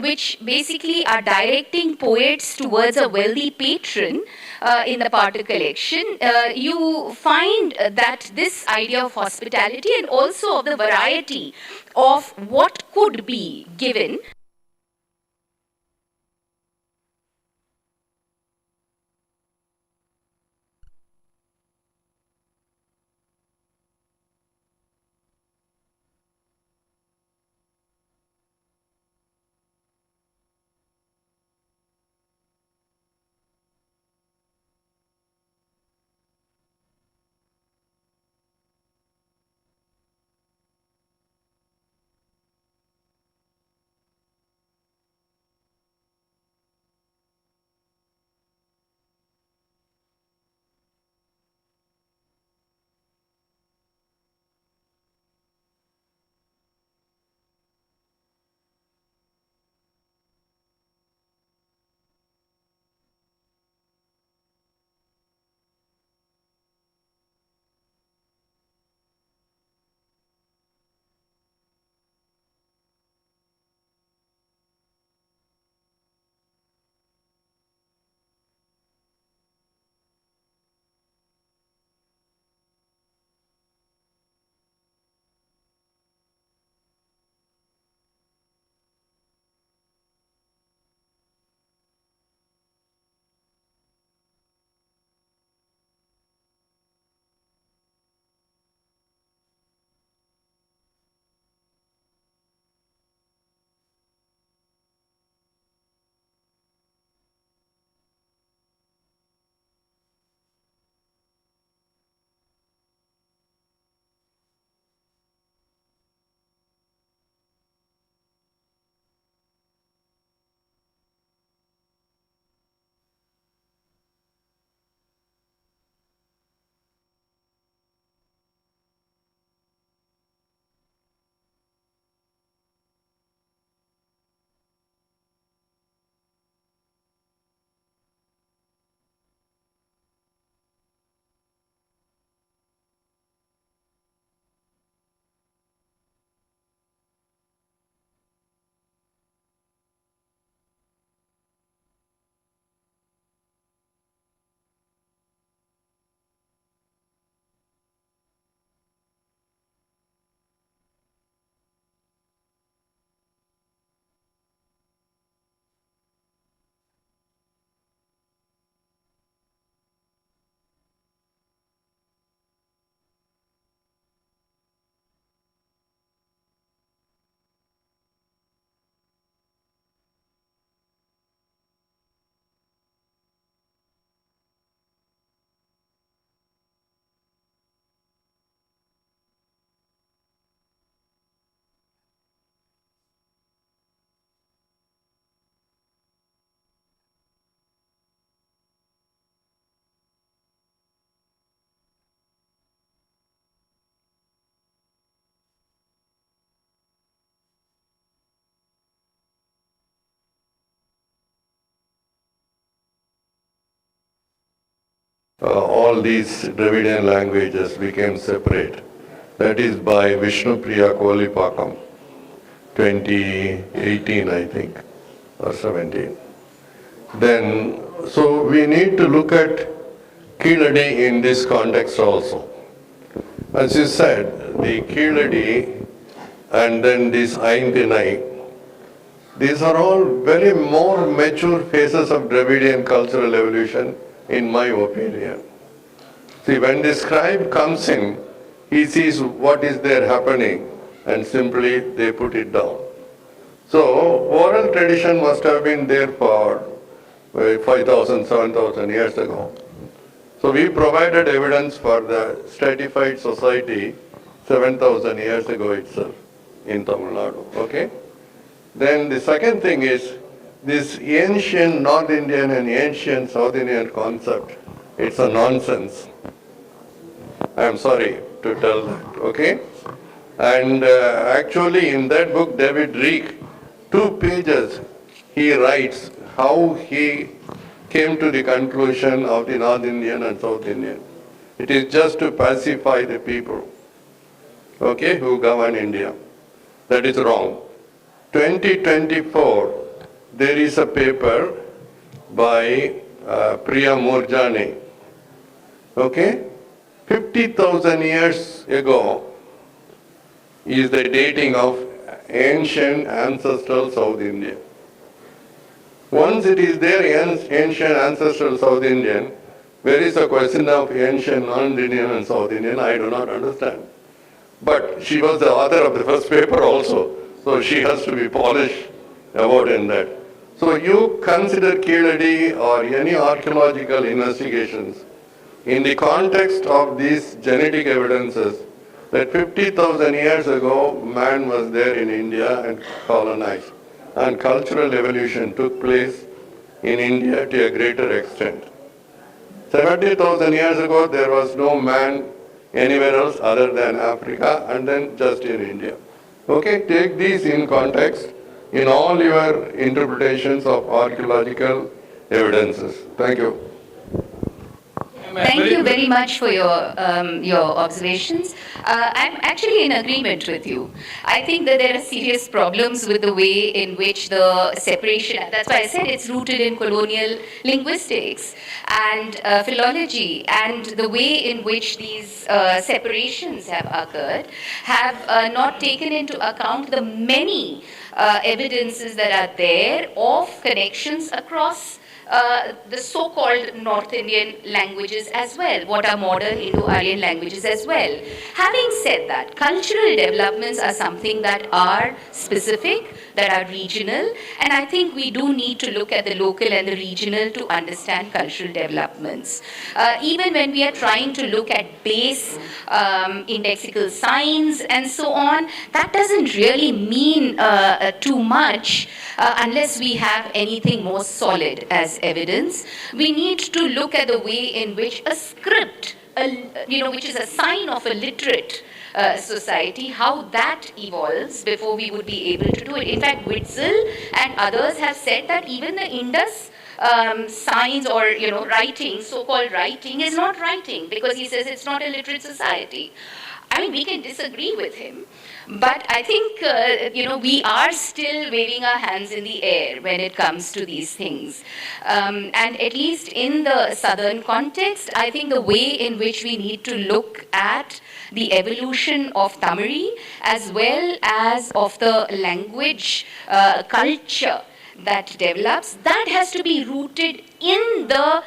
which basically are directing poets towards a wealthy patron, in the Pata collection, you find that this idea of hospitality and also of the variety of what could be given all these Dravidian languages became separate. That is by Vishnu Priya Kolipakam, 2018, I think, or 17. Then, so we need to look at Keeladi in this context also. As you said, the Keeladi and then this Aintinai, these are all very more mature phases of Dravidian cultural evolution, in my opinion. See, when the scribe comes in, he sees what is there happening and simply they put it down. So, oral tradition must have been there for 5,000, 7,000 years ago. So we provided evidence for the stratified society 7,000 years ago itself in Tamil Nadu, okay? Then the second thing is this ancient North Indian and ancient South Indian concept, it's a nonsense. I'm sorry to tell that, okay? And actually in that book, David Reek, 2 pages, he writes how he came to the conclusion of the North Indian and South Indian. It is just to pacify the people, okay, who govern India. That is wrong. 2024, there is a paper by Priya Murjani, okay? 50,000 years ago is the dating of ancient ancestral South India. Once it is there, ancient ancestral South Indian, where is the question of ancient non-Indian and South Indian? I do not understand. But she was the author of the first paper also, so she has to be polished about in that. So you consider Keeladi or any archaeological investigations in the context of these genetic evidences that 50,000 years ago man was there in India and colonized, and cultural evolution took place in India to a greater extent. 70,000 years ago there was no man anywhere else other than Africa and then just in India. Okay, take these in context in all your interpretations of archaeological evidences. Thank you. Thank you very much for your observations. I'm actually in agreement with you. I think that there are serious problems with the way in which the separation, that's why I said it's rooted in colonial linguistics and philology, and the way in which these separations have occurred have not taken into account the many evidences that are there of connections across the so-called North Indian languages as well, what are modern Indo-Aryan languages as well. Having said that, cultural developments are something that are specific, that are regional, and I think we do need to look at the local and the regional to understand cultural developments. Even when we are trying to look at base indexical signs and so on, that doesn't really mean too much unless we have anything more solid as evidence. We need to look at the way in which a script, which is a sign of a literate society, how that evolves before we would be able to do it. In fact, Witzel and others have said that even the Indus signs or writing, so-called writing, is not writing because he says it's not a literate society. I mean, we can disagree with him, but I think, we are still waving our hands in the air when it comes to these things. And at least in the southern context, I think the way in which we need to look at the evolution of Tamil as well as of the language culture that develops, that has to be rooted in the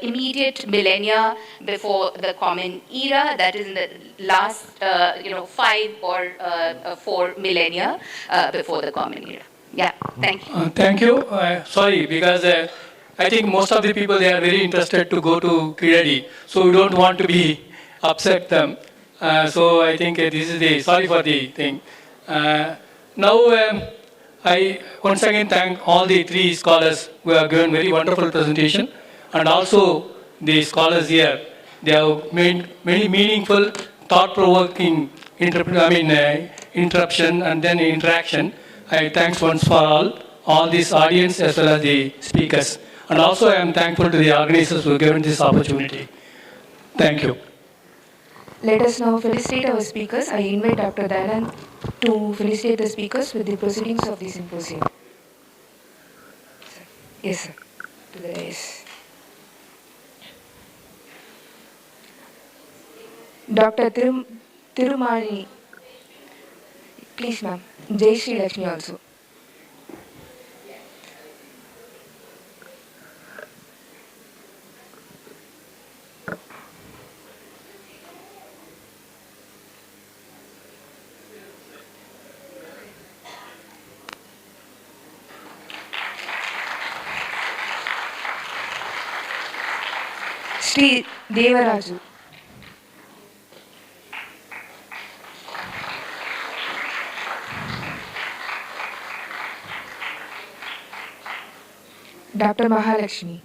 immediate millennia before the Common Era, that is in the last 5 or 4 millennia before the Common Era. Yeah, thank you. Thank you. Sorry, because I think most of the people, they are very interested to go to Keeladi, so we don't want to be upset them. So I think this is the, sorry for the thing. Now, I once again thank all the 3 scholars who have given very wonderful presentation, and also the scholars here. They have made many meaningful, thought-provoking interruption and then interaction. I thanks once for all this audience as well as the speakers. And also I am thankful to the organizers who have given this opportunity. Thank you. Let us now felicitate our speakers. I invite Dr. Dayanand to felicitate the speakers with the proceedings of the symposium. Yes, sir. To the dais. Dr. Tirumani, please ma'am. Jai Shri Lakshmi also. Sri Devaraju. Dr. Mahalakshmi.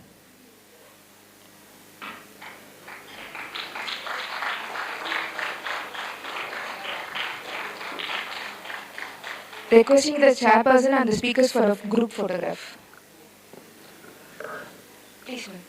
Requesting the chairperson and the speakers for a group photograph. Please, ma'am.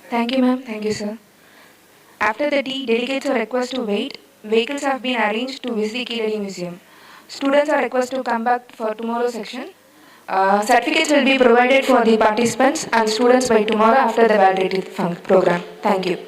Thank you, ma'am. Thank you, sir. After the tea, delegates are requested to wait. Vehicles have been arranged to visit the Keeladi Museum. Students are requested to come back for tomorrow's section. Certificates will be provided for the participants and students by tomorrow after the validated program. Thank you.